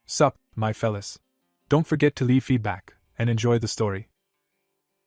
Sup, my fellas. Don't forget to leave feedback, and enjoy the story.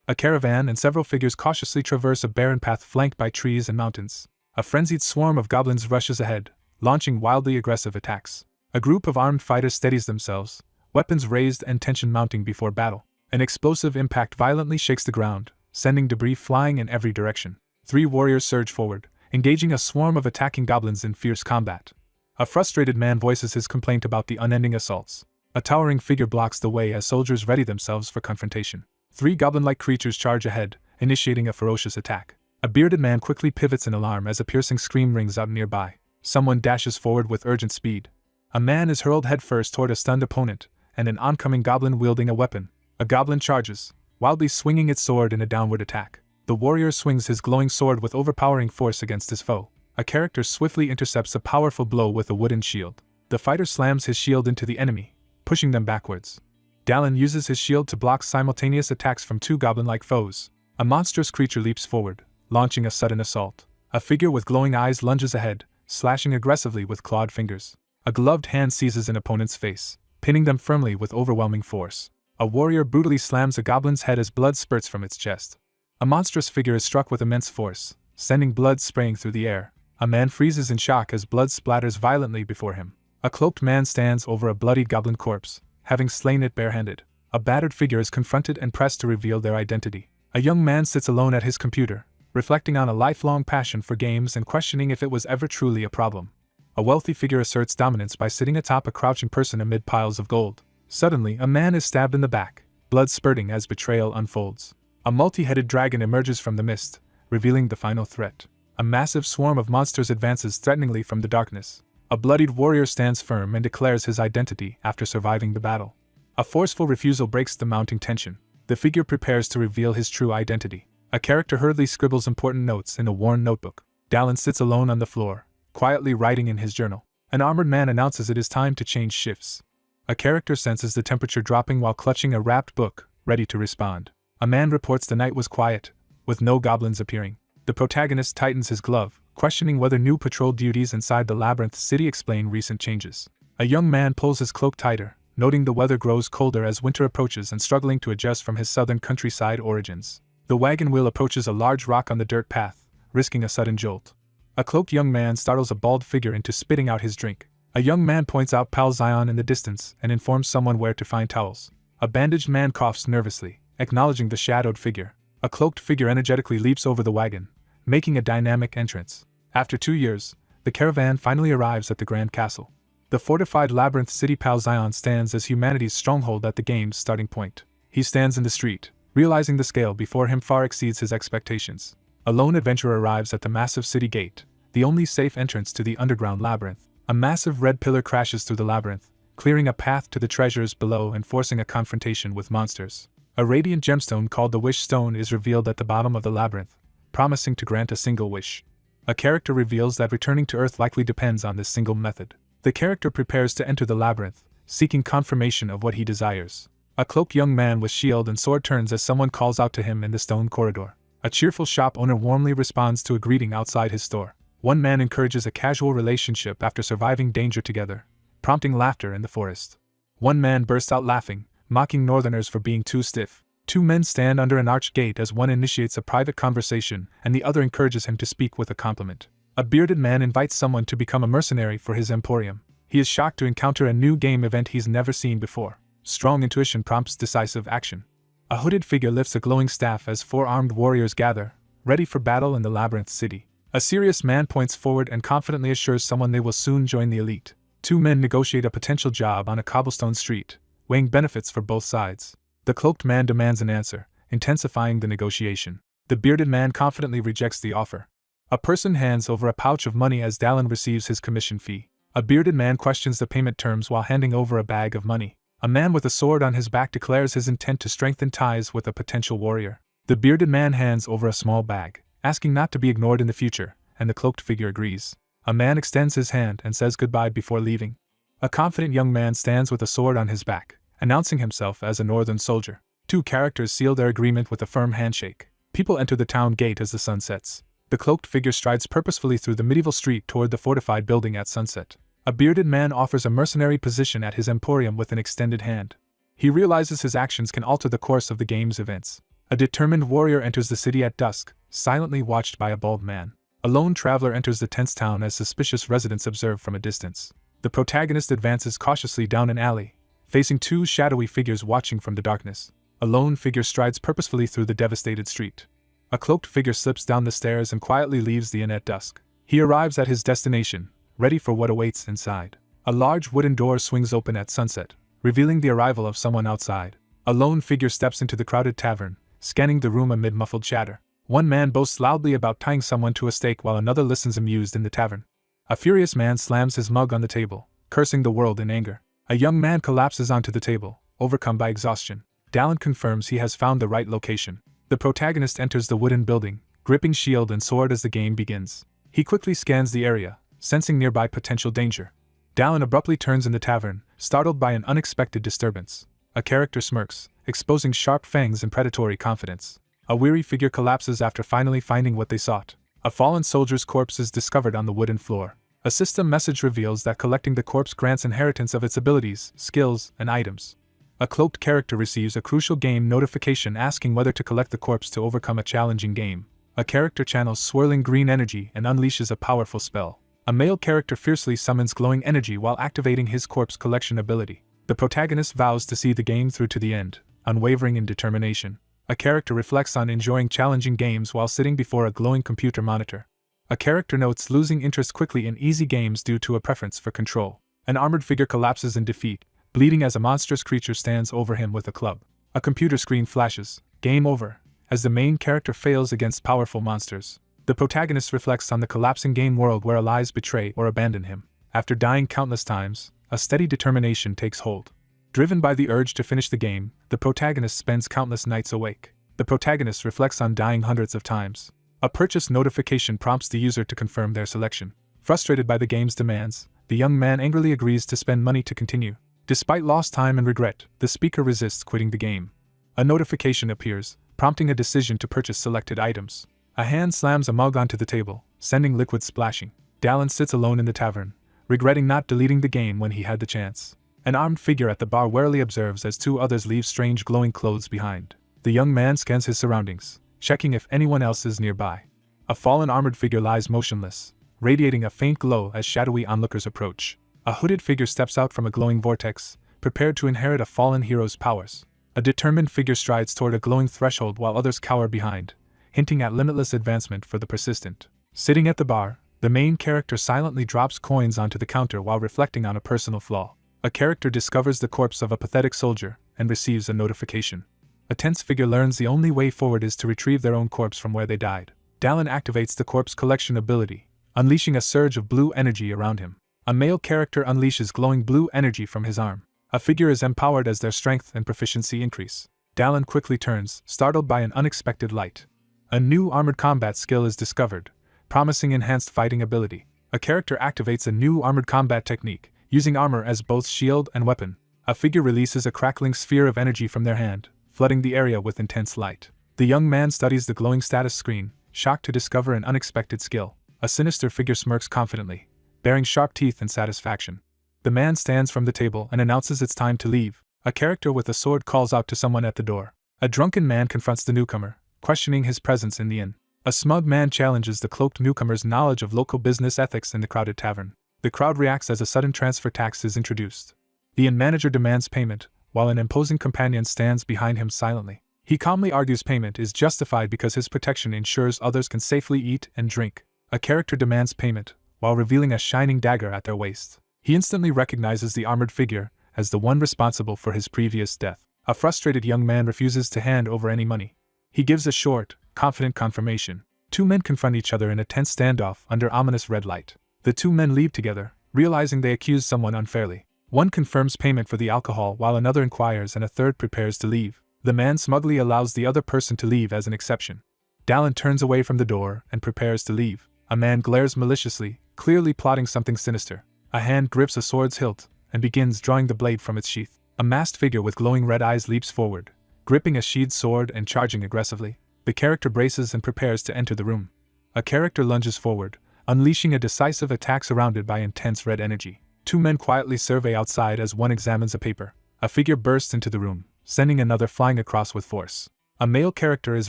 A caravan and several figures cautiously traverse a barren path flanked by trees and mountains. A frenzied swarm of goblins rushes ahead, launching wildly aggressive attacks. A group of armed fighters steadies themselves, weapons raised and tension mounting before battle. An explosive impact violently shakes the ground, sending debris flying in every direction. 3 warriors surge forward, engaging a swarm of attacking goblins in fierce combat. A frustrated man voices his complaint about the unending assaults. A towering figure blocks the way as soldiers ready themselves for confrontation. 3 goblin-like creatures charge ahead, initiating a ferocious attack. A bearded man quickly pivots in alarm as a piercing scream rings out nearby. Someone dashes forward with urgent speed. A man is hurled headfirst toward a stunned opponent, and an oncoming goblin wielding a weapon. A goblin charges, wildly swinging its sword in a downward attack. The warrior swings his glowing sword with overpowering force against his foe. A character swiftly intercepts a powerful blow with a wooden shield. The fighter slams his shield into the enemy, pushing them backwards. Dallin uses his shield to block simultaneous attacks from 2 goblin-like foes. A monstrous creature leaps forward, launching a sudden assault. A figure with glowing eyes lunges ahead, slashing aggressively with clawed fingers. A gloved hand seizes an opponent's face, pinning them firmly with overwhelming force. A warrior brutally slams a goblin's head as blood spurts from its chest. A monstrous figure is struck with immense force, sending blood spraying through the air. A man freezes in shock as blood splatters violently before him. A cloaked man stands over a bloodied goblin corpse, having slain it barehanded. A battered figure is confronted and pressed to reveal their identity. A young man sits alone at his computer, reflecting on a lifelong passion for games and questioning if it was ever truly a problem. A wealthy figure asserts dominance by sitting atop a crouching person amid piles of gold. Suddenly, a man is stabbed in the back, blood spurting as betrayal unfolds. A multi-headed dragon emerges from the mist, revealing the final threat. A massive swarm of monsters advances threateningly from the darkness. A bloodied warrior stands firm and declares his identity after surviving the battle. A forceful refusal breaks the mounting tension. The figure prepares to reveal his true identity. A character hurriedly scribbles important notes in a worn notebook. Dallin sits alone on the floor, quietly writing in his journal. An armored man announces it is time to change shifts. A character senses the temperature dropping while clutching a wrapped book, ready to respond. A man reports the night was quiet, with no goblins appearing. The protagonist tightens his glove, questioning whether new patrol duties inside the labyrinth city explain recent changes. A young man pulls his cloak tighter, noting the weather grows colder as winter approaches and struggling to adjust from his southern countryside origins. The wagon wheel approaches a large rock on the dirt path, risking a sudden jolt. A cloaked young man startles a bald figure into spitting out his drink. A young man points out Pal Zion in the distance and informs someone where to find towels. A bandaged man coughs nervously, acknowledging the shadowed figure. A cloaked figure energetically leaps over the wagon, making a dynamic entrance. After 2 years, the caravan finally arrives at the Grand Castle. The fortified labyrinth city Pal Zion stands as humanity's stronghold at the game's starting point. He stands in the street, realizing the scale before him far exceeds his expectations. A lone adventurer arrives at the massive city gate, the only safe entrance to the underground labyrinth. A massive red pillar crashes through the labyrinth, clearing a path to the treasures below and forcing a confrontation with monsters. A radiant gemstone called the Wish Stone is revealed at the bottom of the labyrinth, promising to grant a single wish. A character reveals that returning to Earth likely depends on this single method. The character prepares to enter the labyrinth, seeking confirmation of what he desires. A cloaked young man with shield and sword turns as someone calls out to him in the stone corridor. A cheerful shop owner warmly responds to a greeting outside his store. One man encourages a casual relationship after surviving danger together, prompting laughter in the forest. One man bursts out laughing, mocking northerners for being too stiff. 2 men stand under an arched gate as one initiates a private conversation and the other encourages him to speak with a compliment. A bearded man invites someone to become a mercenary for his emporium. He is shocked to encounter a new game event he's never seen before. Strong intuition prompts decisive action. A hooded figure lifts a glowing staff as 4 armed warriors gather, ready for battle in the labyrinth city. A serious man points forward and confidently assures someone they will soon join the elite. 2 men negotiate a potential job on a cobblestone street, weighing benefits for both sides. The cloaked man demands an answer, intensifying the negotiation. The bearded man confidently rejects the offer. A person hands over a pouch of money as Dallin receives his commission fee. A bearded man questions the payment terms while handing over a bag of money. A man with a sword on his back declares his intent to strengthen ties with a potential warrior. The bearded man hands over a small bag, asking not to be ignored in the future, and the cloaked figure agrees. A man extends his hand and says goodbye before leaving. A confident young man stands with a sword on his back, announcing himself as a northern soldier. 2 characters seal their agreement with a firm handshake. People enter the town gate as the sun sets. The cloaked figure strides purposefully through the medieval street toward the fortified building at sunset. A bearded man offers a mercenary position at his emporium with an extended hand. He realizes his actions can alter the course of the game's events. A determined warrior enters the city at dusk, silently watched by a bald man. A lone traveler enters the tense town as suspicious residents observe from a distance. The protagonist advances cautiously down an alley, facing two shadowy figures watching from the darkness. A lone figure strides purposefully through the devastated street. A cloaked figure slips down the stairs and quietly leaves the inn at dusk. He arrives at his destination, ready for what awaits inside. A large wooden door swings open at sunset, revealing the arrival of someone outside. A lone figure steps into the crowded tavern, scanning the room amid muffled chatter. One man boasts loudly about tying someone to a stake while another listens amused in the tavern. A furious man slams his mug on the table, cursing the world in anger. A young man collapses onto the table, overcome by exhaustion. Dallin confirms he has found the right location. The protagonist enters the wooden building, gripping shield and sword as the game begins. He quickly scans the area, sensing nearby potential danger. Dallin abruptly turns in the tavern, startled by an unexpected disturbance. A character smirks, exposing sharp fangs and predatory confidence. A weary figure collapses after finally finding what they sought. A fallen soldier's corpse is discovered on the wooden floor. A system message reveals that collecting the corpse grants inheritance of its abilities, skills, and items. A cloaked character receives a crucial game notification asking whether to collect the corpse to overcome a challenging game. A character channels swirling green energy and unleashes a powerful spell. A male character fiercely summons glowing energy while activating his corpse collection ability. The protagonist vows to see the game through to the end, unwavering in determination. A character reflects on enjoying challenging games while sitting before a glowing computer monitor. A character notes losing interest quickly in easy games due to a preference for control. An armored figure collapses in defeat, bleeding as a monstrous creature stands over him with a club. A computer screen flashes, game over, as the main character fails against powerful monsters. The protagonist reflects on the collapsing game world where allies betray or abandon him. After dying countless times, a steady determination takes hold. Driven by the urge to finish the game, the protagonist spends countless nights awake. The protagonist reflects on dying hundreds of times. A purchase notification prompts the user to confirm their selection. Frustrated by the game's demands, the young man angrily agrees to spend money to continue. Despite lost time and regret, the speaker resists quitting the game. A notification appears, prompting a decision to purchase selected items. A hand slams a mug onto the table, sending liquid splashing. Dallin sits alone in the tavern, regretting not deleting the game when he had the chance. An armed figure at the bar warily observes as two others leave strange glowing clothes behind. The young man scans his surroundings, checking if anyone else is nearby. A fallen armored figure lies motionless, radiating a faint glow as shadowy onlookers approach. A hooded figure steps out from a glowing vortex, prepared to inherit a fallen hero's powers. A determined figure strides toward a glowing threshold while others cower behind, hinting at limitless advancement for the persistent. Sitting at the bar, the main character silently drops coins onto the counter while reflecting on a personal flaw. A character discovers the corpse of a pathetic soldier and receives a notification. A tense figure learns the only way forward is to retrieve their own corpse from where they died. Dallin activates the corpse collection ability, unleashing a surge of blue energy around him. A male character unleashes glowing blue energy from his arm. A figure is empowered as their strength and proficiency increase. Dallin quickly turns, startled by an unexpected light. A new armored combat skill is discovered, promising enhanced fighting ability. A character activates a new armored combat technique, using armor as both shield and weapon. A figure releases a crackling sphere of energy from their hand, flooding the area with intense light. The young man studies the glowing status screen, shocked to discover an unexpected skill. A sinister figure smirks confidently, baring sharp teeth in satisfaction. The man stands from the table and announces it's time to leave. A character with a sword calls out to someone at the door. A drunken man confronts the newcomer, questioning his presence in the inn. A smug man challenges the cloaked newcomer's knowledge of local business ethics in the crowded tavern. The crowd reacts as a sudden transfer tax is introduced. The inn manager demands payment, while an imposing companion stands behind him silently. He calmly argues payment is justified because his protection ensures others can safely eat and drink. A character demands payment, while revealing a shining dagger at their waist. He instantly recognizes the armored figure as the one responsible for his previous death. A frustrated young man refuses to hand over any money. He gives a short, confident confirmation. Two men confront each other in a tense standoff under ominous red light. The two men leave together, realizing they accused someone unfairly. One confirms payment for the alcohol while another inquires and a third prepares to leave. The man smugly allows the other person to leave as an exception. Dallin turns away from the door and prepares to leave. A man glares maliciously, clearly plotting something sinister. A hand grips a sword's hilt and begins drawing the blade from its sheath. A masked figure with glowing red eyes leaps forward, gripping a sheathed sword and charging aggressively. The character braces and prepares to enter the room. A character lunges forward, unleashing a decisive attack surrounded by intense red energy. Two men quietly survey outside as one examines a paper. A figure bursts into the room, sending another flying across with force. A male character is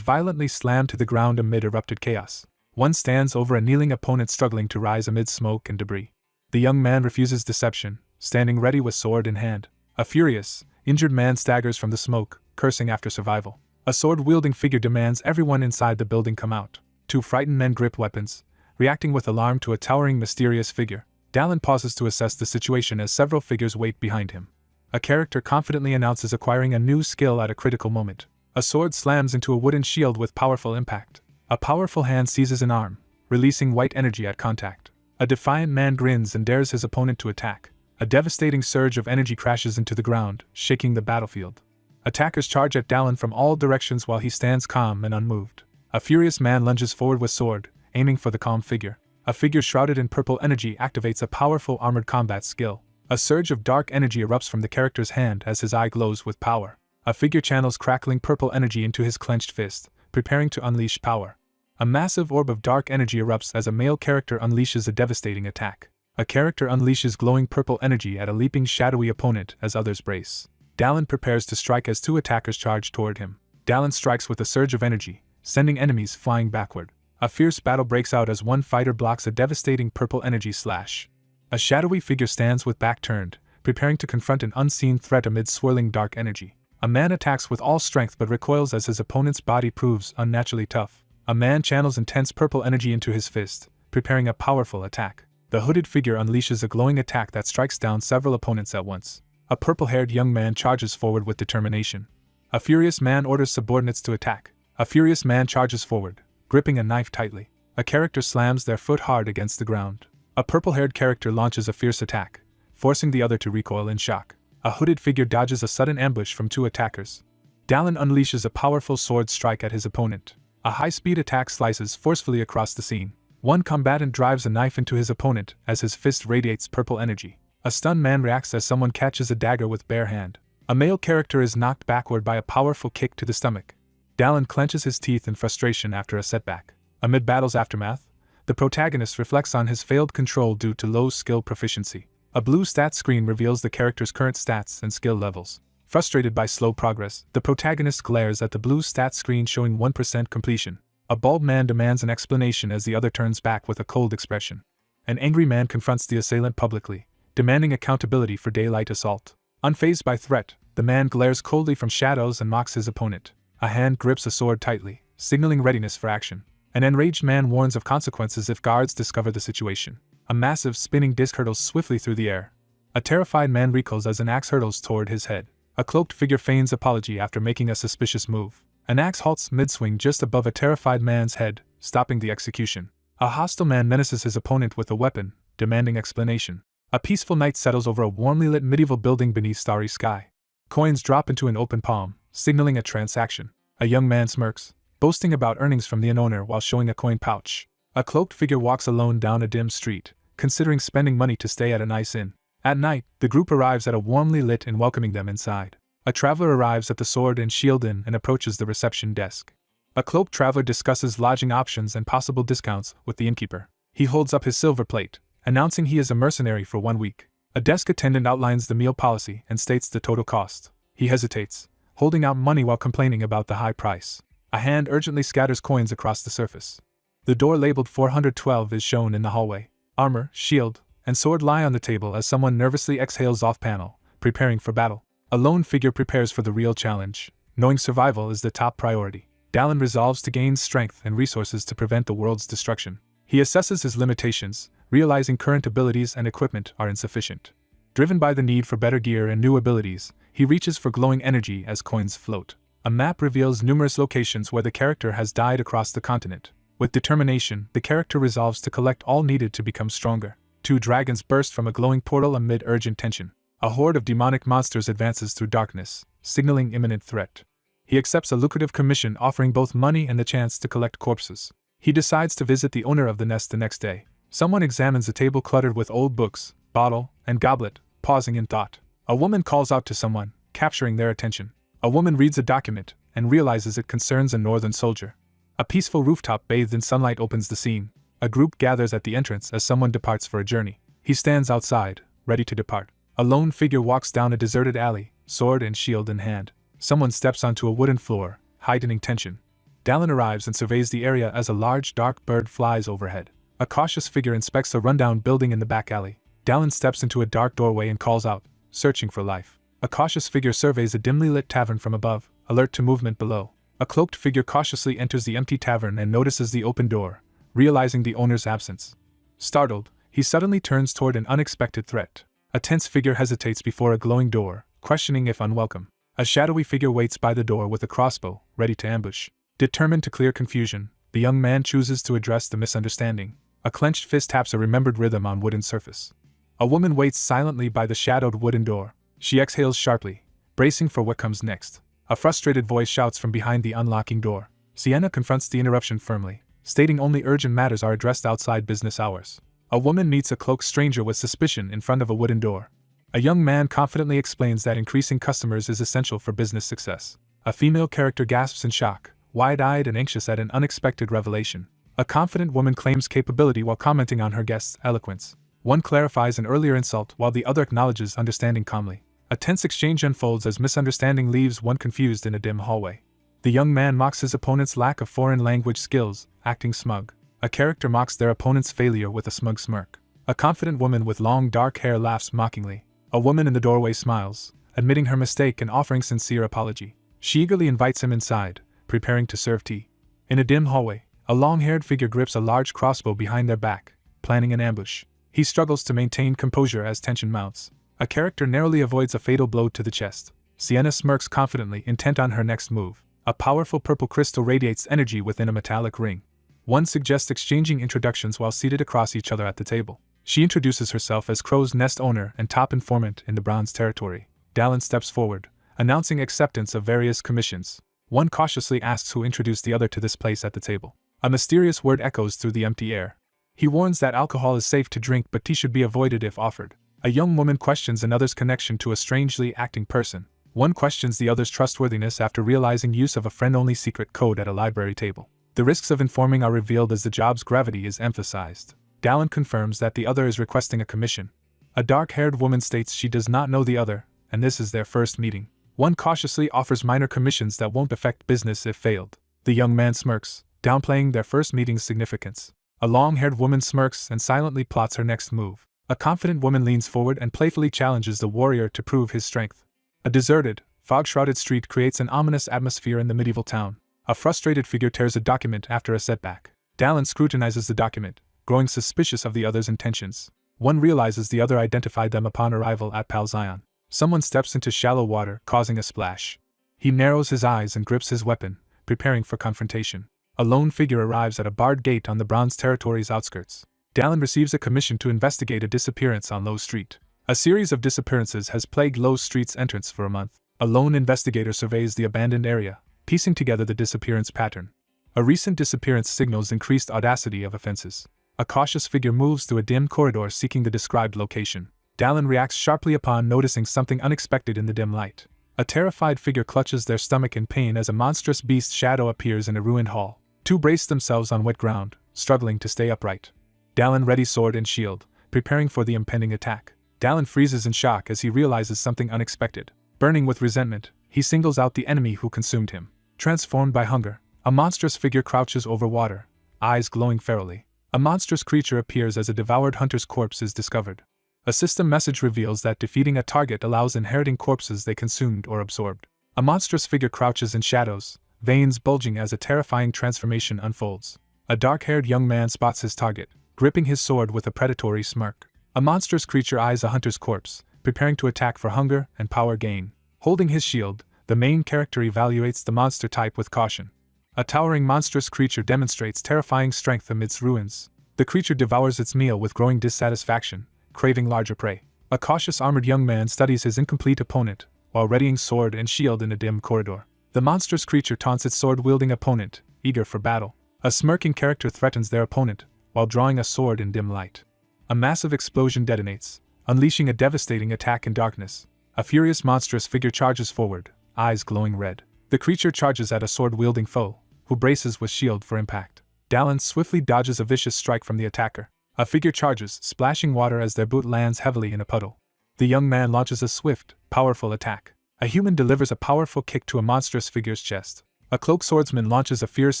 violently slammed to the ground amid erupted chaos. One stands over a kneeling opponent struggling to rise amid smoke and debris. The young man refuses deception, standing ready with sword in hand. A furious, injured man staggers from the smoke, cursing after survival. A sword-wielding figure demands everyone inside the building come out. Two frightened men grip weapons, reacting with alarm to a towering mysterious figure. Dallin pauses to assess the situation as several figures wait behind him. A character confidently announces acquiring a new skill at a critical moment. A sword slams into a wooden shield with powerful impact. A powerful hand seizes an arm, releasing white energy at contact. A defiant man grins and dares his opponent to attack. A devastating surge of energy crashes into the ground, shaking the battlefield. Attackers charge at Dallin from all directions while he stands calm and unmoved. A furious man lunges forward with sword, aiming for the calm figure. A figure shrouded in purple energy activates a powerful armored combat skill. A surge of dark energy erupts from the character's hand as his eye glows with power. A figure channels crackling purple energy into his clenched fist, preparing to unleash power. A massive orb of dark energy erupts as a male character unleashes a devastating attack. A character unleashes glowing purple energy at a leaping shadowy opponent as others brace. Dallin prepares to strike as two attackers charge toward him. Dallin strikes with a surge of energy, sending enemies flying backward. A fierce battle breaks out as one fighter blocks a devastating purple energy slash. A shadowy figure stands with back turned, preparing to confront an unseen threat amid swirling dark energy. A man attacks with all strength but recoils as his opponent's body proves unnaturally tough. A man channels intense purple energy into his fist, preparing a powerful attack. The hooded figure unleashes a glowing attack that strikes down several opponents at once. A purple-haired young man charges forward with determination. A furious man orders subordinates to attack. A furious man charges forward, gripping a knife tightly. A character slams their foot hard against the ground. A purple-haired character launches a fierce attack, forcing the other to recoil in shock. A hooded figure dodges a sudden ambush from two attackers. Dallin unleashes a powerful sword strike at his opponent. A high-speed attack slices forcefully across the scene. One combatant drives a knife into his opponent as his fist radiates purple energy. A stunned man reacts as someone catches a dagger with bare hand. A male character is knocked backward by a powerful kick to the stomach. Dallin clenches his teeth in frustration after a setback. Amid battle's aftermath, the protagonist reflects on his failed control due to low skill proficiency. A blue stat screen reveals the character's current stats and skill levels. Frustrated by slow progress, the protagonist glares at the blue stat screen showing 1% completion. A bald man demands an explanation as the other turns back with a cold expression. An angry man confronts the assailant publicly, demanding accountability for daylight assault. Unfazed by threat, the man glares coldly from shadows and mocks his opponent. A hand grips a sword tightly, signaling readiness for action. An enraged man warns of consequences if guards discover the situation. A massive spinning disc hurtles swiftly through the air. A terrified man recoils as an axe hurtles toward his head. A cloaked figure feigns apology after making a suspicious move. An axe halts mid-swing just above a terrified man's head, stopping the execution. A hostile man menaces his opponent with a weapon, demanding explanation. A peaceful night settles over a warmly lit medieval building beneath starry sky. Coins drop into an open palm, signaling a transaction. A young man smirks, boasting about earnings from the owner while showing a coin pouch. A cloaked figure walks alone down a dim street, considering spending money to stay at a nice inn. At night, the group arrives at a warmly lit inn welcoming them inside. A traveler arrives at the Sword and Shield Inn and approaches the reception desk. A cloaked traveler discusses lodging options and possible discounts with the innkeeper. He holds up his silver plate, announcing he is a mercenary for 1 week. A desk attendant outlines the meal policy and states the total cost. He hesitates, holding out money while complaining about the high price. A hand urgently scatters coins across the surface. The door labeled 412 is shown in the hallway. Armor, shield, and sword lie on the table as someone nervously exhales off-panel, preparing for battle. A lone figure prepares for the real challenge, knowing survival is the top priority. Dallin resolves to gain strength and resources to prevent the world's destruction. He assesses his limitations, realizing current abilities and equipment are insufficient. Driven by the need for better gear and new abilities, he reaches for glowing energy as coins float. A map reveals numerous locations where the character has died across the continent. With determination, the character resolves to collect all needed to become stronger. 2 dragons burst from a glowing portal amid urgent tension. A horde of demonic monsters advances through darkness, signaling imminent threat. He accepts a lucrative commission offering both money and the chance to collect corpses. He decides to visit the owner of the nest the next day. Someone examines a table cluttered with old books, bottle, and goblet, pausing in thought. A woman calls out to someone, capturing their attention. A woman reads a document and realizes it concerns a northern soldier. A peaceful rooftop bathed in sunlight opens the scene. A group gathers at the entrance as someone departs for a journey. He stands outside, ready to depart. A lone figure walks down a deserted alley, sword and shield in hand. Someone steps onto a wooden floor, heightening tension. Dallin arrives and surveys the area as a large dark bird flies overhead. A cautious figure inspects a rundown building in the back alley. Dallin steps into a dark doorway and calls out, searching for life. A cautious figure surveys a dimly lit tavern from above, alert to movement below. A cloaked figure cautiously enters the empty tavern and notices the open door, realizing the owner's absence. Startled, he suddenly turns toward an unexpected threat. A tense figure hesitates before a glowing door, questioning if unwelcome. A shadowy figure waits by the door with a crossbow, ready to ambush. Determined to clear confusion, the young man chooses to address the misunderstanding. A clenched fist taps a remembered rhythm on wooden surface. A woman waits silently by the shadowed wooden door. She exhales sharply, bracing for what comes next. A frustrated voice shouts from behind the unlocking door. Sienna confronts the interruption firmly, stating only urgent matters are addressed outside business hours. A woman meets a cloaked stranger with suspicion in front of a wooden door. A young man confidently explains that increasing customers is essential for business success. A female character gasps in shock, wide-eyed and anxious at an unexpected revelation. A confident woman claims capability while commenting on her guest's eloquence. One clarifies an earlier insult while the other acknowledges understanding calmly. A tense exchange unfolds as misunderstanding leaves one confused in a dim hallway. The young man mocks his opponent's lack of foreign language skills, acting smug. A character mocks their opponent's failure with a smug smirk. A confident woman with long dark hair laughs mockingly. A woman in the doorway smiles, admitting her mistake and offering sincere apology. She eagerly invites him inside, preparing to serve tea. In a dim hallway, a long-haired figure grips a large crossbow behind their back, planning an ambush. He struggles to maintain composure as tension mounts. A character narrowly avoids a fatal blow to the chest. Sienna smirks confidently, intent on her next move. A powerful purple crystal radiates energy within a metallic ring. One suggests exchanging introductions while seated across each other at the table. She introduces herself as Crow's Nest owner and top informant in the Bronze territory. Dallin steps forward, announcing acceptance of various commissions. One cautiously asks who introduced the other to this place at the table. A mysterious word echoes through the empty air. He warns that alcohol is safe to drink but tea should be avoided if offered. A young woman questions another's connection to a strangely acting person. One questions the other's trustworthiness after realizing use of a friend-only secret code at a library table. The risks of informing are revealed as the job's gravity is emphasized. Dallin confirms that the other is requesting a commission. A dark-haired woman states she does not know the other, and this is their first meeting. One cautiously offers minor commissions that won't affect business if failed. The young man smirks, downplaying their first meeting's significance. A long-haired woman smirks and silently plots her next move. A confident woman leans forward and playfully challenges the warrior to prove his strength. A deserted, fog-shrouded street creates an ominous atmosphere in the medieval town. A frustrated figure tears a document after a setback. Dallin scrutinizes the document, growing suspicious of the other's intentions. One realizes the other identified them upon arrival at Palzion. Someone steps into shallow water, causing a splash. He narrows his eyes and grips his weapon, preparing for confrontation. A lone figure arrives at a barred gate on the Bronze territory's outskirts. Dallin receives a commission to investigate a disappearance on Low Street. A series of disappearances has plagued Low Street's entrance for a month. A lone investigator surveys the abandoned area, piecing together the disappearance pattern. A recent disappearance signals increased audacity of offenses. A cautious figure moves through a dim corridor seeking the described location. Dallin reacts sharply upon noticing something unexpected in the dim light. A terrified figure clutches their stomach in pain as a monstrous beast shadow appears in a ruined hall. Two brace themselves on wet ground, struggling to stay upright. Dallin readies sword and shield, preparing for the impending attack. Dallin freezes in shock as he realizes something unexpected. Burning with resentment, he singles out the enemy who consumed him. Transformed by hunger, a monstrous figure crouches over water, eyes glowing ferally. A monstrous creature appears as a devoured hunter's corpse is discovered. A system message reveals that defeating a target allows inheriting corpses they consumed or absorbed. A monstrous figure crouches in shadows, veins bulging as a terrifying transformation unfolds. A dark-haired young man spots his target, gripping his sword with a predatory smirk. A monstrous creature eyes a hunter's corpse, preparing to attack for hunger and power gain. Holding his shield, the main character evaluates the monster type with caution. A towering monstrous creature demonstrates terrifying strength amidst ruins. The creature devours its meal with growing dissatisfaction, craving larger prey. A cautious armored young man studies his incomplete opponent, while readying sword and shield in a dim corridor. The monstrous creature taunts its sword-wielding opponent, eager for battle. A smirking character threatens their opponent, while drawing a sword in dim light. A massive explosion detonates, unleashing a devastating attack in darkness. A furious monstrous figure charges forward, eyes glowing red. The creature charges at a sword-wielding foe, who braces with shield for impact. Dallin swiftly dodges a vicious strike from the attacker. A figure charges, splashing water as their boot lands heavily in a puddle. The young man launches a swift, powerful attack. A human delivers a powerful kick to a monstrous figure's chest. A cloaked swordsman launches a fierce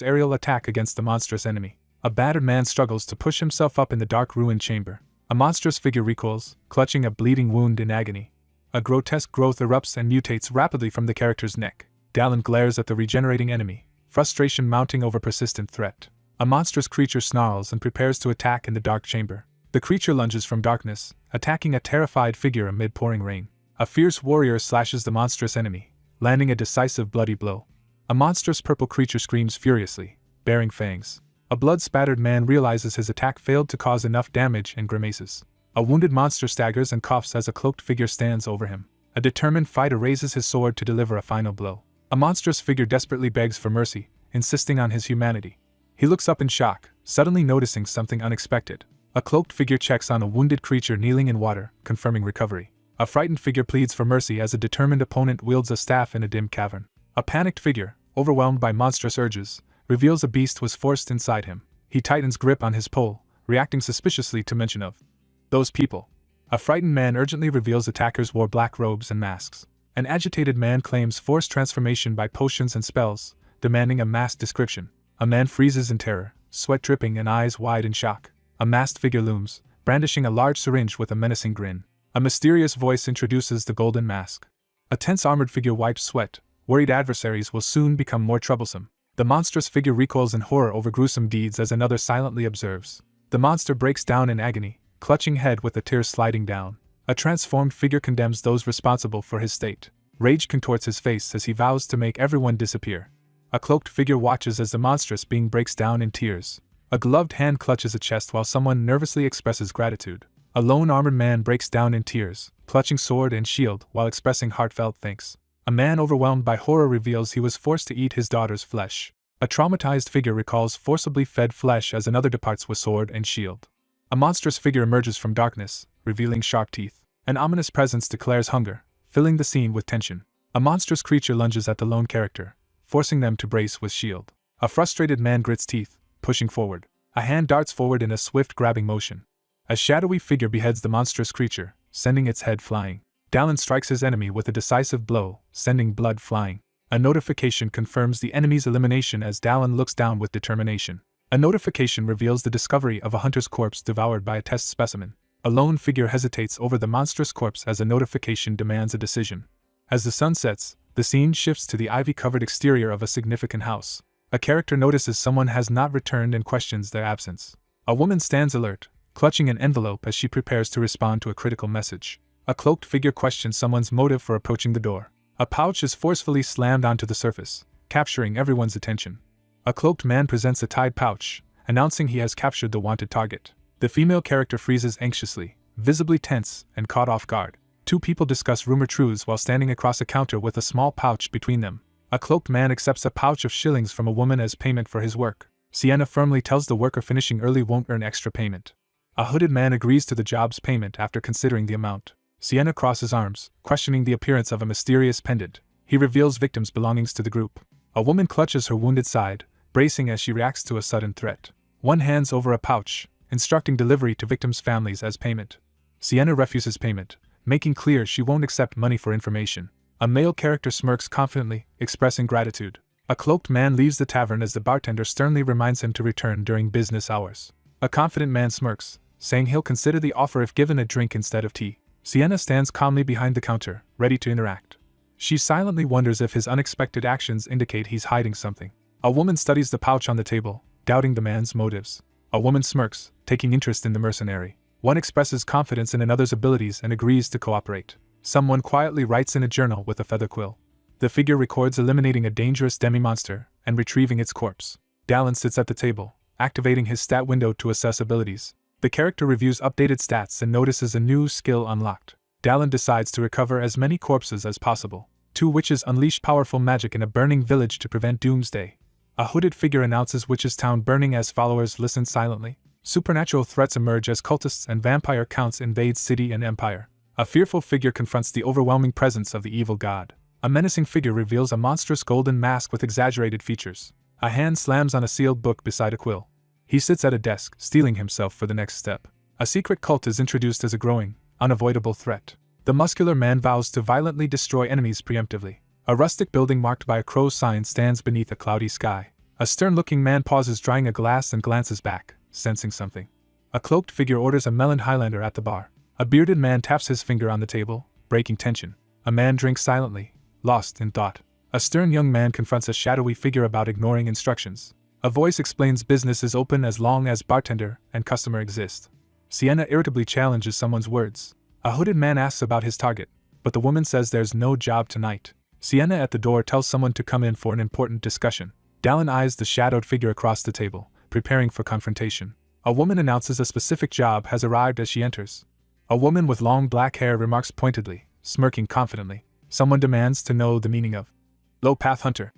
aerial attack against the monstrous enemy. A battered man struggles to push himself up in the dark ruined chamber. A monstrous figure recoils, clutching a bleeding wound in agony. A grotesque growth erupts and mutates rapidly from the character's neck. Dallin glares at the regenerating enemy, frustration mounting over persistent threat. A monstrous creature snarls and prepares to attack in the dark chamber. The creature lunges from darkness, attacking a terrified figure amid pouring rain. A fierce warrior slashes the monstrous enemy, landing a decisive bloody blow. A monstrous purple creature screams furiously, baring fangs. A blood-spattered man realizes his attack failed to cause enough damage and grimaces. A wounded monster staggers and coughs as a cloaked figure stands over him. A determined fighter raises his sword to deliver a final blow. A monstrous figure desperately begs for mercy, insisting on his humanity. He looks up in shock, suddenly noticing something unexpected. A cloaked figure checks on a wounded creature kneeling in water, confirming recovery. A frightened figure pleads for mercy as a determined opponent wields a staff in a dim cavern. A panicked figure, overwhelmed by monstrous urges, reveals a beast was forced inside him. He tightens grip on his pole, reacting suspiciously to mention of those people. A frightened man urgently reveals attackers wore black robes and masks. An agitated man claims forced transformation by potions and spells, demanding a masked description. A man freezes in terror, sweat dripping and eyes wide in shock. A masked figure looms, brandishing a large syringe with a menacing grin. A mysterious voice introduces the golden mask. A tense armored figure wipes sweat, worried adversaries will soon become more troublesome. The monstrous figure recoils in horror over gruesome deeds as another silently observes. The monster breaks down in agony, clutching head with the tears sliding down. A transformed figure condemns those responsible for his state. Rage contorts his face as he vows to make everyone disappear. A cloaked figure watches as the monstrous being breaks down in tears. A gloved hand clutches a chest while someone nervously expresses gratitude. A lone armored man breaks down in tears, clutching sword and shield while expressing heartfelt thanks. A man overwhelmed by horror reveals he was forced to eat his daughter's flesh. A traumatized figure recalls forcibly fed flesh as another departs with sword and shield. A monstrous figure emerges from darkness, revealing sharp teeth. An ominous presence declares hunger, filling the scene with tension. A monstrous creature lunges at the lone character, forcing them to brace with shield. A frustrated man grits teeth, pushing forward. A hand darts forward in a swift grabbing motion. A shadowy figure beheads the monstrous creature, sending its head flying. Dallin strikes his enemy with a decisive blow, sending blood flying. A notification confirms the enemy's elimination as Dallin looks down with determination. A notification reveals the discovery of a hunter's corpse devoured by a test specimen. A lone figure hesitates over the monstrous corpse as a notification demands a decision. As the sun sets, the scene shifts to the ivy-covered exterior of a significant house. A character notices someone has not returned and questions their absence. A woman stands alert, clutching an envelope as she prepares to respond to a critical message. A cloaked figure questions someone's motive for approaching the door. A pouch is forcefully slammed onto the surface, capturing everyone's attention. A cloaked man presents a tied pouch, announcing he has captured the wanted target. The female character freezes anxiously, visibly tense and caught off guard. Two people discuss rumored truths while standing across a counter with a small pouch between them. A cloaked man accepts a pouch of shillings from a woman as payment for his work. Sienna firmly tells the worker finishing early won't earn extra payment. A hooded man agrees to the job's payment after considering the amount. Sienna crosses arms, questioning the appearance of a mysterious pendant. He reveals victims' belongings to the group. A woman clutches her wounded side, bracing as she reacts to a sudden threat. One hands over a pouch, instructing delivery to victims' families as payment. Sienna refuses payment, making clear she won't accept money for information. A male character smirks confidently, expressing gratitude. A cloaked man leaves the tavern as the bartender sternly reminds him to return during business hours. A confident man smirks, saying he'll consider the offer if given a drink instead of tea. Sienna stands calmly behind the counter, ready to interact. She silently wonders if his unexpected actions indicate he's hiding something. A woman studies the pouch on the table, doubting the man's motives. A woman smirks, taking interest in the mercenary. One expresses confidence in another's abilities and agrees to cooperate. Someone quietly writes in a journal with a feather quill. The figure records eliminating a dangerous demi-monster and retrieving its corpse. Dallin sits at the table, activating his stat window to assess abilities. The character reviews updated stats and notices a new skill unlocked. Dallin decides to recover as many corpses as possible. Two witches unleash powerful magic in a burning village to prevent doomsday. A hooded figure announces Witch's Town burning as followers listen silently. Supernatural threats emerge as cultists and vampire counts invade city and empire. A fearful figure confronts the overwhelming presence of the evil god. A menacing figure reveals a monstrous golden mask with exaggerated features. A hand slams on a sealed book beside a quill. He sits at a desk, steeling himself for the next step. A secret cult is introduced as a growing, unavoidable threat. The muscular man vows to violently destroy enemies preemptively. A rustic building marked by a crow's sign stands beneath a cloudy sky. A stern-looking man pauses drying a glass and glances back, sensing something. A cloaked figure orders a melon Highlander at the bar. A bearded man taps his finger on the table, breaking tension. A man drinks silently, lost in thought. A stern young man confronts a shadowy figure about ignoring instructions. A voice explains business is open as long as bartender and customer exist. Sienna irritably challenges someone's words. A hooded man asks about his target, but the woman says there's no job tonight. Sienna at the door tells someone to come in for an important discussion. Dallin eyes the shadowed figure across the table, preparing for confrontation. A woman announces a specific job has arrived as she enters. A woman with long black hair remarks pointedly, smirking confidently. Someone demands to know the meaning of Low Path Hunter.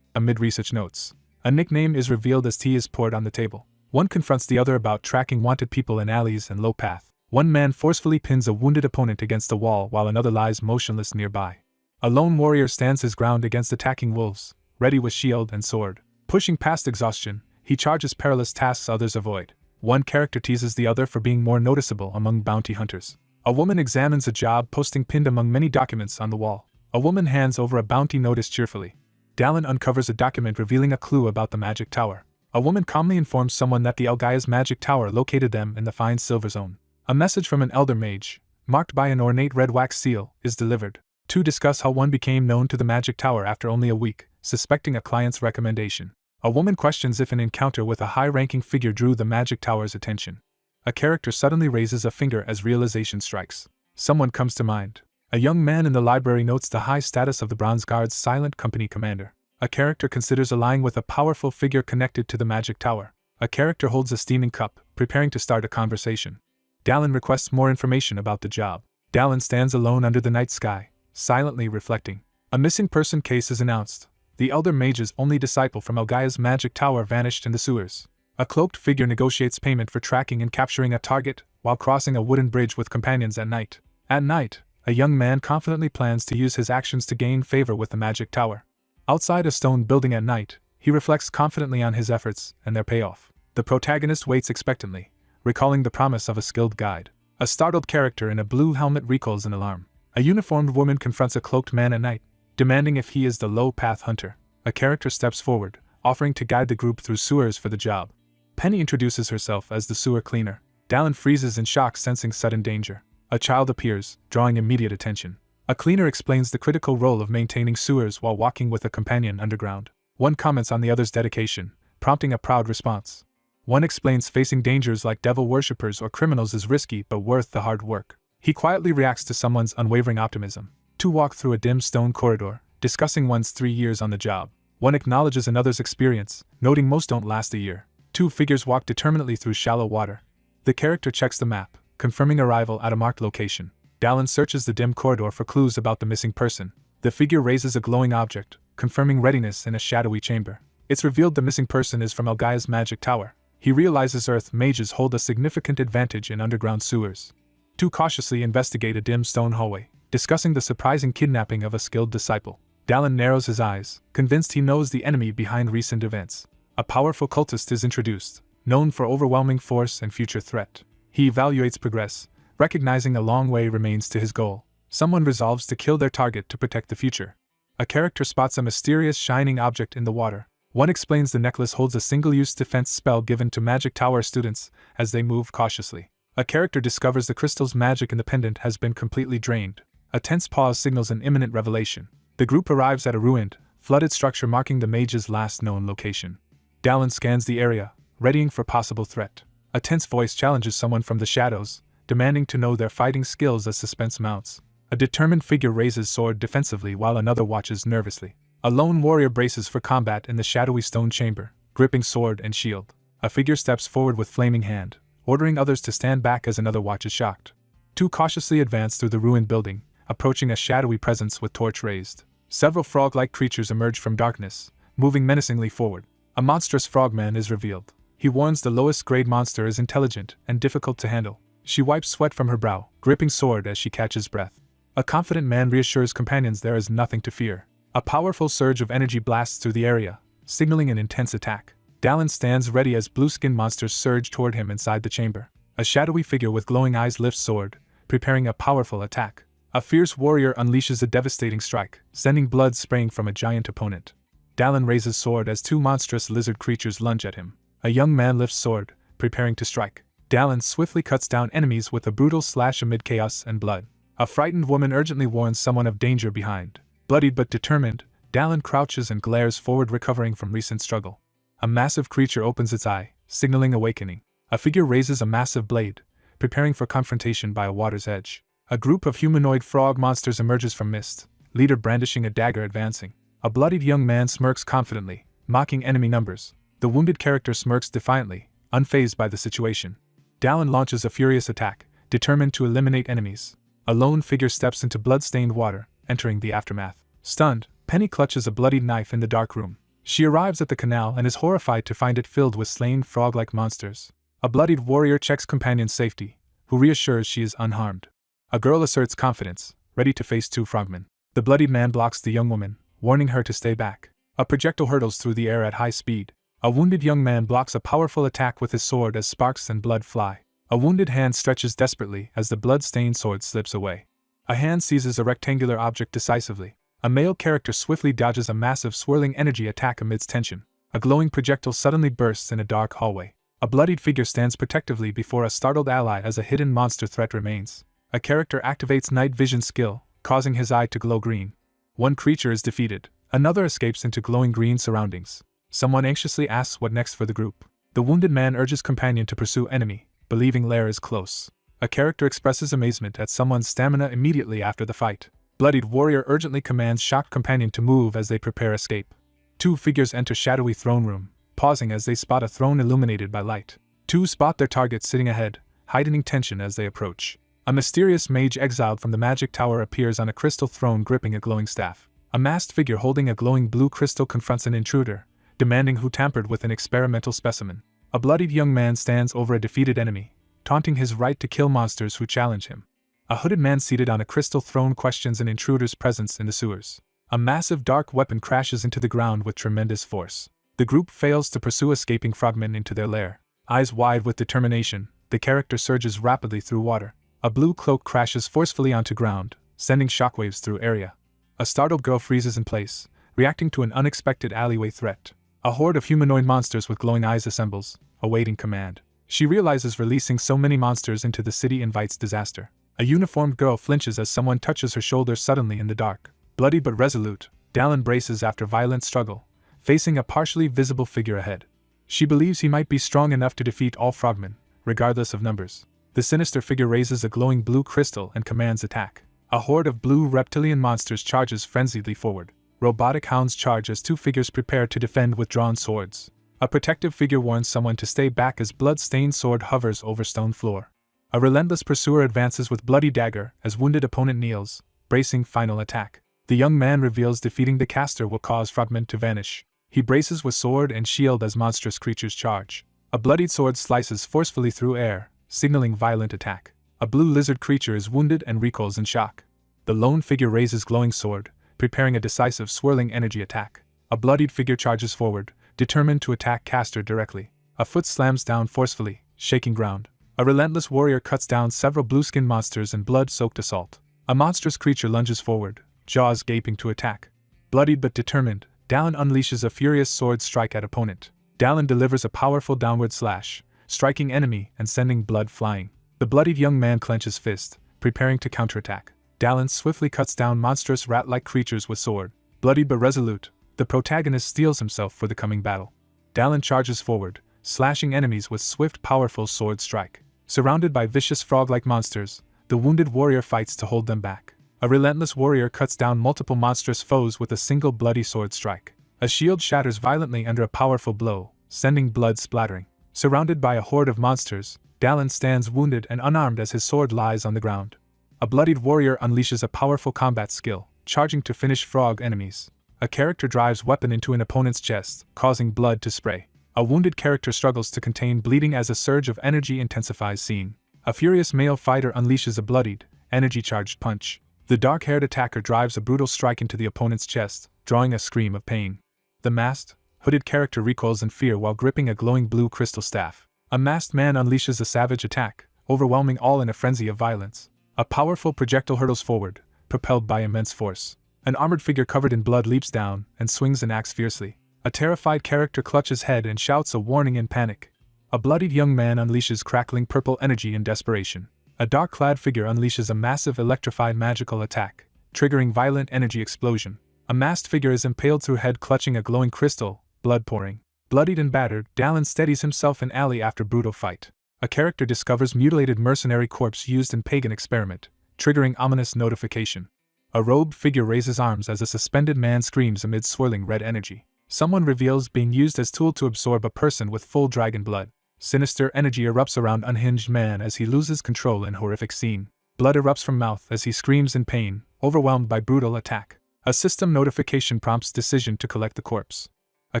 Amid research notes, a nickname is revealed as tea is poured on the table. One confronts the other about tracking wanted people in alleys and low path. One man forcefully pins a wounded opponent against a wall while another lies motionless nearby. A lone warrior stands his ground against attacking wolves, ready with shield and sword. Pushing past exhaustion, he charges perilous tasks others avoid. One character teases the other for being more noticeable among bounty hunters. A woman examines a job posting pinned among many documents on the wall. A woman hands over a bounty notice cheerfully. Dallin uncovers a document revealing a clue about the magic tower. A woman calmly informs someone that the Elgaia's magic tower located them in the fine silver zone. A message from an elder mage, marked by an ornate red wax seal, is delivered. Two discuss how one became known to the magic tower after only a week, suspecting a client's recommendation. A woman questions if an encounter with a high-ranking figure drew the magic tower's attention. A character suddenly raises a finger as realization strikes. Someone comes to mind. A young man in the library notes the high status of the Bronze Guard's silent company commander. A character considers allying with a powerful figure connected to the magic tower. A character holds a steaming cup, preparing to start a conversation. Dallin requests more information about the job. Dallin stands alone under the night sky, silently reflecting. A missing person case is announced. The elder mage's only disciple from Elgaia's magic tower vanished in the sewers. A cloaked figure negotiates payment for tracking and capturing a target while crossing a wooden bridge with companions at night. At night, a young man confidently plans to use his actions to gain favor with the magic tower. Outside a stone building at night, he reflects confidently on his efforts and their payoff. The protagonist waits expectantly, recalling the promise of a skilled guide. A startled character in a blue helmet recalls an alarm. A uniformed woman confronts a cloaked man at night, demanding if he is the Low Path Hunter. A character steps forward, offering to guide the group through sewers for the job. Penny introduces herself as the sewer cleaner. Dallin freezes in shock, sensing sudden danger. A child appears, drawing immediate attention. A cleaner explains the critical role of maintaining sewers while walking with a companion underground. One comments on the other's dedication, prompting a proud response. One explains facing dangers like devil worshippers or criminals is risky but worth the hard work. He quietly reacts to someone's unwavering optimism. Two walk through a dim stone corridor, discussing one's 3 years on the job. One acknowledges another's experience, noting most don't last a year. Two figures walk determinedly through shallow water. The character checks the map, confirming arrival at a marked location. Dallin searches the dim corridor for clues about the missing person. The figure raises a glowing object, confirming readiness in a shadowy chamber. It's revealed the missing person is from Elgaia's magic tower. He realizes Earth mages hold a significant advantage in underground sewers. Two cautiously investigate a dim stone hallway, discussing the surprising kidnapping of a skilled disciple. Dallin narrows his eyes, convinced he knows the enemy behind recent events. A powerful cultist is introduced, known for overwhelming force and future threat. He evaluates progress, recognizing a long way remains to his goal. Someone resolves to kill their target to protect the future. A character spots a mysterious shining object in the water. One explains the necklace holds a single-use defense spell given to Magic Tower students as they move cautiously. A character discovers the crystal's magic in the pendant has been completely drained. A tense pause signals an imminent revelation. The group arrives at a ruined, flooded structure marking the mage's last known location. Dallin scans the area, readying for possible threat. A tense voice challenges someone from the shadows, demanding to know their fighting skills as suspense mounts. A determined figure raises sword defensively while another watches nervously. A lone warrior braces for combat in the shadowy stone chamber, gripping sword and shield. A figure steps forward with flaming hand, ordering others to stand back as another watches shocked. Two cautiously advance through the ruined building, approaching a shadowy presence with torch raised. Several frog-like creatures emerge from darkness, moving menacingly forward. A monstrous frogman is revealed. He warns the lowest-grade monster is intelligent and difficult to handle. She wipes sweat from her brow, gripping sword as she catches breath. A confident man reassures companions there is nothing to fear. A powerful surge of energy blasts through the area, signaling an intense attack. Dallin stands ready as blue-skinned monsters surge toward him inside the chamber. A shadowy figure with glowing eyes lifts sword, preparing a powerful attack. A fierce warrior unleashes a devastating strike, sending blood spraying from a giant opponent. Dallin raises sword as two monstrous lizard creatures lunge at him. A young man lifts sword, preparing to strike. Dallin swiftly cuts down enemies with a brutal slash amid chaos and blood. A frightened woman urgently warns someone of danger behind. Bloodied but determined, Dallin crouches and glares forward, recovering from recent struggle. A massive creature opens its eye, signaling awakening. A figure raises a massive blade, preparing for confrontation by a water's edge. A group of humanoid frog monsters emerges from mist, leader brandishing a dagger advancing. A bloodied young man smirks confidently, mocking enemy numbers. The wounded character smirks defiantly, unfazed by the situation. Dallin launches a furious attack, determined to eliminate enemies. A lone figure steps into blood-stained water, entering the aftermath. Stunned, Penny clutches a bloodied knife in the dark room. She arrives at the canal and is horrified to find it filled with slain frog-like monsters. A bloodied warrior checks companion's safety, who reassures she is unharmed. A girl asserts confidence, ready to face two frogmen. The bloodied man blocks the young woman, warning her to stay back. A projectile hurtles through the air at high speed. A wounded young man blocks a powerful attack with his sword as sparks and blood fly. A wounded hand stretches desperately as the blood-stained sword slips away. A hand seizes a rectangular object decisively. A male character swiftly dodges a massive swirling energy attack amidst tension. A glowing projectile suddenly bursts in a dark hallway. A bloodied figure stands protectively before a startled ally as a hidden monster threat remains. A character activates night vision skill, causing his eye to glow green. One creature is defeated. Another escapes into glowing green surroundings. Someone anxiously asks what next for the group. The wounded man urges companion to pursue enemy, believing lair is close. A character expresses amazement at someone's stamina immediately after the fight. Bloodied warrior urgently commands shocked companion to move as they prepare escape. Two figures enter shadowy throne room, pausing as they spot a throne illuminated by light. Two spot their targets sitting ahead, heightening tension as they approach. A mysterious mage exiled from the magic tower appears on a crystal throne gripping a glowing staff. A masked figure holding a glowing blue crystal confronts an intruder, demanding who tampered with an experimental specimen. A bloodied young man stands over a defeated enemy, taunting his right to kill monsters who challenge him. A hooded man seated on a crystal throne questions an intruder's presence in the sewers. A massive dark weapon crashes into the ground with tremendous force. The group fails to pursue escaping frogmen into their lair. Eyes wide with determination, the character surges rapidly through water. A blue cloak crashes forcefully onto ground, sending shockwaves through area. A startled girl freezes in place, reacting to an unexpected alleyway threat. A horde of humanoid monsters with glowing eyes assembles, awaiting command. She realizes releasing so many monsters into the city invites disaster. A uniformed girl flinches as someone touches her shoulder suddenly in the dark. Bloodied but resolute, Dallin braces after violent struggle, facing a partially visible figure ahead. She believes he might be strong enough to defeat all frogmen, regardless of numbers. The sinister figure raises a glowing blue crystal and commands attack. A horde of blue reptilian monsters charges frenziedly forward. Robotic hounds charge as two figures prepare to defend with drawn swords. A protective figure warns someone to stay back as blood-stained sword hovers over stone floor. A relentless pursuer advances with bloody dagger as wounded opponent kneels, bracing final attack. The young man reveals defeating the caster will cause frogmen to vanish. He braces with sword and shield as monstrous creatures charge. A bloodied sword slices forcefully through air, signaling violent attack. A blue lizard creature is wounded and recoils in shock. The lone figure raises glowing sword, preparing a decisive swirling energy attack. A bloodied figure charges forward, determined to attack caster directly. A foot slams down forcefully, shaking ground. A relentless warrior cuts down several blue-skinned monsters in blood-soaked assault. A monstrous creature lunges forward, jaws gaping to attack. Bloodied but determined, Dallin unleashes a furious sword strike at opponent. Dallin delivers a powerful downward slash, striking enemy and sending blood flying. The bloodied young man clenches fist, preparing to counterattack. Dallin swiftly cuts down monstrous rat-like creatures with sword. Bloodied but resolute, the protagonist steels himself for the coming battle. Dallin charges forward, slashing enemies with swift, powerful sword strike. Surrounded by vicious frog-like monsters, the wounded warrior fights to hold them back. A relentless warrior cuts down multiple monstrous foes with a single bloody sword strike. A shield shatters violently under a powerful blow, sending blood splattering. Surrounded by a horde of monsters, Dallin stands wounded and unarmed as his sword lies on the ground. A bloodied warrior unleashes a powerful combat skill, charging to finish frog enemies. A character drives weapon into an opponent's chest, causing blood to spray. A wounded character struggles to contain bleeding as a surge of energy intensifies scene. A furious male fighter unleashes a bloodied, energy-charged punch. The dark-haired attacker drives a brutal strike into the opponent's chest, drawing a scream of pain. The masked, Hooded character recoils in fear while gripping a glowing blue crystal staff. A masked man unleashes a savage attack, overwhelming all in a frenzy of violence. A powerful projectile hurtles forward, propelled by immense force. An armored figure covered in blood leaps down and swings an axe fiercely. A terrified character clutches head and shouts a warning in panic. A bloodied young man unleashes crackling purple energy in desperation. A dark-clad figure unleashes a massive electrified magical attack, triggering violent energy explosion. A masked figure is impaled through head clutching a glowing crystal, blood pouring. Bloodied and battered, Dallin steadies himself in alley after brutal fight. A character discovers mutilated mercenary corpse used in pagan experiment, triggering ominous notification. A robed figure raises arms as a suspended man screams amid swirling red energy. Someone reveals being used as tool to absorb a person with full dragon blood. Sinister energy erupts around unhinged man as he loses control in horrific scene. Blood erupts from mouth as he screams in pain, overwhelmed by brutal attack. A system notification prompts decision to collect the corpse. A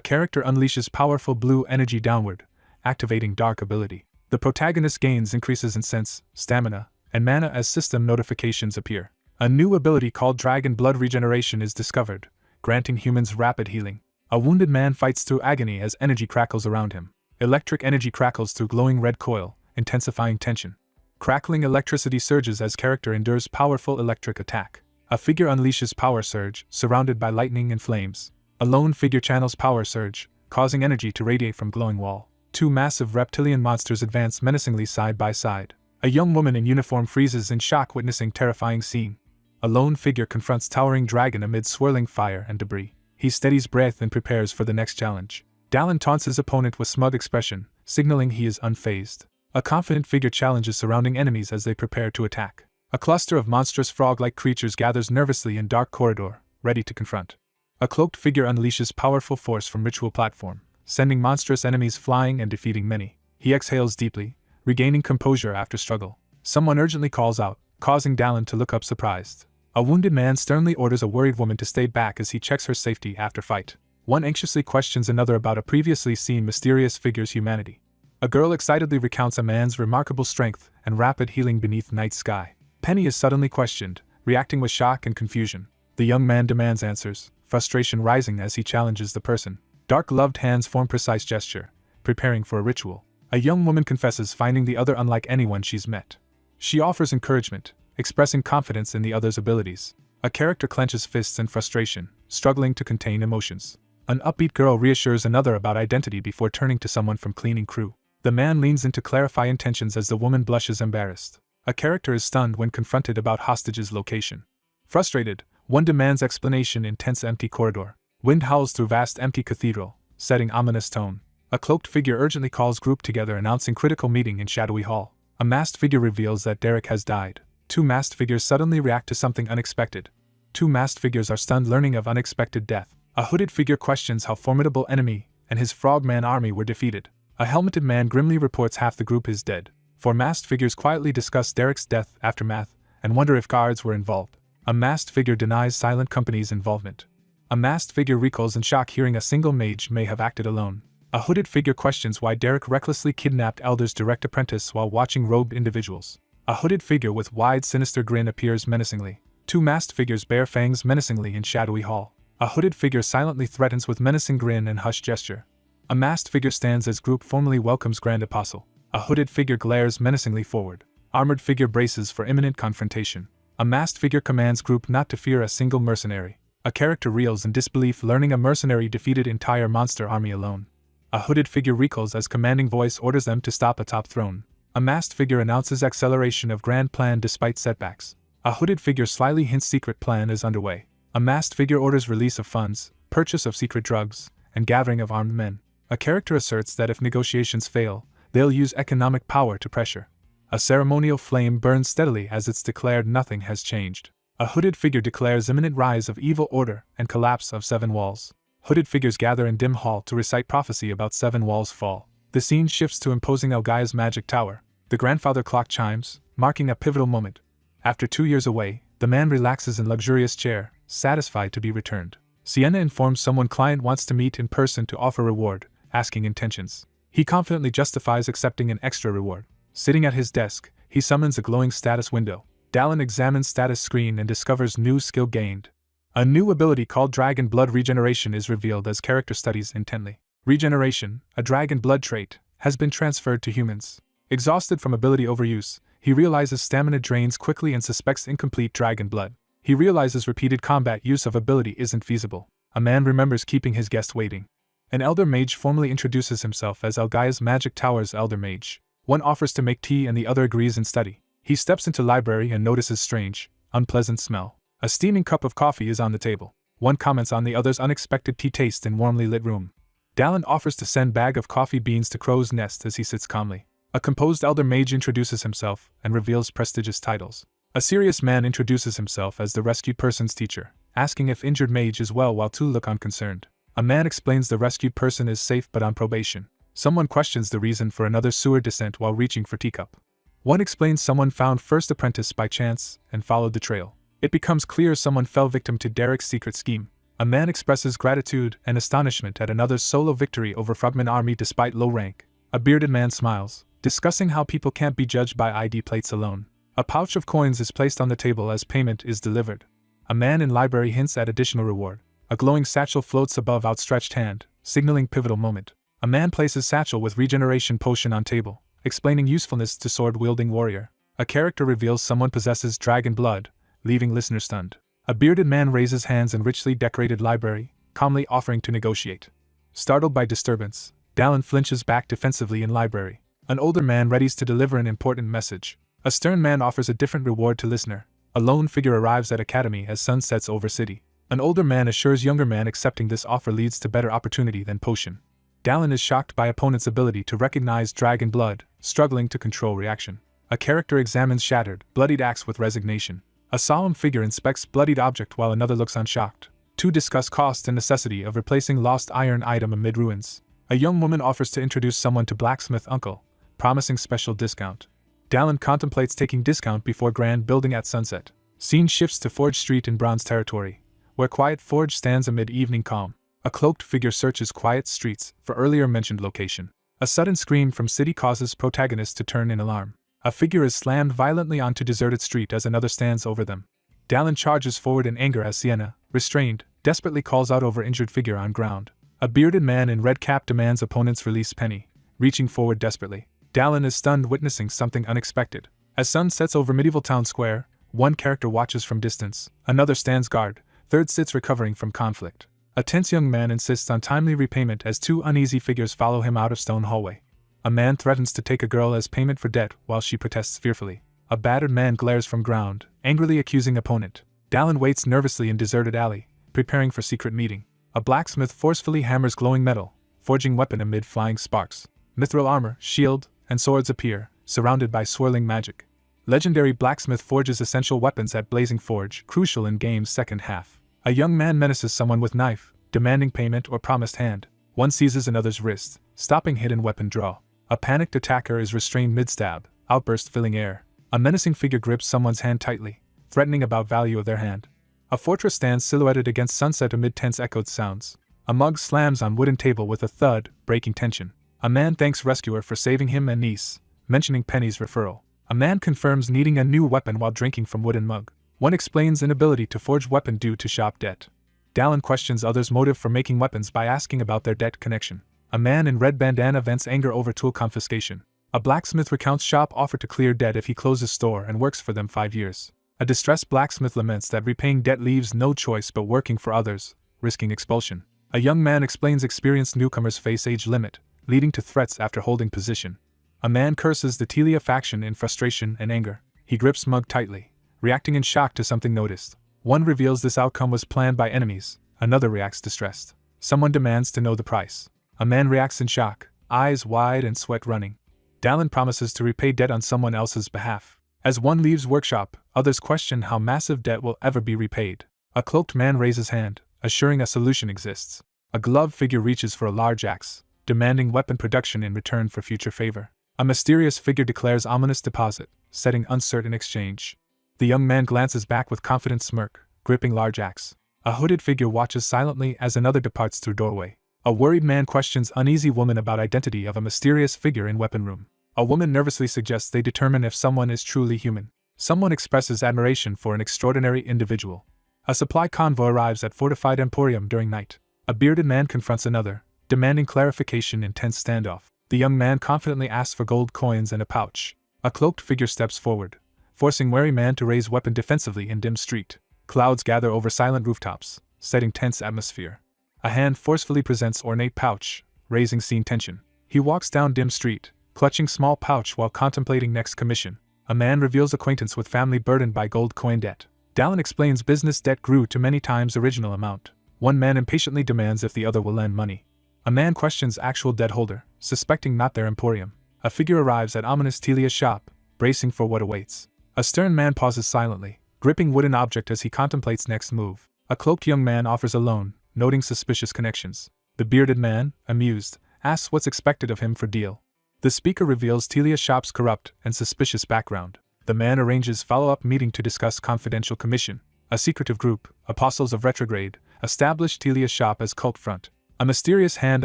character unleashes powerful blue energy downward, activating dark ability. The protagonist gains increases in sense, stamina, and mana as system notifications appear. A new ability called Dragon Blood Regeneration is discovered, granting humans rapid healing. A wounded man fights through agony as energy crackles around him. Electric energy crackles through glowing red coil, intensifying tension. Crackling electricity surges as character endures powerful electric attack. A figure unleashes power surge, surrounded by lightning and flames. A lone figure channels power surge, causing energy to radiate from glowing wall. Two massive reptilian monsters advance menacingly side by side. A young woman in uniform freezes in shock witnessing terrifying scene. A lone figure confronts towering dragon amid swirling fire and debris. He steadies breath and prepares for the next challenge. Dallin taunts his opponent with smug expression, signaling he is unfazed. A confident figure challenges surrounding enemies as they prepare to attack. A cluster of monstrous frog-like creatures gathers nervously in dark corridor, ready to confront. A cloaked figure unleashes powerful force from ritual platform, sending monstrous enemies flying and defeating many. He exhales deeply, regaining composure after struggle. Someone urgently calls out, causing Dallin to look up surprised. A wounded man sternly orders a worried woman to stay back as he checks her safety after fight. One anxiously questions another about a previously seen mysterious figure's humanity. A girl excitedly recounts a man's remarkable strength and rapid healing beneath night sky. Penny is suddenly questioned, reacting with shock and confusion. The young man demands answers, frustration rising as he challenges the person. Dark gloved hands form precise gesture, preparing for a ritual. A young woman confesses finding the other unlike anyone she's met. She offers encouragement, expressing confidence in the other's abilities. A character clenches fists in frustration, struggling to contain emotions. An upbeat girl reassures another about identity before turning to someone from cleaning crew. The man leans in to clarify intentions as the woman blushes embarrassed. A character is stunned when confronted about hostage's location. Frustrated, one demands explanation in tense empty corridor. Wind howls through vast empty cathedral, setting ominous tone. A cloaked figure urgently calls group together announcing critical meeting in shadowy hall. A masked figure reveals that Derek has died. Two masked figures suddenly react to something unexpected. Two masked figures are stunned learning of unexpected death. A hooded figure questions how formidable enemy and his frogman army were defeated. A helmeted man grimly reports half the group is dead. Four masked figures quietly discuss Derek's death aftermath and wonder if guards were involved. A masked figure denies Silent Company's involvement. A masked figure recoils in shock hearing a single mage may have acted alone. A hooded figure questions why Derek recklessly kidnapped Elder's direct apprentice while watching robed individuals. A hooded figure with wide sinister grin appears menacingly. Two masked figures bear fangs menacingly in shadowy hall. A hooded figure silently threatens with menacing grin and hushed gesture. A masked figure stands as group formally welcomes Grand Apostle. A hooded figure glares menacingly forward. Armored figure braces for imminent confrontation. A masked figure commands group not to fear a single mercenary. A character reels in disbelief learning a mercenary defeated entire monster army alone. A hooded figure recoils as commanding voice orders them to stop atop throne. A masked figure announces acceleration of grand plan despite setbacks. A hooded figure slyly hints secret plan is underway. A masked figure orders release of funds, purchase of secret drugs, and gathering of armed men. A character asserts that if negotiations fail, they'll use economic power to pressure. A ceremonial flame burns steadily as it's declared nothing has changed. A hooded figure declares imminent rise of evil order and collapse of 7 walls. Hooded figures gather in dim hall to recite prophecy about 7 walls fall. The scene shifts to imposing Elgaia's magic tower. The grandfather clock chimes, marking a pivotal moment. After 2 years away, the man relaxes in luxurious chair, satisfied to be returned. Sienna informs someone client wants to meet in person to offer reward, asking intentions. He confidently justifies accepting an extra reward. Sitting at his desk, he summons a glowing status window. Dallin examines status screen and discovers new skill gained. A new ability called Dragon Blood Regeneration is revealed as character studies intently. Regeneration, a dragon blood trait, has been transferred to humans. Exhausted from ability overuse, he realizes stamina drains quickly and suspects incomplete dragon blood. He realizes repeated combat use of ability isn't feasible. A man remembers keeping his guest waiting. An elder mage formally introduces himself as Elgaia's Magic Tower's elder mage. One offers to make tea and the other agrees and study. He steps into library and notices strange, unpleasant smell. A steaming cup of coffee is on the table. One comments on the other's unexpected tea taste in warmly lit room. Dallin offers to send bag of coffee beans to Crow's Nest as he sits calmly. A composed elder mage introduces himself and reveals prestigious titles. A serious man introduces himself as the rescued person's teacher, asking if injured mage is well while two look unconcerned. A man explains the rescued person is safe but on probation. Someone questions the reason for another sewer descent while reaching for teacup. One explains someone found first apprentice by chance and followed the trail. It becomes clear someone fell victim to Derek's secret scheme. A man expresses gratitude and astonishment at another's solo victory over frogman army despite low rank. A bearded man smiles, discussing how people can't be judged by ID plates alone. A pouch of coins is placed on the table as payment is delivered. A man in library hints at additional reward. A glowing satchel floats above outstretched hand, signaling pivotal moment. A man places satchel with regeneration potion on table, explaining usefulness to sword-wielding warrior. A character reveals someone possesses dragon blood, leaving listener stunned. A bearded man raises hands in richly decorated library, calmly offering to negotiate. Startled by disturbance, Dallin flinches back defensively in library. An older man readies to deliver an important message. A stern man offers a different reward to listener. A lone figure arrives at academy as sun sets over city. An older man assures younger man accepting this offer leads to better opportunity than potion. Dallin is shocked by opponent's ability to recognize dragon blood, struggling to control reaction. A character examines shattered, bloodied axe with resignation. A solemn figure inspects bloodied object while another looks unshocked. Two discuss cost and necessity of replacing lost iron item amid ruins. A young woman offers to introduce someone to blacksmith uncle, promising special discount. Dallin contemplates taking discount before grand building at sunset. Scene shifts to Forge Street in Bronze territory, where quiet Forge stands amid evening calm. A cloaked figure searches quiet streets for earlier mentioned location. A sudden scream from city causes protagonist to turn in alarm. A figure is slammed violently onto deserted street as another stands over them. Dallin charges forward in anger as Sienna, restrained, desperately calls out over injured figure on ground. A bearded man in red cap demands opponents release Penny, reaching forward desperately. Dallin is stunned witnessing something unexpected. As sun sets over medieval town square, one character watches from distance, another stands guard, third sits recovering from conflict. A tense young man insists on timely repayment as two uneasy figures follow him out of stone hallway. A man threatens to take a girl as payment for debt while she protests fearfully. A battered man glares from ground, angrily accusing opponent. Dallin waits nervously in deserted alley, preparing for secret meeting. A blacksmith forcefully hammers glowing metal, forging weapon amid flying sparks. Mithril armor, shield, and swords appear, surrounded by swirling magic. Legendary blacksmith forges essential weapons at Blazing Forge, crucial in game's second half. A young man menaces someone with knife, demanding payment or promised hand. One seizes another's wrist, stopping hidden weapon draw. A panicked attacker is restrained mid-stab, outburst filling air. A menacing figure grips someone's hand tightly, threatening about value of their hand. A fortress stands silhouetted against sunset amid tense echoed sounds. A mug slams on wooden table with a thud, breaking tension. A man thanks rescuer for saving him and niece, mentioning Penny's referral. A man confirms needing a new weapon while drinking from wooden mug. One explains inability to forge weapon due to shop debt. Dallin questions others' motive for making weapons by asking about their debt connection. A man in red bandana vents anger over tool confiscation. A blacksmith recounts shop offer to clear debt if he closes store and works for them 5 years. A distressed blacksmith laments that repaying debt leaves no choice but working for others, risking expulsion. A young man explains experienced newcomers face age limit, leading to threats after holding position. A man curses the Telia faction in frustration and anger. He grips mug tightly, reacting in shock to something noticed. One reveals this outcome was planned by enemies, another reacts distressed. Someone demands to know the price. A man reacts in shock, eyes wide and sweat running. Dallin promises to repay debt on someone else's behalf. As one leaves workshop, others question how massive debt will ever be repaid. A cloaked man raises hand, assuring a solution exists. A gloved figure reaches for a large axe, demanding weapon production in return for future favor. A mysterious figure declares ominous deposit, setting uncertain exchange. The young man glances back with confident smirk, gripping large axe. A hooded figure watches silently as another departs through doorway. A worried man questions uneasy woman about identity of a mysterious figure in weapon room. A woman nervously suggests they determine if someone is truly human. Someone expresses admiration for an extraordinary individual. A supply convoy arrives at fortified emporium during night. A bearded man confronts another, demanding clarification in tense standoff. The young man confidently asks for gold coins and a pouch. A cloaked figure steps forward, forcing wary man to raise weapon defensively in dim street. Clouds gather over silent rooftops, setting tense atmosphere. A hand forcefully presents ornate pouch, raising scene tension. He walks down dim street, clutching small pouch while contemplating next commission. A man reveals acquaintance with family burdened by gold coin debt. Dallin explains business debt grew to many times original amount. One man impatiently demands if the other will lend money. A man questions actual debt holder, suspecting not their emporium. A figure arrives at ominous Telia's shop, bracing for what awaits. A stern man pauses silently, gripping wooden object as he contemplates next move. A cloaked young man offers a loan, noting suspicious connections. The bearded man, amused, asks what's expected of him for deal. The speaker reveals Telia's shop's corrupt and suspicious background. The man arranges follow-up meeting to discuss confidential commission. A secretive group, Apostles of Retrograde, establish Telia's shop as cult front. A mysterious hand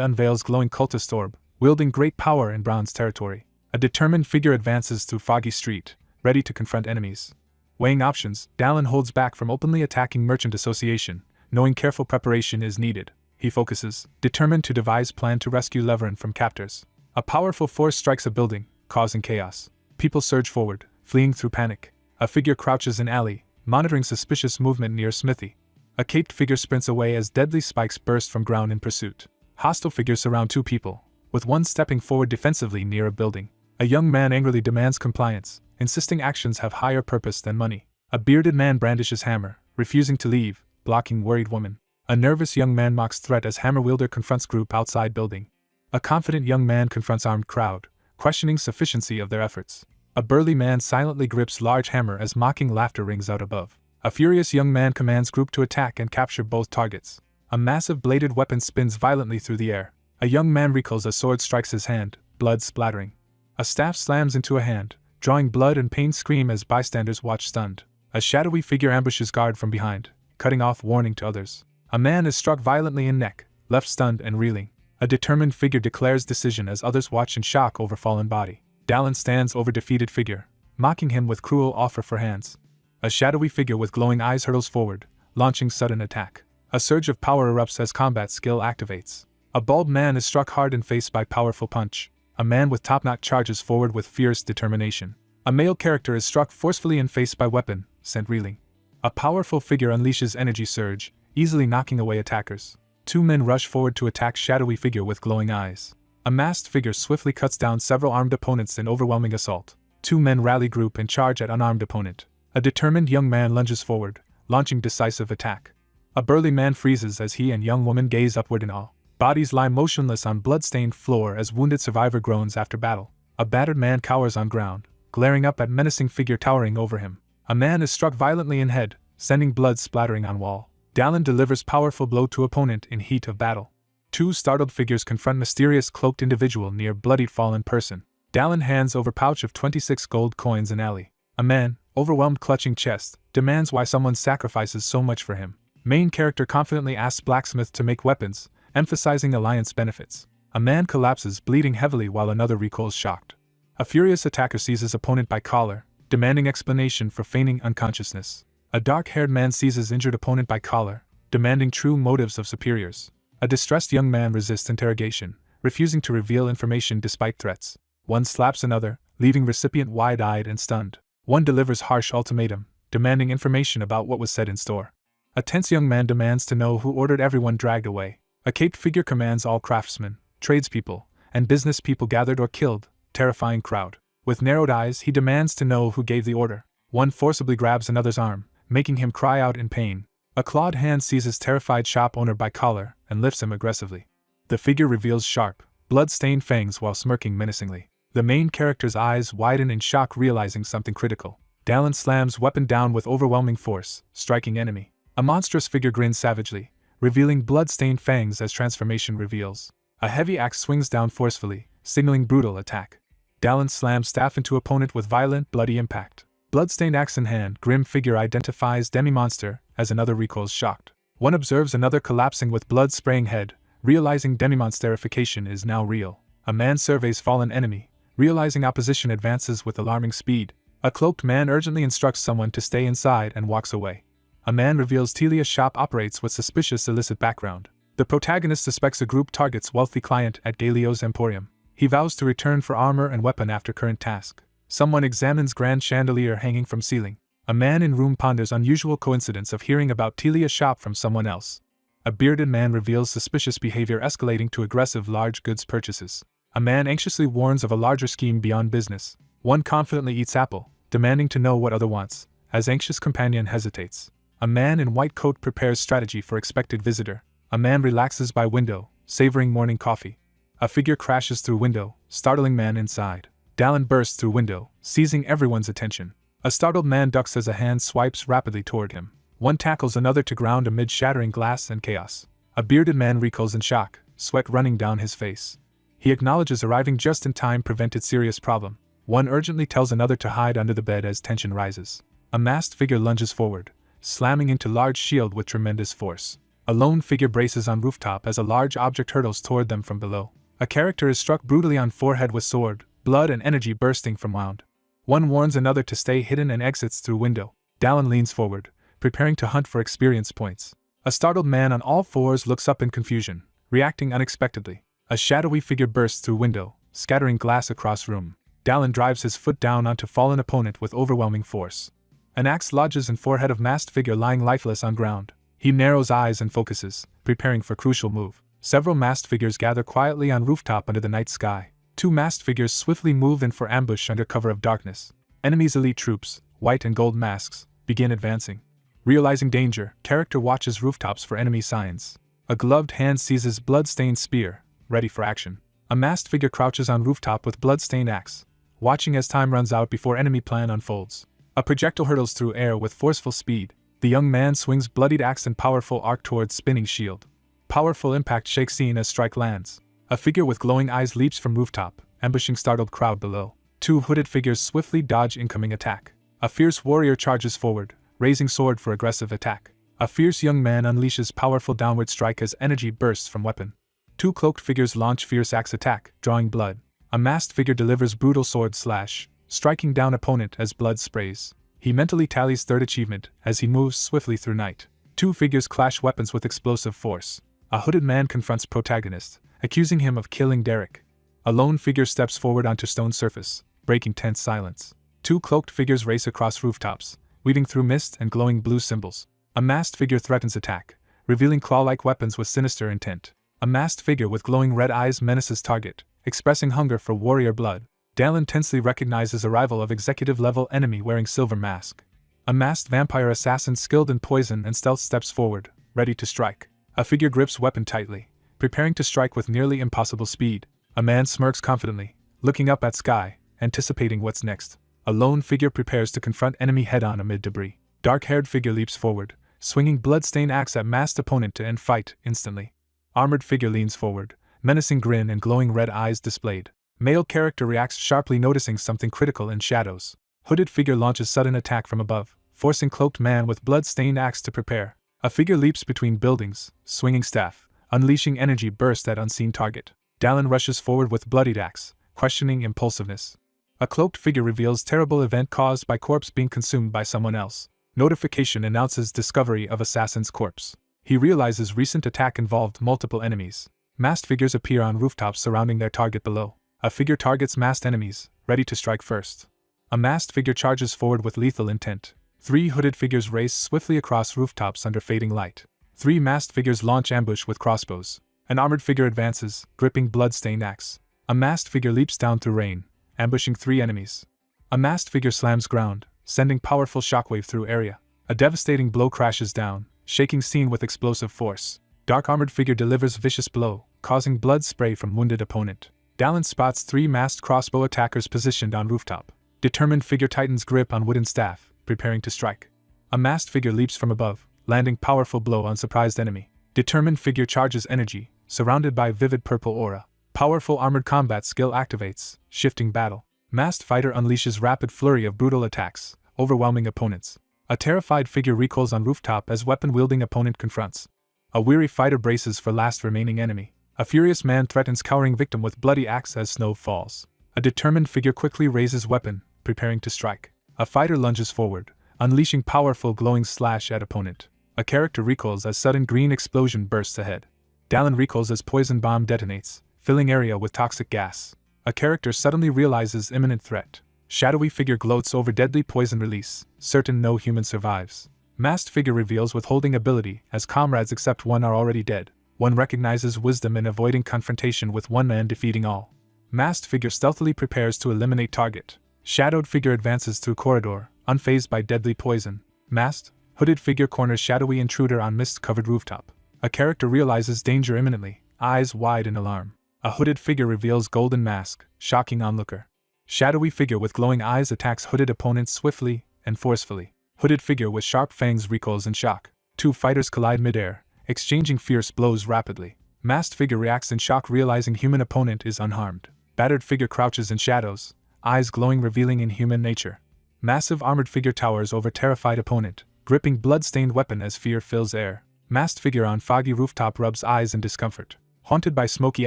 unveils glowing cultist orb, wielding great power in bronze territory. A determined figure advances through foggy street, ready to confront enemies. Weighing options, Dallin holds back from openly attacking Merchant Association, knowing careful preparation is needed. He focuses, determined to devise plan to rescue Leverin from captors. A powerful force strikes a building, causing chaos. People surge forward, fleeing through panic. A figure crouches in alley, monitoring suspicious movement near smithy. A caped figure sprints away as deadly spikes burst from ground in pursuit. Hostile figures surround two people, with one stepping forward defensively near a building. A young man angrily demands compliance, insisting actions have higher purpose than money. A bearded man brandishes hammer, refusing to leave, blocking worried woman. A nervous young man mocks threat as hammer wielder confronts group outside building. A confident young man confronts armed crowd, questioning sufficiency of their efforts. A burly man silently grips large hammer as mocking laughter rings out above. A furious young man commands group to attack and capture both targets. A massive bladed weapon spins violently through the air. A young man recoils as sword strikes his hand, blood splattering. A staff slams into a hand, drawing blood and pain scream as bystanders watch stunned. A shadowy figure ambushes guard from behind, cutting off warning to others. A man is struck violently in neck, left stunned and reeling. A determined figure declares decision as others watch in shock over fallen body. Dallin stands over defeated figure, mocking him with cruel offer for hands. A shadowy figure with glowing eyes hurtles forward, launching sudden attack. A surge of power erupts as combat skill activates. A bald man is struck hard in face by powerful punch. A man with top-knot charges forward with fierce determination. A male character is struck forcefully in face by weapon, sent reeling. A powerful figure unleashes energy surge, easily knocking away attackers. Two men rush forward to attack shadowy figure with glowing eyes. A masked figure swiftly cuts down several armed opponents in overwhelming assault. Two men rally group and charge at unarmed opponent. A determined young man lunges forward, launching decisive attack. A burly man freezes as he and young woman gaze upward in awe. Bodies lie motionless on blood-stained floor as wounded survivor groans after battle. A battered man cowers on ground, glaring up at menacing figure towering over him. A man is struck violently in head, sending blood splattering on wall. Dallin delivers powerful blow to opponent in heat of battle. Two startled figures confront mysterious cloaked individual near bloodied fallen person. Dallin hands over pouch of 26 gold coins in alley. A man, overwhelmed clutching chest, demands why someone sacrifices so much for him. Main character confidently asks blacksmith to make weapons, emphasizing alliance benefits. A man collapses bleeding heavily while another recoils shocked. A furious attacker seizes opponent by collar, demanding explanation for feigning unconsciousness. A dark-haired man seizes injured opponent by collar, demanding true motives of superiors. A distressed young man resists interrogation, refusing to reveal information despite threats. One slaps another, leaving recipient wide-eyed and stunned. One delivers harsh ultimatum, demanding information about what was said in store. A tense young man demands to know who ordered everyone dragged away. A caped figure commands all craftsmen, tradespeople, and business people gathered or killed, terrifying crowd. With narrowed eyes he demands to know who gave the order. One forcibly grabs another's arm, making him cry out in pain. A clawed hand seizes terrified shop owner by collar and lifts him aggressively. The figure reveals sharp, blood-stained fangs while smirking menacingly. The main character's eyes widen in shock realizing something critical. Dallin slams weapon down with overwhelming force, striking enemy. A monstrous figure grins savagely, revealing blood-stained fangs as transformation reveals. A heavy axe swings down forcefully, signaling brutal attack. Dallin slams staff into opponent with violent, bloody impact. Bloodstained axe in hand, grim figure identifies demi-monster as another recoils shocked. One observes another collapsing with blood-spraying head, realizing demi-monsterification is now real. A man surveys fallen enemy, realizing opposition advances with alarming speed. A cloaked man urgently instructs someone to stay inside and walks away. A man reveals Telia's shop operates with suspicious illicit background. The protagonist suspects a group targets wealthy client at Galio's Emporium. He vows to return for armor and weapon after current task. Someone examines grand chandelier hanging from ceiling. A man in room ponders unusual coincidence of hearing about Telia's shop from someone else. A bearded man reveals suspicious behavior escalating to aggressive large goods purchases. A man anxiously warns of a larger scheme beyond business. One confidently eats apple, demanding to know what other wants, as anxious companion hesitates. A man in white coat prepares strategy for expected visitor. A man relaxes by window, savoring morning coffee. A figure crashes through window, startling man inside. Dallin bursts through window, seizing everyone's attention. A startled man ducks as a hand swipes rapidly toward him. One tackles another to ground amid shattering glass and chaos. A bearded man recoils in shock, sweat running down his face. He acknowledges arriving just in time prevented serious problem. One urgently tells another to hide under the bed as tension rises. A masked figure lunges forward, slamming into large shield with tremendous force. A lone figure braces on rooftop as a large object hurtles toward them from below. A character is struck brutally on forehead with sword, blood and energy bursting from wound. One warns another to stay hidden and exits through window. Dallin leans forward, preparing to hunt for experience points. A startled man on all fours looks up in confusion, reacting unexpectedly. A shadowy figure bursts through window, scattering glass across room. Dallin drives his foot down onto fallen opponent with overwhelming force. An axe lodges in forehead of masked figure lying lifeless on ground. He narrows eyes and focuses, preparing for crucial move. Several masked figures gather quietly on rooftop under the night sky. Two masked figures swiftly move in for ambush under cover of darkness. Enemy's elite troops, white and gold masks, begin advancing. Realizing danger, character watches rooftops for enemy signs. A gloved hand seizes blood-stained spear, ready for action. A masked figure crouches on rooftop with blood-stained axe, watching as time runs out before enemy plan unfolds. A projectile hurtles through air with forceful speed. The young man swings bloodied axe and powerful arc towards spinning shield. Powerful impact shakes scene as strike lands. A figure with glowing eyes leaps from rooftop, ambushing startled crowd below. Two hooded figures swiftly dodge incoming attack. A fierce warrior charges forward, raising sword for aggressive attack. A fierce young man unleashes powerful downward strike as energy bursts from weapon. Two cloaked figures launch fierce axe attack, drawing blood. A masked figure delivers brutal sword slash, striking down opponent as blood sprays. He mentally tallies third achievement as he moves swiftly through night. Two figures clash weapons with explosive force. A hooded man confronts protagonist, accusing him of killing Derek. A lone figure steps forward onto stone surface, breaking tense silence. Two cloaked figures race across rooftops, weaving through mist and glowing blue symbols. A masked figure threatens attack, revealing claw-like weapons with sinister intent. A masked figure with glowing red eyes menaces target, expressing hunger for warrior blood. Dallin tensely recognizes arrival of executive-level enemy wearing silver mask. A masked vampire assassin skilled in poison and stealth steps forward, ready to strike. A figure grips weapon tightly, preparing to strike with nearly impossible speed. A man smirks confidently, looking up at sky, anticipating what's next. A lone figure prepares to confront enemy head-on amid debris. Dark-haired figure leaps forward, swinging blood-stained axe at masked opponent to end fight instantly. Armored figure leans forward, menacing grin and glowing red eyes displayed. Male character reacts sharply, noticing something critical in shadows. Hooded figure launches sudden attack from above, forcing cloaked man with blood-stained axe to prepare. A figure leaps between buildings, swinging staff, unleashing energy burst at unseen target. Dallin rushes forward with bloodied axe, questioning impulsiveness. A cloaked figure reveals terrible event caused by corpse being consumed by someone else. Notification announces discovery of assassin's corpse. He realizes recent attack involved multiple enemies. Masked figures appear on rooftops surrounding their target below. A figure targets masked enemies, ready to strike first. A masked figure charges forward with lethal intent. Three hooded figures race swiftly across rooftops under fading light. Three masked figures launch ambush with crossbows. An armored figure advances, gripping blood-stained axe. A masked figure leaps down through rain, ambushing three enemies. A masked figure slams ground, sending powerful shockwave through area. A devastating blow crashes down, shaking scene with explosive force. Dark armored figure delivers vicious blow, causing blood spray from wounded opponent. Dallin spots three masked crossbow attackers positioned on rooftop. Determined figure tightens grip on wooden staff, preparing to strike. A masked figure leaps from above, landing powerful blow on surprised enemy. Determined figure charges energy, surrounded by vivid purple aura. Powerful armored combat skill activates, shifting battle. Masked fighter unleashes rapid flurry of brutal attacks, overwhelming opponents. A terrified figure recoils on rooftop as weapon-wielding opponent confronts. A weary fighter braces for last remaining enemy. A furious man threatens cowering victim with bloody axe as snow falls. A determined figure quickly raises weapon, preparing to strike. A fighter lunges forward, unleashing powerful glowing slash at opponent. A character recoils as sudden green explosion bursts ahead. Dallin recoils as poison bomb detonates, filling area with toxic gas. A character suddenly realizes imminent threat. Shadowy figure gloats over deadly poison release, certain no human survives. Masked figure reveals withholding ability as comrades except one are already dead. One recognizes wisdom in avoiding confrontation with one man defeating all. Masked figure stealthily prepares to eliminate target. Shadowed figure advances through corridor, unfazed by deadly poison. Masked, hooded figure corners shadowy intruder on mist-covered rooftop. A character realizes danger imminently, eyes wide in alarm. A hooded figure reveals golden mask, shocking onlooker. Shadowy figure with glowing eyes attacks hooded opponents swiftly and forcefully. Hooded figure with sharp fangs recoils in shock. Two fighters collide midair, exchanging fierce blows rapidly. Masked figure reacts in shock realizing human opponent is unharmed. Battered figure crouches in shadows, eyes glowing revealing inhuman nature. Massive armored figure towers over terrified opponent, gripping blood-stained weapon as fear fills air. Masked figure on foggy rooftop rubs eyes in discomfort. Haunted by smoky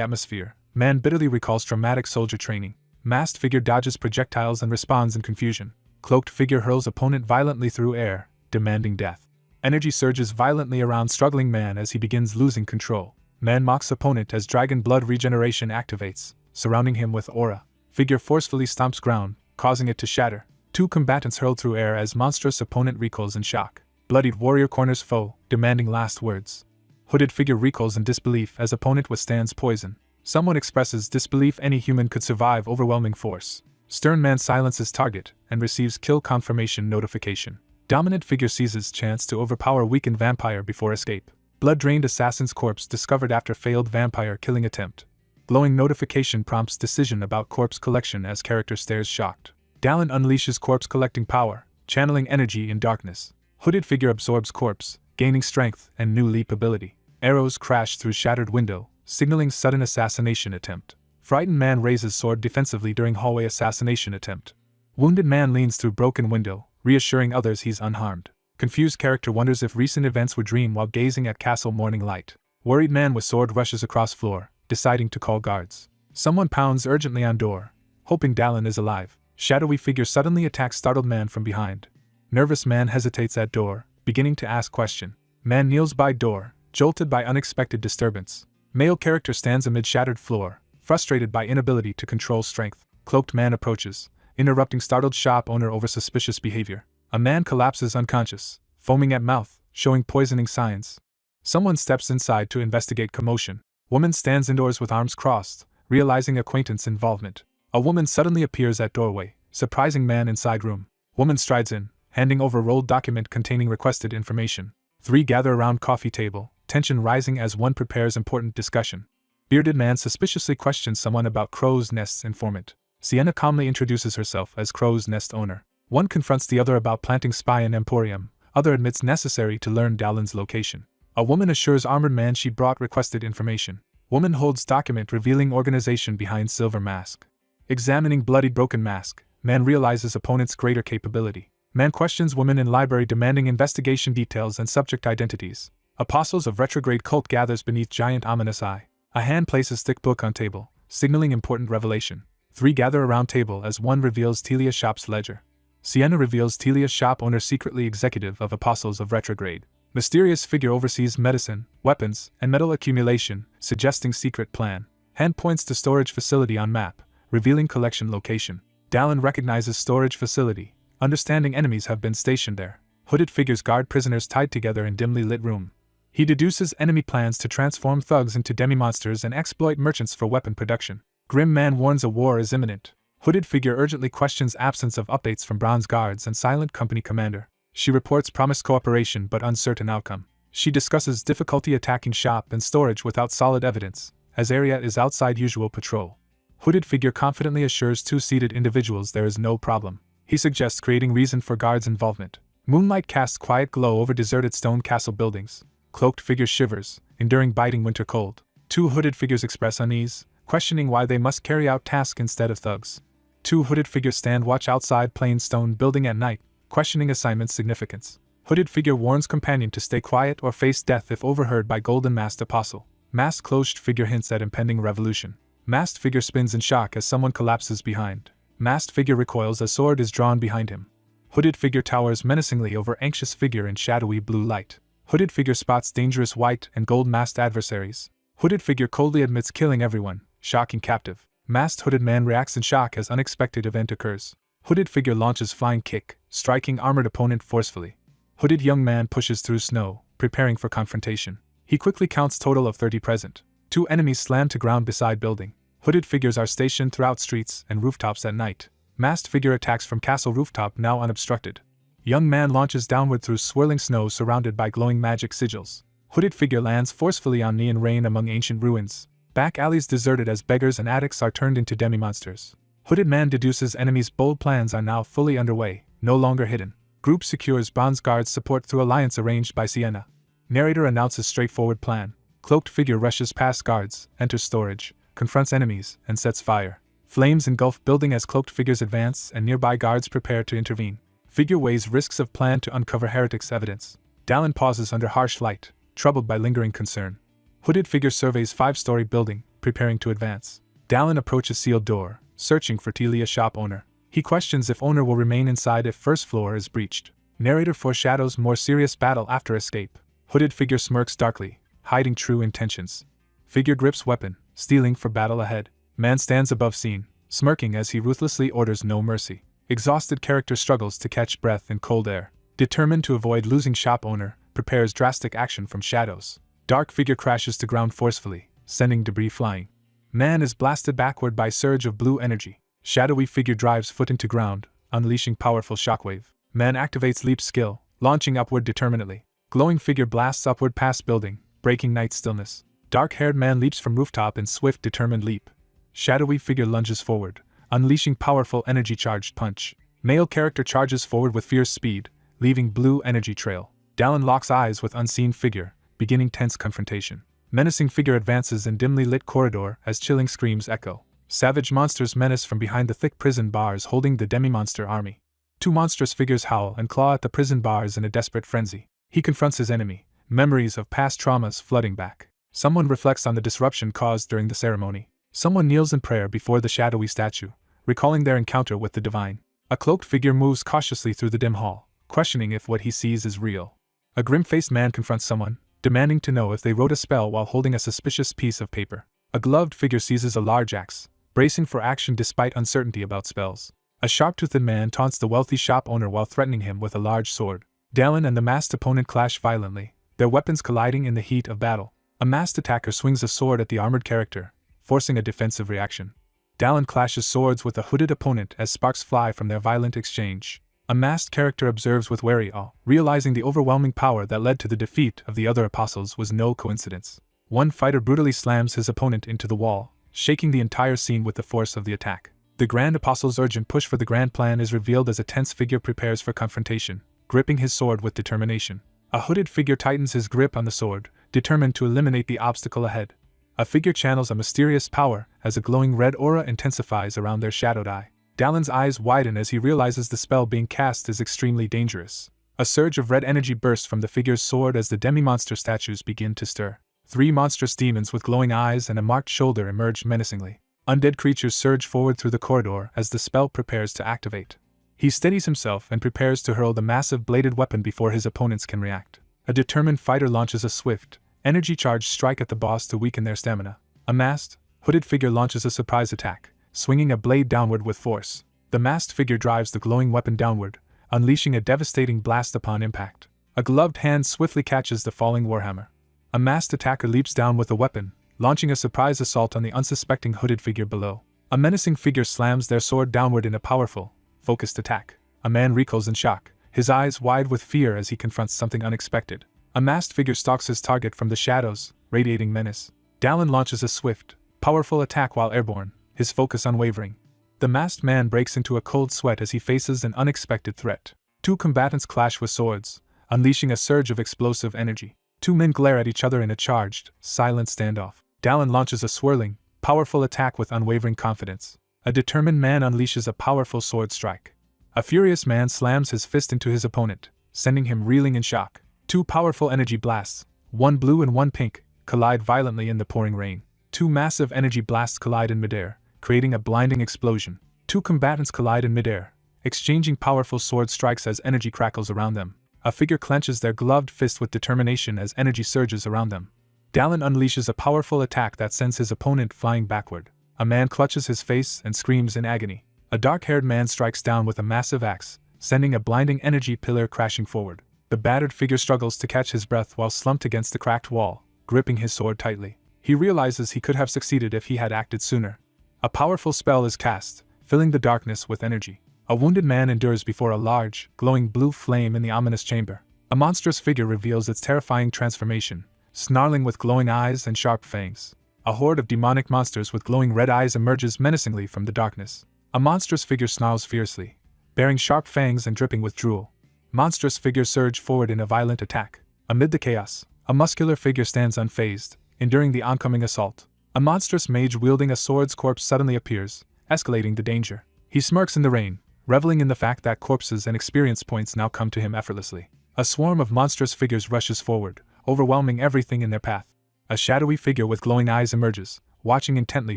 atmosphere, man bitterly recalls traumatic soldier training. Masked figure dodges projectiles and responds in confusion. Cloaked figure hurls opponent violently through air, demanding death. Energy surges violently around struggling man as he begins losing control. Man mocks opponent as dragon blood regeneration activates, surrounding him with aura. Figure forcefully stomps ground, causing it to shatter. Two combatants hurl through air as monstrous opponent recoils in shock. Bloodied warrior corners foe, demanding last words. Hooded figure recoils in disbelief as opponent withstands poison. Someone expresses disbelief any human could survive overwhelming force. Stern man silences target and receives kill confirmation notification. Dominant figure seizes chance to overpower weakened vampire before escape. Blood-drained assassin's corpse discovered after failed vampire killing attempt. Glowing notification prompts decision about corpse collection as character stares shocked. Dallin unleashes corpse collecting power, channeling energy in darkness. Hooded figure absorbs corpse, gaining strength and new leap ability. Arrows crash through shattered window, signaling sudden assassination attempt. Frightened man raises sword defensively during hallway assassination attempt. Wounded man leans through broken window, reassuring others he's unharmed. Confused character wonders if recent events were dream while gazing at castle morning light. Worried man with sword rushes across floor, deciding to call guards. Someone pounds urgently on door, hoping Dallin is alive. Shadowy figure suddenly attacks startled man from behind. Nervous man hesitates at door, beginning to ask question. Man kneels by door, jolted by unexpected disturbance. Male character stands amid shattered floor, frustrated by inability to control strength. Cloaked man approaches, interrupting startled shop owner over suspicious behavior. A man collapses unconscious, foaming at mouth, showing poisoning signs. Someone steps inside to investigate commotion. Woman stands indoors with arms crossed, realizing acquaintance involvement. A woman suddenly appears at doorway, surprising man inside room. Woman strides in, handing over rolled document containing requested information. Three gather around coffee table, tension rising as one prepares important discussion. Bearded man suspiciously questions someone about Crow's Nest's informant. Sienna calmly introduces herself as Crow's Nest owner. One confronts the other about planting spy in Emporium, other admits necessary to learn Dallin's location. A woman assures armored man she brought requested information. Woman holds document revealing organization behind silver mask. Examining bloody broken mask, man realizes opponent's greater capability. Man questions woman in library demanding investigation details and subject identities. Apostles of retrograde cult gathers beneath giant ominous eye. A hand places thick book on table, signaling important revelation. Three gather around table as one reveals Telia shop's ledger. Sienna reveals Telia shop owner secretly executive of Apostles of retrograde. Mysterious figure oversees medicine, weapons, and metal accumulation, suggesting secret plan. Hand points to storage facility on map, revealing collection location. Dallin recognizes storage facility, understanding enemies have been stationed there. Hooded figures guard prisoners tied together in dimly lit room. He deduces enemy plans to transform thugs into demi-monsters and exploit merchants for weapon production. Grim man warns a war is imminent. Hooded figure urgently questions absence of updates from bronze guards and silent company commander. She reports promised cooperation but uncertain outcome. She discusses difficulty attacking shop and storage without solid evidence, as area is outside usual patrol. Hooded figure confidently assures two seated individuals there is no problem. He suggests creating reason for guards' involvement. Moonlight casts quiet glow over deserted stone castle buildings. Cloaked figure shivers, enduring biting winter cold. Two hooded figures express unease, questioning why they must carry out tasks instead of thugs. Two hooded figures stand watch outside plain stone building at night, questioning assignment's significance. Hooded figure warns companion to stay quiet or face death if overheard by golden masked apostle. Masked closed figure hints at impending revolution. Masked figure spins in shock as someone collapses behind. Masked figure recoils as sword is drawn behind him. Hooded figure towers menacingly over anxious figure in shadowy blue light. Hooded figure spots dangerous white and gold masked adversaries. Hooded figure coldly admits killing everyone, shocking captive. Masked hooded man reacts in shock as unexpected event occurs. Hooded figure launches flying kick, striking armored opponent forcefully. Hooded young man pushes through snow, preparing for confrontation. He quickly counts total of 30 present. 2 enemies slam to ground beside building. Hooded figures are stationed throughout streets and rooftops at night. Masked figure attacks from castle rooftop now unobstructed. Young man launches downward through swirling snow surrounded by glowing magic sigils. Hooded figure lands forcefully on neon rain among ancient ruins. Back alleys deserted as beggars and addicts are turned into demi-monsters. Hooded man deduces enemies' bold plans are now fully underway, no longer hidden. Group secures bronze guards support through alliance arranged by Sienna. Narrator announces straightforward plan. Cloaked figure rushes past guards, enters storage, confronts enemies, and sets fire. Flames engulf building as cloaked figures advance and nearby guards prepare to intervene. Figure weighs risks of plan to uncover heretics' evidence. Dallin pauses under harsh light, troubled by lingering concern. Hooded figure surveys 5-story building, preparing to advance. Dallin approaches sealed door, searching for Telia shop owner. He questions if owner will remain inside if first floor is breached. Narrator foreshadows more serious battle after escape. Hooded figure smirks darkly, hiding true intentions. Figure grips weapon, stealing for battle ahead. Man stands above scene, smirking as he ruthlessly orders no mercy. Exhausted character struggles to catch breath in cold air. Determined to avoid losing shop owner, prepares drastic action from shadows. Dark figure crashes to ground forcefully, sending debris flying. Man is blasted backward by surge of blue energy. Shadowy figure drives foot into ground, unleashing powerful shockwave. Man activates leap skill, launching upward determinedly. Glowing figure blasts upward past building, breaking night stillness. Dark-haired man leaps from rooftop in swift determined leap. Shadowy figure lunges forward, unleashing powerful energy-charged punch. Male character charges forward with fierce speed, leaving blue energy trail. Dallin locks eyes with unseen figure, beginning tense confrontation. Menacing figure advances in dimly lit corridor as chilling screams echo. Savage monsters menace from behind the thick prison bars holding the demi-monster army. 2 monstrous figures howl and claw at the prison bars in a desperate frenzy. He confronts his enemy, memories of past traumas flooding back. Someone reflects on the disruption caused during the ceremony. Someone kneels in prayer before the shadowy statue, recalling their encounter with the divine. A cloaked figure moves cautiously through the dim hall, questioning if what he sees is real. A grim-faced man confronts someone, demanding to know if they wrote a spell while holding a suspicious piece of paper. A gloved figure seizes a large axe, bracing for action despite uncertainty about spells. A sharp-toothed man taunts the wealthy shop owner while threatening him with a large sword. Dallin and the masked opponent clash violently, their weapons colliding in the heat of battle. A masked attacker swings a sword at the armored character, forcing a defensive reaction. Dallin clashes swords with a hooded opponent as sparks fly from their violent exchange. A masked character observes with wary awe, realizing the overwhelming power that led to the defeat of the other apostles was no coincidence. One fighter brutally slams his opponent into the wall, shaking the entire scene with the force of the attack. The Grand Apostle's urgent push for the grand plan is revealed as a tense figure prepares for confrontation, gripping his sword with determination. A hooded figure tightens his grip on the sword, determined to eliminate the obstacle ahead. A figure channels a mysterious power as a glowing red aura intensifies around their shadowed eye. Dallin's eyes widen as he realizes the spell being cast is extremely dangerous. A surge of red energy bursts from the figure's sword as the demi-monster statues begin to stir. 3 monstrous demons with glowing eyes and a marked shoulder emerge menacingly. Undead creatures surge forward through the corridor as the spell prepares to activate. He steadies himself and prepares to hurl the massive bladed weapon before his opponents can react. A determined fighter launches a swift, energy-charged strike at the boss to weaken their stamina. A masked, hooded figure launches a surprise attack, swinging a blade downward with force. The masked figure drives the glowing weapon downward, unleashing a devastating blast upon impact. A gloved hand swiftly catches the falling warhammer. A masked attacker leaps down with a weapon, launching a surprise assault on the unsuspecting hooded figure below. A menacing figure slams their sword downward in a powerful, focused attack. A man recoils in shock, his eyes wide with fear as he confronts something unexpected. A masked figure stalks his target from the shadows, radiating menace. Dallin launches a swift, powerful attack while airborne, his focus unwavering. The masked man breaks into a cold sweat as he faces an unexpected threat. 2 combatants clash with swords, unleashing a surge of explosive energy. 2 men glare at each other in a charged, silent standoff. Dallin launches a swirling, powerful attack with unwavering confidence. A determined man unleashes a powerful sword strike. A furious man slams his fist into his opponent, sending him reeling in shock. 2 powerful energy blasts, one blue and one pink, collide violently in the pouring rain. 2 massive energy blasts collide in midair, creating a blinding explosion. 2 combatants collide in midair, exchanging powerful sword strikes as energy crackles around them. A figure clenches their gloved fist with determination as energy surges around them. Dallin unleashes a powerful attack that sends his opponent flying backward. A man clutches his face and screams in agony. A dark-haired man strikes down with a massive axe, sending a blinding energy pillar crashing forward. The battered figure struggles to catch his breath while slumped against the cracked wall, gripping his sword tightly. He realizes he could have succeeded if he had acted sooner. A powerful spell is cast, filling the darkness with energy. A wounded man endures before a large, glowing blue flame in the ominous chamber. A monstrous figure reveals its terrifying transformation, snarling with glowing eyes and sharp fangs. A horde of demonic monsters with glowing red eyes emerges menacingly from the darkness. A monstrous figure snarls fiercely, bearing sharp fangs and dripping with drool. Monstrous figures surge forward in a violent attack. Amid the chaos, a muscular figure stands unfazed, enduring the oncoming assault. A monstrous mage wielding a sword's corpse suddenly appears, escalating the danger. He smirks in the rain, reveling in the fact that corpses and experience points now come to him effortlessly. A swarm of monstrous figures rushes forward, overwhelming everything in their path. A shadowy figure with glowing eyes emerges, watching intently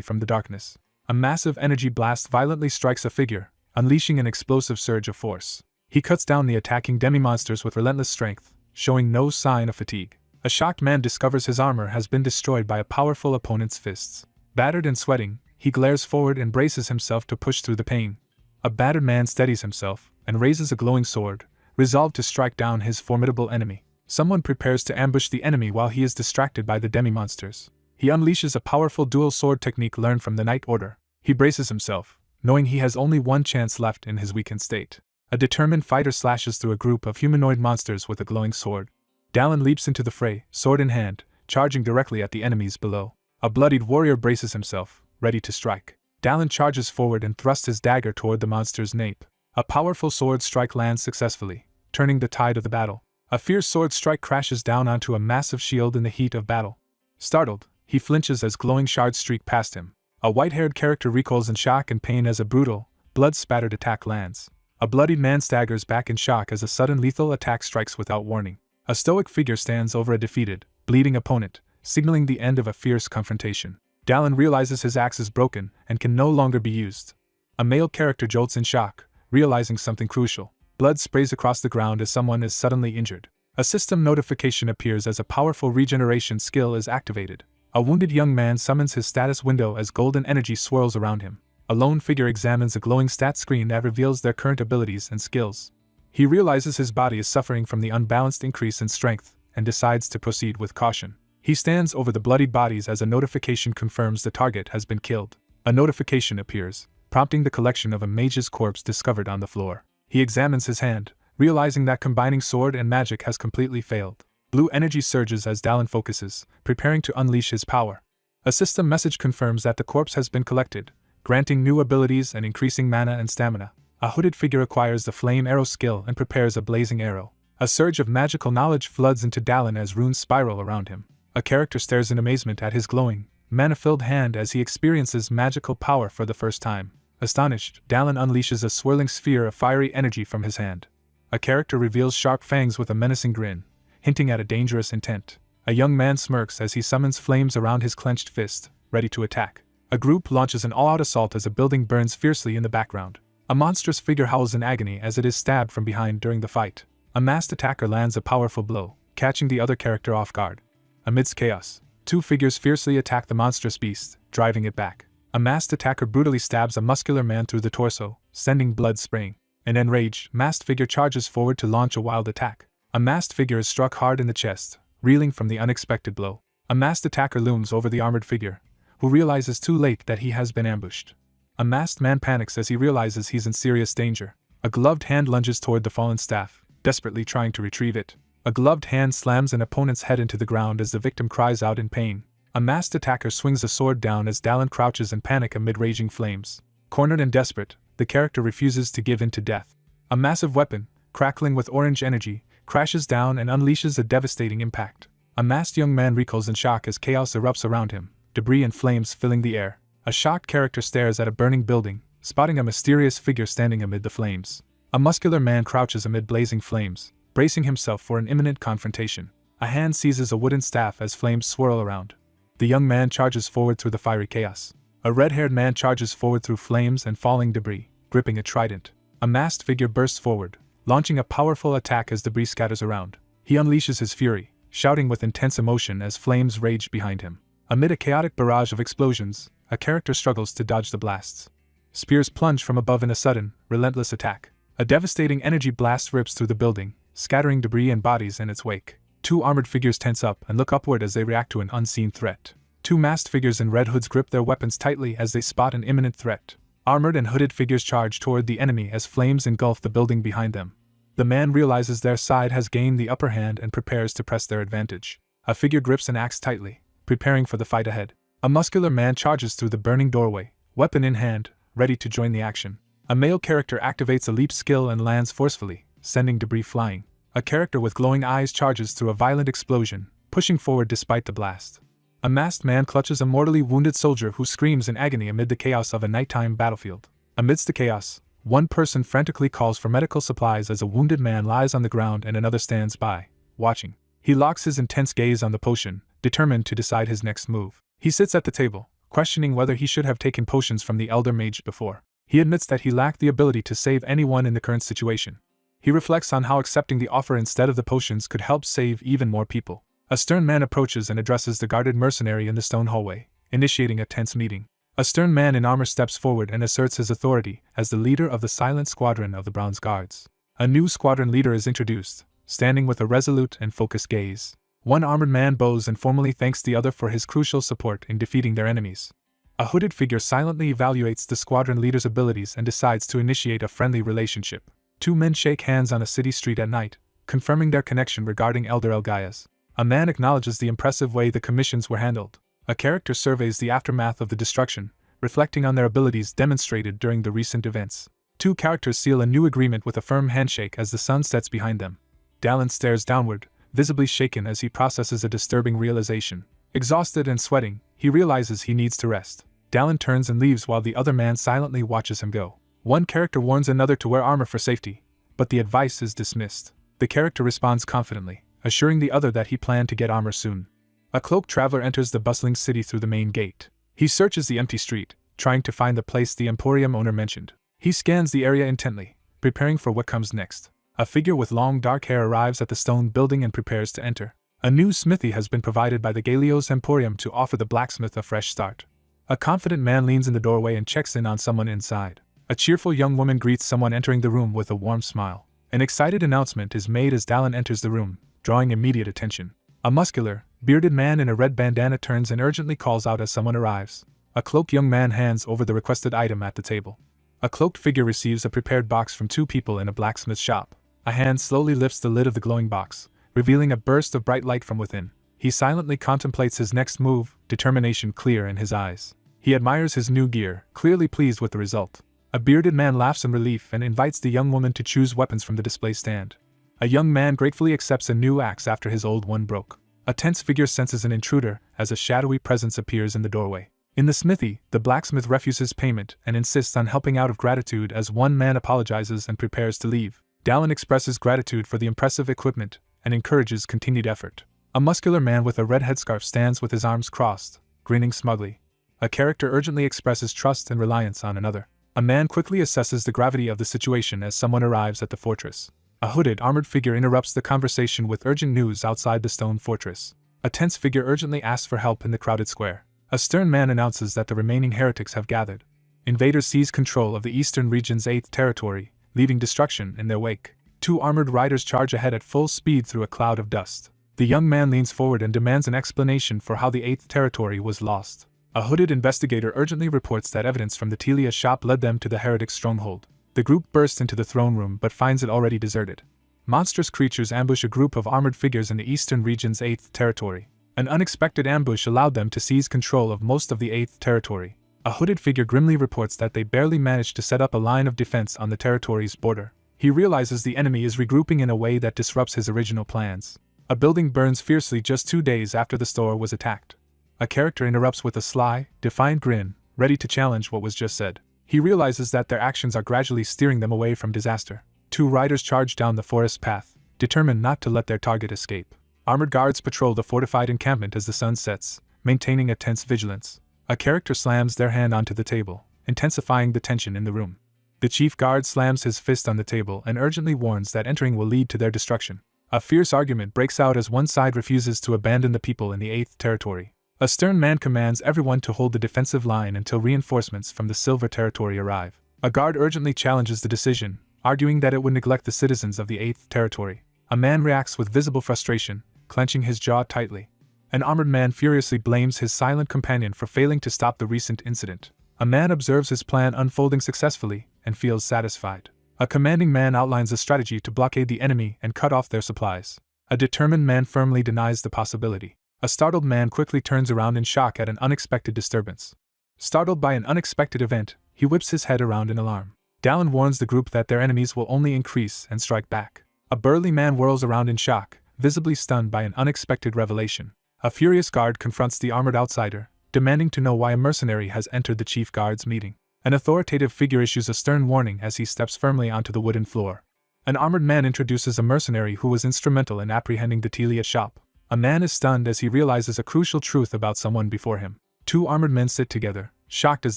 from the darkness. A massive energy blast violently strikes a figure, unleashing an explosive surge of force. He cuts down the attacking demi-monsters with relentless strength, showing no sign of fatigue. A shocked man discovers his armor has been destroyed by a powerful opponent's fists. Battered and sweating, he glares forward and braces himself to push through the pain. A battered man steadies himself and raises a glowing sword, resolved to strike down his formidable enemy. Someone prepares to ambush the enemy while he is distracted by the demi-monsters. He unleashes a powerful dual sword technique learned from the Night Order. He braces himself, knowing he has only one chance left in his weakened state. A determined fighter slashes through a group of humanoid monsters with a glowing sword. Dallin leaps into the fray, sword in hand, charging directly at the enemies below. A bloodied warrior braces himself, ready to strike. Dallin charges forward and thrusts his dagger toward the monster's nape. A powerful sword strike lands successfully, turning the tide of the battle. A fierce sword strike crashes down onto a massive shield in the heat of battle. Startled, he flinches as glowing shards streak past him. A white-haired character recoils in shock and pain as a brutal, blood-spattered attack lands. A bloodied man staggers back in shock as a sudden lethal attack strikes without warning. A stoic figure stands over a defeated, bleeding opponent, signaling the end of a fierce confrontation. Dallin realizes his axe is broken and can no longer be used. A male character jolts in shock, realizing something crucial. Blood sprays across the ground as someone is suddenly injured. A system notification appears as a powerful regeneration skill is activated. A wounded young man summons his status window as golden energy swirls around him. A lone figure examines a glowing stat screen that reveals their current abilities and skills. He realizes his body is suffering from the unbalanced increase in strength and decides to proceed with caution. He stands over the bloodied bodies as a notification confirms the target has been killed. A notification appears, prompting the collection of a mage's corpse discovered on the floor. He examines his hand, realizing that combining sword and magic has completely failed. Blue energy surges as Dallin focuses, preparing to unleash his power. A system message confirms that the corpse has been collected, granting new abilities and increasing mana and stamina. A hooded figure acquires the flame arrow skill and prepares a blazing arrow. A surge of magical knowledge floods into Dallin as runes spiral around him. A character stares in amazement at his glowing, mana-filled hand as he experiences magical power for the first time. Astonished, Dallin unleashes a swirling sphere of fiery energy from his hand. A character reveals sharp fangs with a menacing grin, hinting at a dangerous intent. A young man smirks as he summons flames around his clenched fist, ready to attack. A group launches an all-out assault as a building burns fiercely in the background. A monstrous figure howls in agony as it is stabbed from behind during the fight. A masked attacker lands a powerful blow, catching the other character off guard. Amidst chaos, two figures fiercely attack the monstrous beast, driving it back. A masked attacker brutally stabs a muscular man through the torso, sending blood spraying. An enraged, masked figure charges forward to launch a wild attack. A masked figure is struck hard in the chest, reeling from the unexpected blow. A masked attacker looms over the armored figure, who realizes too late that he has been ambushed. A masked man panics as he realizes he's in serious danger. A gloved hand lunges toward the fallen staff, desperately trying to retrieve it. A gloved hand slams an opponent's head into the ground as the victim cries out in pain. A masked attacker swings a sword down as Dallin crouches in panic amid raging flames. Cornered and desperate, the character refuses to give in to death. A massive weapon, crackling with orange energy, crashes down and unleashes a devastating impact. A masked young man recoils in shock as chaos erupts around him, debris and flames filling the air. A shocked character stares at a burning building, spotting a mysterious figure standing amid the flames. A muscular man crouches amid blazing flames, bracing himself for an imminent confrontation. A hand seizes a wooden staff as flames swirl around. The young man charges forward through the fiery chaos. A red-haired man charges forward through flames and falling debris, gripping a trident. A masked figure bursts forward, launching a powerful attack as debris scatters around. He unleashes his fury, shouting with intense emotion as flames rage behind him. Amid a chaotic barrage of explosions, a character struggles to dodge the blasts. Spears plunge from above in a sudden, relentless attack. A devastating energy blast rips through the building, scattering debris and bodies in its wake. Two armored figures tense up and look upward as they react to an unseen threat. Two masked figures in red hoods grip their weapons tightly as they spot an imminent threat. Armored and hooded figures charge toward the enemy as flames engulf the building behind them. The man realizes their side has gained the upper hand and prepares to press their advantage. A figure grips an axe tightly, preparing for the fight ahead. A muscular man charges through the burning doorway, weapon in hand, ready to join the action. A male character activates a leap skill and lands forcefully, sending debris flying. A character with glowing eyes charges through a violent explosion, pushing forward despite the blast. A masked man clutches a mortally wounded soldier who screams in agony amid the chaos of a nighttime battlefield. Amidst the chaos, one person frantically calls for medical supplies as a wounded man lies on the ground and another stands by, watching. He locks his intense gaze on the potion, determined to decide his next move. He sits at the table, questioning whether he should have taken potions from the elder mage before. He admits that he lacked the ability to save anyone in the current situation. He reflects on how accepting the offer instead of the potions could help save even more people. A stern man approaches and addresses the guarded mercenary in the stone hallway, initiating a tense meeting. A stern man in armor steps forward and asserts his authority as the leader of the silent squadron of the Bronze Guards. A new squadron leader is introduced, standing with a resolute and focused gaze. One armored man bows and formally thanks the other for his crucial support in defeating their enemies. A hooded figure silently evaluates the squadron leader's abilities and decides to initiate a friendly relationship. Two men shake hands on a city street at night, confirming their connection regarding Elder Elgaias. A man acknowledges the impressive way the commissions were handled. A character surveys the aftermath of the destruction, reflecting on their abilities demonstrated during the recent events. Two characters seal a new agreement with a firm handshake as the sun sets behind them. Dallin stares downward, visibly shaken as he processes a disturbing realization. Exhausted and sweating, he realizes he needs to rest. Dallin turns and leaves while the other man silently watches him go. One character warns another to wear armor for safety, but the advice is dismissed. The character responds confidently, assuring the other that he planned to get armor soon. A cloaked traveler enters the bustling city through the main gate. He searches the empty street, trying to find the place the Emporium owner mentioned. He scans the area intently, preparing for what comes next. A figure with long dark hair arrives at the stone building and prepares to enter. A new smithy has been provided by the Galios Emporium to offer the blacksmith a fresh start. A confident man leans in the doorway and checks in on someone inside. A cheerful young woman greets someone entering the room with a warm smile. An excited announcement is made as Dallin enters the room, drawing immediate attention. A muscular, bearded man in a red bandana turns and urgently calls out as someone arrives. A cloaked young man hands over the requested item at the table. A cloaked figure receives a prepared box from two people in a blacksmith shop. A hand slowly lifts the lid of the glowing box, revealing a burst of bright light from within. He silently contemplates his next move, determination clear in his eyes. He admires his new gear, clearly pleased with the result. A bearded man laughs in relief and invites the young woman to choose weapons from the display stand. A young man gratefully accepts a new axe after his old one broke. A tense figure senses an intruder as a shadowy presence appears in the doorway. In the smithy, the blacksmith refuses payment and insists on helping out of gratitude as one man apologizes and prepares to leave. Dallin expresses gratitude for the impressive equipment and encourages continued effort. A muscular man with a red headscarf stands with his arms crossed, grinning smugly. A character urgently expresses trust and reliance on another. A man quickly assesses the gravity of the situation as someone arrives at the fortress. A hooded, armored figure interrupts the conversation with urgent news outside the stone fortress. A tense figure urgently asks for help in the crowded square. A stern man announces that the remaining heretics have gathered. Invaders seize control of the eastern region's 8th territory, leaving destruction in their wake. Two armored riders charge ahead at full speed through a cloud of dust. The young man leans forward and demands an explanation for how the 8th territory was lost. A hooded investigator urgently reports that evidence from the Telia shop led them to the heretic stronghold. The group bursts into the throne room but finds it already deserted. Monstrous creatures ambush a group of armored figures in the eastern region's 8th territory. An unexpected ambush allowed them to seize control of most of the 8th territory. A hooded figure grimly reports that they barely managed to set up a line of defense on the territory's border. He realizes the enemy is regrouping in a way that disrupts his original plans. A building burns fiercely just 2 days after the store was attacked. A character interrupts with a sly, defiant grin, ready to challenge what was just said. He realizes that their actions are gradually steering them away from disaster. Two riders charge down the forest path, determined not to let their target escape. Armored guards patrol the fortified encampment as the sun sets, maintaining a tense vigilance. A character slams their hand onto the table, intensifying the tension in the room. The chief guard slams his fist on the table and urgently warns that entering will lead to their destruction. A fierce argument breaks out as one side refuses to abandon the people in the 8th territory. A stern man commands everyone to hold the defensive line until reinforcements from the Silver territory arrive. A guard urgently challenges the decision, arguing that it would neglect the citizens of the 8th territory. A man reacts with visible frustration, clenching his jaw tightly. An armored man furiously blames his silent companion for failing to stop the recent incident. A man observes his plan unfolding successfully and feels satisfied. A commanding man outlines a strategy to blockade the enemy and cut off their supplies. A determined man firmly denies the possibility. A startled man quickly turns around in shock at an unexpected disturbance. Startled by an unexpected event, he whips his head around in alarm. Dallin warns the group that their enemies will only increase and strike back. A burly man whirls around in shock, visibly stunned by an unexpected revelation. A furious guard confronts the armored outsider, demanding to know why a mercenary has entered the chief guard's meeting. An authoritative figure issues a stern warning as he steps firmly onto the wooden floor. An armored man introduces a mercenary who was instrumental in apprehending the Telia shop. A man is stunned as he realizes a crucial truth about someone before him. Two armored men sit together, shocked as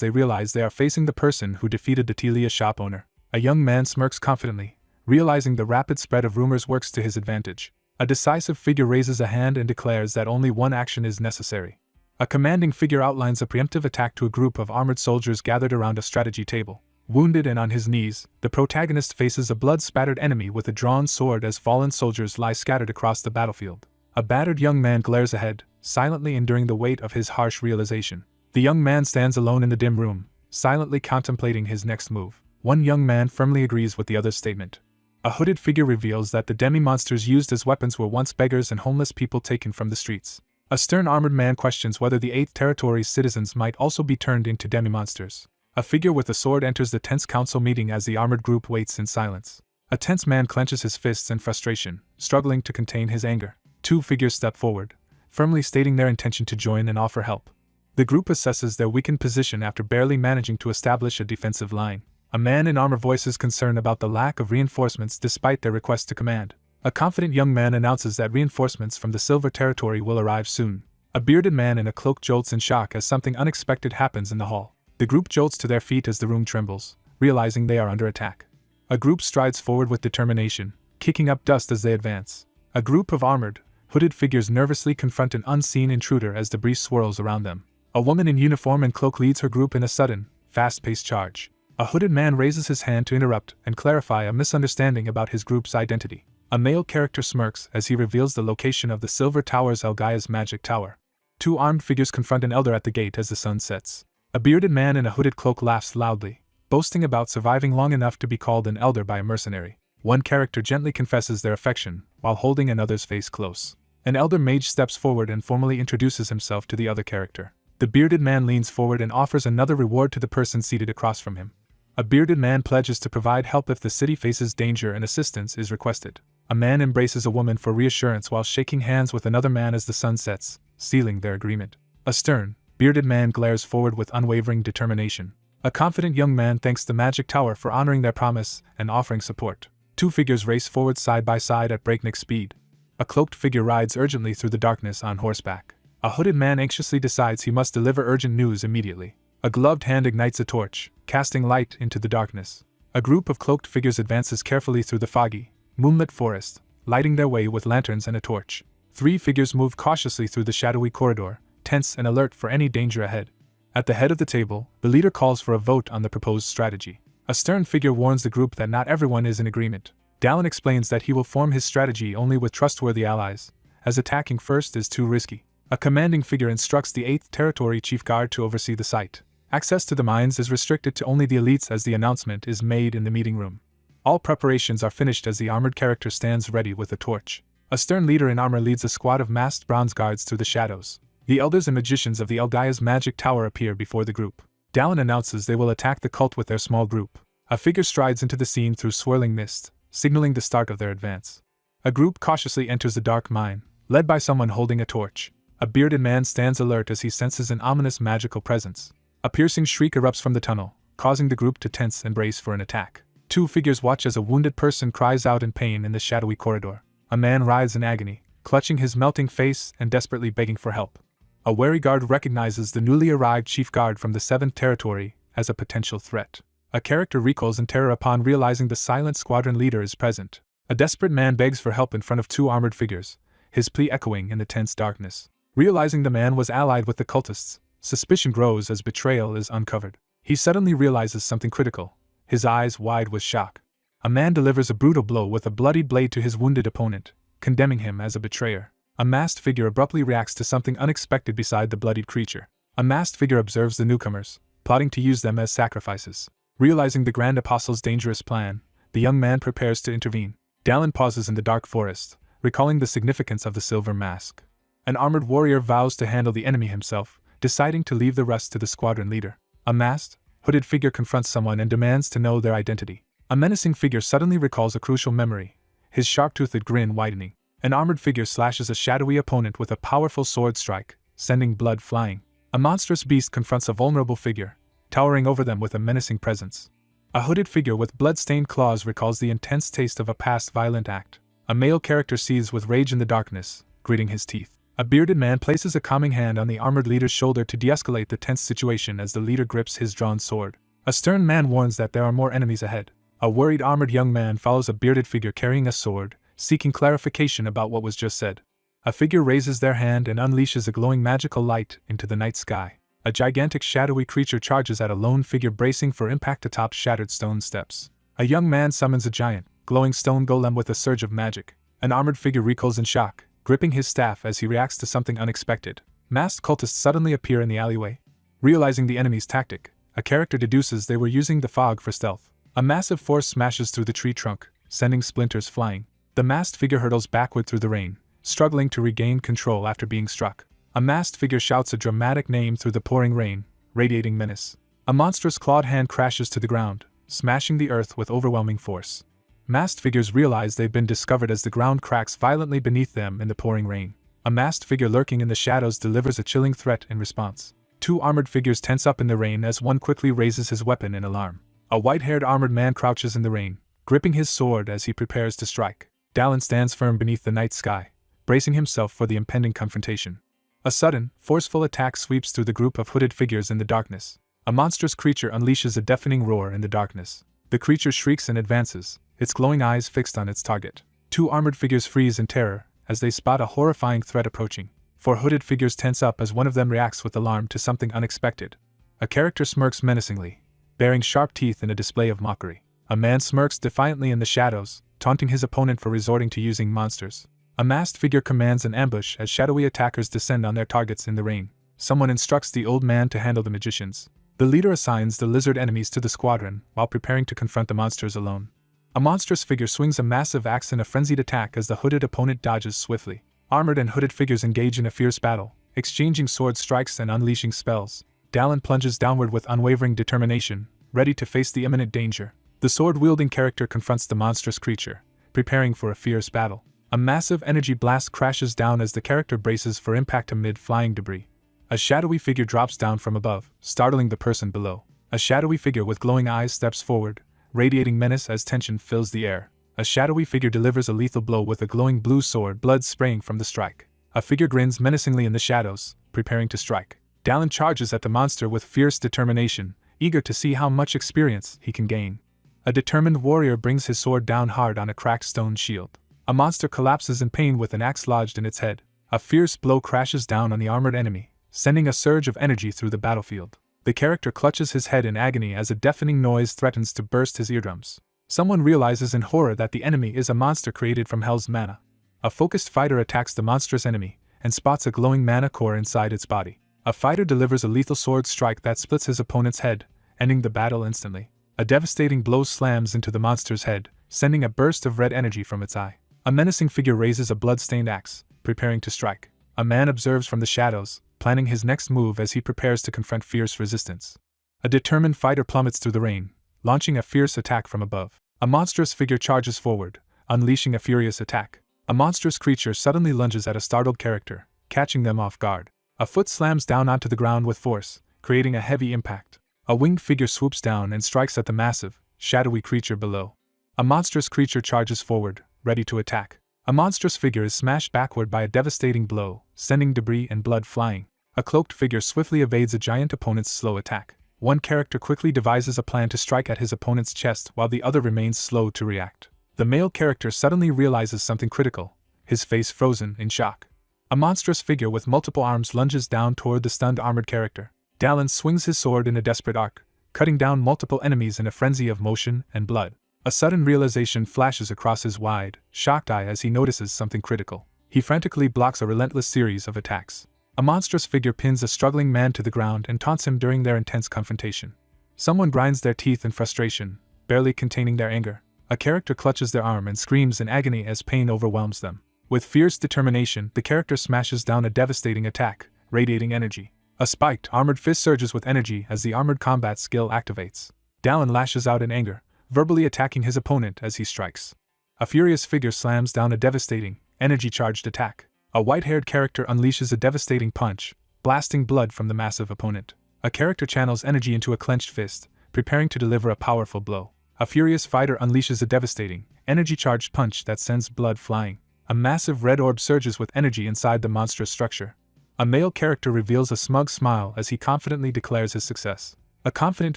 they realize they are facing the person who defeated the Telia shop owner. A young man smirks confidently, realizing the rapid spread of rumors works to his advantage. A decisive figure raises a hand and declares that only one action is necessary. A commanding figure outlines a preemptive attack to a group of armored soldiers gathered around a strategy table. Wounded and on his knees, the protagonist faces a blood-spattered enemy with a drawn sword as fallen soldiers lie scattered across the battlefield. A battered young man glares ahead, silently enduring the weight of his harsh realization. The young man stands alone in the dim room, silently contemplating his next move. One young man firmly agrees with the other's statement. A hooded figure reveals that the demi-monsters used as weapons were once beggars and homeless people taken from the streets. A stern armored man questions whether the 8th territory's citizens might also be turned into demi-monsters. A figure with a sword enters the tense council meeting as the armored group waits in silence. A tense man clenches his fists in frustration, struggling to contain his anger. Two figures step forward, firmly stating their intention to join and offer help. The group assesses their weakened position after barely managing to establish a defensive line. A man in armor voices concern about the lack of reinforcements despite their request to command. A confident young man announces that reinforcements from the Silver territory will arrive soon. A bearded man in a cloak jolts in shock as something unexpected happens in the hall. The group jolts to their feet as the room trembles, realizing they are under attack. A group strides forward with determination, kicking up dust as they advance. A group of armored, hooded figures nervously confront an unseen intruder as debris swirls around them. A woman in uniform and cloak leads her group in a sudden, fast-paced charge. A hooded man raises his hand to interrupt and clarify a misunderstanding about his group's identity. A male character smirks as he reveals the location of the Silver Tower's Elgaia's magic tower. Two armed figures confront an elder at the gate as the sun sets. A bearded man in a hooded cloak laughs loudly, boasting about surviving long enough to be called an elder by a mercenary. One character gently confesses their affection, while holding another's face close. An elder mage steps forward and formally introduces himself to the other character. The bearded man leans forward and offers another reward to the person seated across from him. A bearded man pledges to provide help if the city faces danger and assistance is requested. A man embraces a woman for reassurance while shaking hands with another man as the sun sets, sealing their agreement. A stern, bearded man glares forward with unwavering determination. A confident young man thanks the magic tower for honoring their promise and offering support. Two figures race forward side by side at breakneck speed. A cloaked figure rides urgently through the darkness on horseback. A hooded man anxiously decides he must deliver urgent news immediately. A gloved hand ignites a torch, casting light into the darkness. A group of cloaked figures advances carefully through the foggy, moonlit forest, lighting their way with lanterns and a torch. Three figures move cautiously through the shadowy corridor, tense and alert for any danger ahead. At the head of the table, the leader calls for a vote on the proposed strategy. A stern figure warns the group that not everyone is in agreement. Dallin explains that he will form his strategy only with trustworthy allies, as attacking first is too risky. A commanding figure instructs the 8th Territory Chief Guard to oversee the site. Access to the mines is restricted to only the elites as the announcement is made in the meeting room. All preparations are finished as the armored character stands ready with a torch. A stern leader in armor leads a squad of masked bronze guards through the shadows. The elders and magicians of the Elgaia's magic tower appear before the group. Dallin announces they will attack the cult with their small group. A figure strides into the scene through swirling mist, signaling the start of their advance. A group cautiously enters the dark mine, led by someone holding a torch. A bearded man stands alert as he senses an ominous magical presence. A piercing shriek erupts from the tunnel, causing the group to tense and brace for an attack. Two figures watch as a wounded person cries out in pain in the shadowy corridor. A man writhes in agony, clutching his melting face and desperately begging for help. A wary guard recognizes the newly arrived chief guard from the 7th Territory as a potential threat. A character recoils in terror upon realizing the silent squadron leader is present. A desperate man begs for help in front of two armored figures, his plea echoing in the tense darkness. Realizing the man was allied with the cultists, suspicion grows as betrayal is uncovered. He suddenly realizes something critical, his eyes wide with shock. A man delivers a brutal blow with a bloodied blade to his wounded opponent, condemning him as a betrayer. A masked figure abruptly reacts to something unexpected beside the bloodied creature. A masked figure observes the newcomers, plotting to use them as sacrifices. Realizing the Grand Apostle's dangerous plan, the young man prepares to intervene. Dallin pauses in the dark forest, recalling the significance of the silver mask. An armored warrior vows to handle the enemy himself, deciding to leave the rest to the squadron leader. A masked, hooded figure confronts someone and demands to know their identity. A menacing figure suddenly recalls a crucial memory, his sharp-toothed grin widening. An armored figure slashes a shadowy opponent with a powerful sword strike, sending blood flying. A monstrous beast confronts a vulnerable figure, towering over them with a menacing presence. A hooded figure with blood-stained claws recalls the intense taste of a past violent act. A male character seethes with rage in the darkness, gritting his teeth. A bearded man places a calming hand on the armored leader's shoulder to de-escalate the tense situation as the leader grips his drawn sword. A stern man warns that there are more enemies ahead. A worried armored young man follows a bearded figure carrying a sword, seeking clarification about what was just said. A figure raises their hand and unleashes a glowing magical light into the night sky. A gigantic shadowy creature charges at a lone figure bracing for impact atop shattered stone steps. A young man summons a giant, glowing stone golem with a surge of magic. An armored figure recoils in shock, gripping his staff as he reacts to something unexpected. Masked cultists suddenly appear in the alleyway. Realizing the enemy's tactic, a character deduces they were using the fog for stealth. A massive force smashes through the tree trunk, sending splinters flying. The masked figure hurtles backward through the rain, struggling to regain control after being struck. A masked figure shouts a dramatic name through the pouring rain, radiating menace. A monstrous clawed hand crashes to the ground, smashing the earth with overwhelming force. Masked figures realize they've been discovered as the ground cracks violently beneath them in the pouring rain. A masked figure lurking in the shadows delivers a chilling threat in response. Two armored figures tense up in the rain as one quickly raises his weapon in alarm. A white-haired armored man crouches in the rain, gripping his sword as he prepares to strike. Dallin stands firm beneath the night sky, bracing himself for the impending confrontation. A sudden, forceful attack sweeps through the group of hooded figures in the darkness. A monstrous creature unleashes a deafening roar in the darkness. The creature shrieks and advances, its glowing eyes fixed on its target. Two armored figures freeze in terror as they spot a horrifying threat approaching. Four hooded figures tense up as one of them reacts with alarm to something unexpected. A character smirks menacingly, baring sharp teeth in a display of mockery. A man smirks defiantly in the shadows, taunting his opponent for resorting to using monsters. A masked figure commands an ambush as shadowy attackers descend on their targets in the rain. Someone instructs the old man to handle the magicians. The leader assigns the lizard enemies to the squadron while preparing to confront the monsters alone. A monstrous figure swings a massive axe in a frenzied attack as the hooded opponent dodges swiftly. Armored and hooded figures engage in a fierce battle, exchanging sword strikes and unleashing spells. Dallin plunges downward with unwavering determination, ready to face the imminent danger. The sword-wielding character confronts the monstrous creature, preparing for a fierce battle. A massive energy blast crashes down as the character braces for impact amid flying debris. A shadowy figure drops down from above, startling the person below. A shadowy figure with glowing eyes steps forward, radiating menace as tension fills the air. A shadowy figure delivers a lethal blow with a glowing blue sword, blood spraying from the strike. A figure grins menacingly in the shadows, preparing to strike. Dallin charges at the monster with fierce determination, eager to see how much experience he can gain. A determined warrior brings his sword down hard on a cracked stone shield. A monster collapses in pain with an axe lodged in its head. A fierce blow crashes down on the armored enemy, sending a surge of energy through the battlefield. The character clutches his head in agony as a deafening noise threatens to burst his eardrums. Someone realizes in horror that the enemy is a monster created from hell's mana. A focused fighter attacks the monstrous enemy, and spots a glowing mana core inside its body. A fighter delivers a lethal sword strike that splits his opponent's head, ending the battle instantly. A devastating blow slams into the monster's head, sending a burst of red energy from its eye. A menacing figure raises a blood-stained axe, preparing to strike. A man observes from the shadows, planning his next move as he prepares to confront fierce resistance. A determined fighter plummets through the rain, launching a fierce attack from above. A monstrous figure charges forward, unleashing a furious attack. A monstrous creature suddenly lunges at a startled character, catching them off guard. A foot slams down onto the ground with force, creating a heavy impact. A winged figure swoops down and strikes at the massive, shadowy creature below. A monstrous creature charges forward, ready to attack. A monstrous figure is smashed backward by a devastating blow, sending debris and blood flying. A cloaked figure swiftly evades a giant opponent's slow attack. One character quickly devises a plan to strike at his opponent's chest while the other remains slow to react. The male character suddenly realizes something critical, his face frozen in shock. A monstrous figure with multiple arms lunges down toward the stunned armored character. Dallin swings his sword in a desperate arc, cutting down multiple enemies in a frenzy of motion and blood. A sudden realization flashes across his wide, shocked eye as he notices something critical. He frantically blocks a relentless series of attacks. A monstrous figure pins a struggling man to the ground and taunts him during their intense confrontation. Someone grinds their teeth in frustration, barely containing their anger. A character clutches their arm and screams in agony as pain overwhelms them. With fierce determination, the character smashes down a devastating attack, radiating energy. A spiked, armored fist surges with energy as the armored combat skill activates. Dallin lashes out in anger, verbally attacking his opponent as he strikes. A furious figure slams down a devastating, energy-charged attack. A white-haired character unleashes a devastating punch, blasting blood from the massive opponent. A character channels energy into a clenched fist, preparing to deliver a powerful blow. A furious fighter unleashes a devastating, energy-charged punch that sends blood flying. A massive red orb surges with energy inside the monstrous structure. A male character reveals a smug smile as he confidently declares his success. A confident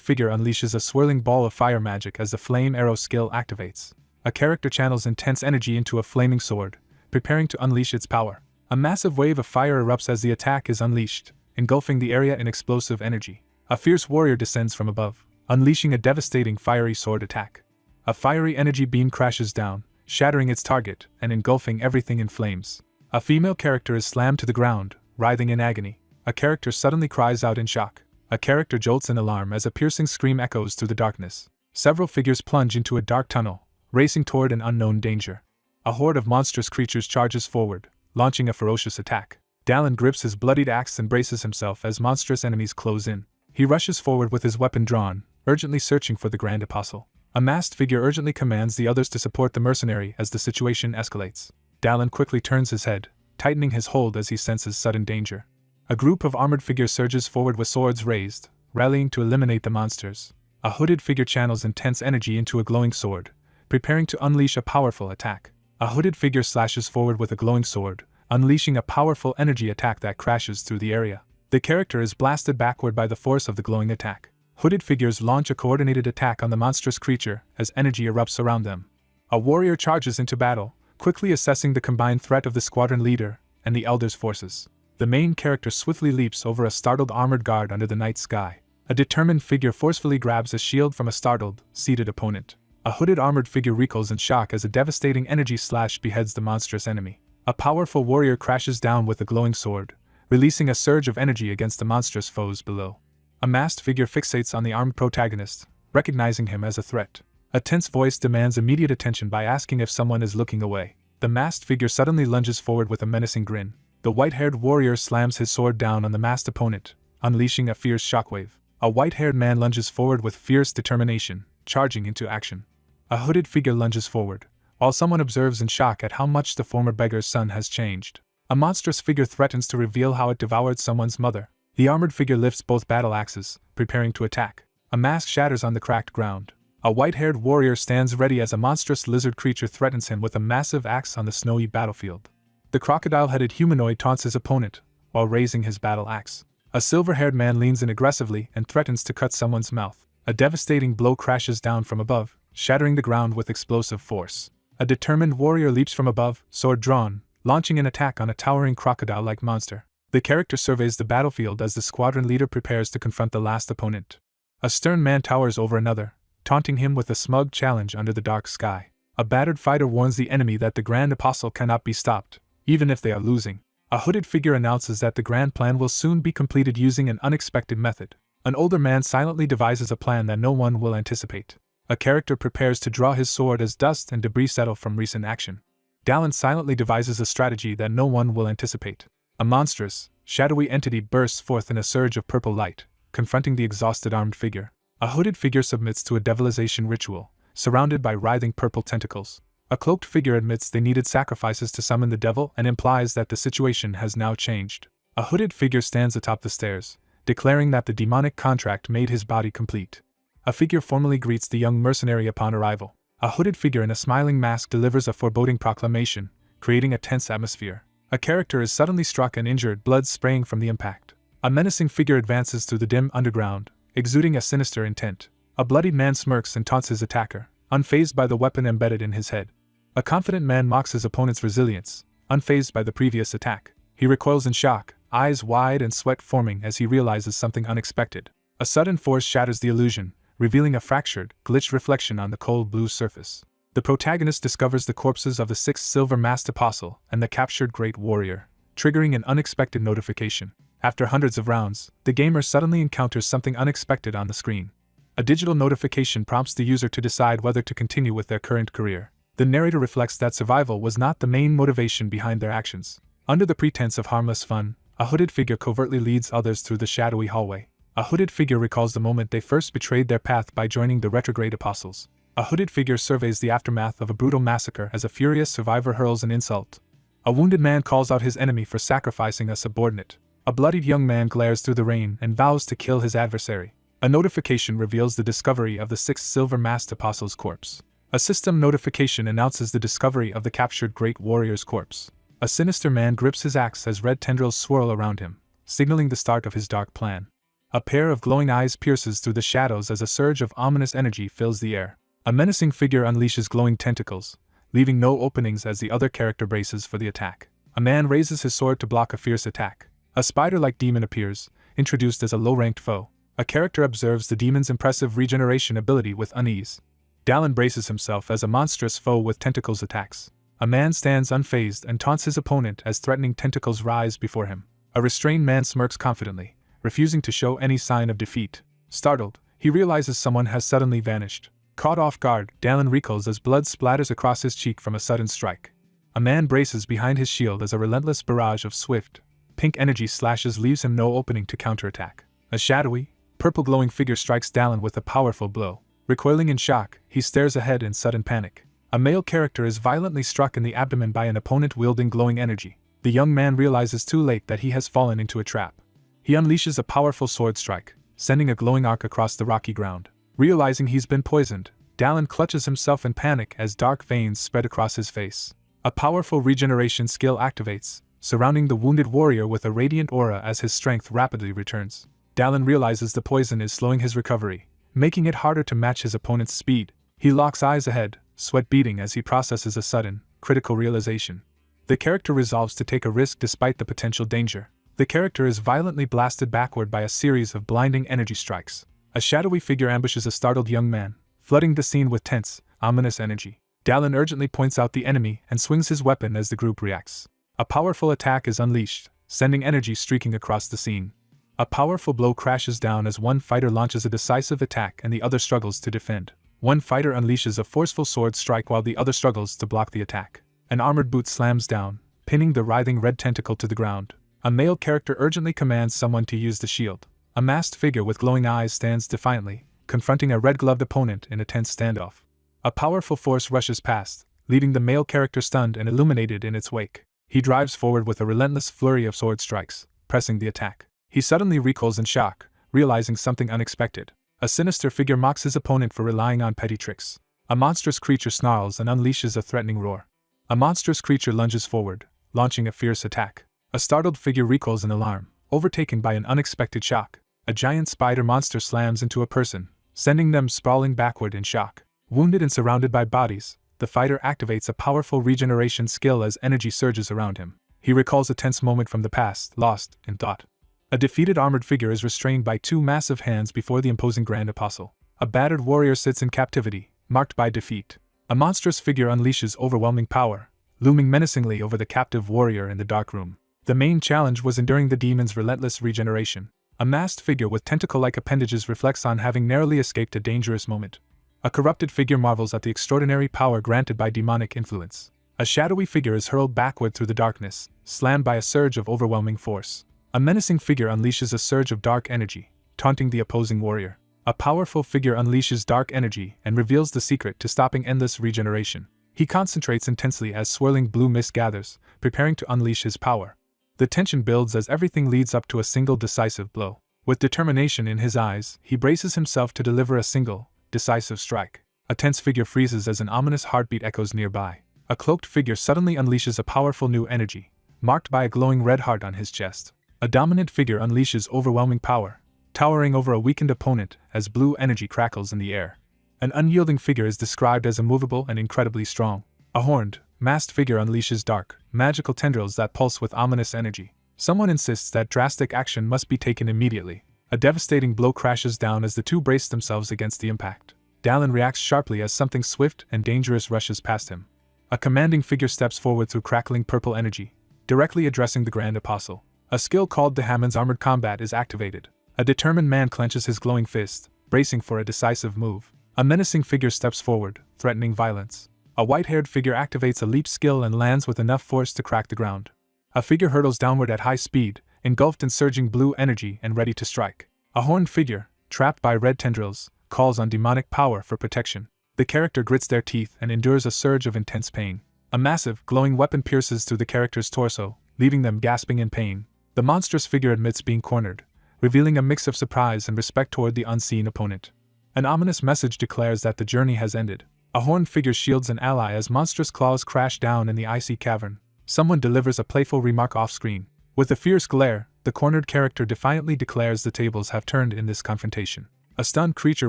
figure unleashes a swirling ball of fire magic as the flame arrow skill activates. A character channels intense energy into a flaming sword, preparing to unleash its power. A massive wave of fire erupts as the attack is unleashed, engulfing the area in explosive energy. A fierce warrior descends from above, unleashing a devastating fiery sword attack. A fiery energy beam crashes down, shattering its target and engulfing everything in flames. A female character is slammed to the ground, writhing in agony. A character suddenly cries out in shock. A character jolts in alarm as a piercing scream echoes through the darkness. Several figures plunge into a dark tunnel, racing toward an unknown danger. A horde of monstrous creatures charges forward, launching a ferocious attack. Dallin grips his bloodied axe and braces himself as monstrous enemies close in. He rushes forward with his weapon drawn, urgently searching for the Grand Apostle. A masked figure urgently commands the others to support the mercenary as the situation escalates. Dallin quickly turns his head, tightening his hold as he senses sudden danger. A group of armored figures surges forward with swords raised, rallying to eliminate the monsters. A hooded figure channels intense energy into a glowing sword, preparing to unleash a powerful attack. A hooded figure slashes forward with a glowing sword, unleashing a powerful energy attack that crashes through the area. The character is blasted backward by the force of the glowing attack. Hooded figures launch a coordinated attack on the monstrous creature as energy erupts around them. A warrior charges into battle, quickly assessing the combined threat of the squadron leader and the Elder's forces. The main character swiftly leaps over a startled armored guard under the night sky. A determined figure forcefully grabs a shield from a startled, seated opponent. A hooded armored figure recoils in shock as a devastating energy slash beheads the monstrous enemy. A powerful warrior crashes down with a glowing sword, releasing a surge of energy against the monstrous foes below. A masked figure fixates on the armed protagonist, recognizing him as a threat. A tense voice demands immediate attention by asking if someone is looking away. The masked figure suddenly lunges forward with a menacing grin. The white-haired warrior slams his sword down on the masked opponent, unleashing a fierce shockwave. A white-haired man lunges forward with fierce determination, charging into action. A hooded figure lunges forward, while someone observes in shock at how much the former beggar's son has changed. A monstrous figure threatens to reveal how it devoured someone's mother. The armored figure lifts both battle axes, preparing to attack. A mask shatters on the cracked ground. A white-haired warrior stands ready as a monstrous lizard creature threatens him with a massive axe on the snowy battlefield. The crocodile-headed humanoid taunts his opponent, while raising his battle axe. A silver-haired man leans in aggressively and threatens to cut someone's mouth. A devastating blow crashes down from above, shattering the ground with explosive force. A determined warrior leaps from above, sword drawn, launching an attack on a towering crocodile-like monster. The character surveys the battlefield as the squadron leader prepares to confront the last opponent. A stern man towers over another, taunting him with a smug challenge under the dark sky. A battered fighter warns the enemy that the Grand Apostle cannot be stopped, even if they are losing. A hooded figure announces that the grand plan will soon be completed using an unexpected method. An older man silently devises a plan that no one will anticipate. A character prepares to draw his sword as dust and debris settle from recent action. Dallin silently devises a strategy that no one will anticipate. A monstrous, shadowy entity bursts forth in a surge of purple light, confronting the exhausted armed figure. A hooded figure submits to a devilization ritual, surrounded by writhing purple tentacles. A cloaked figure admits they needed sacrifices to summon the devil and implies that the situation has now changed. A hooded figure stands atop the stairs, declaring that the demonic contract made his body complete. A figure formally greets the young mercenary upon arrival. A hooded figure in a smiling mask delivers a foreboding proclamation, creating a tense atmosphere. A character is suddenly struck and injured, blood spraying from the impact. A menacing figure advances through the dim underground, exuding a sinister intent. A bloodied man smirks and taunts his attacker, unfazed by the weapon embedded in his head. A confident man mocks his opponent's resilience, unfazed by the previous attack. He recoils in shock, eyes wide and sweat forming as he realizes something unexpected. A sudden force shatters the illusion, revealing a fractured, glitched reflection on the cold blue surface. The protagonist discovers the corpses of the 6th silver-masked apostle and the captured great warrior, triggering an unexpected notification. After hundreds of rounds, the gamer suddenly encounters something unexpected on the screen. A digital notification prompts the user to decide whether to continue with their current career. The narrator reflects that survival was not the main motivation behind their actions. Under the pretense of harmless fun, a hooded figure covertly leads others through the shadowy hallway. A hooded figure recalls the moment they first betrayed their path by joining the retrograde apostles. A hooded figure surveys the aftermath of a brutal massacre as a furious survivor hurls an insult. A wounded man calls out his enemy for sacrificing a subordinate. A bloodied young man glares through the rain and vows to kill his adversary. A notification reveals the discovery of the 6th silver-masked apostle's corpse. A system notification announces the discovery of the captured great warrior's corpse. A sinister man grips his axe as red tendrils swirl around him, signaling the start of his dark plan. A pair of glowing eyes pierces through the shadows as a surge of ominous energy fills the air. A menacing figure unleashes glowing tentacles, leaving no openings as the other character braces for the attack. A man raises his sword to block a fierce attack. A spider-like demon appears, introduced as a low-ranked foe. A character observes the demon's impressive regeneration ability with unease. Dallin braces himself as a monstrous foe with tentacles attacks. A man stands unfazed and taunts his opponent as threatening tentacles rise before him. A restrained man smirks confidently, refusing to show any sign of defeat. Startled, he realizes someone has suddenly vanished. Caught off guard, Dallin recoils as blood splatters across his cheek from a sudden strike. A man braces behind his shield as a relentless barrage of swift, pink energy slashes leaves him no opening to counterattack. A shadowy, purple-glowing figure strikes Dallin with a powerful blow. Recoiling in shock, he stares ahead in sudden panic. A male character is violently struck in the abdomen by an opponent wielding glowing energy. The young man realizes too late that he has fallen into a trap. He unleashes a powerful sword strike, sending a glowing arc across the rocky ground. Realizing he's been poisoned, Dallin clutches himself in panic as dark veins spread across his face. A powerful regeneration skill activates, surrounding the wounded warrior with a radiant aura as his strength rapidly returns. Dallin realizes the poison is slowing his recovery, making it harder to match his opponent's speed. He locks eyes ahead, sweat beading as he processes a sudden, critical realization. The character resolves to take a risk despite the potential danger. The character is violently blasted backward by a series of blinding energy strikes. A shadowy figure ambushes a startled young man, flooding the scene with tense, ominous energy. Dallin urgently points out the enemy and swings his weapon as the group reacts. A powerful attack is unleashed, sending energy streaking across the scene. A powerful blow crashes down as one fighter launches a decisive attack and the other struggles to defend. One fighter unleashes a forceful sword strike while the other struggles to block the attack. An armored boot slams down, pinning the writhing red tentacle to the ground. A male character urgently commands someone to use the shield. A masked figure with glowing eyes stands defiantly, confronting a red-gloved opponent in a tense standoff. A powerful force rushes past, leaving the male character stunned and illuminated in its wake. He drives forward with a relentless flurry of sword strikes, pressing the attack. He suddenly recoils in shock, realizing something unexpected. A sinister figure mocks his opponent for relying on petty tricks. A monstrous creature snarls and unleashes a threatening roar. A monstrous creature lunges forward, launching a fierce attack. A startled figure recoils in alarm, overtaken by an unexpected shock. A giant spider monster slams into a person, sending them sprawling backward in shock. Wounded and surrounded by bodies, the fighter activates a powerful regeneration skill as energy surges around him. He recalls a tense moment from the past, lost in thought. A defeated armored figure is restrained by two massive hands before the imposing Grand Apostle. A battered warrior sits in captivity, marked by defeat. A monstrous figure unleashes overwhelming power, looming menacingly over the captive warrior in the dark room. The main challenge was enduring the demon's relentless regeneration. A masked figure with tentacle-like appendages reflects on having narrowly escaped a dangerous moment. A corrupted figure marvels at the extraordinary power granted by demonic influence. A shadowy figure is hurled backward through the darkness, slammed by a surge of overwhelming force. A menacing figure unleashes a surge of dark energy, taunting the opposing warrior. A powerful figure unleashes dark energy and reveals the secret to stopping endless regeneration. He concentrates intensely as swirling blue mist gathers, preparing to unleash his power. The tension builds as everything leads up to a single decisive blow. With determination in his eyes, he braces himself to deliver a single, decisive strike. A tense figure freezes as an ominous heartbeat echoes nearby. A cloaked figure suddenly unleashes a powerful new energy, marked by a glowing red heart on his chest. A dominant figure unleashes overwhelming power, towering over a weakened opponent as blue energy crackles in the air. An unyielding figure is described as immovable and incredibly strong. A horned, masked figure unleashes dark, magical tendrils that pulse with ominous energy. Someone insists that drastic action must be taken immediately. A devastating blow crashes down as the two brace themselves against the impact. Dallin reacts sharply as something swift and dangerous rushes past him. A commanding figure steps forward through crackling purple energy, directly addressing the Grand Apostle. A skill called the Hammond's Armored Combat is activated. A determined man clenches his glowing fist, bracing for a decisive move. A menacing figure steps forward, threatening violence. A white-haired figure activates a leap skill and lands with enough force to crack the ground. A figure hurtles downward at high speed, engulfed in surging blue energy and ready to strike. A horned figure, trapped by red tendrils, calls on demonic power for protection. The character grits their teeth and endures a surge of intense pain. A massive, glowing weapon pierces through the character's torso, leaving them gasping in pain. The monstrous figure admits being cornered, revealing a mix of surprise and respect toward the unseen opponent. An ominous message declares that the journey has ended. A horned figure shields an ally as monstrous claws crash down in the icy cavern. Someone delivers a playful remark off-screen. With a fierce glare, the cornered character defiantly declares the tables have turned in this confrontation. A stunned creature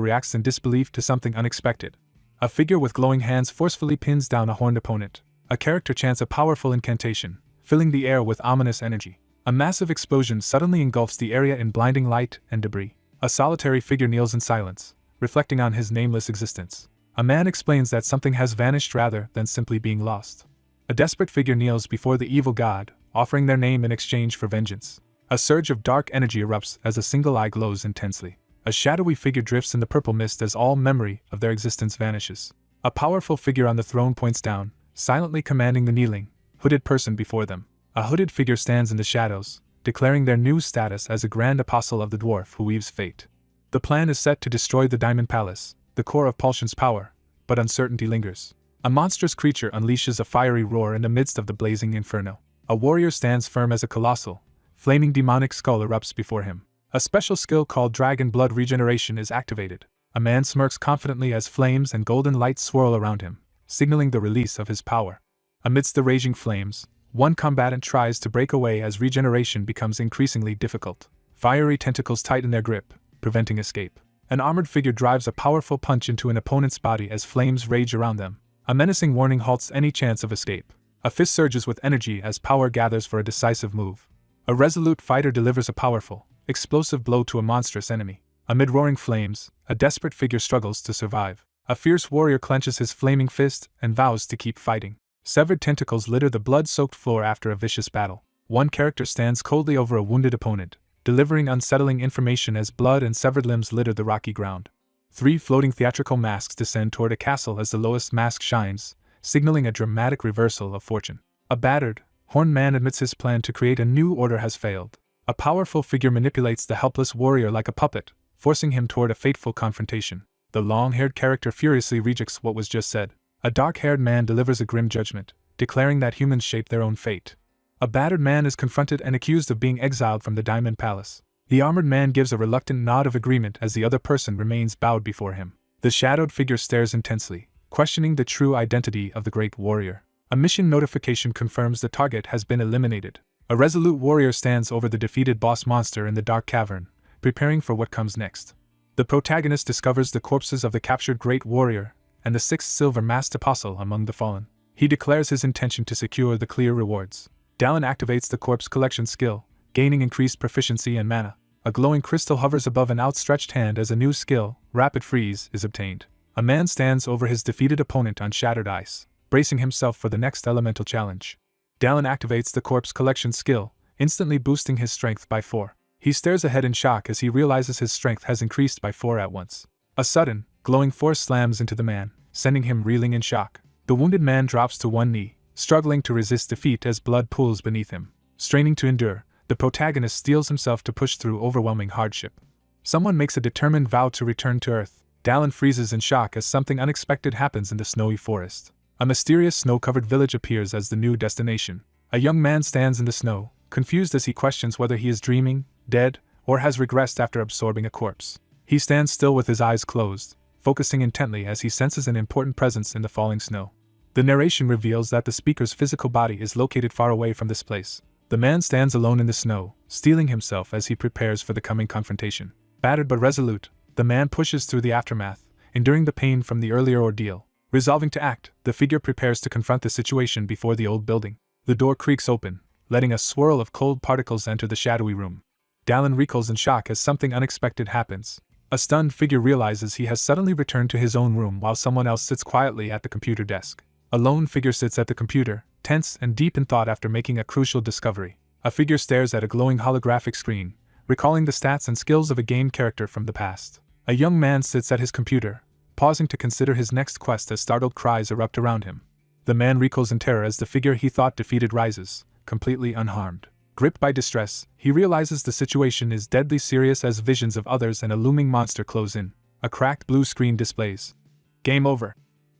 reacts in disbelief to something unexpected. A figure with glowing hands forcefully pins down a horned opponent. A character chants a powerful incantation, filling the air with ominous energy. A massive explosion suddenly engulfs the area in blinding light and debris. A solitary figure kneels in silence, reflecting on his nameless existence. A man explains that something has vanished rather than simply being lost. A desperate figure kneels before the evil god, offering their name in exchange for vengeance. A surge of dark energy erupts as a single eye glows intensely. A shadowy figure drifts in the purple mist as all memory of their existence vanishes. A powerful figure on the throne points down, silently commanding the kneeling, hooded person before them. A hooded figure stands in the shadows, declaring their new status as a Grand Apostle of the Dwarf who weaves fate. The plan is set to destroy the Diamond Palace, the core of Pulsion's power, but uncertainty lingers. A monstrous creature unleashes a fiery roar in the midst of the blazing inferno. A warrior stands firm as a colossal, flaming demonic skull erupts before him. A special skill called Dragon Blood Regeneration is activated. A man smirks confidently as flames and golden light swirl around him, signaling the release of his power. Amidst the raging flames, one combatant tries to break away as regeneration becomes increasingly difficult. Fiery tentacles tighten their grip, preventing escape. An armored figure drives a powerful punch into an opponent's body as flames rage around them. A menacing warning halts any chance of escape. A fist surges with energy as power gathers for a decisive move. A resolute fighter delivers a powerful, explosive blow to a monstrous enemy. Amid roaring flames, a desperate figure struggles to survive. A fierce warrior clenches his flaming fist and vows to keep fighting. Severed tentacles litter the blood-soaked floor after a vicious battle. One character stands coldly over a wounded opponent, delivering unsettling information as blood and severed limbs litter the rocky ground. 3 floating theatrical masks descend toward a castle as the lowest mask shines, signaling a dramatic reversal of fortune. A battered, horned man admits his plan to create a new order has failed. A powerful figure manipulates the helpless warrior like a puppet, forcing him toward a fateful confrontation. The long-haired character furiously rejects what was just said. A dark-haired man delivers a grim judgment, declaring that humans shape their own fate. A battered man is confronted and accused of being exiled from the Diamond Palace. The armored man gives a reluctant nod of agreement as the other person remains bowed before him. The shadowed figure stares intensely, questioning the true identity of the great warrior. A mission notification confirms the target has been eliminated. A resolute warrior stands over the defeated boss monster in the dark cavern, preparing for what comes next. The protagonist discovers the corpses of the captured great warrior and the 6th silver-masked apostle among the fallen. He declares his intention to secure the clear rewards. Dallin activates the corpse collection skill, gaining increased proficiency and mana. A glowing crystal hovers above an outstretched hand as a new skill, Rapid Freeze, is obtained. A man stands over his defeated opponent on shattered ice, bracing himself for the next elemental challenge. Dallin activates the corpse collection skill, instantly boosting his strength by 4. He stares ahead in shock as he realizes his strength has increased by 4 at once. A sudden, glowing force slams into the man, sending him reeling in shock. The wounded man drops to one knee, struggling to resist defeat as blood pools beneath him. Straining to endure, the protagonist steels himself to push through overwhelming hardship. Someone makes a determined vow to return to Earth. Dallin freezes in shock as something unexpected happens in the snowy forest. A mysterious snow-covered village appears as the new destination. A young man stands in the snow, confused as he questions whether he is dreaming, dead, or has regressed after absorbing a corpse. He stands still with his eyes closed, focusing intently as he senses an important presence in the falling snow. The narration reveals that the speaker's physical body is located far away from this place. The man stands alone in the snow, steeling himself as he prepares for the coming confrontation. Battered but resolute, the man pushes through the aftermath, enduring the pain from the earlier ordeal. Resolving to act, the figure prepares to confront the situation before the old building. The door creaks open, letting a swirl of cold particles enter the shadowy room. Dallin recoils in shock as something unexpected happens. A stunned figure realizes he has suddenly returned to his own room while someone else sits quietly at the computer desk. A lone figure sits at the computer, tense and deep in thought after making a crucial discovery. A figure stares at a glowing holographic screen, recalling the stats and skills of a game character from the past. A young man sits at his computer, pausing to consider his next quest as startled cries erupt around him. The man recoils in terror as the figure he thought defeated rises, completely unharmed. Gripped by distress, he realizes the situation is deadly serious as visions of others and a looming monster close in. A cracked blue screen displays "Game over,"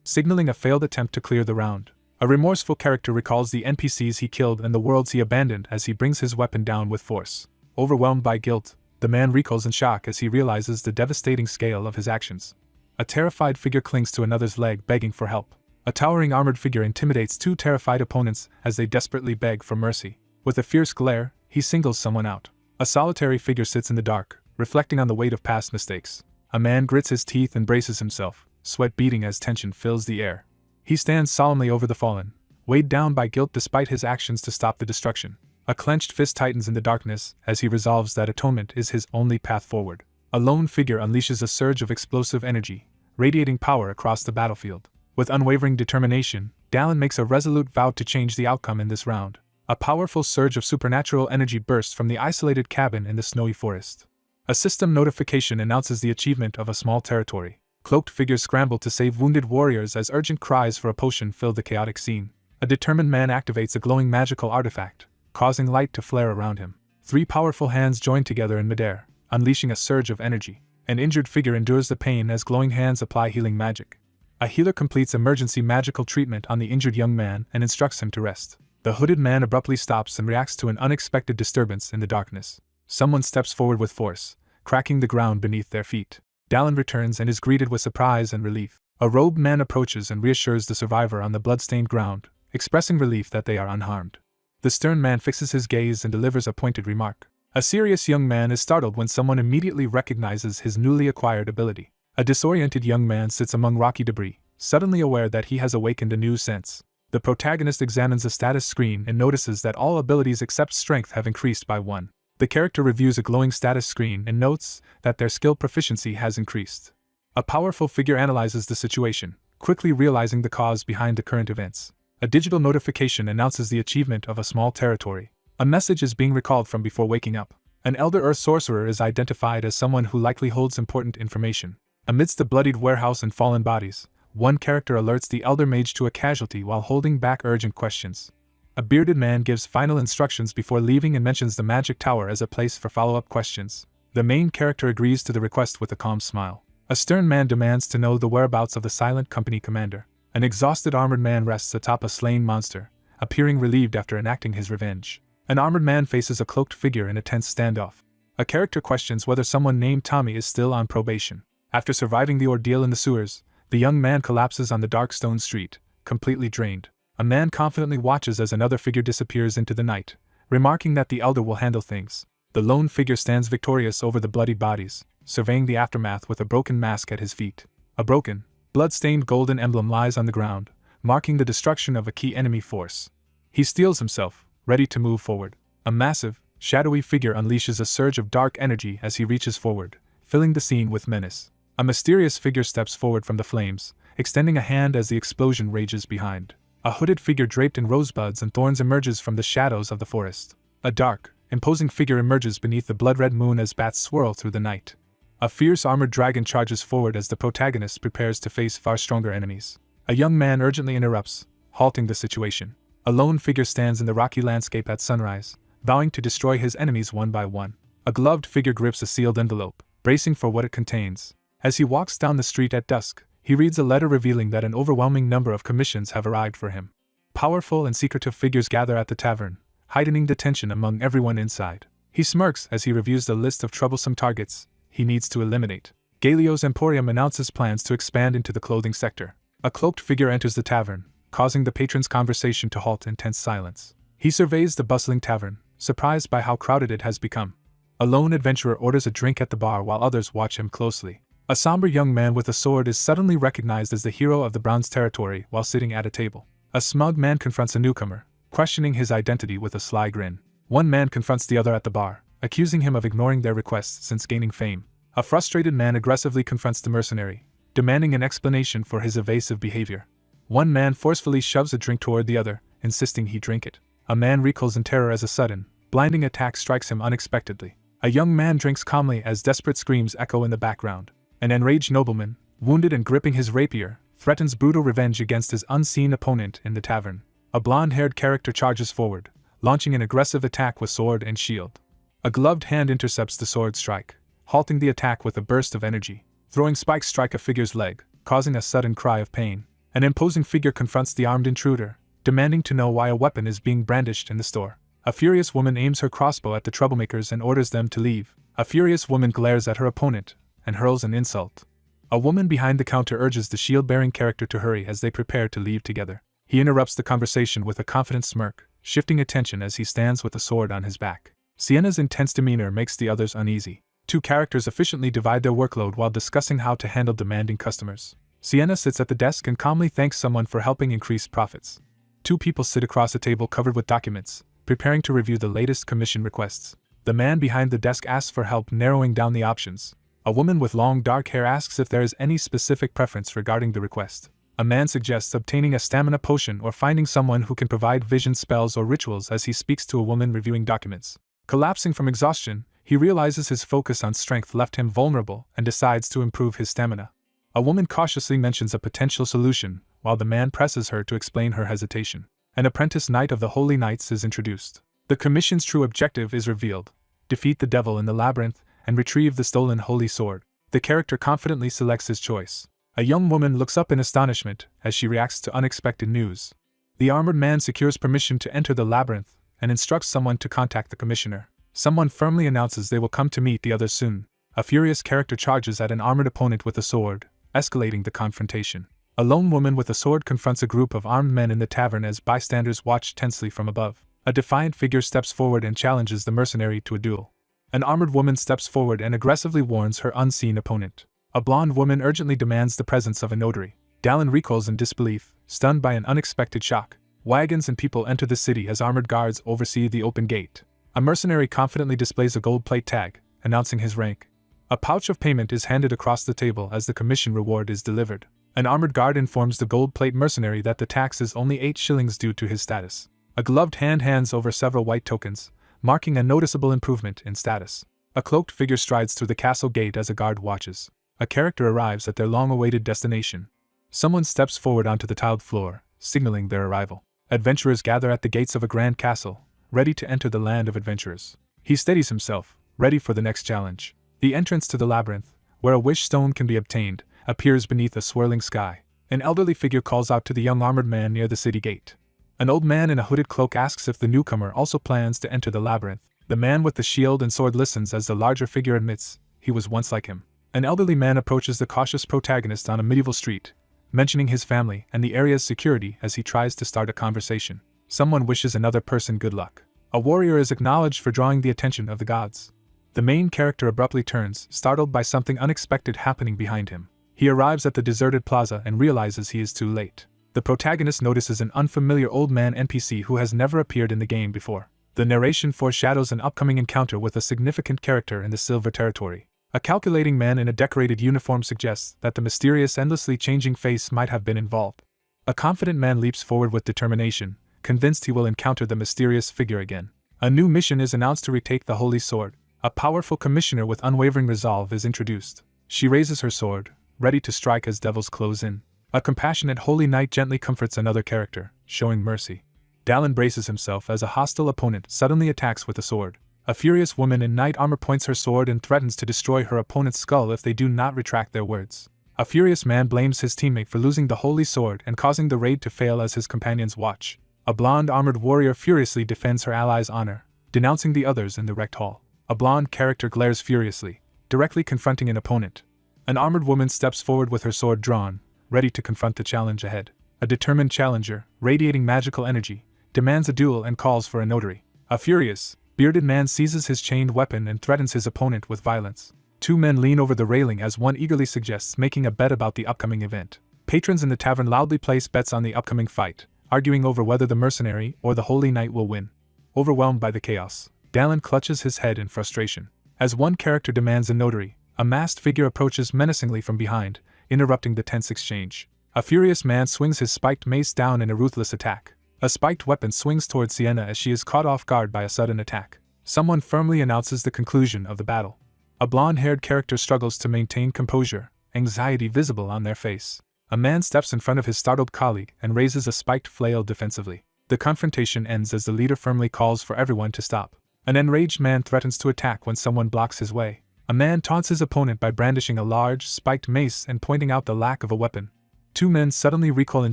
signaling a failed attempt to clear the round. A remorseful character recalls the NPCs he killed and the worlds he abandoned as he brings his weapon down with force. Overwhelmed by guilt, the man recoils in shock as he realizes the devastating scale of his actions. A terrified figure clings to another's leg, begging for help. A towering armored figure intimidates two terrified opponents as they desperately beg for mercy. With a fierce glare, he singles someone out. A solitary figure sits in the dark, reflecting on the weight of past mistakes. A man grits his teeth and braces himself, sweat beading as tension fills the air. He stands solemnly over the fallen, weighed down by guilt despite his actions to stop the destruction. A clenched fist tightens in the darkness as he resolves that atonement is his only path forward. A lone figure unleashes a surge of explosive energy, radiating power across the battlefield. With unwavering determination, Dallin makes a resolute vow to change the outcome in this round. A powerful surge of supernatural energy bursts from the isolated cabin in the snowy forest. A system notification announces the achievement of a small territory. Cloaked figures scramble to save wounded warriors as urgent cries for a potion fill the chaotic scene. A determined man activates a glowing magical artifact, causing light to flare around him. Three powerful hands join together in midair, unleashing a surge of energy. An injured figure endures the pain as glowing hands apply healing magic. A healer completes emergency magical treatment on the injured young man and instructs him to rest. The hooded man abruptly stops and reacts to an unexpected disturbance in the darkness. Someone steps forward with force, cracking the ground beneath their feet. Dallin returns and is greeted with surprise and relief. A robed man approaches and reassures the survivor on the blood-stained ground, expressing relief that they are unharmed. The stern man fixes his gaze and delivers a pointed remark. A serious young man is startled when someone immediately recognizes his newly acquired ability. A disoriented young man sits among rocky debris, suddenly aware that he has awakened a new sense. The protagonist examines the status screen and notices that all abilities except strength have increased by 1. The character reviews a glowing status screen and notes that their skill proficiency has increased. A powerful figure analyzes the situation, quickly realizing the cause behind the current events. A digital notification announces the achievement of a small territory. A message is being recalled from before waking up. An Elder Earth sorcerer is identified as someone who likely holds important information. Amidst the bloodied warehouse and fallen bodies, one character alerts the Elder Mage to a casualty while holding back urgent questions. A bearded man gives final instructions before leaving and mentions the magic tower as a place for follow-up questions. The main character agrees to the request with a calm smile. A stern man demands to know the whereabouts of the silent company commander. An exhausted armored man rests atop a slain monster, appearing relieved after enacting his revenge. An armored man faces a cloaked figure in a tense standoff. A character questions whether someone named Tommy is still on probation. After surviving the ordeal in the sewers, the young man collapses on the dark stone street, completely drained. A man confidently watches as another figure disappears into the night, remarking that the elder will handle things. The lone figure stands victorious over the bloodied bodies, surveying the aftermath with a broken mask at his feet. A broken, blood-stained golden emblem lies on the ground, marking the destruction of a key enemy force. He steels himself, ready to move forward. A massive, shadowy figure unleashes a surge of dark energy as he reaches forward, filling the scene with menace. A mysterious figure steps forward from the flames, extending a hand as the explosion rages behind. A hooded figure draped in rosebuds and thorns emerges from the shadows of the forest. A dark, imposing figure emerges beneath the blood-red moon as bats swirl through the night. A fierce armored dragon charges forward as the protagonist prepares to face far stronger enemies. A young man urgently interrupts, halting the situation. A lone figure stands in the rocky landscape at sunrise, vowing to destroy his enemies one by one. A gloved figure grips a sealed envelope, bracing for what it contains. As he walks down the street at dusk, he reads a letter revealing that an overwhelming number of commissions have arrived for him. Powerful and secretive figures gather at the tavern, heightening the tension among everyone inside. He smirks as he reviews the list of troublesome targets he needs to eliminate. Galio's Emporium announces plans to expand into the clothing sector. A cloaked figure enters the tavern, causing the patrons' conversation to halt in tense silence. He surveys the bustling tavern, surprised by how crowded it has become. A lone adventurer orders a drink at the bar while others watch him closely. A somber young man with a sword is suddenly recognized as the hero of the Browns' territory while sitting at a table. A smug man confronts a newcomer, questioning his identity with a sly grin. One man confronts the other at the bar, accusing him of ignoring their requests since gaining fame. A frustrated man aggressively confronts the mercenary, demanding an explanation for his evasive behavior. One man forcefully shoves a drink toward the other, insisting he drink it. A man recoils in terror as a sudden, blinding attack strikes him unexpectedly. A young man drinks calmly as desperate screams echo in the background. An enraged nobleman, wounded and gripping his rapier, threatens brutal revenge against his unseen opponent in the tavern. A blonde-haired character charges forward, launching an aggressive attack with sword and shield. A gloved hand intercepts the sword strike, halting the attack with a burst of energy. Throwing spikes strike a figure's leg, causing a sudden cry of pain. An imposing figure confronts the armed intruder, demanding to know why a weapon is being brandished in the store. A furious woman aims her crossbow at the troublemakers and orders them to leave. A furious woman glares at her opponent and hurls an insult. A woman behind the counter urges the shield-bearing character to hurry as they prepare to leave together. He interrupts the conversation with a confident smirk, shifting attention as he stands with a sword on his back. Siena's intense demeanor makes the others uneasy. Two characters efficiently divide their workload while discussing how to handle demanding customers. Sienna sits at the desk and calmly thanks someone for helping increase profits. Two people sit across a table covered with documents, preparing to review the latest commission requests. The man behind the desk asks for help narrowing down the options. A woman with long dark hair asks if there is any specific preference regarding the request. A man suggests obtaining a stamina potion or finding someone who can provide vision spells or rituals as he speaks to a woman reviewing documents. Collapsing from exhaustion, he realizes his focus on strength left him vulnerable and decides to improve his stamina. A woman cautiously mentions a potential solution, while the man presses her to explain her hesitation. An apprentice knight of the Holy Knights is introduced. The commission's true objective is revealed: defeat the devil in the labyrinth and retrieve the stolen holy sword. The character confidently selects his choice. A young woman looks up in astonishment as she reacts to unexpected news. The armored man secures permission to enter the labyrinth and instructs someone to contact the commissioner. Someone firmly announces they will come to meet the others soon. A furious character charges at an armored opponent with a sword, escalating the confrontation. A lone woman with a sword confronts a group of armed men in the tavern as bystanders watch tensely from above. A defiant figure steps forward and challenges the mercenary to a duel. An armored woman steps forward and aggressively warns her unseen opponent. A blonde woman urgently demands the presence of a notary. Dallin recoils in disbelief, stunned by an unexpected shock. Wagons and people enter the city as armored guards oversee the open gate. A mercenary confidently displays a gold plate tag, announcing his rank. A pouch of payment is handed across the table as the commission reward is delivered. An armored guard informs the gold plate mercenary that the tax is only 8 shillings due to his status. A gloved hand hands over several white tokens, marking a noticeable improvement in status. A cloaked figure strides through the castle gate as a guard watches. A character arrives at their long-awaited destination. Someone steps forward onto the tiled floor, signaling their arrival. Adventurers gather at the gates of a grand castle, ready to enter the land of adventurers. He steadies himself, ready for the next challenge. The entrance to the labyrinth, where a wish stone can be obtained, appears beneath a swirling sky. An elderly figure calls out to the young armored man near the city gate. An old man in a hooded cloak asks if the newcomer also plans to enter the labyrinth. The man with the shield and sword listens as the larger figure admits he was once like him. An elderly man approaches the cautious protagonist on a medieval street, mentioning his family and the area's security as he tries to start a conversation. Someone wishes another person good luck. A warrior is acknowledged for drawing the attention of the gods. The main character abruptly turns, startled by something unexpected happening behind him. He arrives at the deserted plaza and realizes he is too late. The protagonist notices an unfamiliar old man NPC who has never appeared in the game before. The narration foreshadows an upcoming encounter with a significant character in the Silver Territory. A calculating man in a decorated uniform suggests that the mysterious, endlessly changing face might have been involved. A confident man leaps forward with determination, convinced he will encounter the mysterious figure again. A new mission is announced to retake the Holy Sword. A powerful commissioner with unwavering resolve is introduced. She raises her sword, ready to strike as devils close in. A compassionate holy knight gently comforts another character, showing mercy. Dallin braces himself as a hostile opponent suddenly attacks with a sword. A furious woman in knight armor points her sword and threatens to destroy her opponent's skull if they do not retract their words. A furious man blames his teammate for losing the holy sword and causing the raid to fail as his companions watch. A blonde armored warrior furiously defends her ally's honor, denouncing the others in the wrecked hall. A blonde character glares furiously, directly confronting an opponent. An armored woman steps forward with her sword drawn, ready to confront the challenge ahead. A determined challenger, radiating magical energy, demands a duel and calls for a notary. A furious, Bearded man seizes his chained weapon and threatens his opponent with violence. Two men lean over the railing as one eagerly suggests making a bet about the upcoming event. Patrons in the tavern loudly place bets on the upcoming fight, arguing over whether the mercenary or the holy knight will win. Overwhelmed by the chaos, Dallin clutches his head in frustration. As one character demands a notary, a masked figure approaches menacingly from behind, interrupting the tense exchange. A furious man swings his spiked mace down in a ruthless attack. A spiked weapon swings towards Sienna as she is caught off guard by a sudden attack. Someone firmly announces the conclusion of the battle. A blonde-haired character struggles to maintain composure, anxiety visible on their face. A man steps in front of his startled colleague and raises a spiked flail defensively. The confrontation ends as the leader firmly calls for everyone to stop. An enraged man threatens to attack when someone blocks his way. A man taunts his opponent by brandishing a large, spiked mace and pointing out the lack of a weapon. Two men suddenly recoil in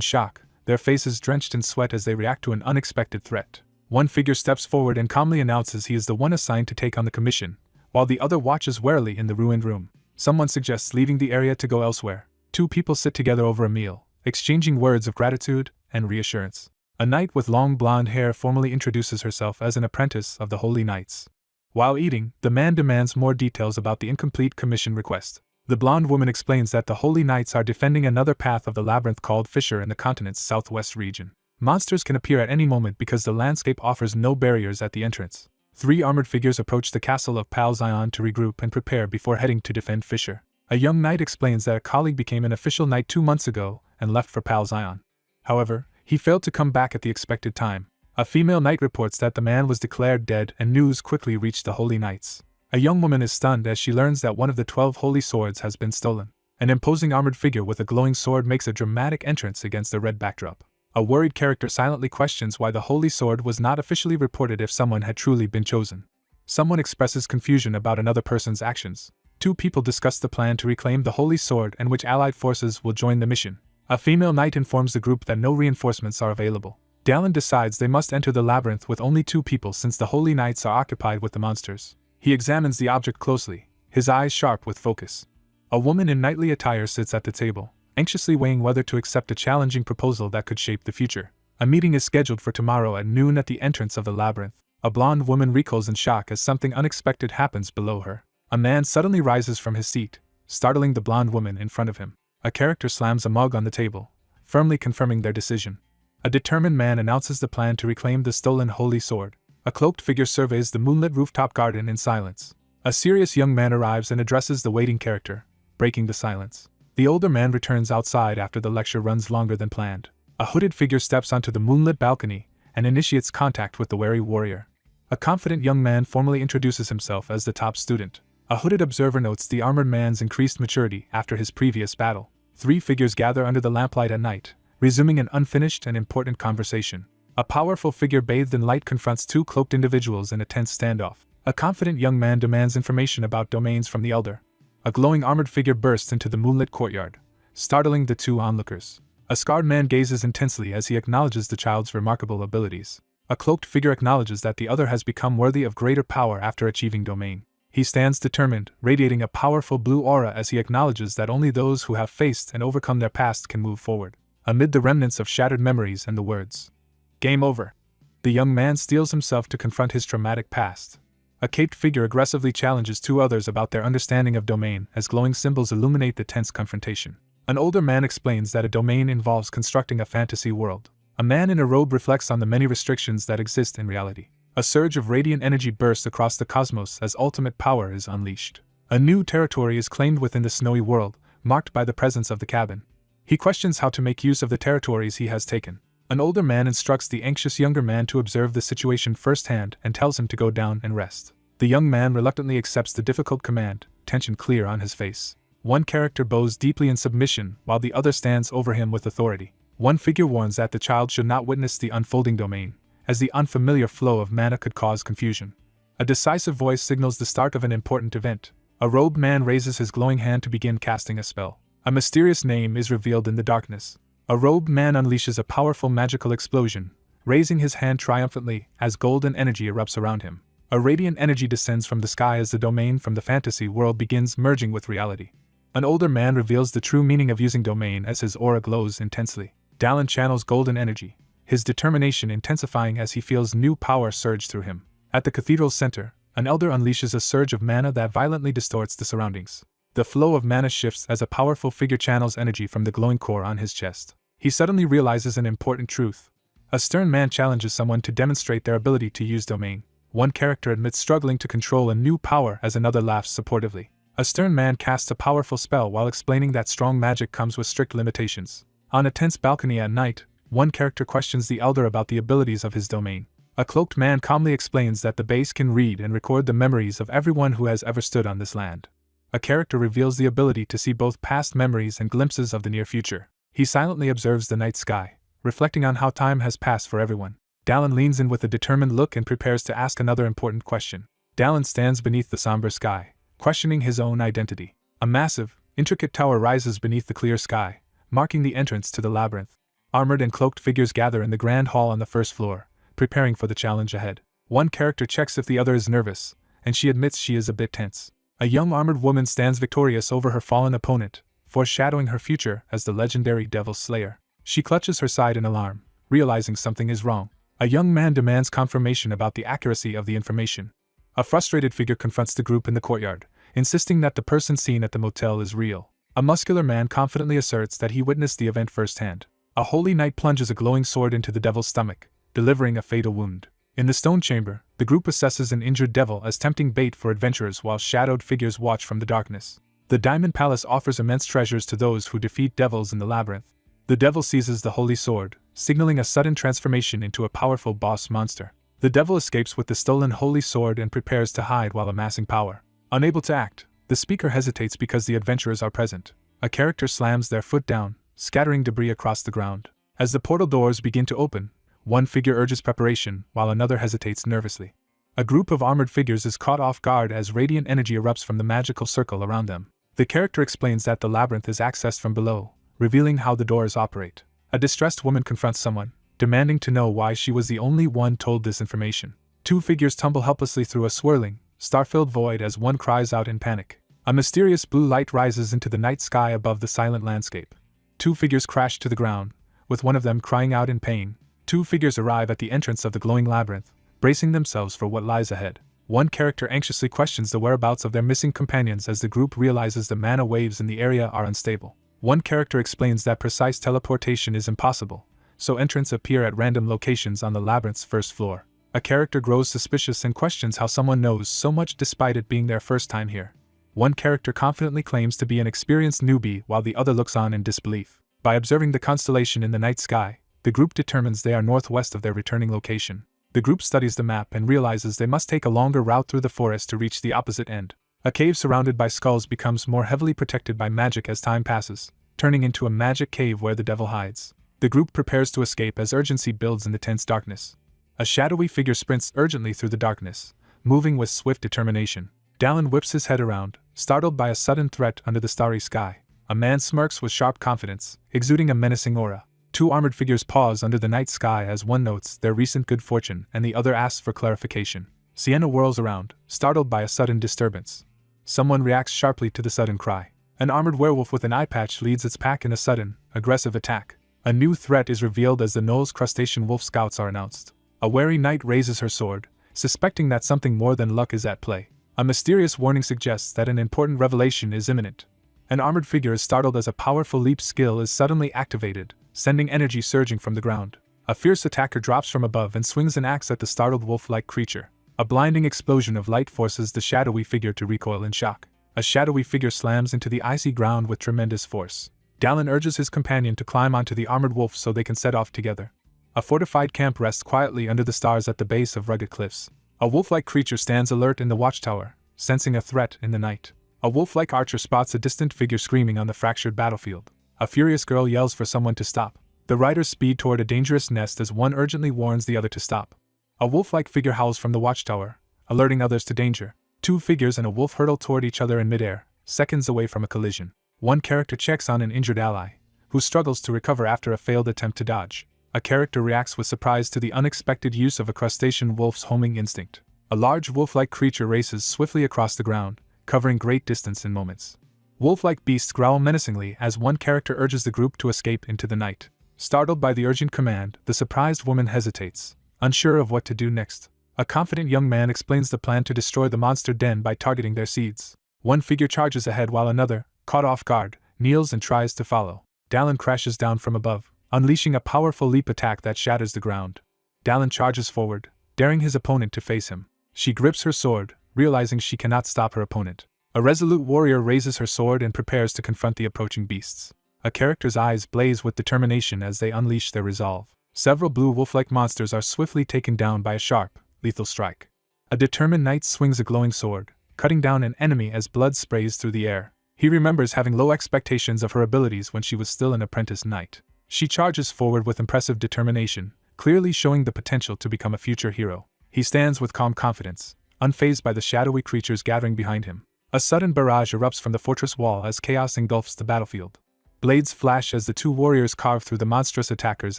shock, their faces drenched in sweat as they react to an unexpected threat. One figure steps forward and calmly announces he is the one assigned to take on the commission, while the other watches warily in the ruined room. Someone suggests leaving the area to go elsewhere. Two people sit together over a meal, exchanging words of gratitude and reassurance. A knight with long blonde hair formally introduces herself as an apprentice of the Holy Knights. While eating, the man demands more details about the incomplete commission request. The blonde woman explains that the Holy Knights are defending another path of the labyrinth called Fissure in the continent's southwest region. Monsters can appear at any moment because the landscape offers no barriers at the entrance. 3 armored figures approach the castle of Pal Zion to regroup and prepare before heading to defend Fissure. A young knight explains that a colleague became an official knight 2 months ago and left for Pal Zion. However, he failed to come back at the expected time. A female knight reports that the man was declared dead and news quickly reached the Holy Knights. A young woman is stunned as she learns that one of the 12 holy swords has been stolen. An imposing armored figure with a glowing sword makes a dramatic entrance against the red backdrop. A worried character silently questions why the holy sword was not officially reported if someone had truly been chosen. Someone expresses confusion about another person's actions. 2 people discuss the plan to reclaim the holy sword and which allied forces will join the mission. A female knight informs the group that no reinforcements are available. Dallin decides they must enter the labyrinth with only 2 people since the holy knights are occupied with the monsters. He examines the object closely, his eyes sharp with focus. A woman in knightly attire sits at the table, anxiously weighing whether to accept a challenging proposal that could shape the future. A meeting is scheduled for tomorrow at noon at the entrance of the labyrinth. A blonde woman recoils in shock as something unexpected happens below her. A man suddenly rises from his seat, startling the blonde woman in front of him. A character slams a mug on the table, firmly confirming their decision. A determined man announces the plan to reclaim the stolen holy sword. A cloaked figure surveys the moonlit rooftop garden in silence. A serious young man arrives and addresses the waiting character, breaking the silence. The older man returns outside after the lecture runs longer than planned. A hooded figure steps onto the moonlit balcony and initiates contact with the wary warrior. A confident young man formally introduces himself as the top student. A hooded observer notes the armored man's increased maturity after his previous battle. 3 figures gather under the lamplight at night, resuming an unfinished and important conversation. A powerful figure bathed in light confronts 2 cloaked individuals in a tense standoff. A confident young man demands information about domains from the elder. A glowing armored figure bursts into the moonlit courtyard, startling the 2 onlookers. A scarred man gazes intensely as he acknowledges the child's remarkable abilities. A cloaked figure acknowledges that the other has become worthy of greater power after achieving domain. He stands determined, radiating a powerful blue aura as he acknowledges that only those who have faced and overcome their past can move forward. Amid the remnants of shattered memories and the words, "Game over," the young man steels himself to confront his traumatic past. A caped figure aggressively challenges 2 others about their understanding of domain as glowing symbols illuminate the tense confrontation. An older man explains that a domain involves constructing a fantasy world. A man in a robe reflects on the many restrictions that exist in reality. A surge of radiant energy bursts across the cosmos as ultimate power is unleashed. A new territory is claimed within the snowy world, marked by the presence of the cabin. He questions how to make use of the territories he has taken. An older man instructs the anxious younger man to observe the situation firsthand and tells him to go down and rest. The young man reluctantly accepts the difficult command, tension clear on his face. One character bows deeply in submission while the other stands over him with authority. One figure warns that the child should not witness the unfolding domain, as the unfamiliar flow of mana could cause confusion. A decisive voice signals the start of an important event. A robed man raises his glowing hand to begin casting a spell. A mysterious name is revealed in the darkness. A robed man unleashes a powerful magical explosion, raising his hand triumphantly as golden energy erupts around him. A radiant energy descends from the sky as the domain from the fantasy world begins merging with reality. An older man reveals the true meaning of using domain as his aura glows intensely. Dallin channels golden energy, his determination intensifying as he feels new power surge through him. At the cathedral's center, an elder unleashes a surge of mana that violently distorts the surroundings. The flow of mana shifts as a powerful figure channels energy from the glowing core on his chest. He suddenly realizes an important truth. A stern man challenges someone to demonstrate their ability to use domain. One character admits struggling to control a new power as another laughs supportively. A stern man casts a powerful spell while explaining that strong magic comes with strict limitations. On a tense balcony at night, one character questions the elder about the abilities of his domain. A cloaked man calmly explains that the base can read and record the memories of everyone who has ever stood on this land. A character reveals the ability to see both past memories and glimpses of the near future. He silently observes the night sky, reflecting on how time has passed for everyone. Dallin leans in with a determined look and prepares to ask another important question. Dallin stands beneath the somber sky, questioning his own identity. A massive, intricate tower rises beneath the clear sky, marking the entrance to the labyrinth. Armored and cloaked figures gather in the grand hall on the first floor, preparing for the challenge ahead. One character checks if the other is nervous, and she admits she is a bit tense. A young armored woman stands victorious over her fallen opponent, foreshadowing her future as the legendary Devil Slayer. She clutches her side in alarm, realizing something is wrong. A young man demands confirmation about the accuracy of the information. A frustrated figure confronts the group in the courtyard, insisting that the person seen at the motel is real. A muscular man confidently asserts that he witnessed the event firsthand. A holy knight plunges a glowing sword into the devil's stomach, delivering a fatal wound. In the stone chamber, the group assesses an injured devil as tempting bait for adventurers while shadowed figures watch from the darkness. The Diamond Palace offers immense treasures to those who defeat devils in the labyrinth. The devil seizes the holy sword, signaling a sudden transformation into a powerful boss monster. The devil escapes with the stolen holy sword and prepares to hide while amassing power. Unable to act, the speaker hesitates because the adventurers are present. A character slams their foot down, scattering debris across the ground. As the portal doors begin to open, one figure urges preparation, while another hesitates nervously. A group of armored figures is caught off guard as radiant energy erupts from the magical circle around them. The character explains that the labyrinth is accessed from below, revealing how the doors operate. A distressed woman confronts someone, demanding to know why she was the only one told this information. Two figures tumble helplessly through a swirling, star-filled void as one cries out in panic. A mysterious blue light rises into the night sky above the silent landscape. Two figures crash to the ground, with one of them crying out in pain. Two figures arrive at the entrance of the glowing labyrinth, bracing themselves for what lies ahead. One character anxiously questions the whereabouts of their missing companions as the group realizes the mana waves in the area are unstable. One character explains that precise teleportation is impossible, so entrants appear at random locations on the labyrinth's first floor. A character grows suspicious and questions how someone knows so much despite it being their first time here. One character confidently claims to be an experienced newbie while the other looks on in disbelief. By observing the constellation in the night sky, the group determines they are northwest of their returning location. The group studies the map and realizes they must take a longer route through the forest to reach the opposite end. A cave surrounded by skulls becomes more heavily protected by magic as time passes, turning into a magic cave where the devil hides. The group prepares to escape as urgency builds in the tense darkness. A shadowy figure sprints urgently through the darkness, moving with swift determination. Dallin whips his head around, startled by a sudden threat under the starry sky. A man smirks with sharp confidence, exuding a menacing aura. Two armored figures pause under the night sky as one notes their recent good fortune and the other asks for clarification. Sienna whirls around, startled by a sudden disturbance. Someone reacts sharply to the sudden cry. An armored werewolf with an eye patch leads its pack in a sudden, aggressive attack. A new threat is revealed as the Knowles crustacean wolf scouts are announced. A wary knight raises her sword, suspecting that something more than luck is at play. A mysterious warning suggests that an important revelation is imminent. An armored figure is startled as a powerful leap skill is suddenly activated, sending energy surging from the ground. A fierce attacker drops from above and swings an axe at the startled wolf-like creature. A blinding explosion of light forces the shadowy figure to recoil in shock. A shadowy figure slams into the icy ground with tremendous force. Dallin urges his companion to climb onto the armored wolf so they can set off together. A fortified camp rests quietly under the stars at the base of rugged cliffs. A wolf-like creature stands alert in the watchtower, sensing a threat in the night. A wolf-like archer spots a distant figure screaming on the fractured battlefield. A furious girl yells for someone to stop. The riders speed toward a dangerous nest as one urgently warns the other to stop. A wolf-like figure howls from the watchtower, alerting others to danger. Two figures and a wolf hurtle toward each other in midair, seconds away from a collision. One character checks on an injured ally, who struggles to recover after a failed attempt to dodge. A character reacts with surprise to the unexpected use of a crustacean wolf's homing instinct. A large wolf-like creature races swiftly across the ground, covering great distance in moments. Wolf-like beasts growl menacingly as one character urges the group to escape into the night. Startled by the urgent command, the surprised woman hesitates, unsure of what to do next. A confident young man explains the plan to destroy the monster den by targeting their seeds. One figure charges ahead while another, caught off guard, kneels and tries to follow. Dallin crashes down from above, unleashing a powerful leap attack that shatters the ground. Dallin charges forward, daring his opponent to face him. She grips her sword, realizing she cannot stop her opponent. A resolute warrior raises her sword and prepares to confront the approaching beasts. A character's eyes blaze with determination as they unleash their resolve. Several blue wolf-like monsters are swiftly taken down by a sharp, lethal strike. A determined knight swings a glowing sword, cutting down an enemy as blood sprays through the air. He remembers having low expectations of her abilities when she was still an apprentice knight. She charges forward with impressive determination, clearly showing the potential to become a future hero. He stands with calm confidence, unfazed by the shadowy creatures gathering behind him. A sudden barrage erupts from the fortress wall as chaos engulfs the battlefield. Blades flash as the two warriors carve through the monstrous attackers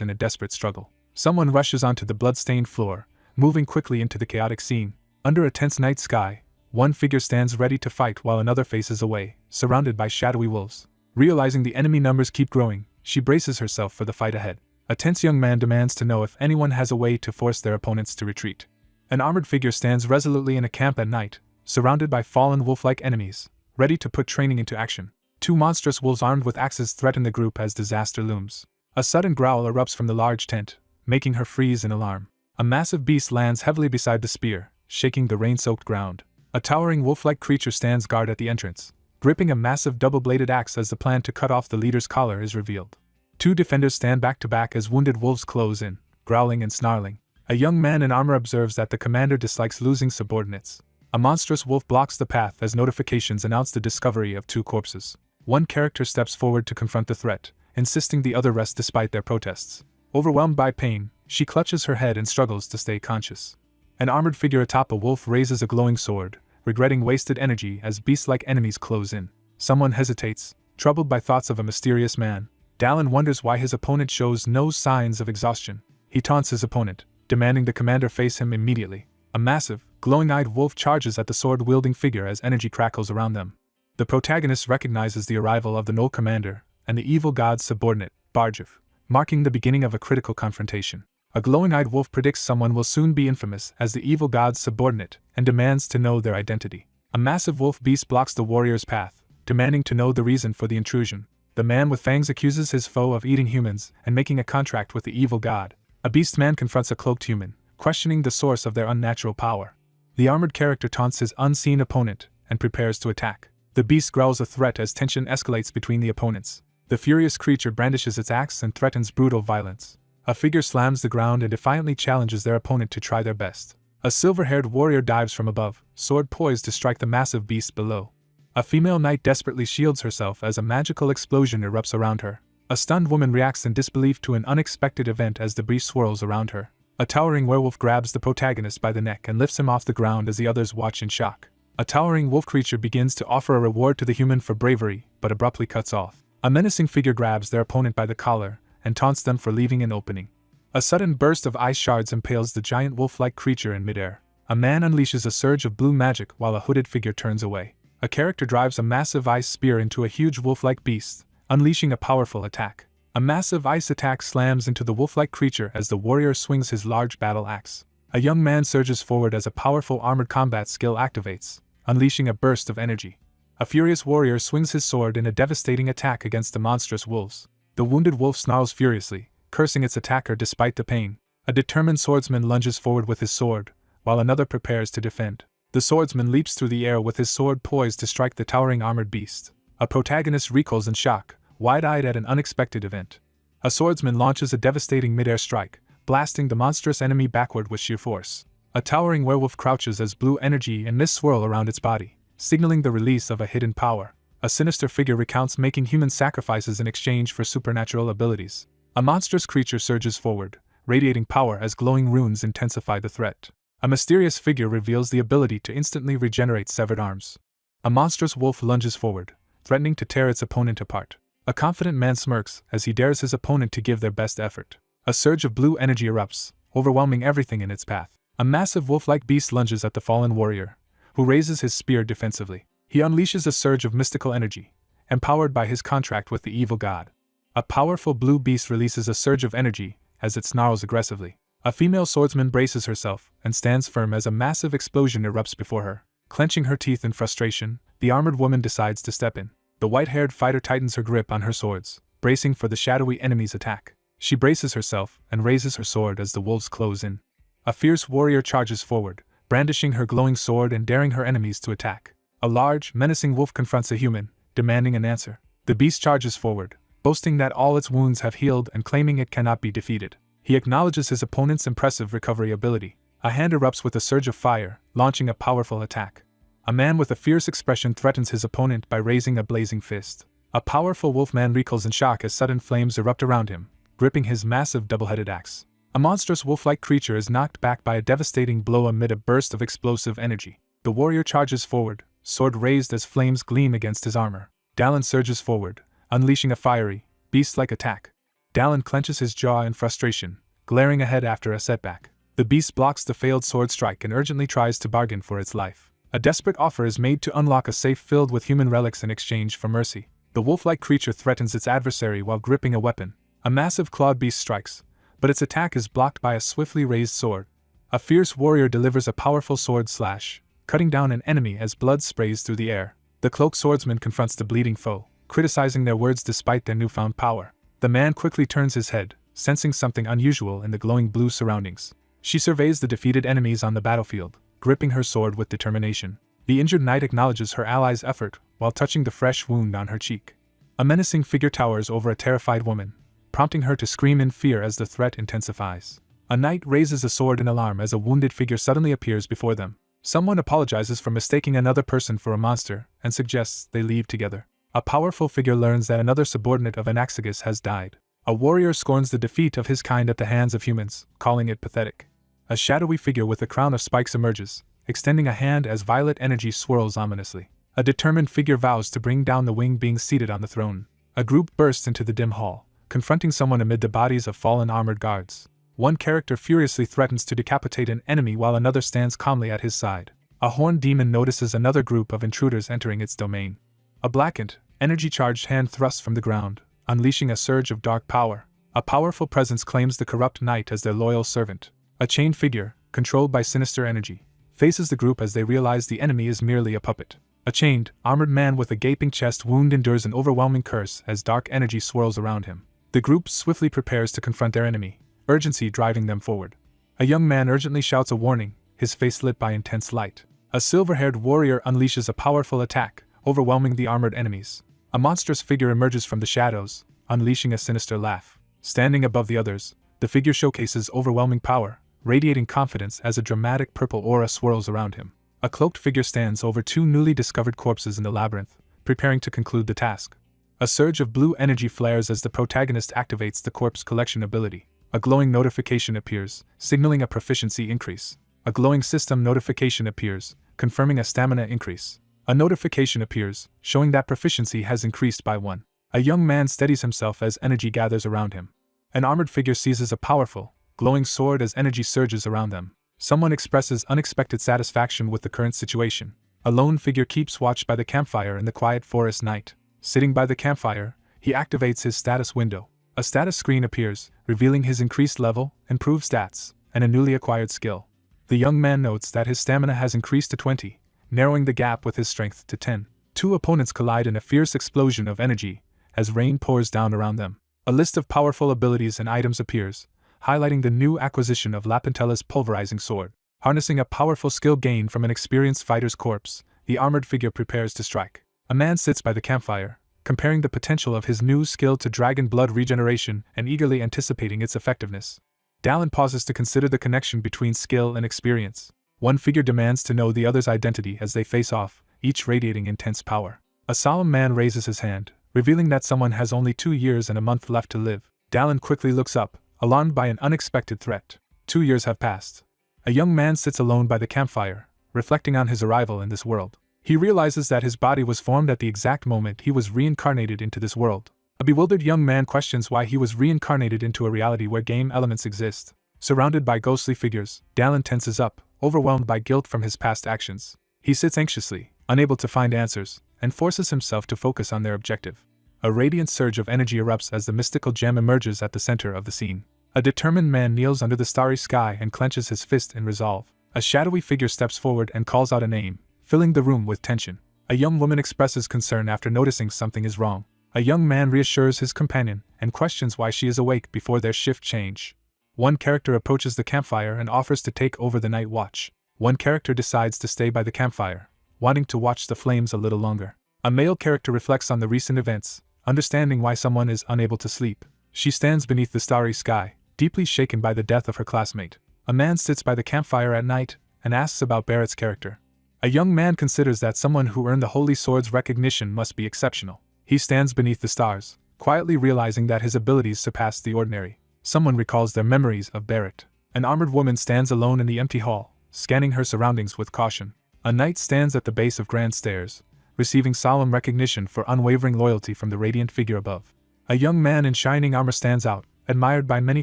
in a desperate struggle. Someone rushes onto the blood-stained floor, moving quickly into the chaotic scene. Under a tense night sky, one figure stands ready to fight while another faces away, surrounded by shadowy wolves. Realizing the enemy numbers keep growing, she braces herself for the fight ahead. A tense young man demands to know if anyone has a way to force their opponents to retreat. An armored figure stands resolutely in a camp at night, surrounded by fallen wolf-like enemies, ready to put training into action. Two monstrous wolves armed with axes threaten the group as disaster looms. A sudden growl erupts from the large tent, making her freeze in alarm. A massive beast lands heavily beside the spear, shaking the rain-soaked ground. A towering wolf-like creature stands guard at the entrance, gripping a massive double-bladed axe as the plan to cut off the leader's collar is revealed. Two defenders stand back-to-back as wounded wolves close in, growling and snarling. A young man in armor observes that the commander dislikes losing subordinates. A monstrous wolf blocks the path as notifications announce the discovery of two corpses. One character steps forward to confront the threat, insisting the other rest despite their protests. Overwhelmed by pain, she clutches her head and struggles to stay conscious. An armored figure atop a wolf raises a glowing sword, regretting wasted energy as beast-like enemies close in. Someone hesitates, troubled by thoughts of a mysterious man. Dallin wonders why his opponent shows no signs of exhaustion. He taunts his opponent, demanding the commander face him immediately. A massive, glowing-eyed wolf charges at the sword-wielding figure as energy crackles around them. The protagonist recognizes the arrival of the Null commander and the evil god's subordinate, Barjev, marking the beginning of a critical confrontation. A glowing-eyed wolf predicts someone will soon be infamous as the evil god's subordinate and demands to know their identity. A massive wolf beast blocks the warrior's path, demanding to know the reason for the intrusion. The man with fangs accuses his foe of eating humans and making a contract with the evil god. A beast man confronts a cloaked human, questioning the source of their unnatural power. The armored character taunts his unseen opponent and prepares to attack. The beast growls a threat as tension escalates between the opponents. The furious creature brandishes its axe and threatens brutal violence. A figure slams the ground and defiantly challenges their opponent to try their best. A silver-haired warrior dives from above, sword poised to strike the massive beast below. A female knight desperately shields herself as a magical explosion erupts around her. A stunned woman reacts in disbelief to an unexpected event as debris swirls around her. A towering werewolf grabs the protagonist by the neck and lifts him off the ground as the others watch in shock. A towering wolf creature begins to offer a reward to the human for bravery, but abruptly cuts off. A menacing figure grabs their opponent by the collar and taunts them for leaving an opening. A sudden burst of ice shards impales the giant wolf-like creature in midair. A man unleashes a surge of blue magic while a hooded figure turns away. A character drives a massive ice spear into a huge wolf-like beast, unleashing a powerful attack. A massive ice attack slams into the wolf-like creature as the warrior swings his large battle axe. A young man surges forward as a powerful armored combat skill activates, unleashing a burst of energy. A furious warrior swings his sword in a devastating attack against the monstrous wolves. The wounded wolf snarls furiously, cursing its attacker despite the pain. A determined swordsman lunges forward with his sword, while another prepares to defend. The swordsman leaps through the air with his sword poised to strike the towering armored beast. A protagonist recoils in shock, wide-eyed at an unexpected event. A swordsman launches a devastating mid-air strike, blasting the monstrous enemy backward with sheer force. A towering werewolf crouches as blue energy and mist swirl around its body, signaling the release of a hidden power. A sinister figure recounts making human sacrifices in exchange for supernatural abilities. A monstrous creature surges forward, radiating power as glowing runes intensify the threat. A mysterious figure reveals the ability to instantly regenerate severed arms. A monstrous wolf lunges forward, threatening to tear its opponent apart. A confident man smirks as he dares his opponent to give their best effort. A surge of blue energy erupts, overwhelming everything in its path. A massive wolf-like beast lunges at the fallen warrior, who raises his spear defensively. He unleashes a surge of mystical energy, empowered by his contract with the evil god. A powerful blue beast releases a surge of energy as it snarls aggressively. A female swordsman braces herself and stands firm as a massive explosion erupts before her. Clenching her teeth in frustration, the armored woman decides to step in. The white-haired fighter tightens her grip on her swords, bracing for the shadowy enemy's attack. She braces herself and raises her sword as the wolves close in. A fierce warrior charges forward, brandishing her glowing sword and daring her enemies to attack. A large, menacing wolf confronts a human, demanding an answer. The beast charges forward, boasting that all its wounds have healed and claiming it cannot be defeated. He acknowledges his opponent's impressive recovery ability. A hand erupts with a surge of fire, launching a powerful attack. A man with a fierce expression threatens his opponent by raising a blazing fist. A powerful wolfman recoils in shock as sudden flames erupt around him, gripping his massive double-headed axe. A monstrous wolf-like creature is knocked back by a devastating blow amid a burst of explosive energy. The warrior charges forward, sword raised as flames gleam against his armor. Dallin surges forward, unleashing a fiery, beast-like attack. Dallin clenches his jaw in frustration, glaring ahead after a setback. The beast blocks the failed sword strike and urgently tries to bargain for its life. A desperate offer is made to unlock a safe filled with human relics in exchange for mercy. The wolf-like creature threatens its adversary while gripping a weapon. A massive clawed beast strikes, but its attack is blocked by a swiftly raised sword. A fierce warrior delivers a powerful sword slash, cutting down an enemy as blood sprays through the air. The cloaked swordsman confronts the bleeding foe, criticizing their words despite their newfound power. The man quickly turns his head, sensing something unusual in the glowing blue surroundings. She surveys the defeated enemies on the battlefield, gripping her sword with determination. The injured knight acknowledges her ally's effort while touching the fresh wound on her cheek. A menacing figure towers over a terrified woman, prompting her to scream in fear as the threat intensifies. A knight raises a sword in alarm as a wounded figure suddenly appears before them. Someone apologizes for mistaking another person for a monster and suggests they leave together. A powerful figure learns that another subordinate of Anaxagus has died. A warrior scorns the defeat of his kind at the hands of humans, calling it pathetic. A shadowy figure with a crown of spikes emerges, extending a hand as violet energy swirls ominously. A determined figure vows to bring down the winged being seated on the throne. A group bursts into the dim hall, confronting someone amid the bodies of fallen armored guards. One character furiously threatens to decapitate an enemy while another stands calmly at his side. A horned demon notices another group of intruders entering its domain. A blackened, energy-charged hand thrusts from the ground, unleashing a surge of dark power. A powerful presence claims the corrupt knight as their loyal servant. A chained figure, controlled by sinister energy, faces the group as they realize the enemy is merely a puppet. A chained, armored man with a gaping chest wound endures an overwhelming curse as dark energy swirls around him. The group swiftly prepares to confront their enemy, urgency driving them forward. A young man urgently shouts a warning, his face lit by intense light. A silver-haired warrior unleashes a powerful attack, overwhelming the armored enemies. A monstrous figure emerges from the shadows, unleashing a sinister laugh. Standing above the others, the figure showcases overwhelming power, radiating confidence as a dramatic purple aura swirls around him. A cloaked figure stands over two newly discovered corpses in the labyrinth, preparing to conclude the task. A surge of blue energy flares as the protagonist activates the corpse collection ability. A glowing notification appears, signaling a proficiency increase. A glowing system notification appears, confirming a stamina increase. A notification appears, showing that proficiency has increased by 1. A young man steadies himself as energy gathers around him. An armored figure seizes a powerful, glowing sword as energy surges around them. Someone expresses unexpected satisfaction with the current situation. A lone figure keeps watch by the campfire in the quiet forest night. Sitting by the campfire, he activates his status window. A status screen appears, revealing his increased level, improved stats, and a newly acquired skill. The young man notes that his stamina has increased to 20, narrowing the gap with his strength to 10. Two opponents collide in a fierce explosion of energy as rain pours down around them. A list of powerful abilities and items appears, highlighting the new acquisition of Lapentella's pulverizing sword. Harnessing a powerful skill gained from an experienced fighter's corpse, the armored figure prepares to strike. A man sits by the campfire, comparing the potential of his new skill to dragon blood regeneration and eagerly anticipating its effectiveness. Dallin pauses to consider the connection between skill and experience. One figure demands to know the other's identity as they face off, each radiating intense power. A solemn man raises his hand, revealing that someone has only 2 years and a month left to live. Dallin quickly looks up, alarmed by an unexpected threat. 2 years have passed. A young man sits alone by the campfire, reflecting on his arrival in this world. He realizes that his body was formed at the exact moment he was reincarnated into this world. A bewildered young man questions why he was reincarnated into a reality where game elements exist. Surrounded by ghostly figures, Dallin tenses up, overwhelmed by guilt from his past actions. He sits anxiously, unable to find answers, and forces himself to focus on their objective. A radiant surge of energy erupts as the mystical gem emerges at the center of the scene. A determined man kneels under the starry sky and clenches his fist in resolve. A shadowy figure steps forward and calls out a name, filling the room with tension. A young woman expresses concern after noticing something is wrong. A young man reassures his companion and questions why she is awake before their shift change. One character approaches the campfire and offers to take over the night watch. One character decides to stay by the campfire, wanting to watch the flames a little longer. A male character reflects on the recent events, understanding why someone is unable to sleep. She stands beneath the starry sky, deeply shaken by the death of her classmate. A man sits by the campfire at night and asks about Barrett's character. A young man considers that someone who earned the Holy Sword's recognition must be exceptional. He stands beneath the stars, quietly realizing that his abilities surpass the ordinary. Someone recalls their memories of Barrett. An armored woman stands alone in the empty hall, scanning her surroundings with caution. A knight stands at the base of grand stairs, receiving solemn recognition for unwavering loyalty from the radiant figure above. A young man in shining armor stands out, admired by many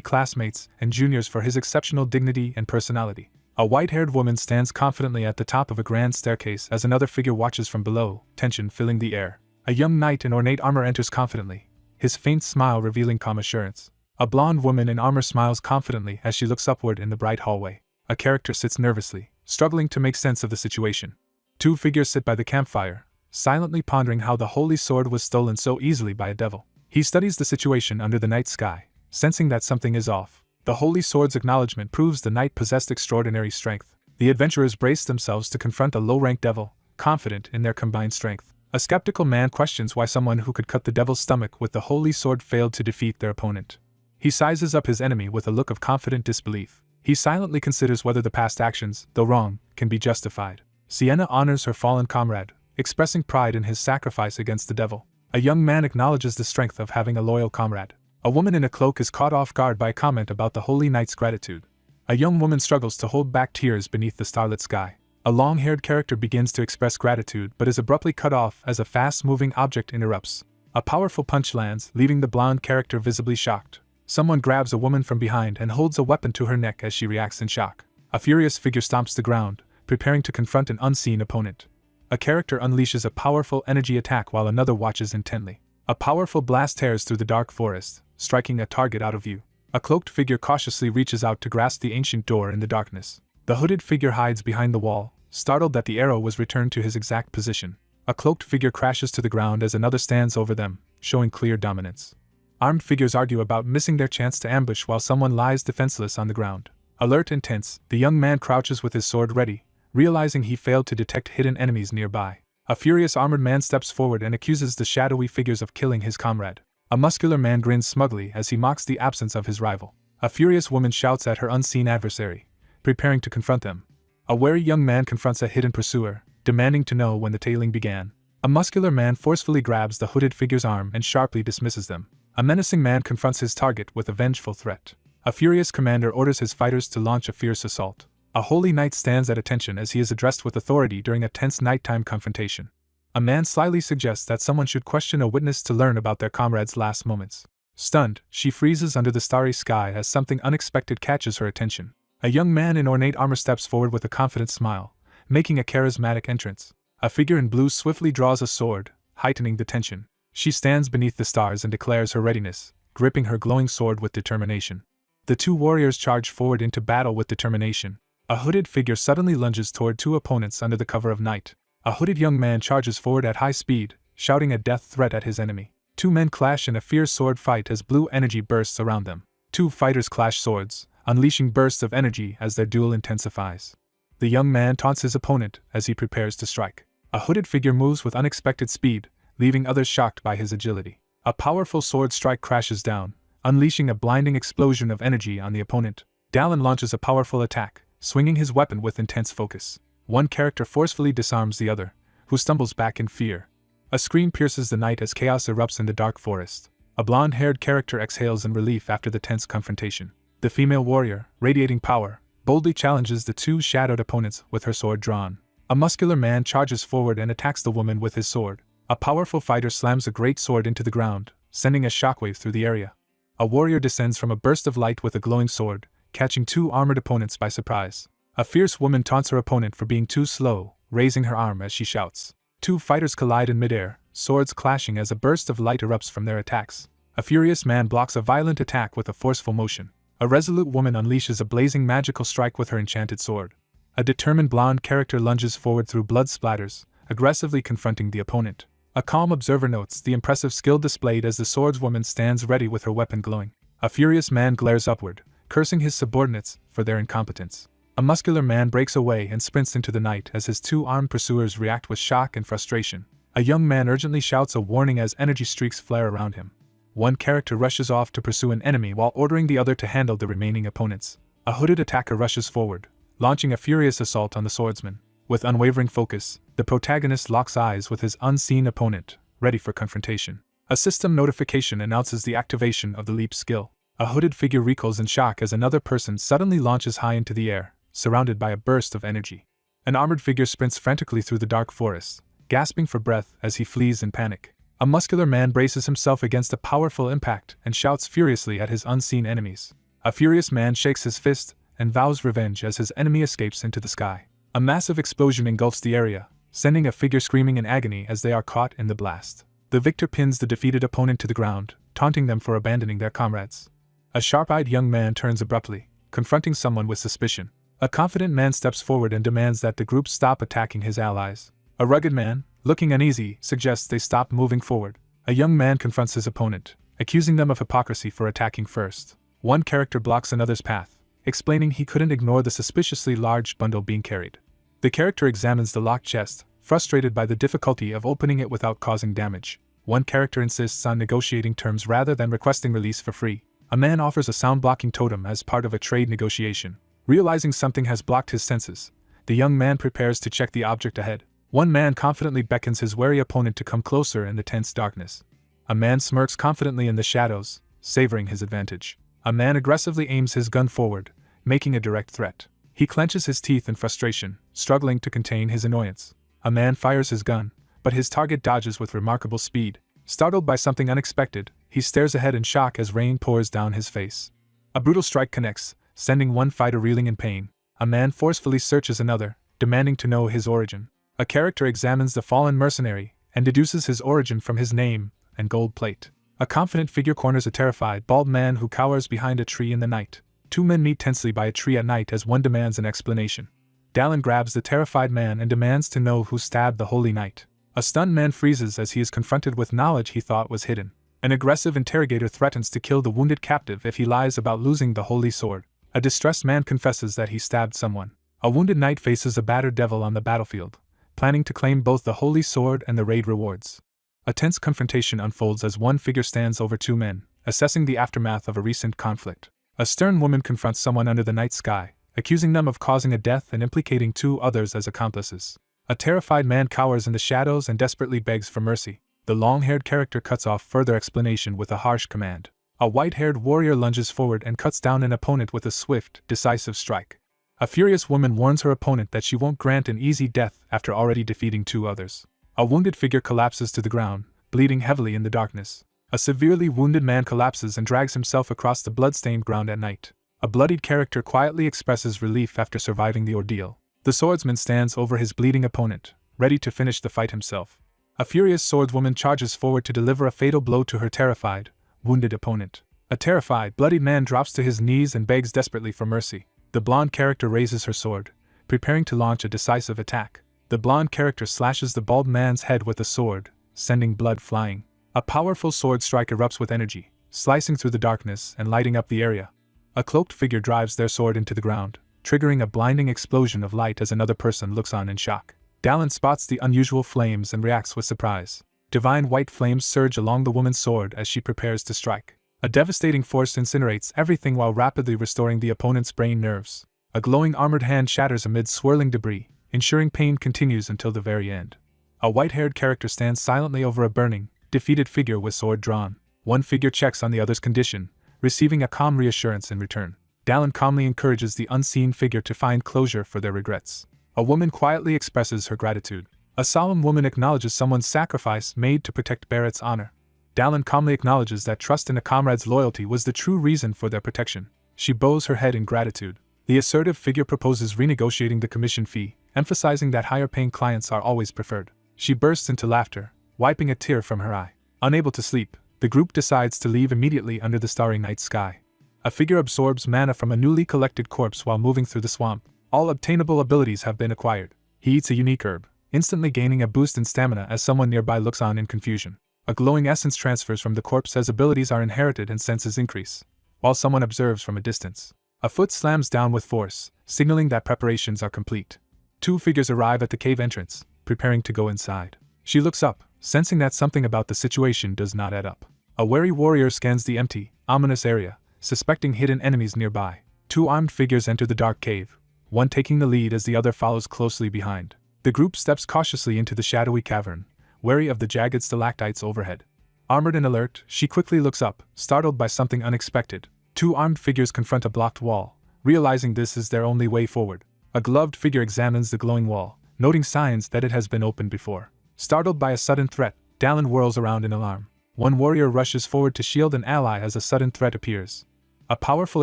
classmates and juniors for his exceptional dignity and personality. A white-haired woman stands confidently at the top of a grand staircase as another figure watches from below, tension filling the air. A young knight in ornate armor enters confidently, his faint smile revealing calm assurance. A blonde woman in armor smiles confidently as she looks upward in the bright hallway. A character sits nervously, struggling to make sense of the situation. Two figures sit by the campfire, silently pondering how the holy sword was stolen so easily by a devil. He studies the situation under the night sky, sensing that something is off. The holy sword's acknowledgement proves the knight possessed extraordinary strength. The adventurers brace themselves to confront a low-ranked devil, confident in their combined strength. A skeptical man questions why someone who could cut the devil's stomach with the holy sword failed to defeat their opponent. He sizes up his enemy with a look of confident disbelief. He silently considers whether the past actions, though wrong, can be justified. Sienna honors her fallen comrade, expressing pride in his sacrifice against the devil. A young man acknowledges the strength of having a loyal comrade. A woman in a cloak is caught off guard by a comment about the holy knight's gratitude. A young woman struggles to hold back tears beneath the starlit sky. A long-haired character begins to express gratitude but is abruptly cut off as a fast-moving object interrupts. A powerful punch lands, leaving the blonde character visibly shocked. Someone grabs a woman from behind and holds a weapon to her neck as she reacts in shock. A furious figure stomps the ground, preparing to confront an unseen opponent. A character unleashes a powerful energy attack while another watches intently. A powerful blast tears through the dark forest, striking a target out of view. A cloaked figure cautiously reaches out to grasp the ancient door in the darkness. The hooded figure hides behind the wall, startled that the arrow was returned to his exact position. A cloaked figure crashes to the ground as another stands over them, showing clear dominance. Armed figures argue about missing their chance to ambush while someone lies defenseless on the ground. Alert and tense, the young man crouches with his sword ready, realizing he failed to detect hidden enemies nearby. A furious armored man steps forward and accuses the shadowy figures of killing his comrade. A muscular man grins smugly as he mocks the absence of his rival. A furious woman shouts at her unseen adversary, preparing to confront them. A wary young man confronts a hidden pursuer, demanding to know when the tailing began. A muscular man forcefully grabs the hooded figure's arm and sharply dismisses them. A menacing man confronts his target with a vengeful threat. A furious commander orders his fighters to launch a fierce assault. A holy knight stands at attention as he is addressed with authority during a tense nighttime confrontation. A man slyly suggests that someone should question a witness to learn about their comrade's last moments. Stunned, she freezes under the starry sky as something unexpected catches her attention. A young man in ornate armor steps forward with a confident smile, making a charismatic entrance. A figure in blue swiftly draws a sword, heightening the tension. She stands beneath the stars and declares her readiness, gripping her glowing sword with determination. The two warriors charge forward into battle with determination. A hooded figure suddenly lunges toward two opponents under the cover of night. A hooded young man charges forward at high speed, shouting a death threat at his enemy. Two men clash in a fierce sword fight as blue energy bursts around them. Two fighters clash swords, unleashing bursts of energy as their duel intensifies. The young man taunts his opponent as he prepares to strike. A hooded figure moves with unexpected speed, leaving others shocked by his agility. A powerful sword strike crashes down, unleashing a blinding explosion of energy on the opponent. Dallin launches a powerful attack, swinging his weapon with intense focus. One character forcefully disarms the other, who stumbles back in fear. A scream pierces the night as chaos erupts in the dark forest. A blonde-haired character exhales in relief after the tense confrontation. The female warrior, radiating power, boldly challenges the two shadowed opponents with her sword drawn. A muscular man charges forward and attacks the woman with his sword. A powerful fighter slams a great sword into the ground, sending a shockwave through the area. A warrior descends from a burst of light with a glowing sword, catching two armored opponents by surprise. A fierce woman taunts her opponent for being too slow, raising her arm as she shouts. Two fighters collide in midair, swords clashing as a burst of light erupts from their attacks. A furious man blocks a violent attack with a forceful motion. A resolute woman unleashes a blazing magical strike with her enchanted sword. A determined blonde character lunges forward through blood splatters, aggressively confronting the opponent. A calm observer notes the impressive skill displayed as the swordswoman stands ready with her weapon glowing. A furious man glares upward, cursing his subordinates for their incompetence. A muscular man breaks away and sprints into the night as his two armed pursuers react with shock and frustration. A young man urgently shouts a warning as energy streaks flare around him. One character rushes off to pursue an enemy while ordering the other to handle the remaining opponents. A hooded attacker rushes forward, launching a furious assault on the swordsman. With unwavering focus, the protagonist locks eyes with his unseen opponent, ready for confrontation. A system notification announces the activation of the leap skill. A hooded figure recoils in shock as another person suddenly launches high into the air, surrounded by a burst of energy. An armored figure sprints frantically through the dark forest, gasping for breath as he flees in panic. A muscular man braces himself against a powerful impact and shouts furiously at his unseen enemies. A furious man shakes his fist and vows revenge as his enemy escapes into the sky. A massive explosion engulfs the area, sending a figure screaming in agony as they are caught in the blast. The victor pins the defeated opponent to the ground, taunting them for abandoning their comrades. A sharp-eyed young man turns abruptly, confronting someone with suspicion. A confident man steps forward and demands that the group stop attacking his allies. A rugged man, looking uneasy, suggests they stop moving forward. A young man confronts his opponent, accusing them of hypocrisy for attacking first. One character blocks another's path, explaining he couldn't ignore the suspiciously large bundle being carried. The character examines the locked chest, frustrated by the difficulty of opening it without causing damage. One character insists on negotiating terms rather than requesting release for free. A man offers a sound-blocking totem as part of a trade negotiation. Realizing something has blocked his senses, the young man prepares to check the object ahead. One man confidently beckons his wary opponent to come closer in the tense darkness. A man smirks confidently in the shadows, savoring his advantage. A man aggressively aims his gun forward, making a direct threat. He clenches his teeth in frustration, struggling to contain his annoyance. A man fires his gun, but his target dodges with remarkable speed. Startled by something unexpected, he stares ahead in shock as rain pours down his face. A brutal strike connects, sending one fighter reeling in pain. A man forcefully searches another, demanding to know his origin. A character examines the fallen mercenary and deduces his origin from his name and gold plate. A confident figure corners a terrified, bald man who cowers behind a tree in the night. Two men meet tensely by a tree at night as one demands an explanation. Dallin grabs the terrified man and demands to know who stabbed the holy knight. A stunned man freezes as he is confronted with knowledge he thought was hidden. An aggressive interrogator threatens to kill the wounded captive if he lies about losing the holy sword. A distressed man confesses that he stabbed someone. A wounded knight faces a battered devil on the battlefield, planning to claim both the holy sword and the raid rewards. A tense confrontation unfolds as one figure stands over two men, assessing the aftermath of a recent conflict. A stern woman confronts someone under the night sky, accusing them of causing a death and implicating two others as accomplices. A terrified man cowers in the shadows and desperately begs for mercy. The long-haired character cuts off further explanation with a harsh command. A white-haired warrior lunges forward and cuts down an opponent with a swift, decisive strike. A furious woman warns her opponent that she won't grant an easy death after already defeating two others. A wounded figure collapses to the ground, bleeding heavily in the darkness. A severely wounded man collapses and drags himself across the blood-stained ground at night. A bloodied character quietly expresses relief after surviving the ordeal. The swordsman stands over his bleeding opponent, ready to finish the fight himself. A furious swordswoman charges forward to deliver a fatal blow to her terrified, wounded opponent. A terrified, bloodied man drops to his knees and begs desperately for mercy. The blonde character raises her sword, preparing to launch a decisive attack. The blonde character slashes the bald man's head with the sword, sending blood flying. A powerful sword strike erupts with energy, slicing through the darkness and lighting up the area. A cloaked figure drives their sword into the ground, triggering a blinding explosion of light as another person looks on in shock. Dallin spots the unusual flames and reacts with surprise. Divine white flames surge along the woman's sword as she prepares to strike. A devastating force incinerates everything while rapidly restoring the opponent's brain nerves. A glowing armored hand shatters amid swirling debris, ensuring pain continues until the very end. A white-haired character stands silently over a burning, defeated figure with sword drawn. One figure checks on the other's condition, receiving a calm reassurance in return. Dallin calmly encourages the unseen figure to find closure for their regrets. A woman quietly expresses her gratitude. A solemn woman acknowledges someone's sacrifice made to protect Barrett's honor. Dallin calmly acknowledges that trust in a comrade's loyalty was the true reason for their protection. She bows her head in gratitude. The assertive figure proposes renegotiating the commission fee, emphasizing that higher-paying clients are always preferred. She bursts into laughter, wiping a tear from her eye. Unable to sleep, the group decides to leave immediately under the starry night sky. A figure absorbs mana from a newly collected corpse while moving through the swamp. All obtainable abilities have been acquired. He eats a unique herb, instantly gaining a boost in stamina as someone nearby looks on in confusion. A glowing essence transfers from the corpse as abilities are inherited and senses increase, while someone observes from a distance. A foot slams down with force, signaling that preparations are complete. Two figures arrive at the cave entrance, preparing to go inside. She looks up, sensing that something about the situation does not add up. A wary warrior scans the empty, ominous area, suspecting hidden enemies nearby. Two armed figures enter the dark cave, one taking the lead as the other follows closely behind. The group steps cautiously into the shadowy cavern, wary of the jagged stalactites overhead. Armored and alert, she quickly looks up, startled by something unexpected. Two armed figures confront a blocked wall, realizing this is their only way forward. A gloved figure examines the glowing wall, noting signs that it has been opened before. Startled by a sudden threat, Dallin whirls around in alarm. One warrior rushes forward to shield an ally as a sudden threat appears. A powerful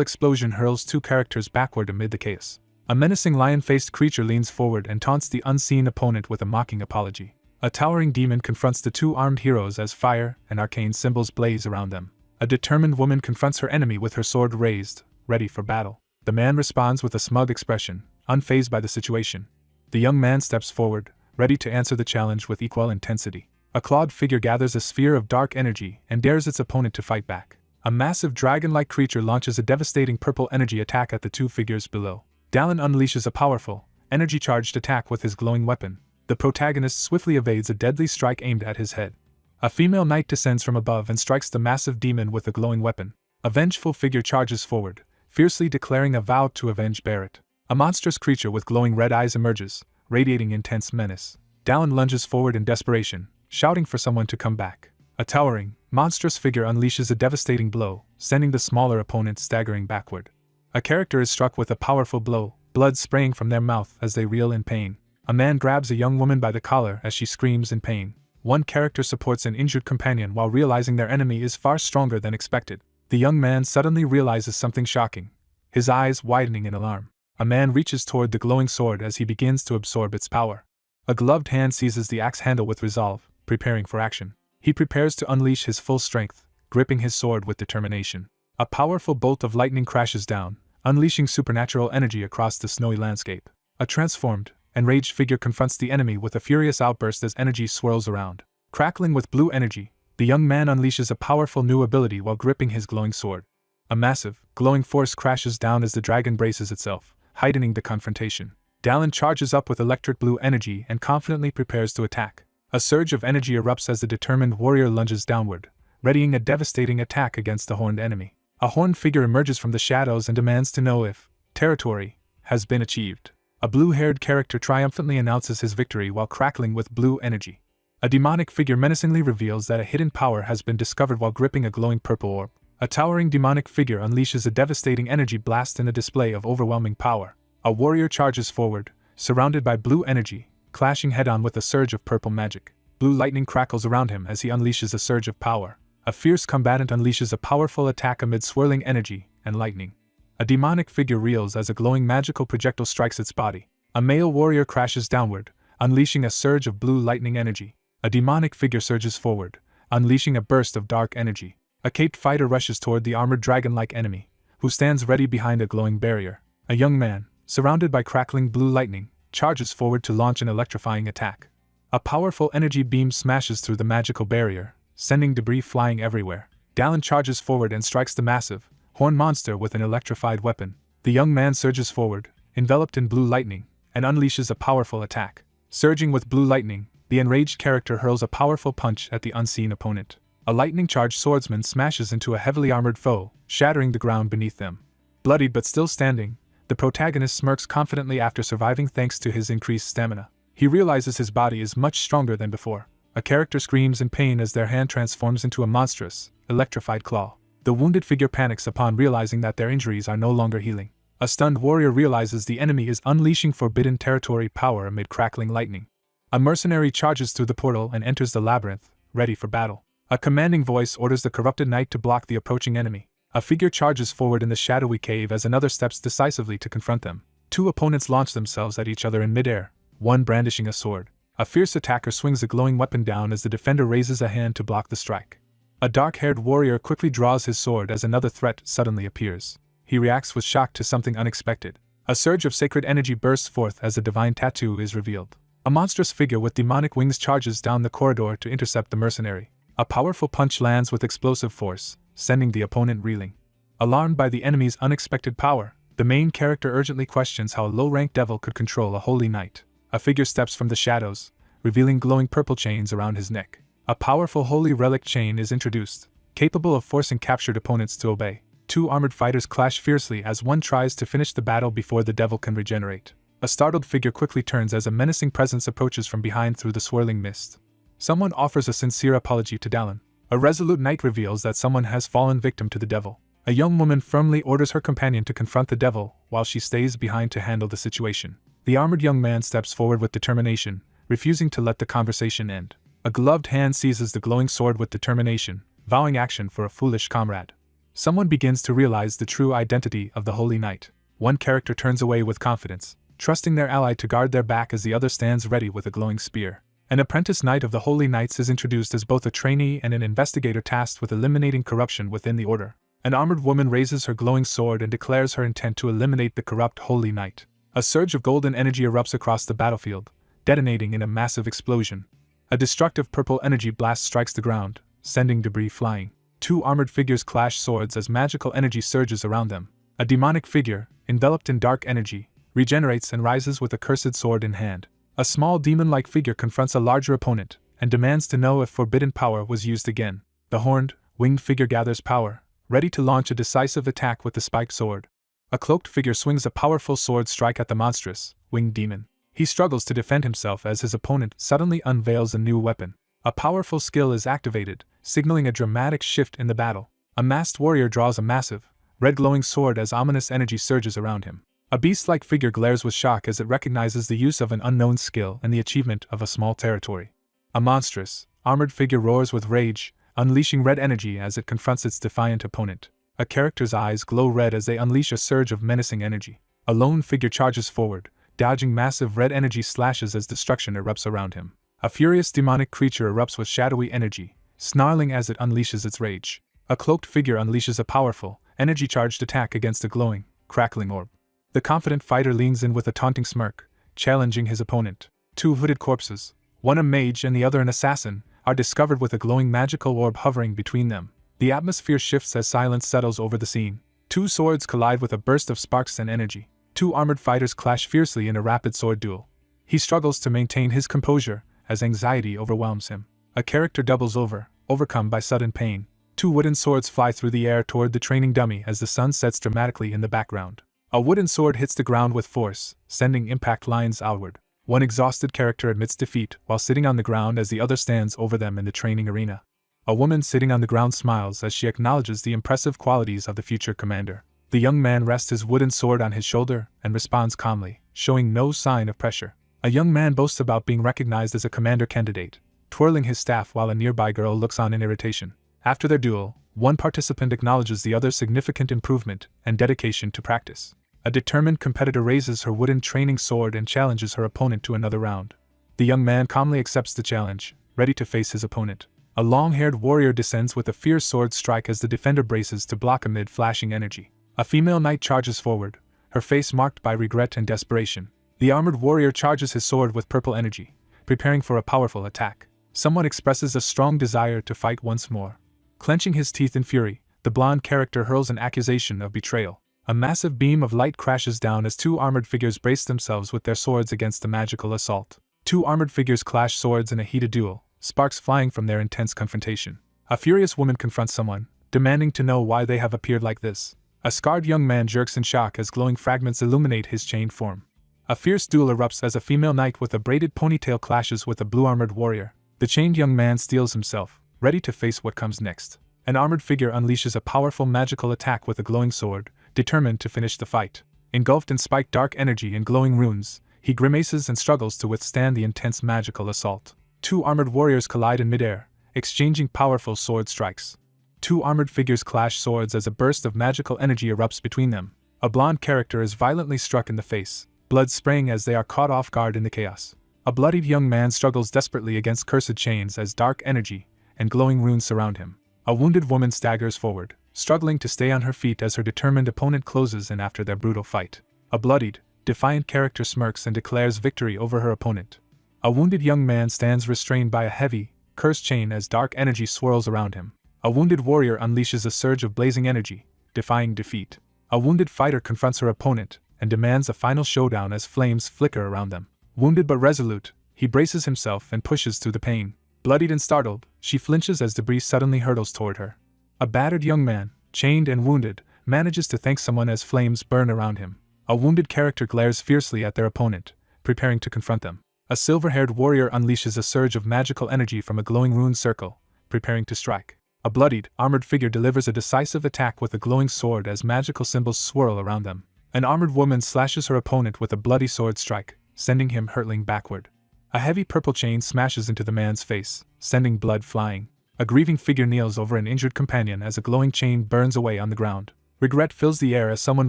explosion hurls two characters backward amid the chaos. A menacing lion-faced creature leans forward and taunts the unseen opponent with a mocking apology. A towering demon confronts the two armed heroes as fire and arcane symbols blaze around them. A determined woman confronts her enemy with her sword raised, ready for battle. The man responds with a smug expression, unfazed by the situation. The young man steps forward, ready to answer the challenge with equal intensity. A clawed figure gathers a sphere of dark energy and dares its opponent to fight back. A massive dragon-like creature launches a devastating purple energy attack at the two figures below. Dallin unleashes a powerful, energy-charged attack with his glowing weapon. The protagonist swiftly evades a deadly strike aimed at his head. A female knight descends from above and strikes the massive demon with a glowing weapon. A vengeful figure charges forward, fiercely declaring a vow to avenge Barrett. A monstrous creature with glowing red eyes emerges, radiating intense menace. Dallin lunges forward in desperation, shouting for someone to come back. A towering, monstrous figure unleashes a devastating blow, sending the smaller opponent staggering backward. A character is struck with a powerful blow, blood spraying from their mouth as they reel in pain. A man grabs a young woman by the collar as she screams in pain. One character supports an injured companion while realizing their enemy is far stronger than expected. The young man suddenly realizes something shocking, his eyes widening in alarm. A man reaches toward the glowing sword as he begins to absorb its power. A gloved hand seizes the axe handle with resolve, preparing for action. He prepares to unleash his full strength, gripping his sword with determination. A powerful bolt of lightning crashes down, unleashing supernatural energy across the snowy landscape. A transformed, enraged figure confronts the enemy with a furious outburst as energy swirls around. Crackling with blue energy, the young man unleashes a powerful new ability while gripping his glowing sword. A massive, glowing force crashes down as the dragon braces itself, heightening the confrontation. Dallin charges up with electric blue energy and confidently prepares to attack. A surge of energy erupts as the determined warrior lunges downward, readying a devastating attack against the horned enemy. A horned figure emerges from the shadows and demands to know if territory has been achieved. A blue-haired character triumphantly announces his victory while crackling with blue energy. A demonic figure menacingly reveals that a hidden power has been discovered while gripping a glowing purple orb. A towering demonic figure unleashes a devastating energy blast in a display of overwhelming power. A warrior charges forward, surrounded by blue energy, clashing head-on with a surge of purple magic. Blue lightning crackles around him as he unleashes a surge of power. A fierce combatant unleashes a powerful attack amid swirling energy and lightning. A demonic figure reels as a glowing magical projectile strikes its body. A male warrior crashes downward, unleashing a surge of blue lightning energy. A demonic figure surges forward, unleashing a burst of dark energy. A caped fighter rushes toward the armored dragon-like enemy, who stands ready behind a glowing barrier. A young man, surrounded by crackling blue lightning, charges forward to launch an electrifying attack. A powerful energy beam smashes through the magical barrier, sending debris flying everywhere. Dallin charges forward and strikes the massive, horned monster with an electrified weapon. The young man surges forward, enveloped in blue lightning, and unleashes a powerful attack. Surging with blue lightning, the enraged character hurls a powerful punch at the unseen opponent. A lightning-charged swordsman smashes into a heavily armored foe, shattering the ground beneath them. Bloodied but still standing, the protagonist smirks confidently after surviving thanks to his increased stamina. He realizes his body is much stronger than before. A character screams in pain as their hand transforms into a monstrous, electrified claw. The wounded figure panics upon realizing that their injuries are no longer healing. A stunned warrior realizes the enemy is unleashing forbidden territory power amid crackling lightning. A mercenary charges through the portal and enters the labyrinth, ready for battle. A commanding voice orders the corrupted knight to block the approaching enemy. A figure charges forward in the shadowy cave as another steps decisively to confront them. Two opponents launch themselves at each other in midair, one brandishing a sword. A fierce attacker swings a glowing weapon down as the defender raises a hand to block the strike. A dark-haired warrior quickly draws his sword as another threat suddenly appears. He reacts with shock to something unexpected. A surge of sacred energy bursts forth as a divine tattoo is revealed. A monstrous figure with demonic wings charges down the corridor to intercept the mercenary. A powerful punch lands with explosive force, sending the opponent reeling. Alarmed by the enemy's unexpected power, the main character urgently questions how a low-ranked devil could control a holy knight. A figure steps from the shadows, revealing glowing purple chains around his neck. A powerful holy relic chain is introduced, capable of forcing captured opponents to obey. Two armored fighters clash fiercely as one tries to finish the battle before the devil can regenerate. A startled figure quickly turns as a menacing presence approaches from behind through the swirling mist. Someone offers a sincere apology to Dallin. A resolute knight reveals that someone has fallen victim to the devil. A young woman firmly orders her companion to confront the devil while she stays behind to handle the situation. The armored young man steps forward with determination, refusing to let the conversation end. A gloved hand seizes the glowing sword with determination, vowing action for a foolish comrade. Someone begins to realize the true identity of the Holy Knight. One character turns away with confidence, trusting their ally to guard their back as the other stands ready with a glowing spear. An apprentice knight of the Holy Knights is introduced as both a trainee and an investigator tasked with eliminating corruption within the order. An armored woman raises her glowing sword and declares her intent to eliminate the corrupt Holy Knight. A surge of golden energy erupts across the battlefield, detonating in a massive explosion. A destructive purple energy blast strikes the ground, sending debris flying. Two armored figures clash swords as magical energy surges around them. A demonic figure, enveloped in dark energy, regenerates and rises with a cursed sword in hand. A small demon-like figure confronts a larger opponent and demands to know if forbidden power was used again. The horned, winged figure gathers power, ready to launch a decisive attack with the spiked sword. A cloaked figure swings a powerful sword strike at the monstrous, winged demon. He struggles to defend himself as his opponent suddenly unveils a new weapon. A powerful skill is activated, signaling a dramatic shift in the battle. A masked warrior draws a massive, red glowing sword as ominous energy surges around him. A beast-like figure glares with shock as it recognizes the use of an unknown skill and the achievement of a small territory. A monstrous, armored figure roars with rage, unleashing red energy as it confronts its defiant opponent. A character's eyes glow red as they unleash a surge of menacing energy. A lone figure charges forward, dodging massive red energy slashes as destruction erupts around him. A furious demonic creature erupts with shadowy energy, snarling as it unleashes its rage. A cloaked figure unleashes a powerful, energy-charged attack against a glowing, crackling orb. The confident fighter leans in with a taunting smirk, challenging his opponent. Two hooded corpses, one a mage and the other an assassin, are discovered with a glowing magical orb hovering between them. The atmosphere shifts as silence settles over the scene. Two swords collide with a burst of sparks and energy. Two armored fighters clash fiercely in a rapid sword duel. He struggles to maintain his composure as anxiety overwhelms him. A character doubles over, overcome by sudden pain. Two wooden swords fly through the air toward the training dummy as the sun sets dramatically in the background. A wooden sword hits the ground with force, sending impact lines outward. One exhausted character admits defeat while sitting on the ground as the other stands over them in the training arena. A woman sitting on the ground smiles as she acknowledges the impressive qualities of the future commander. The young man rests his wooden sword on his shoulder and responds calmly, showing no sign of pressure. A young man boasts about being recognized as a commander candidate, twirling his staff while a nearby girl looks on in irritation. After their duel, one participant acknowledges the other's significant improvement and dedication to practice. A determined competitor raises her wooden training sword and challenges her opponent to another round. The young man calmly accepts the challenge, ready to face his opponent. A long-haired warrior descends with a fierce sword strike as the defender braces to block amid flashing energy. A female knight charges forward, her face marked by regret and desperation. The armored warrior charges his sword with purple energy, preparing for a powerful attack. Someone expresses a strong desire to fight once more. Clenching his teeth in fury, the blonde character hurls an accusation of betrayal. A massive beam of light crashes down as two armored figures brace themselves with their swords against the magical assault. Two armored figures clash swords in a heated duel, sparks flying from their intense confrontation. A furious woman confronts someone, demanding to know why they have appeared like this. A scarred young man jerks in shock as glowing fragments illuminate his chained form. A fierce duel erupts as a female knight with a braided ponytail clashes with a blue-armored warrior. The chained young man steels himself, ready to face what comes next. An armored figure unleashes a powerful magical attack with a glowing sword, determined to finish the fight. Engulfed in spiked dark energy and glowing runes, he grimaces and struggles to withstand the intense magical assault. Two armored warriors collide in midair, exchanging powerful sword strikes. Two armored figures clash swords as a burst of magical energy erupts between them. A blonde character is violently struck in the face, blood spraying as they are caught off guard in the chaos. A bloodied young man struggles desperately against cursed chains as dark energy and glowing runes surround him. A wounded woman staggers forward, struggling to stay on her feet as her determined opponent closes in after their brutal fight. A bloodied, defiant character smirks and declares victory over her opponent. A wounded young man stands restrained by a heavy, cursed chain as dark energy swirls around him. A wounded warrior unleashes a surge of blazing energy, defying defeat. A wounded fighter confronts her opponent and demands a final showdown as flames flicker around them. Wounded but resolute, he braces himself and pushes through the pain. Bloodied and startled, she flinches as debris suddenly hurtles toward her. A battered young man, chained and wounded, manages to thank someone as flames burn around him. A wounded character glares fiercely at their opponent, preparing to confront them. A silver-haired warrior unleashes a surge of magical energy from a glowing rune circle, preparing to strike. A bloodied, armored figure delivers a decisive attack with a glowing sword as magical symbols swirl around them. An armored woman slashes her opponent with a bloody sword strike, sending him hurtling backward. A heavy purple chain smashes into the man's face, sending blood flying. A grieving figure kneels over an injured companion as a glowing chain burns away on the ground. Regret fills the air as someone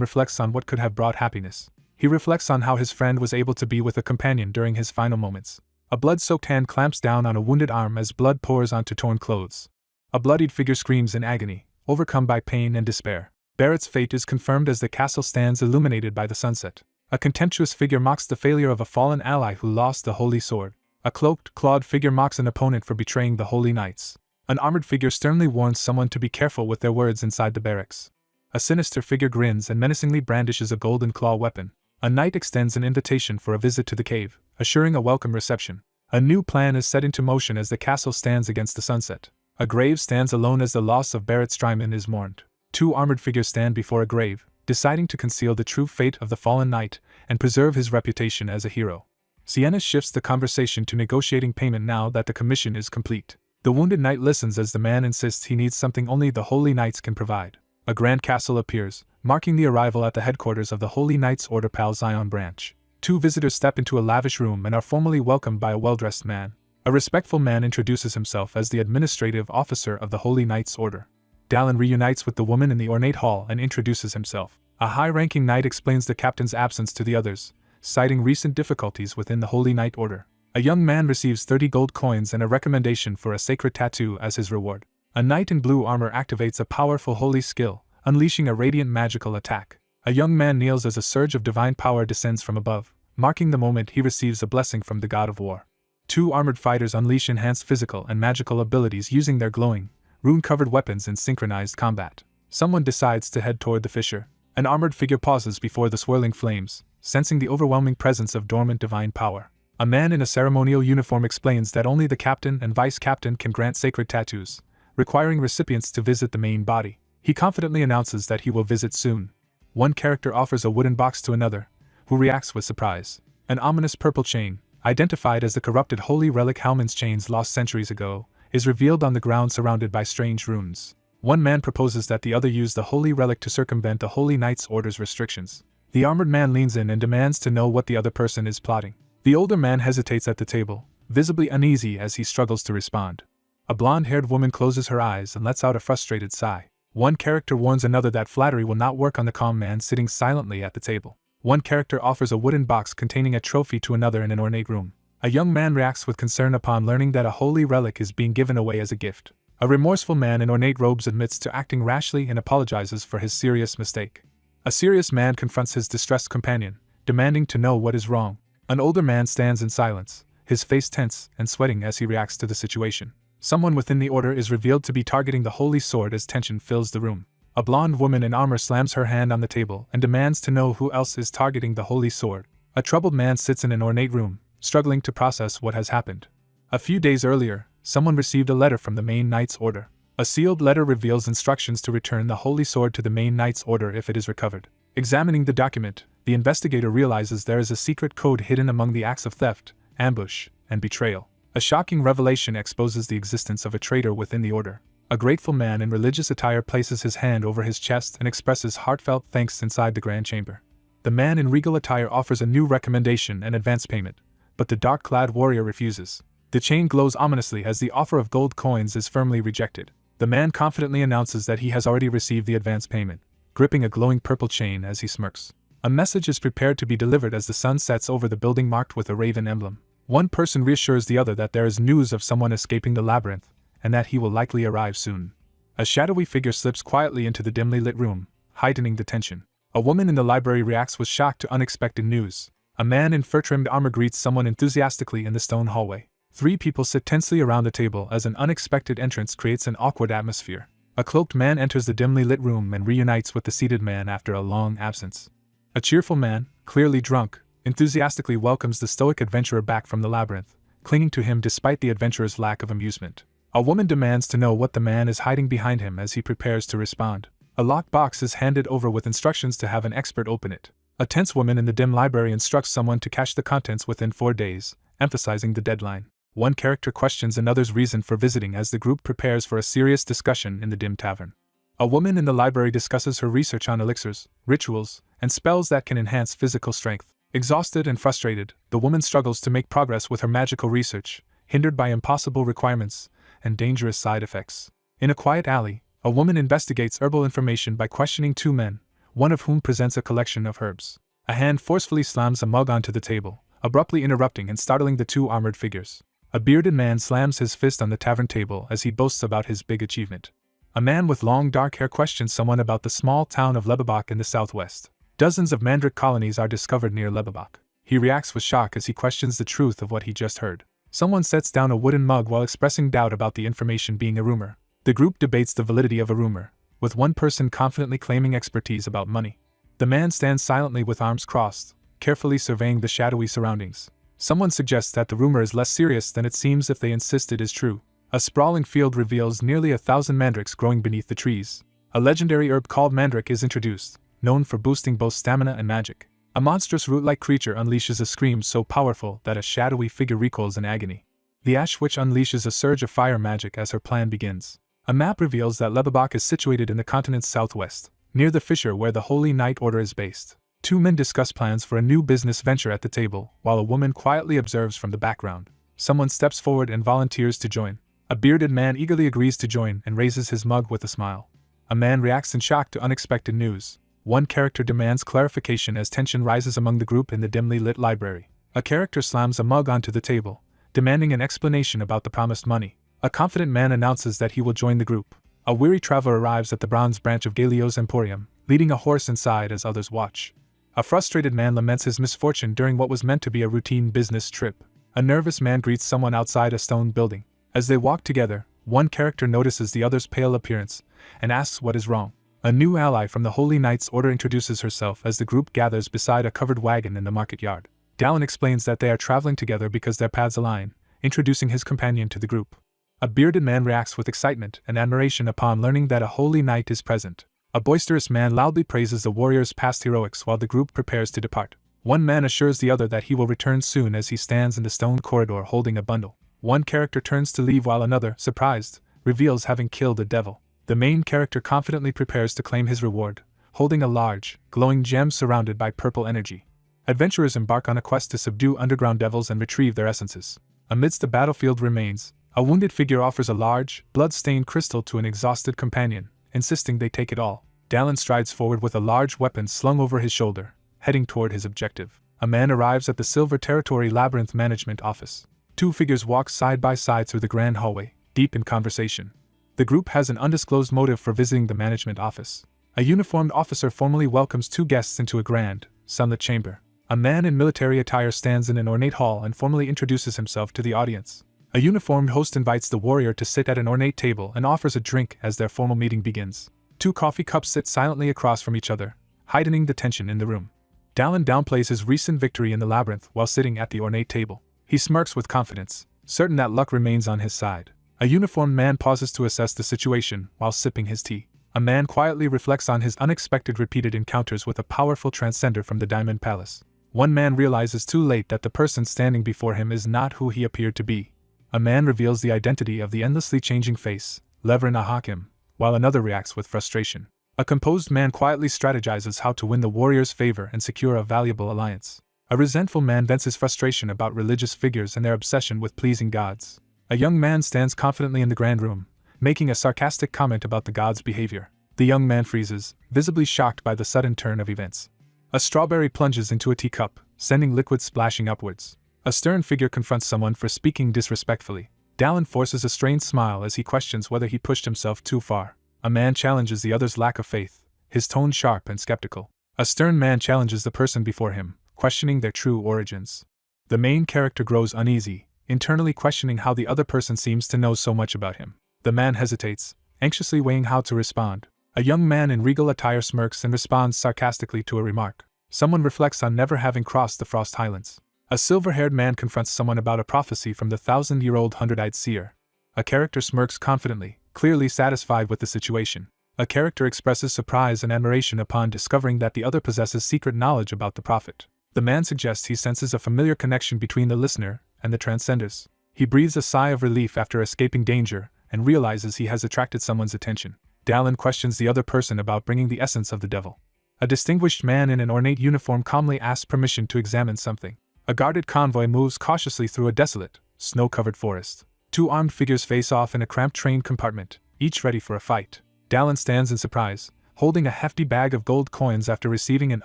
reflects on what could have brought happiness. He reflects on how his friend was able to be with a companion during his final moments. A blood-soaked hand clamps down on a wounded arm as blood pours onto torn clothes. A bloodied figure screams in agony, overcome by pain and despair. Barrett's fate is confirmed as the castle stands illuminated by the sunset. A contemptuous figure mocks the failure of a fallen ally who lost the holy sword. A cloaked, clawed figure mocks an opponent for betraying the holy knights. An armored figure sternly warns someone to be careful with their words inside the barracks. A sinister figure grins and menacingly brandishes a golden claw weapon. A knight extends an invitation for a visit to the cave, assuring a welcome reception. A new plan is set into motion as the castle stands against the sunset. A grave stands alone as the loss of Barrett Strymon is mourned. Two armored figures stand before a grave, deciding to conceal the true fate of the fallen knight and preserve his reputation as a hero. Sienna shifts the conversation to negotiating payment now that the commission is complete. The wounded knight listens as the man insists he needs something only the Holy Knights can provide. A grand castle appears, marking the arrival at the headquarters of the Holy Knights Order Pal Zion branch. Two visitors step into a lavish room and are formally welcomed by a well-dressed man. A respectful man introduces himself as the administrative officer of the Holy Knights Order. Dallin reunites with the woman in the ornate hall and introduces himself. A high-ranking knight explains the captain's absence to the others, citing recent difficulties within the Holy Knight Order. A young man receives 30 gold coins and a recommendation for a sacred tattoo as his reward. A knight in blue armor activates a powerful holy skill, unleashing a radiant magical attack. A young man kneels as a surge of divine power descends from above, marking the moment he receives a blessing from the god of war. Two armored fighters unleash enhanced physical and magical abilities using their glowing, rune-covered weapons in synchronized combat. Someone decides to head toward the fissure. An armored figure pauses before the swirling flames, sensing the overwhelming presence of dormant divine power. A man in a ceremonial uniform explains that only the captain and vice-captain can grant sacred tattoos, requiring recipients to visit the main body. He confidently announces that he will visit soon. One character offers a wooden box to another, who reacts with surprise. An ominous purple chain, identified as the corrupted holy relic Halman's chains lost centuries ago, is revealed on the ground surrounded by strange runes. One man proposes that the other use the holy relic to circumvent the Holy Knight's Order's restrictions. The armored man leans in and demands to know what the other person is plotting. The older man hesitates at the table, visibly uneasy as he struggles to respond. A blonde-haired woman closes her eyes and lets out a frustrated sigh. One character warns another that flattery will not work on the calm man sitting silently at the table. One character offers a wooden box containing a trophy to another in an ornate room. A young man reacts with concern upon learning that a holy relic is being given away as a gift. A remorseful man in ornate robes admits to acting rashly and apologizes for his serious mistake. A serious man confronts his distressed companion, demanding to know what is wrong. An older man stands in silence, his face tense and sweating as he reacts to the situation. Someone within the order is revealed to be targeting the holy sword as tension fills the room. A blonde woman in armor slams her hand on the table and demands to know who else is targeting the holy sword. A troubled man sits in an ornate room, struggling to process what has happened. A few days earlier, someone received a letter from the main knight's order. A sealed letter reveals instructions to return the holy sword to the main knight's order if it is recovered. Examining the document, the investigator realizes there is a secret code hidden among the acts of theft, ambush, and betrayal. A shocking revelation exposes the existence of a traitor within the order. A grateful man in religious attire places his hand over his chest and expresses heartfelt thanks inside the grand chamber. The man in regal attire offers a new recommendation and advance payment, but the dark-clad warrior refuses. The chain glows ominously as the offer of gold coins is firmly rejected. The man confidently announces that he has already received the advance payment, gripping a glowing purple chain as he smirks. A message is prepared to be delivered as the sun sets over the building marked with a raven emblem. One person reassures the other that there is news of someone escaping the labyrinth, and that he will likely arrive soon. A shadowy figure slips quietly into the dimly lit room, heightening the tension. A woman in the library reacts with shock to unexpected news. A man in fur-trimmed armor greets someone enthusiastically in the stone hallway. 3 people sit tensely around the table as an unexpected entrance creates an awkward atmosphere. A cloaked man enters the dimly lit room and reunites with the seated man after a long absence. A cheerful man, clearly drunk, enthusiastically welcomes the stoic adventurer back from the labyrinth, clinging to him despite the adventurer's lack of amusement. A woman demands to know what the man is hiding behind him as he prepares to respond. A locked box is handed over with instructions to have an expert open it. A tense woman in the dim library instructs someone to cache the contents within 4 days, emphasizing the deadline. One character questions another's reason for visiting as the group prepares for a serious discussion in the dim tavern. A woman in the library discusses her research on elixirs, rituals, and spells that can enhance physical strength. Exhausted and frustrated, the woman struggles to make progress with her magical research, hindered by impossible requirements and dangerous side effects. In a quiet alley, a woman investigates herbal information by questioning 2 men, one of whom presents a collection of herbs. A hand forcefully slams a mug onto the table, abruptly interrupting and startling the 2 armored figures. A bearded man slams his fist on the tavern table as he boasts about his big achievement. A man with long dark hair questions someone about the small town of Lebebach in the southwest. Dozens of mandrake colonies are discovered near Lebebach. He reacts with shock as he questions the truth of what he just heard. Someone sets down a wooden mug while expressing doubt about the information being a rumor. The group debates the validity of a rumor, with one person confidently claiming expertise about money. The man stands silently with arms crossed, carefully surveying the shadowy surroundings. Someone suggests that the rumor is less serious than it seems if they insist it is true. A sprawling field reveals nearly 1,000 mandrakes growing beneath the trees. A legendary herb called mandrake is introduced, known for boosting both stamina and magic. A monstrous root-like creature unleashes a scream so powerful that a shadowy figure recoils in agony. The Ash Witch unleashes a surge of fire magic as her plan begins. A map reveals that Lebebach is situated in the continent's southwest, near the fissure where the Holy Knight Order is based. 2 men discuss plans for a new business venture at the table, while a woman quietly observes from the background. Someone steps forward and volunteers to join. A bearded man eagerly agrees to join and raises his mug with a smile. A man reacts in shock to unexpected news. One character demands clarification as tension rises among the group in the dimly lit library. A character slams a mug onto the table, demanding an explanation about the promised money. A confident man announces that he will join the group. A weary traveler arrives at the bronze branch of Galio's Emporium, leading a horse inside as others watch. A frustrated man laments his misfortune during what was meant to be a routine business trip. A nervous man greets someone outside a stone building. As they walk together, one character notices the other's pale appearance and asks what is wrong. A new ally from the Holy Knight's Order introduces herself as the group gathers beside a covered wagon in the market yard. Dallin explains that they are traveling together because their paths align, introducing his companion to the group. A bearded man reacts with excitement and admiration upon learning that a Holy Knight is present. A boisterous man loudly praises the warrior's past heroics while the group prepares to depart. One man assures the other that he will return soon as he stands in the stone corridor holding a bundle. One character turns to leave while another, surprised, reveals having killed a devil. The main character confidently prepares to claim his reward, holding a large, glowing gem surrounded by purple energy. Adventurers embark on a quest to subdue underground devils and retrieve their essences. Amidst the battlefield remains, a wounded figure offers a large, blood-stained crystal to an exhausted companion, insisting they take it all. Dallin strides forward with a large weapon slung over his shoulder, heading toward his objective. A man arrives at the Silver Territory Labyrinth Management Office. 2 figures walk side by side through the grand hallway, deep in conversation. The group has an undisclosed motive for visiting the management office. A uniformed officer formally welcomes 2 guests into a grand, sunlit chamber. A man in military attire stands in an ornate hall and formally introduces himself to the audience. A uniformed host invites the warrior to sit at an ornate table and offers a drink as their formal meeting begins. 2 coffee cups sit silently across from each other, heightening the tension in the room. Dallin downplays his recent victory in the labyrinth while sitting at the ornate table. He smirks with confidence, certain that luck remains on his side. A uniformed man pauses to assess the situation while sipping his tea. A man quietly reflects on his unexpected repeated encounters with a powerful transcender from the Diamond Palace. One man realizes too late that the person standing before him is not who he appeared to be. A man reveals the identity of the endlessly changing face, Levrin Ahakim, while another reacts with frustration. A composed man quietly strategizes how to win the warrior's favor and secure a valuable alliance. A resentful man vents his frustration about religious figures and their obsession with pleasing gods. A young man stands confidently in the grand room, making a sarcastic comment about the god's behavior. The young man freezes, visibly shocked by the sudden turn of events. A strawberry plunges into a teacup, sending liquid splashing upwards. A stern figure confronts someone for speaking disrespectfully. Dallin forces a strained smile as he questions whether he pushed himself too far. A man challenges the other's lack of faith, his tone sharp and skeptical. A stern man challenges the person before him, questioning their true origins. The main character grows uneasy, internally questioning how the other person seems to know so much about him. The man hesitates, anxiously weighing how to respond. A young man in regal attire smirks and responds sarcastically to a remark. Someone reflects on never having crossed the Frost Highlands. A silver-haired man confronts someone about a prophecy from the 1,000-year-old hundred-eyed seer. A character smirks confidently, clearly satisfied with the situation. A character expresses surprise and admiration upon discovering that the other possesses secret knowledge about the prophet. The man suggests he senses a familiar connection between the listener and the transcenders. He breathes a sigh of relief after escaping danger and realizes he has attracted someone's attention. Dallin questions the other person about bringing the essence of the devil. A distinguished man in an ornate uniform calmly asks permission to examine something. A guarded convoy moves cautiously through a desolate, snow-covered forest. Two armed figures face off in a cramped train compartment, each ready for a fight. Dallin stands in surprise, holding a hefty bag of gold coins after receiving an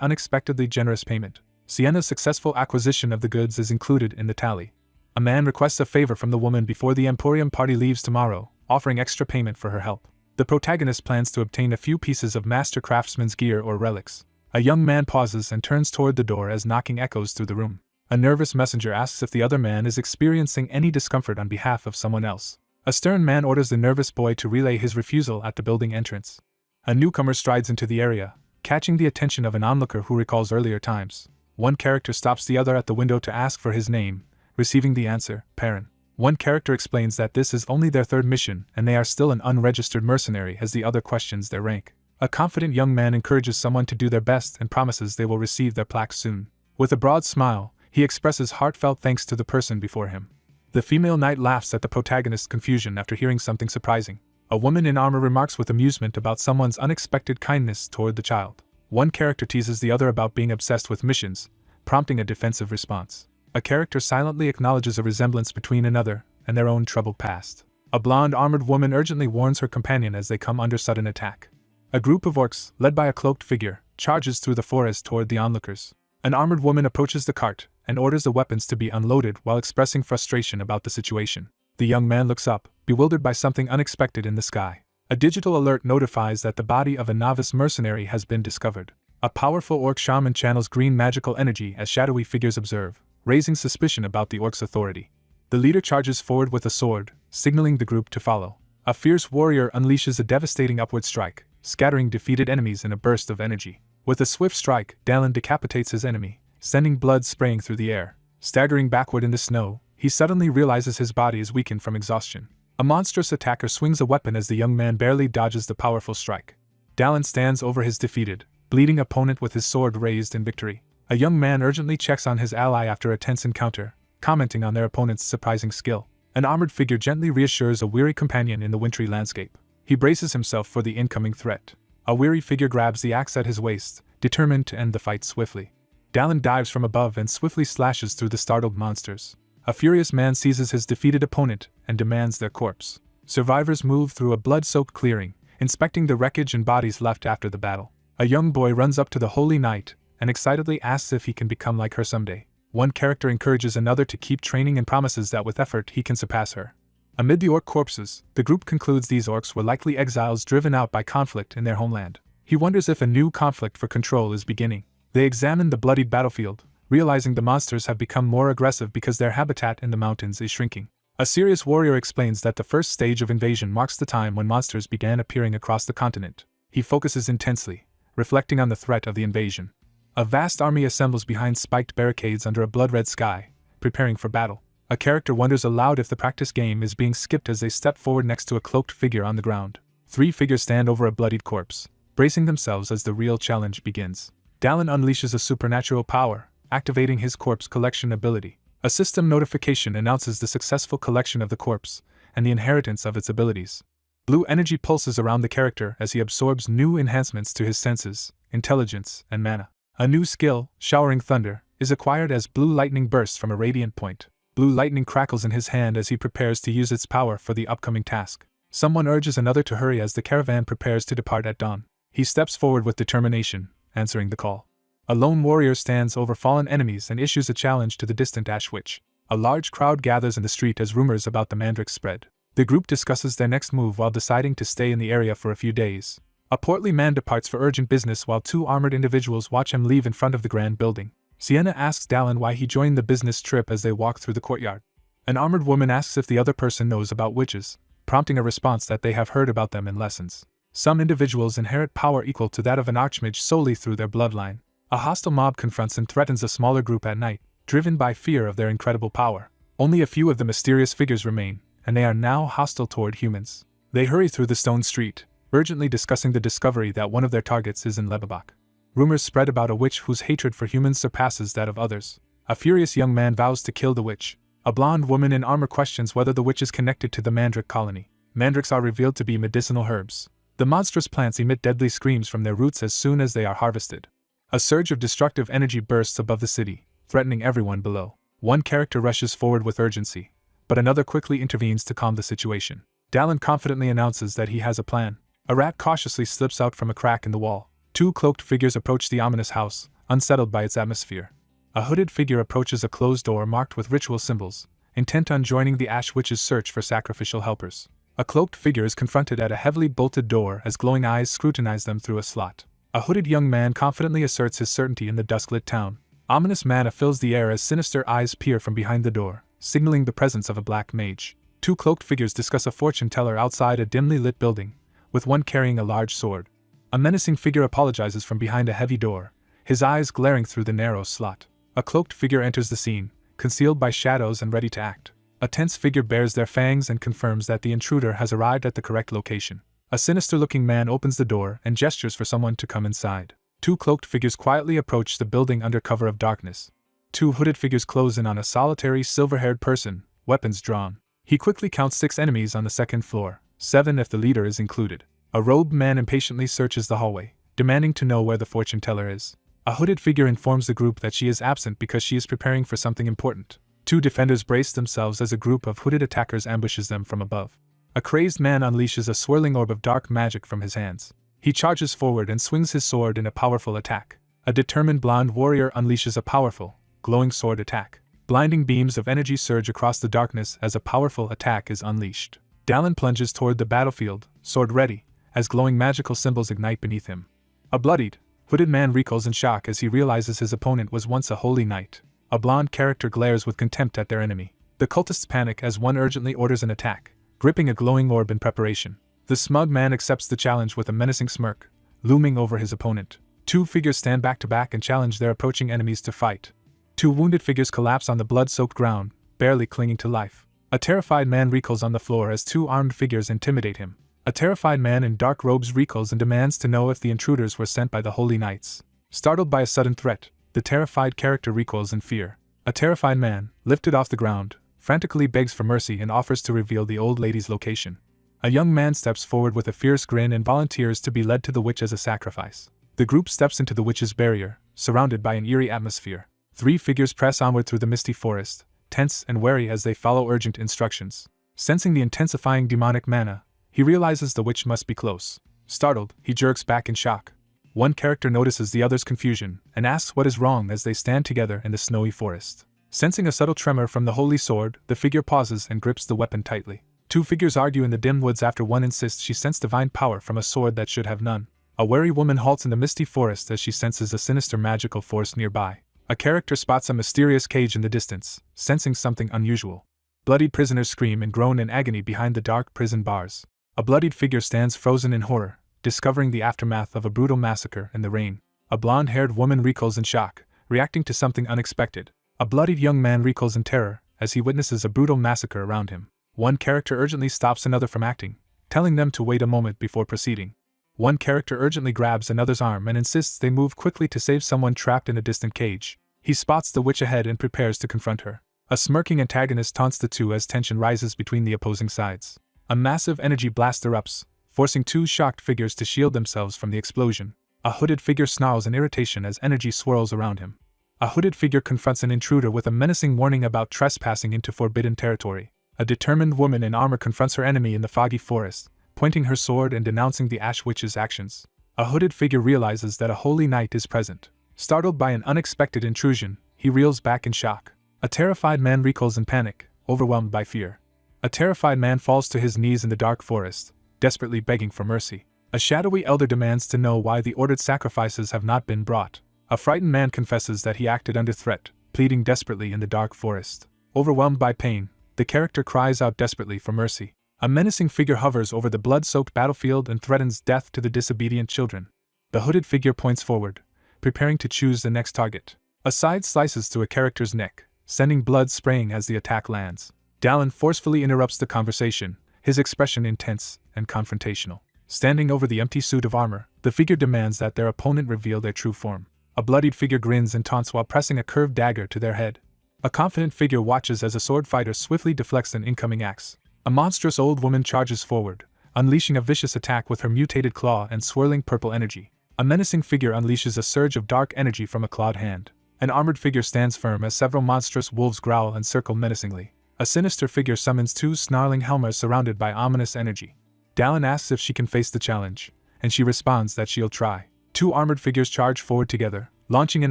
unexpectedly generous payment. Sienna's successful acquisition of the goods is included in the tally. A man requests a favor from the woman before the Emporium party leaves tomorrow, offering extra payment for her help. The protagonist plans to obtain a few pieces of master craftsman's gear or relics. A young man pauses and turns toward the door as knocking echoes through the room. A nervous messenger asks if the other man is experiencing any discomfort on behalf of someone else. A stern man orders the nervous boy to relay his refusal at the building entrance. A newcomer strides into the area, catching the attention of an onlooker who recalls earlier times. One character stops the other at the window to ask for his name, receiving the answer, Perrin. One character explains that this is only their third mission and they are still an unregistered mercenary as the other questions their rank. A confident young man encourages someone to do their best and promises they will receive their plaque soon. With a broad smile, he expresses heartfelt thanks to the person before him. The female knight laughs at the protagonist's confusion after hearing something surprising. A woman in armor remarks with amusement about someone's unexpected kindness toward the child. One character teases the other about being obsessed with missions, prompting a defensive response. A character silently acknowledges a resemblance between another and their own troubled past. A blonde armored woman urgently warns her companion as they come under sudden attack. A group of orcs, led by a cloaked figure, charges through the forest toward the onlookers. An armored woman approaches the cart and orders the weapons to be unloaded while expressing frustration about the situation. The young man looks up, bewildered by something unexpected in the sky. A digital alert notifies that the body of a novice mercenary has been discovered. A powerful orc shaman channels green magical energy as shadowy figures observe, raising suspicion about the orc's authority. The leader charges forward with a sword, signaling the group to follow. A fierce warrior unleashes a devastating upward strike, scattering defeated enemies in a burst of energy. With a swift strike, Dallin decapitates his enemy, sending blood spraying through the air. Staggering backward in the snow, he suddenly realizes his body is weakened from exhaustion. A monstrous attacker swings a weapon as the young man barely dodges the powerful strike. Dallin stands over his defeated, bleeding opponent with his sword raised in victory. A young man urgently checks on his ally after a tense encounter, commenting on their opponent's surprising skill. An armored figure gently reassures a weary companion in the wintry landscape. He braces himself for the incoming threat. A weary figure grabs the axe at his waist, determined to end the fight swiftly. Dallin dives from above and swiftly slashes through the startled monsters. A furious man seizes his defeated opponent and demands their corpse. Survivors move through a blood-soaked clearing, inspecting the wreckage and bodies left after the battle. A young boy runs up to the holy knight and excitedly asks if he can become like her someday. One character encourages another to keep training and promises that with effort he can surpass her. Amid the orc corpses, the group concludes these orcs were likely exiles driven out by conflict in their homeland. He wonders if a new conflict for control is beginning. They examine the bloodied battlefield, realizing the monsters have become more aggressive because their habitat in the mountains is shrinking. A serious warrior explains that the first stage of invasion marks the time when monsters began appearing across the continent. He focuses intensely, reflecting on the threat of the invasion. A vast army assembles behind spiked barricades under a blood-red sky, preparing for battle. A character wonders aloud if the practice game is being skipped as they step forward next to a cloaked figure on the ground. Three figures stand over a bloodied corpse, bracing themselves as the real challenge begins. Dallin unleashes a supernatural power, activating his corpse collection ability. A system notification announces the successful collection of the corpse and the inheritance of its abilities. Blue energy pulses around the character as he absorbs new enhancements to his senses, intelligence, and mana. A new skill, Showering Thunder, is acquired as blue lightning bursts from a radiant point. Blue lightning crackles in his hand as he prepares to use its power for the upcoming task. Someone urges another to hurry as the caravan prepares to depart at dawn. He steps forward with determination, answering the call. A lone warrior stands over fallen enemies and issues a challenge to the distant Ash Witch. A large crowd gathers in the street as rumors about the mandrakes spread. The group discusses their next move while deciding to stay in the area for a few days. A portly man departs for urgent business while two armored individuals watch him leave in front of the grand building. Sienna asks Dallin why he joined the business trip as they walk through the courtyard. An armored woman asks if the other person knows about witches, prompting a response that they have heard about them in lessons. Some individuals inherit power equal to that of an archmage solely through their bloodline. A hostile mob confronts and threatens a smaller group at night, driven by fear of their incredible power. Only a few of the mysterious figures remain, and they are now hostile toward humans. They hurry through the stone street, urgently discussing the discovery that one of their targets is in Lebebak. Rumors spread about a witch whose hatred for humans surpasses that of others. A furious young man vows to kill the witch. A blonde woman in armor questions whether the witch is connected to the mandrake colony. Mandrakes are revealed to be medicinal herbs. The monstrous plants emit deadly screams from their roots as soon as they are harvested. A surge of destructive energy bursts above the city, threatening everyone below. One character rushes forward with urgency, but another quickly intervenes to calm the situation. Dallin confidently announces that he has a plan. A rat cautiously slips out from a crack in the wall. Two cloaked figures approach the ominous house, unsettled by its atmosphere. A hooded figure approaches a closed door marked with ritual symbols, intent on joining the Ash Witch's search for sacrificial helpers. A cloaked figure is confronted at a heavily bolted door as glowing eyes scrutinize them through a slot. A hooded young man confidently asserts his certainty in the dusk-lit town. Ominous mana fills the air as sinister eyes peer from behind the door, signaling the presence of a black mage. Two cloaked figures discuss a fortune teller outside a dimly lit building, with one carrying a large sword. A menacing figure apologizes from behind a heavy door, his eyes glaring through the narrow slot. A cloaked figure enters the scene, concealed by shadows and ready to act. A tense figure bares their fangs and confirms that the intruder has arrived at the correct location. A sinister-looking man opens the door and gestures for someone to come inside. Two cloaked figures quietly approach the building under cover of darkness. Two hooded figures close in on a solitary silver-haired person, weapons drawn. He quickly counts 6 enemies on the second floor, 7 if the leader is included. A robed man impatiently searches the hallway, demanding to know where the fortune teller is. A hooded figure informs the group that she is absent because she is preparing for something important. Two defenders brace themselves as a group of hooded attackers ambushes them from above. A crazed man unleashes a swirling orb of dark magic from his hands. He charges forward and swings his sword in a powerful attack. A determined blonde warrior unleashes a powerful, glowing sword attack. Blinding beams of energy surge across the darkness as a powerful attack is unleashed. Dallin plunges toward the battlefield, sword ready, as glowing magical symbols ignite beneath him. A bloodied, hooded man recoils in shock as he realizes his opponent was once a holy knight. A blonde character glares with contempt at their enemy. The cultists panic as one urgently orders an attack, gripping a glowing orb in preparation. The smug man accepts the challenge with a menacing smirk, looming over his opponent. Two figures stand back to back and challenge their approaching enemies to fight. Two wounded figures collapse on the blood-soaked ground, barely clinging to life. A terrified man recoils on the floor as two armed figures intimidate him. A terrified man in dark robes recoils and demands to know if the intruders were sent by the Holy Knights. Startled by a sudden threat, the terrified character recoils in fear. A terrified man, lifted off the ground, frantically begs for mercy and offers to reveal the old lady's location. A young man steps forward with a fierce grin and volunteers to be led to the witch as a sacrifice. The group steps into the witch's barrier, surrounded by an eerie atmosphere. 3 figures press onward through the misty forest, tense and wary as they follow urgent instructions. Sensing the intensifying demonic mana, he realizes the witch must be close. Startled, he jerks back in shock. One character notices the other's confusion and asks what is wrong as they stand together in the snowy forest. Sensing a subtle tremor from the holy sword, the figure pauses and grips the weapon tightly. 2 figures argue in the dim woods after one insists she sensed divine power from a sword that should have none. A wary woman halts in the misty forest as she senses a sinister magical force nearby. A character spots a mysterious cage in the distance, sensing something unusual. Bloodied prisoners scream and groan in agony behind the dark prison bars. A bloodied figure stands frozen in horror, discovering the aftermath of a brutal massacre in the rain. A blonde-haired woman recoils in shock, reacting to something unexpected. A bloodied young man recoils in terror as he witnesses a brutal massacre around him. One character urgently stops another from acting, telling them to wait a moment before proceeding. One character urgently grabs another's arm and insists they move quickly to save someone trapped in a distant cage. He spots the witch ahead and prepares to confront her. A smirking antagonist taunts the two as tension rises between the opposing sides. A massive energy blast erupts, forcing 2 shocked figures to shield themselves from the explosion. A hooded figure snarls in irritation as energy swirls around him. A hooded figure confronts an intruder with a menacing warning about trespassing into forbidden territory. A determined woman in armor confronts her enemy in the foggy forest, pointing her sword and denouncing the Ash Witch's actions. A hooded figure realizes that a holy knight is present. Startled by an unexpected intrusion, he reels back in shock. A terrified man recoils in panic, overwhelmed by fear. A terrified man falls to his knees in the dark forest, desperately begging for mercy. A shadowy elder demands to know why the ordered sacrifices have not been brought. A frightened man confesses that he acted under threat, pleading desperately in the dark forest. Overwhelmed by pain, the character cries out desperately for mercy. A menacing figure hovers over the blood-soaked battlefield and threatens death to the disobedient children. The hooded figure points forward, preparing to choose the next target. A scythe slices through a character's neck, sending blood spraying as the attack lands. Dallin forcefully interrupts the conversation, his expression intense and confrontational. Standing over the empty suit of armor, the figure demands that their opponent reveal their true form. A bloodied figure grins and taunts while pressing a curved dagger to their head. A confident figure watches as a sword fighter swiftly deflects an incoming axe. A monstrous old woman charges forward, unleashing a vicious attack with her mutated claw and swirling purple energy. A menacing figure unleashes a surge of dark energy from a clawed hand. An armored figure stands firm as several monstrous wolves growl and circle menacingly. A sinister figure summons two snarling helmers surrounded by ominous energy. Dallin asks if she can face the challenge, and she responds that she'll try. Two armored figures charge forward together, launching an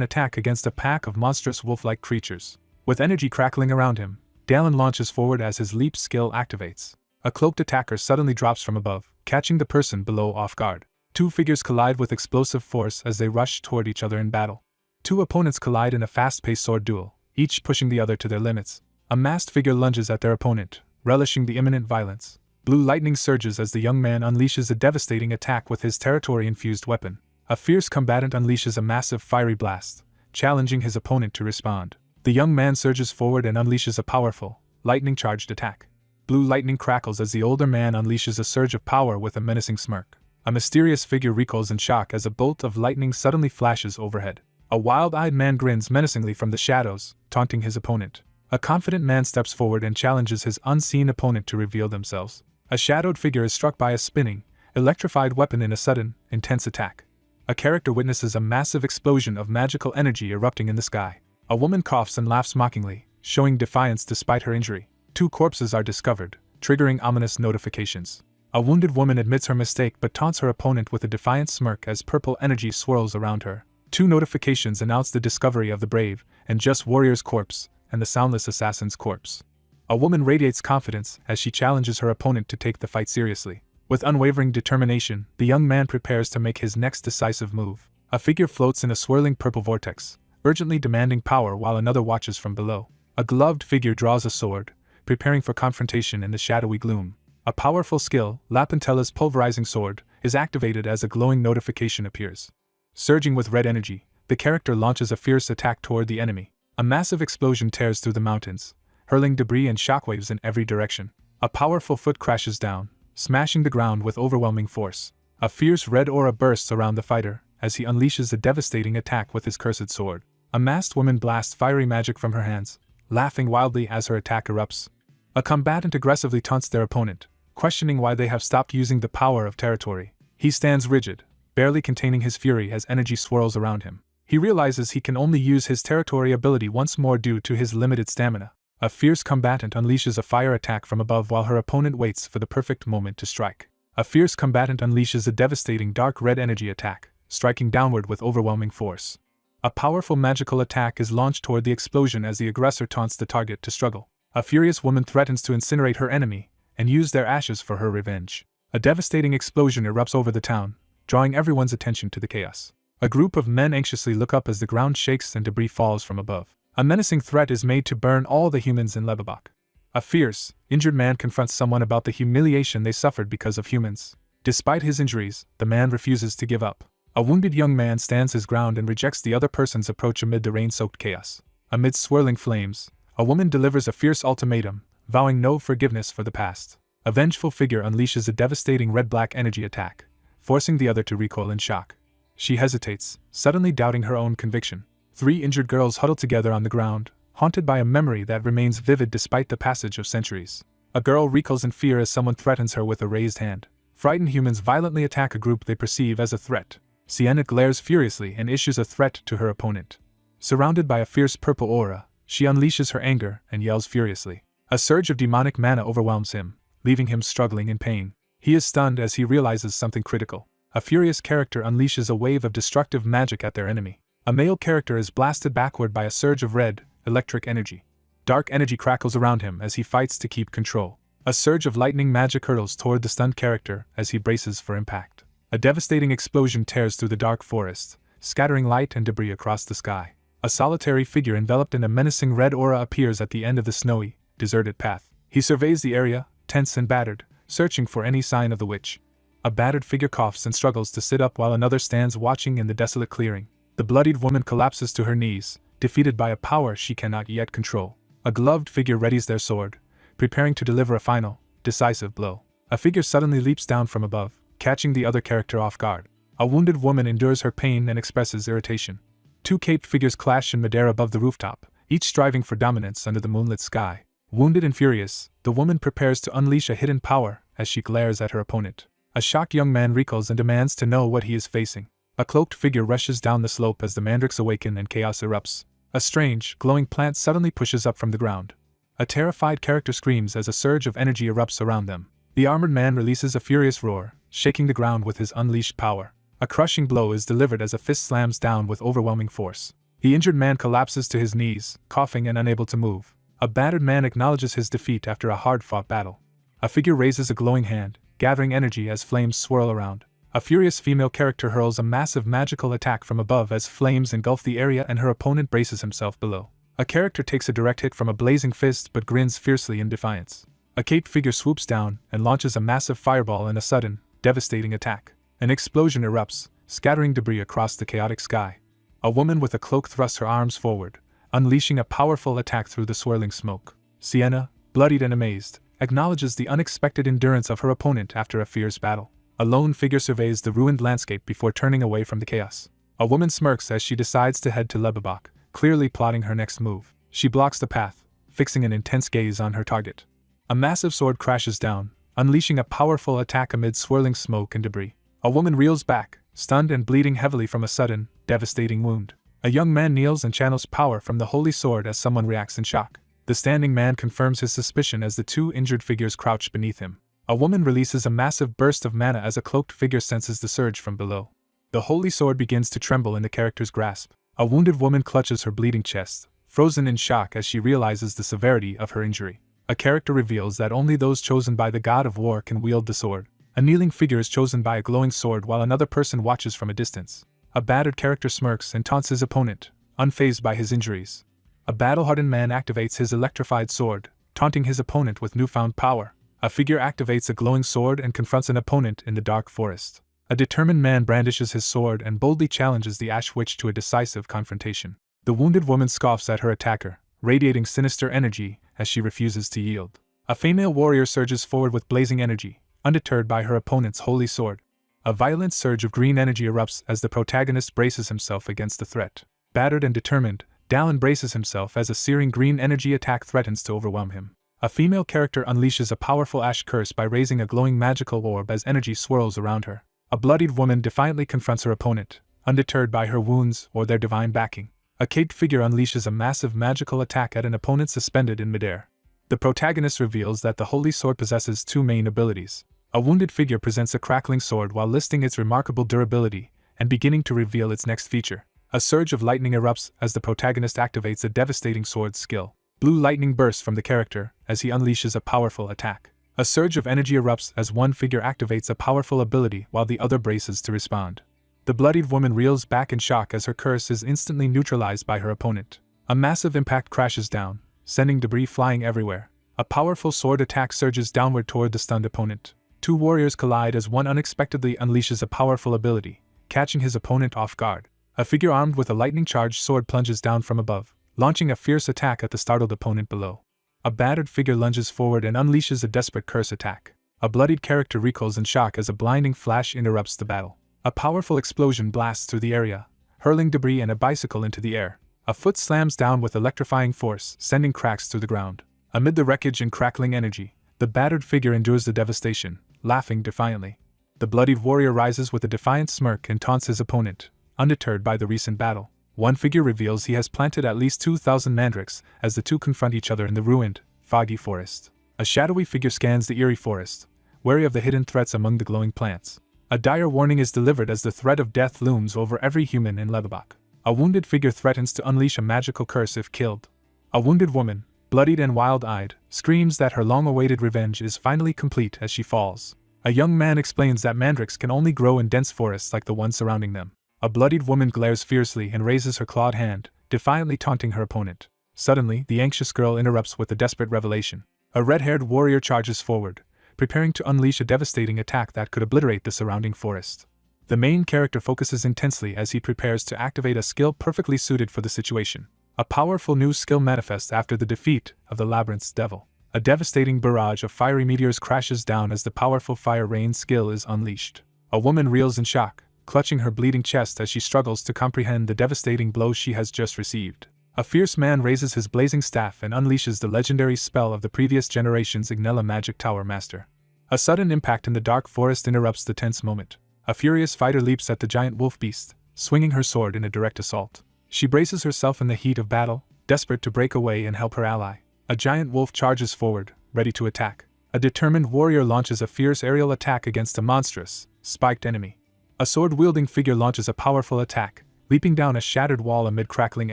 attack against a pack of monstrous wolf-like creatures. With energy crackling around him, Dallin launches forward as his leap skill activates. A cloaked attacker suddenly drops from above, catching the person below off guard. Two figures collide with explosive force as they rush toward each other in battle. Two opponents collide in a fast-paced sword duel, each pushing the other to their limits. A masked figure lunges at their opponent, relishing the imminent violence. Blue lightning surges as the young man unleashes a devastating attack with his territory-infused weapon. A fierce combatant unleashes a massive fiery blast, challenging his opponent to respond. The young man surges forward and unleashes a powerful, lightning-charged attack. Blue lightning crackles as the older man unleashes a surge of power with a menacing smirk. A mysterious figure recoils in shock as a bolt of lightning suddenly flashes overhead. A wild-eyed man grins menacingly from the shadows, taunting his opponent. A confident man steps forward and challenges his unseen opponent to reveal themselves. A shadowed figure is struck by a spinning, electrified weapon in a sudden, intense attack. A character witnesses a massive explosion of magical energy erupting in the sky. A woman coughs and laughs mockingly, showing defiance despite her injury. Two corpses are discovered, triggering ominous notifications. A wounded woman admits her mistake but taunts her opponent with a defiant smirk as purple energy swirls around her. Two notifications announce the discovery of the brave and just warrior's corpse and the soundless assassin's corpse. A woman radiates confidence as she challenges her opponent to take the fight seriously. With unwavering determination, the young man prepares to make his next decisive move. A figure floats in a swirling purple vortex, urgently demanding power while another watches from below. A gloved figure draws a sword, preparing for confrontation in the shadowy gloom. A powerful skill, Lapentela's pulverizing sword, is activated as a glowing notification appears. Surging with red energy, the character launches a fierce attack toward the enemy. A massive explosion tears through the mountains, hurling debris and shockwaves in every direction. A powerful foot crashes down, smashing the ground with overwhelming force. A fierce red aura bursts around the fighter as he unleashes a devastating attack with his cursed sword. A masked woman blasts fiery magic from her hands, laughing wildly as her attack erupts. A combatant aggressively taunts their opponent, questioning why they have stopped using the power of territory. He stands rigid, barely containing his fury as energy swirls around him. He realizes he can only use his territory ability once more due to his limited stamina. A fierce combatant unleashes a fire attack from above while her opponent waits for the perfect moment to strike. A fierce combatant unleashes a devastating dark red energy attack, striking downward with overwhelming force. A powerful magical attack is launched toward the explosion as the aggressor taunts the target to struggle. A furious woman threatens to incinerate her enemy and use their ashes for her revenge. A devastating explosion erupts over the town, drawing everyone's attention to the chaos. A group of men anxiously look up as the ground shakes and debris falls from above. A menacing threat is made to burn all the humans in Lebebach. A fierce, injured man confronts someone about the humiliation they suffered because of humans. Despite his injuries, the man refuses to give up. A wounded young man stands his ground and rejects the other person's approach amid the rain-soaked chaos. Amid swirling flames, a woman delivers a fierce ultimatum, vowing no forgiveness for the past. A vengeful figure unleashes a devastating red-black energy attack, forcing the other to recoil in shock. She hesitates, suddenly doubting her own conviction. Three injured girls huddle together on the ground, haunted by a memory that remains vivid despite the passage of centuries. A girl recoils in fear as someone threatens her with a raised hand. Frightened humans violently attack a group they perceive as a threat. Sienna glares furiously and issues a threat to her opponent. Surrounded by a fierce purple aura, she unleashes her anger and yells furiously. A surge of demonic mana overwhelms him, leaving him struggling in pain. He is stunned as he realizes something critical. A furious character unleashes a wave of destructive magic at their enemy. A male character is blasted backward by a surge of red, electric energy. Dark energy crackles around him as he fights to keep control. A surge of lightning magic hurtles toward the stunned character as he braces for impact. A devastating explosion tears through the dark forest, scattering light and debris across the sky. A solitary figure enveloped in a menacing red aura appears at the end of the snowy, deserted path. He surveys the area, tense and battered, searching for any sign of the witch. A battered figure coughs and struggles to sit up while another stands watching in the desolate clearing. The bloodied woman collapses to her knees, defeated by a power she cannot yet control. A gloved figure readies their sword, preparing to deliver a final, decisive blow. A figure suddenly leaps down from above, catching the other character off guard. A wounded woman endures her pain and expresses irritation. Two caped figures clash in midair above the rooftop, each striving for dominance under the moonlit sky. Wounded and furious, the woman prepares to unleash a hidden power as she glares at her opponent. A shocked young man recoils and demands to know what he is facing. A cloaked figure rushes down the slope as the mandrakes awaken and chaos erupts. A strange, glowing plant suddenly pushes up from the ground. A terrified character screams as a surge of energy erupts around them. The armored man releases a furious roar, shaking the ground with his unleashed power. A crushing blow is delivered as a fist slams down with overwhelming force. The injured man collapses to his knees, coughing and unable to move. A battered man acknowledges his defeat after a hard-fought battle. A figure raises a glowing hand, gathering energy as flames swirl around. A furious female character hurls a massive magical attack from above as flames engulf the area and her opponent braces himself below. A character takes a direct hit from a blazing fist but grins fiercely in defiance. A caped figure swoops down and launches a massive fireball in a sudden, devastating attack. An explosion erupts, scattering debris across the chaotic sky. A woman with a cloak thrusts her arms forward, unleashing a powerful attack through the swirling smoke. Sienna, bloodied and amazed, acknowledges the unexpected endurance of her opponent after a fierce battle. A lone figure surveys the ruined landscape before turning away from the chaos. A woman smirks as she decides to head to Lebebach, clearly plotting her next move. She blocks the path, fixing an intense gaze on her target. A massive sword crashes down, unleashing a powerful attack amid swirling smoke and debris. A woman reels back, stunned and bleeding heavily from a sudden, devastating wound. A young man kneels and channels power from the holy sword as someone reacts in shock. The standing man confirms his suspicion as the two injured figures crouch beneath him. A woman releases a massive burst of mana as a cloaked figure senses the surge from below. The holy sword begins to tremble in the character's grasp. A wounded woman clutches her bleeding chest, frozen in shock as she realizes the severity of her injury. A character reveals that only those chosen by the god of war can wield the sword. A kneeling figure is chosen by a glowing sword while another person watches from a distance. A battered character smirks and taunts his opponent, unfazed by his injuries. A battle-hardened man activates his electrified sword, taunting his opponent with newfound power. A figure activates a glowing sword and confronts an opponent in the dark forest. A determined man brandishes his sword and boldly challenges the Ash Witch to a decisive confrontation. The wounded woman scoffs at her attacker, radiating sinister energy as she refuses to yield. A female warrior surges forward with blazing energy, undeterred by her opponent's holy sword. A violent surge of green energy erupts as the protagonist braces himself against the threat. Battered and determined, Dallin braces himself as a searing green energy attack threatens to overwhelm him. A female character unleashes a powerful ash curse by raising a glowing magical orb as energy swirls around her. A bloodied woman defiantly confronts her opponent, undeterred by her wounds or their divine backing. A caped figure unleashes a massive magical attack at an opponent suspended in midair. The protagonist reveals that the holy sword possesses two main abilities. A wounded figure presents a crackling sword while listing its remarkable durability and beginning to reveal its next feature. A surge of lightning erupts as the protagonist activates a devastating sword skill. Blue lightning bursts from the character as he unleashes a powerful attack. A surge of energy erupts as one figure activates a powerful ability while the other braces to respond. The bloodied woman reels back in shock as her curse is instantly neutralized by her opponent. A massive impact crashes down, sending debris flying everywhere. A powerful sword attack surges downward toward the stunned opponent. Two warriors collide as one unexpectedly unleashes a powerful ability, catching his opponent off guard. A figure armed with a lightning-charged sword plunges down from above, launching a fierce attack at the startled opponent below. A battered figure lunges forward and unleashes a desperate curse attack. A bloodied character recoils in shock as a blinding flash interrupts the battle. A powerful explosion blasts through the area, hurling debris and a bicycle into the air. A foot slams down with electrifying force, sending cracks through the ground. Amid the wreckage and crackling energy, the battered figure endures the devastation, laughing defiantly. The bloodied warrior rises with a defiant smirk and taunts his opponent, undeterred by the recent battle. One figure reveals he has planted at least 2,000 mandrakes as the two confront each other in the ruined, foggy forest. A shadowy figure scans the eerie forest, wary of the hidden threats among the glowing plants. A dire warning is delivered as the threat of death looms over every human in Lebebach. A wounded figure threatens to unleash a magical curse if killed. A wounded woman, bloodied and wild-eyed, screams that her long-awaited revenge is finally complete as she falls. A young man explains that mandrakes can only grow in dense forests like the one surrounding them. A bloodied woman glares fiercely and raises her clawed hand, defiantly taunting her opponent. Suddenly, the anxious girl interrupts with a desperate revelation. A red-haired warrior charges forward, preparing to unleash a devastating attack that could obliterate the surrounding forest. The main character focuses intensely as he prepares to activate a skill perfectly suited for the situation. A powerful new skill manifests after the defeat of the labyrinth's devil. A devastating barrage of fiery meteors crashes down as the powerful fire rain skill is unleashed. A woman reels in shock, clutching her bleeding chest as she struggles to comprehend the devastating blow she has just received. A fierce man raises his blazing staff and unleashes the legendary spell of the previous generation's Ignella Magic Tower Master. A sudden impact in the dark forest interrupts the tense moment. A furious fighter leaps at the giant wolf beast, swinging her sword in a direct assault. She braces herself in the heat of battle, desperate to break away and help her ally. A giant wolf charges forward, ready to attack. A determined warrior launches a fierce aerial attack against a monstrous, spiked enemy. A sword-wielding figure launches a powerful attack, leaping down a shattered wall amid crackling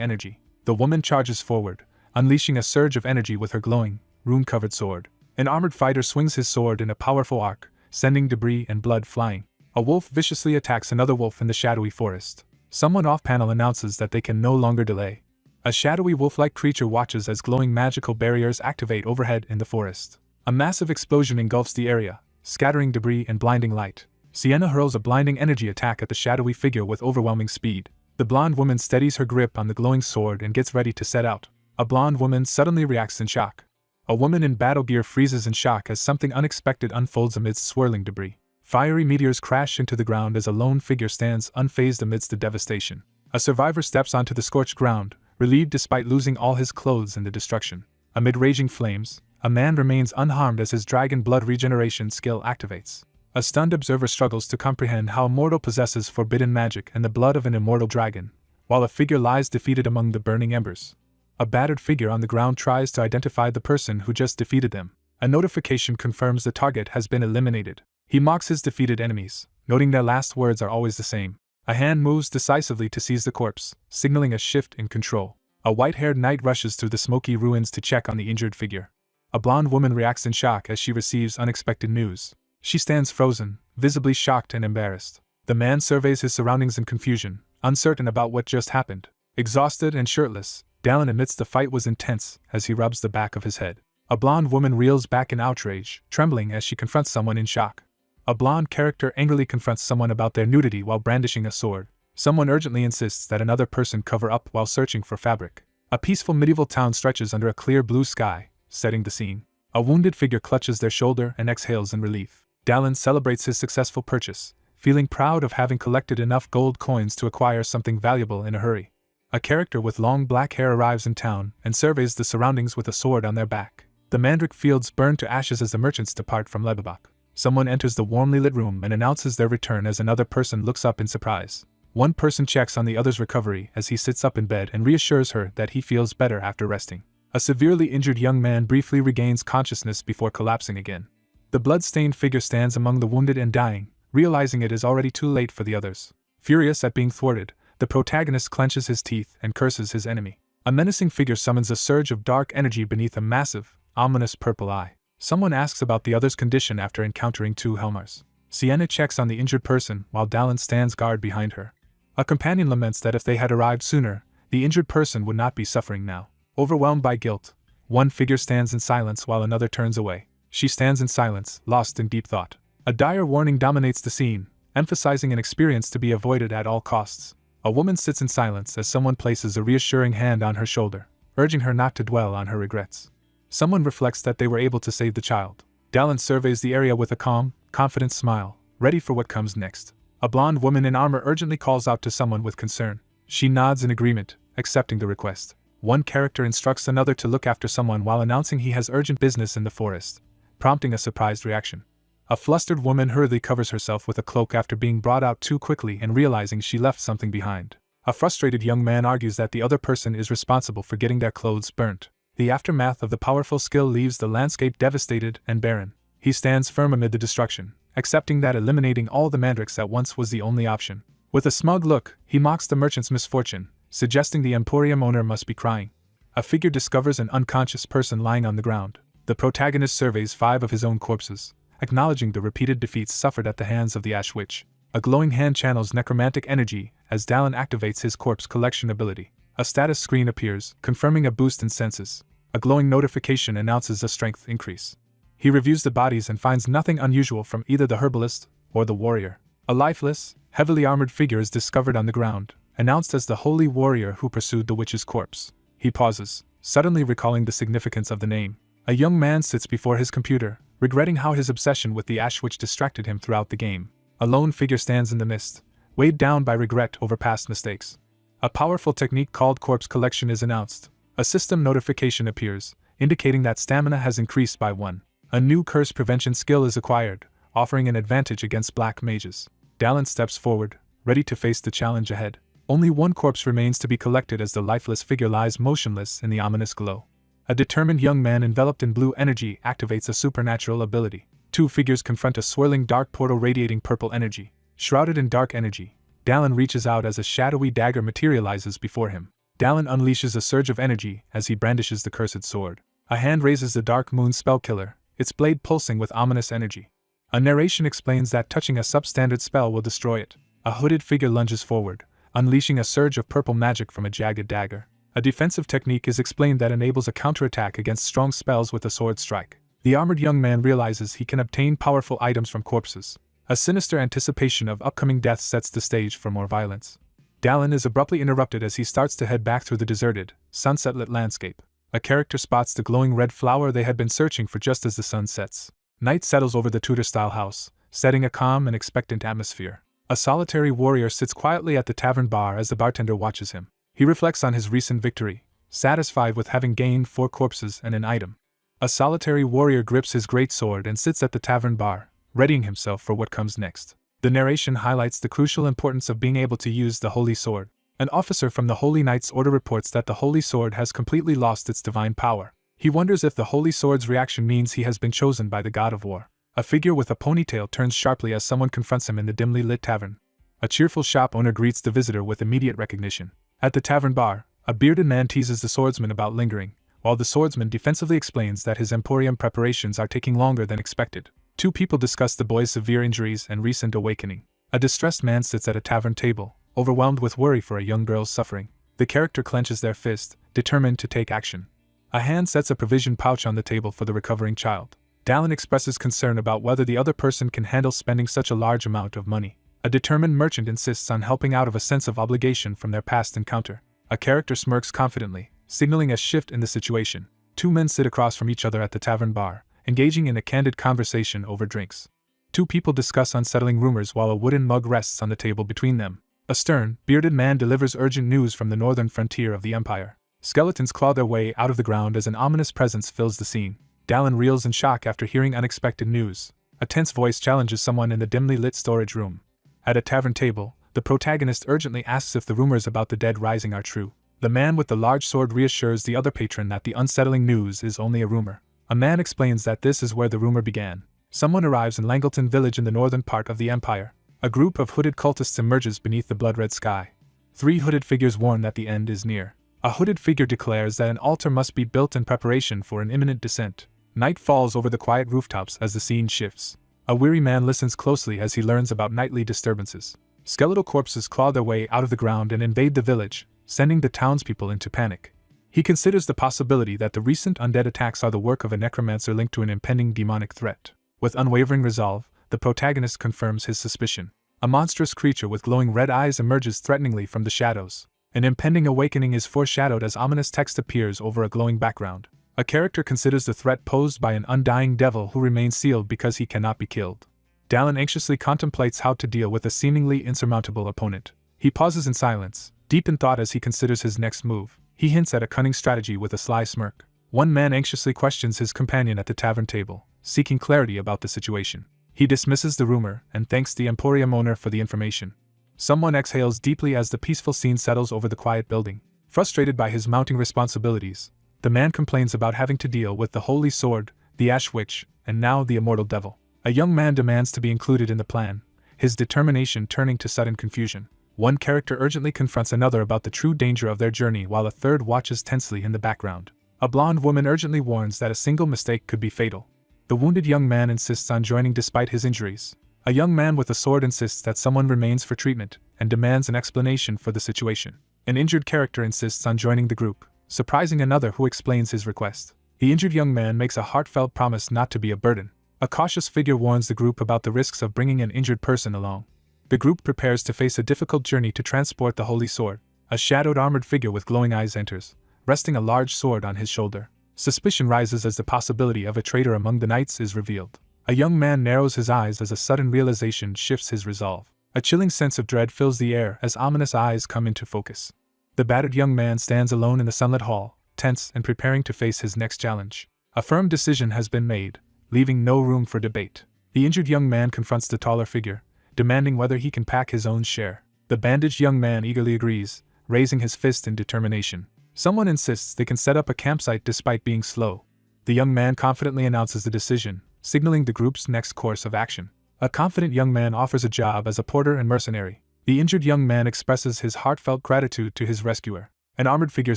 energy. The woman charges forward, unleashing a surge of energy with her glowing, rune-covered sword. An armored fighter swings his sword in a powerful arc, sending debris and blood flying. A wolf viciously attacks another wolf in the shadowy forest. Someone off-panel announces that they can no longer delay. A shadowy wolf-like creature watches as glowing magical barriers activate overhead in the forest. A massive explosion engulfs the area, scattering debris and blinding light. Sienna hurls a blinding energy attack at the shadowy figure with overwhelming speed. The blonde woman steadies her grip on the glowing sword and gets ready to set out. A blonde woman suddenly reacts in shock. A woman in battle gear freezes in shock as something unexpected unfolds amidst swirling debris. Fiery meteors crash into the ground as a lone figure stands unfazed amidst the devastation. A survivor steps onto the scorched ground, relieved despite losing all his clothes in the destruction. Amid raging flames, a man remains unharmed as his dragon blood regeneration skill activates. A stunned observer struggles to comprehend how a mortal possesses forbidden magic and the blood of an immortal dragon, while a figure lies defeated among the burning embers. A battered figure on the ground tries to identify the person who just defeated them. A notification confirms the target has been eliminated. He mocks his defeated enemies, noting their last words are always the same. A hand moves decisively to seize the corpse, signaling a shift in control. A white-haired knight rushes through the smoky ruins to check on the injured figure. A blonde woman reacts in shock as she receives unexpected news. She stands frozen, visibly shocked and embarrassed. The man surveys his surroundings in confusion, uncertain about what just happened. Exhausted and shirtless, Dallin admits the fight was intense as he rubs the back of his head. A blonde woman reels back in outrage, trembling as she confronts someone in shock. A blonde character angrily confronts someone about their nudity while brandishing a sword. Someone urgently insists that another person cover up while searching for fabric. A peaceful medieval town stretches under a clear blue sky, setting the scene. A wounded figure clutches their shoulder and exhales in relief. Dallin celebrates his successful purchase, feeling proud of having collected enough gold coins to acquire something valuable in a hurry. A character with long black hair arrives in town and surveys the surroundings with a sword on their back. The mandrake fields burn to ashes as the merchants depart from Lebebach. Someone enters the warmly lit room and announces their return as another person looks up in surprise. One person checks on the other's recovery as he sits up in bed and reassures her that he feels better after resting. A severely injured young man briefly regains consciousness before collapsing again. The blood-stained figure stands among the wounded and dying, realizing it is already too late for the others. Furious at being thwarted, the protagonist clenches his teeth and curses his enemy. A menacing figure summons a surge of dark energy beneath a massive, ominous purple eye. Someone asks about the other's condition after encountering two Helmars. Sienna checks on the injured person while Dallin stands guard behind her. A companion laments that if they had arrived sooner, the injured person would not be suffering now. Overwhelmed by guilt, one figure stands in silence while another turns away. She stands in silence, lost in deep thought. A dire warning dominates the scene, emphasizing an experience to be avoided at all costs. A woman sits in silence as someone places a reassuring hand on her shoulder, urging her not to dwell on her regrets. Someone reflects that they were able to save the child. Dallin surveys the area with a calm, confident smile, ready for what comes next. A blonde woman in armor urgently calls out to someone with concern. She nods in agreement, accepting the request. One character instructs another to look after someone while announcing he has urgent business in the forest, prompting a surprised reaction. A flustered woman hurriedly covers herself with a cloak after being brought out too quickly and realizing she left something behind. A frustrated young man argues that the other person is responsible for getting their clothes burnt. The aftermath of the powerful skill leaves the landscape devastated and barren. He stands firm amid the destruction, accepting that eliminating all the mandrakes at once was the only option. With a smug look, he mocks the merchant's misfortune, suggesting the emporium owner must be crying. A figure discovers an unconscious person lying on the ground. The protagonist surveys 5 of his own corpses, acknowledging the repeated defeats suffered at the hands of the Ash Witch. A glowing hand channels necromantic energy as Dallin activates his corpse collection ability. A status screen appears, confirming a boost in senses. A glowing notification announces a strength increase. He reviews the bodies and finds nothing unusual from either the herbalist or the warrior. A lifeless, heavily armored figure is discovered on the ground, announced as the holy warrior who pursued the witch's corpse. He pauses, suddenly recalling the significance of the name. A young man sits before his computer, regretting how his obsession with the Ash Witch distracted him throughout the game. A lone figure stands in the mist, weighed down by regret over past mistakes. A powerful technique called corpse collection is announced. A system notification appears, indicating that stamina has increased by 1. A new curse prevention skill is acquired, offering an advantage against black mages. Dallin steps forward, ready to face the challenge ahead. Only 1 corpse remains to be collected as the lifeless figure lies motionless in the ominous glow. A determined young man enveloped in blue energy activates a supernatural ability. 2 figures confront a swirling dark portal radiating purple energy. Shrouded in dark energy, Dallin reaches out as a shadowy dagger materializes before him. Dallin unleashes a surge of energy as he brandishes the cursed sword. A hand raises the Dark Moon Spellkiller, its blade pulsing with ominous energy. A narration explains that touching a substandard spell will destroy it. A hooded figure lunges forward, unleashing a surge of purple magic from a jagged dagger. A defensive technique is explained that enables a counterattack against strong spells with a sword strike. The armored young man realizes he can obtain powerful items from corpses. A sinister anticipation of upcoming death sets the stage for more violence. Dallin is abruptly interrupted as he starts to head back through the deserted, sunset-lit landscape. A character spots the glowing red flower they had been searching for just as the sun sets. Night settles over the Tudor-style house, setting a calm and expectant atmosphere. A solitary warrior sits quietly at the tavern bar as the bartender watches him. He reflects on his recent victory, satisfied with having gained 4 corpses and an item. A solitary warrior grips his great sword and sits at the tavern bar, readying himself for what comes next. The narration highlights the crucial importance of being able to use the Holy Sword. An officer from the Holy Knight's Order reports that the Holy Sword has completely lost its divine power. He wonders if the Holy Sword's reaction means he has been chosen by the God of War. A figure with a ponytail turns sharply as someone confronts him in the dimly lit tavern. A cheerful shop owner greets the visitor with immediate recognition. At the tavern bar, a bearded man teases the swordsman about lingering, while the swordsman defensively explains that his emporium preparations are taking longer than expected. 2 people discuss the boy's severe injuries and recent awakening. A distressed man sits at a tavern table, overwhelmed with worry for a young girl's suffering. The character clenches their fist, determined to take action. A hand sets a provision pouch on the table for the recovering child. Dallin expresses concern about whether the other person can handle spending such a large amount of money. A determined merchant insists on helping out of a sense of obligation from their past encounter. A character smirks confidently, signaling a shift in the situation. 2 men sit across from each other at the tavern bar, engaging in a candid conversation over drinks. 2 people discuss unsettling rumors while a wooden mug rests on the table between them. A stern, bearded man delivers urgent news from the northern frontier of the Empire. Skeletons claw their way out of the ground as an ominous presence fills the scene. Dallin reels in shock after hearing unexpected news. A tense voice challenges someone in the dimly lit storage room. At a tavern table, the protagonist urgently asks if the rumors about the dead rising are true. The man with the large sword reassures the other patron that the unsettling news is only a rumor. A man explains that this is where the rumor began. Someone arrives in Langleton village in the northern part of the Empire. A group of hooded cultists emerges beneath the blood-red sky. 3 hooded figures warn that the end is near. A hooded figure declares that an altar must be built in preparation for an imminent descent. Night falls over the quiet rooftops as the scene shifts. A weary man listens closely as he learns about nightly disturbances. Skeletal corpses claw their way out of the ground and invade the village, sending the townspeople into panic. He considers the possibility that the recent undead attacks are the work of a necromancer linked to an impending demonic threat. With unwavering resolve, the protagonist confirms his suspicion. A monstrous creature with glowing red eyes emerges threateningly from the shadows. An impending awakening is foreshadowed as ominous text appears over a glowing background. A character considers the threat posed by an undying devil who remains sealed because he cannot be killed. Dallin anxiously contemplates how to deal with a seemingly insurmountable opponent. He pauses in silence, deep in thought as he considers his next move. He hints at a cunning strategy with a sly smirk. 1 man anxiously questions his companion at the tavern table, seeking clarity about the situation. He dismisses the rumor and thanks the emporium owner for the information. Someone exhales deeply as the peaceful scene settles over the quiet building. Frustrated by his mounting responsibilities, the man complains about having to deal with the Holy Sword, the Ash Witch, and now the Immortal Devil. A young man demands to be included in the plan, his determination turning to sudden confusion. One character urgently confronts another about the true danger of their journey while a third watches tensely in the background. A blonde woman urgently warns that a single mistake could be fatal. The wounded young man insists on joining despite his injuries. A young man with a sword insists that someone remains for treatment and demands an explanation for the situation. An injured character insists on joining the group, surprising another who explains his request. The injured young man makes a heartfelt promise not to be a burden. A cautious figure warns the group about the risks of bringing an injured person along. The group prepares to face a difficult journey to transport the holy sword. A shadowed armored figure with glowing eyes enters, resting a large sword on his shoulder. Suspicion rises as the possibility of a traitor among the knights is revealed. A young man narrows his eyes as a sudden realization shifts his resolve. A chilling sense of dread fills the air as ominous eyes come into focus. The battered young man stands alone in the sunlit hall, tense and preparing to face his next challenge. A firm decision has been made, leaving no room for debate. The injured young man confronts the taller figure, demanding whether he can pack his own share. The bandaged young man eagerly agrees, raising his fist in determination. Someone insists they can set up a campsite despite being slow. The young man confidently announces the decision, signaling the group's next course of action. A confident young man offers a job as a porter and mercenary. The injured young man expresses his heartfelt gratitude to his rescuer. An armored figure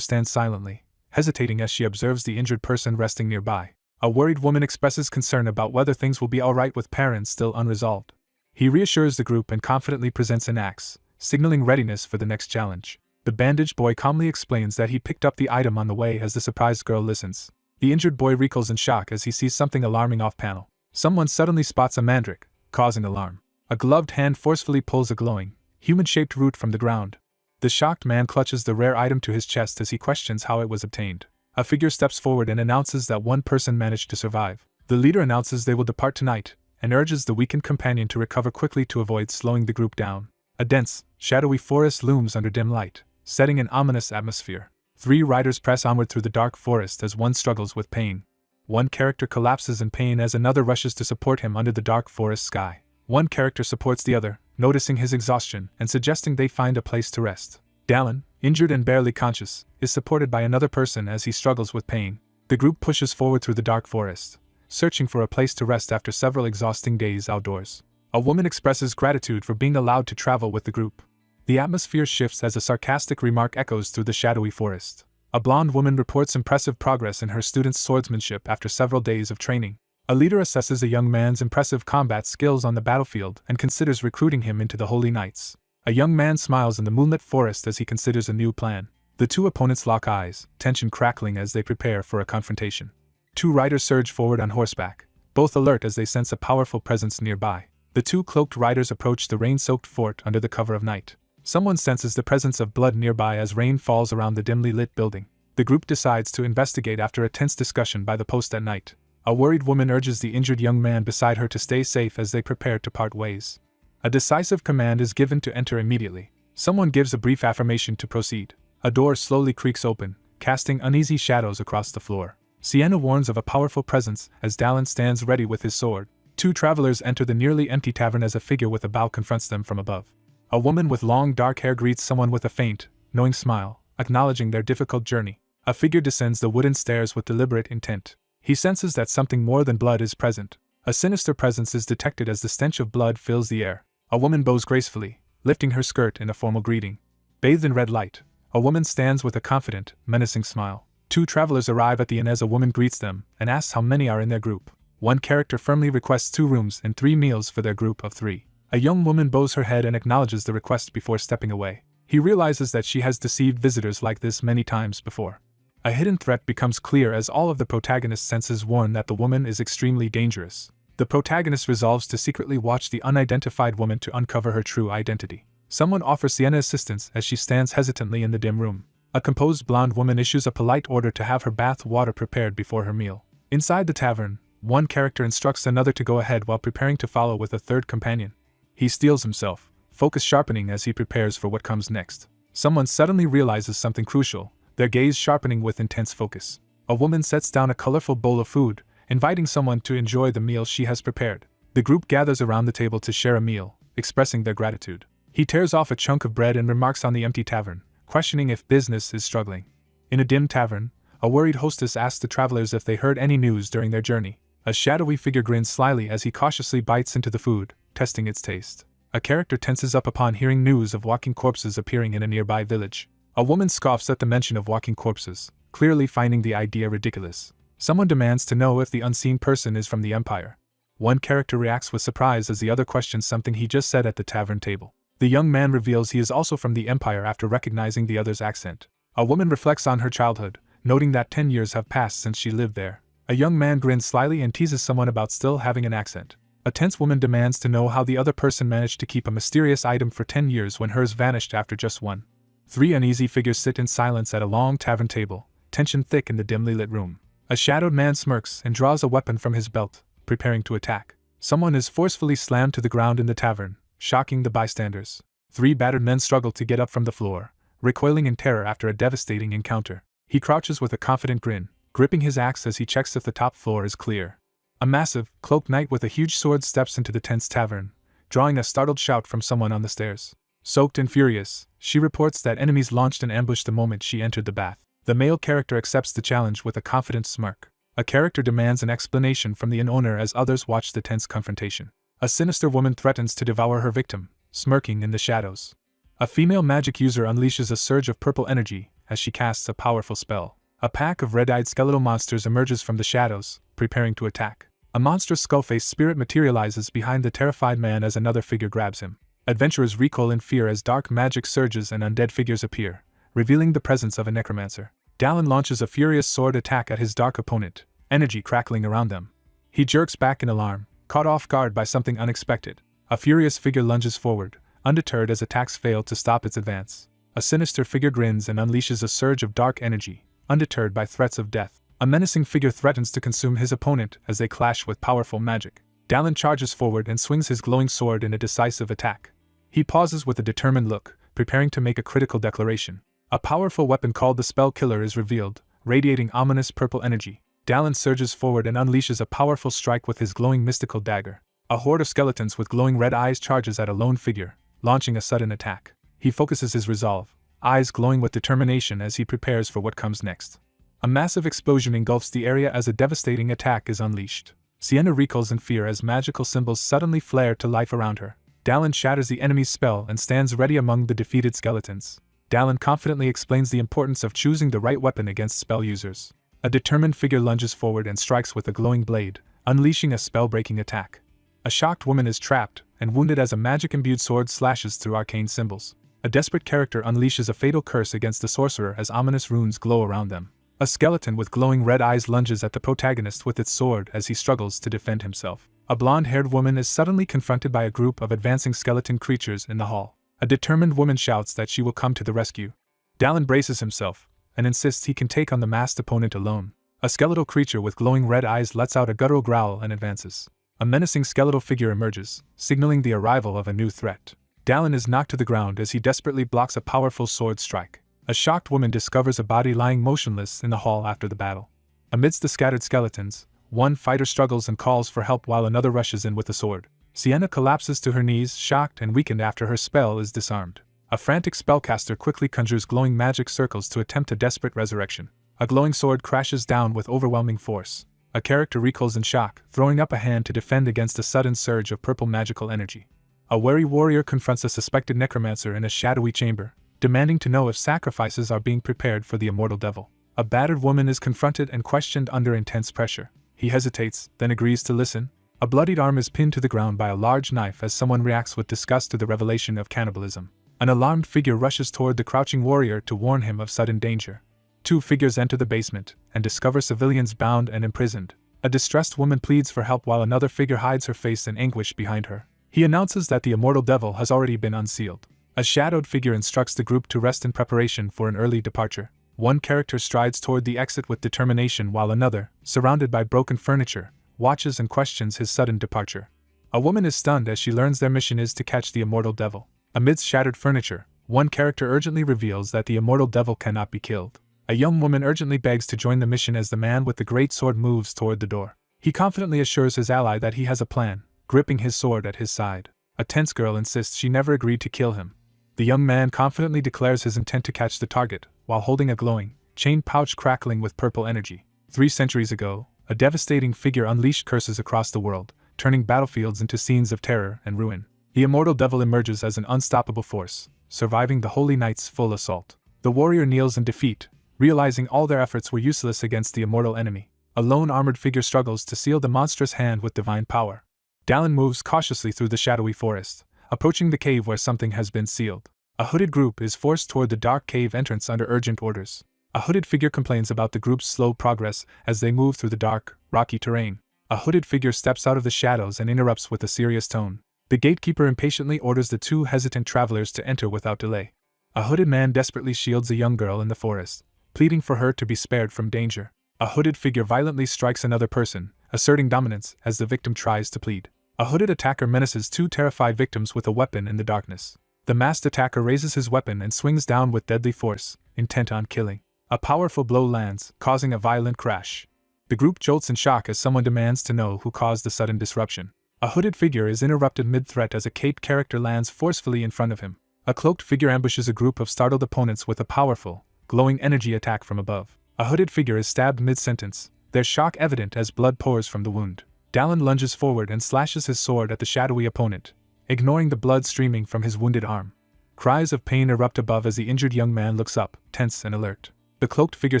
stands silently, hesitating as she observes the injured person resting nearby. A worried woman expresses concern about whether things will be alright with parents still unresolved. He reassures the group and confidently presents an axe, signaling readiness for the next challenge. The bandaged boy calmly explains that he picked up the item on the way as the surprised girl listens. The injured boy recoils in shock as he sees something alarming off-panel. Someone suddenly spots a mandrake, causing alarm. A gloved hand forcefully pulls a glowing, human-shaped root from the ground. The shocked man clutches the rare item to his chest as he questions how it was obtained. A figure steps forward and announces that one person managed to survive. The leader announces they will depart tonight, and urges the weakened companion to recover quickly to avoid slowing the group down. A dense, shadowy forest looms under dim light, setting an ominous atmosphere. 3 riders press onward through the dark forest as one struggles with pain. One character collapses in pain as another rushes to support him under the dark forest sky. One character supports the other, noticing his exhaustion and suggesting they find a place to rest. Dallin, injured and barely conscious, is supported by another person as he struggles with pain. The group pushes forward through the dark forest, searching for a place to rest after several exhausting days outdoors. A woman expresses gratitude for being allowed to travel with the group. The atmosphere shifts as a sarcastic remark echoes through the shadowy forest. A blonde woman reports impressive progress in her student's swordsmanship after several days of training. A leader assesses a young man's impressive combat skills on the battlefield and considers recruiting him into the Holy Knights. A young man smiles in the moonlit forest as he considers a new plan. The 2 opponents lock eyes, tension crackling as they prepare for a confrontation. 2 riders surge forward on horseback, both alert as they sense a powerful presence nearby. The 2 cloaked riders approach the rain-soaked fort under the cover of night. Someone senses the presence of blood nearby as rain falls around the dimly lit building. The group decides to investigate after a tense discussion by the post at night. A worried woman urges the injured young man beside her to stay safe as they prepare to part ways. A decisive command is given to enter immediately. Someone gives a brief affirmation to proceed. A door slowly creaks open, casting uneasy shadows across the floor. Sienna warns of a powerful presence as Dallin stands ready with his sword. 2 travelers enter the nearly empty tavern as a figure with a bow confronts them from above. A woman with long dark hair greets someone with a faint, knowing smile, acknowledging their difficult journey. A figure descends the wooden stairs with deliberate intent. He senses that something more than blood is present. A sinister presence is detected as the stench of blood fills the air. A woman bows gracefully, lifting her skirt in a formal greeting. Bathed in red light, a woman stands with a confident, menacing smile. 2 travelers arrive at the inn as a woman greets them and asks how many are in their group. One character firmly requests 2 rooms and 3 meals for their group of 3. A young woman bows her head and acknowledges the request before stepping away. He realizes that she has deceived visitors like this many times before. A hidden threat becomes clear as all of the protagonist's senses warn that the woman is extremely dangerous. The protagonist resolves to secretly watch the unidentified woman to uncover her true identity. Someone offers Sienna assistance as she stands hesitantly in the dim room. A composed blonde woman issues a polite order to have her bath water prepared before her meal. Inside the tavern, one character instructs another to go ahead while preparing to follow with a third companion. He steels himself, focus sharpening as he prepares for what comes next. Someone suddenly realizes something crucial, their gaze sharpening with intense focus. A woman sets down a colorful bowl of food, inviting someone to enjoy the meal she has prepared. The group gathers around the table to share a meal, expressing their gratitude. He tears off a chunk of bread and remarks on the empty tavern, questioning if business is struggling. In a dim tavern, a worried hostess asks the travelers if they heard any news during their journey. A shadowy figure grins slyly as he cautiously bites into the food, testing its taste. A character tenses up upon hearing news of walking corpses appearing in a nearby village. A woman scoffs at the mention of walking corpses, clearly finding the idea ridiculous. Someone demands to know if the unseen person is from the Empire. One character reacts with surprise as the other questions something he just said at the tavern table. The young man reveals he is also from the Empire after recognizing the other's accent. A woman reflects on her childhood, noting that 10 years have passed since she lived there. A young man grins slyly and teases someone about still having an accent. A tense woman demands to know how the other person managed to keep a mysterious item for 10 years when hers vanished after just one. 3 uneasy figures sit in silence at a long tavern table, tension thick in the dimly lit room. A shadowed man smirks and draws a weapon from his belt, preparing to attack. Someone is forcefully slammed to the ground in the tavern, shocking the bystanders. 3 battered men struggle to get up from the floor, recoiling in terror after a devastating encounter. He crouches with a confident grin, gripping his axe as he checks if the top floor is clear. A massive, cloaked knight with a huge sword steps into the tense tavern, drawing a startled shout from someone on the stairs. Soaked and furious, she reports that enemies launched an ambush the moment she entered the bath. The male character accepts the challenge with a confident smirk. A character demands an explanation from the inn owner as others watch the tense confrontation. A sinister woman threatens to devour her victim, smirking in the shadows. A female magic user unleashes a surge of purple energy as she casts a powerful spell. A pack of red-eyed skeletal monsters emerges from the shadows, preparing to attack. A monstrous skull-faced spirit materializes behind the terrified man as another figure grabs him. Adventurers recoil in fear as dark magic surges and undead figures appear, revealing the presence of a necromancer. Dallin launches a furious sword attack at his dark opponent, energy crackling around them. He jerks back in alarm, caught off guard by something unexpected. A furious figure lunges forward, undeterred as attacks fail to stop its advance. A sinister figure grins and unleashes a surge of dark energy, undeterred by threats of death. A menacing figure threatens to consume his opponent as they clash with powerful magic. Dallin charges forward and swings his glowing sword in a decisive attack. He pauses with a determined look, preparing to make a critical declaration. A powerful weapon called the Spell Killer is revealed, radiating ominous purple energy. Dallin surges forward and unleashes a powerful strike with his glowing mystical dagger. A horde of skeletons with glowing red eyes charges at a lone figure, launching a sudden attack. He focuses his resolve, eyes glowing with determination as he prepares for what comes next. A massive explosion engulfs the area as a devastating attack is unleashed. Sienna recoils in fear as magical symbols suddenly flare to life around her. Dallin shatters the enemy's spell and stands ready among the defeated skeletons. Dallin confidently explains the importance of choosing the right weapon against spell users. A determined figure lunges forward and strikes with a glowing blade, unleashing a spell-breaking attack. A shocked woman is trapped and wounded as a magic-imbued sword slashes through arcane symbols. A desperate character unleashes a fatal curse against the sorcerer as ominous runes glow around them. A skeleton with glowing red eyes lunges at the protagonist with its sword as he struggles to defend himself. A blonde-haired woman is suddenly confronted by a group of advancing skeleton creatures in the hall. A determined woman shouts that she will come to the rescue. Dallin braces himself and insists he can take on the masked opponent alone. A skeletal creature with glowing red eyes lets out a guttural growl and advances. A menacing skeletal figure emerges, signaling the arrival of a new threat. Dallin is knocked to the ground as he desperately blocks a powerful sword strike. A shocked woman discovers a body lying motionless in the hall after the battle. Amidst the scattered skeletons, one fighter struggles and calls for help while another rushes in with a sword. Sienna collapses to her knees, shocked and weakened after her spell is disarmed. A frantic spellcaster quickly conjures glowing magic circles to attempt a desperate resurrection. A glowing sword crashes down with overwhelming force. A character recoils in shock, throwing up a hand to defend against a sudden surge of purple magical energy. A wary warrior confronts a suspected necromancer in a shadowy chamber, demanding to know if sacrifices are being prepared for the immortal devil. A battered woman is confronted and questioned under intense pressure. He hesitates, then agrees to listen. A bloodied arm is pinned to the ground by a large knife as someone reacts with disgust to the revelation of cannibalism. An alarmed figure rushes toward the crouching warrior to warn him of sudden danger. 2 figures enter the basement and discover civilians bound and imprisoned. A distressed woman pleads for help while another figure hides her face in anguish behind her. He announces that the immortal devil has already been unsealed. A shadowed figure instructs the group to rest in preparation for an early departure. One character strides toward the exit with determination while another, surrounded by broken furniture, watches and questions his sudden departure. A woman is stunned as she learns their mission is to catch the immortal devil. Amidst shattered furniture, one character urgently reveals that the immortal devil cannot be killed. A young woman urgently begs to join the mission as the man with the great sword moves toward the door. He confidently assures his ally that he has a plan, gripping his sword at his side. A tense girl insists she never agreed to kill him. The young man confidently declares his intent to catch the target, while holding a glowing, chain pouch crackling with purple energy. 3 centuries ago, a devastating figure unleashed curses across the world, turning battlefields into scenes of terror and ruin. The immortal devil emerges as an unstoppable force, surviving the holy knight's full assault. The warrior kneels in defeat, realizing all their efforts were useless against the immortal enemy. A lone armored figure struggles to seal the monstrous hand with divine power. Dallin moves cautiously through the shadowy forest, approaching the cave where something has been sealed. A hooded group is forced toward the dark cave entrance under urgent orders. A hooded figure complains about the group's slow progress as they move through the dark, rocky terrain. A hooded figure steps out of the shadows and interrupts with a serious tone. The gatekeeper impatiently orders the two hesitant travelers to enter without delay. A hooded man desperately shields a young girl in the forest, pleading for her to be spared from danger. A hooded figure violently strikes another person, asserting dominance as the victim tries to plead. A hooded attacker menaces two terrified victims with a weapon in the darkness. The masked attacker raises his weapon and swings down with deadly force, intent on killing. A powerful blow lands, causing a violent crash. The group jolts in shock as someone demands to know who caused the sudden disruption. A hooded figure is interrupted mid-threat as a caped character lands forcefully in front of him. A cloaked figure ambushes a group of startled opponents with a powerful, glowing energy attack from above. A hooded figure is stabbed mid-sentence, their shock evident as blood pours from the wound. Dallin lunges forward and slashes his sword at the shadowy opponent, ignoring the blood streaming from his wounded arm. Cries of pain erupt above as the injured young man looks up, tense and alert. The cloaked figure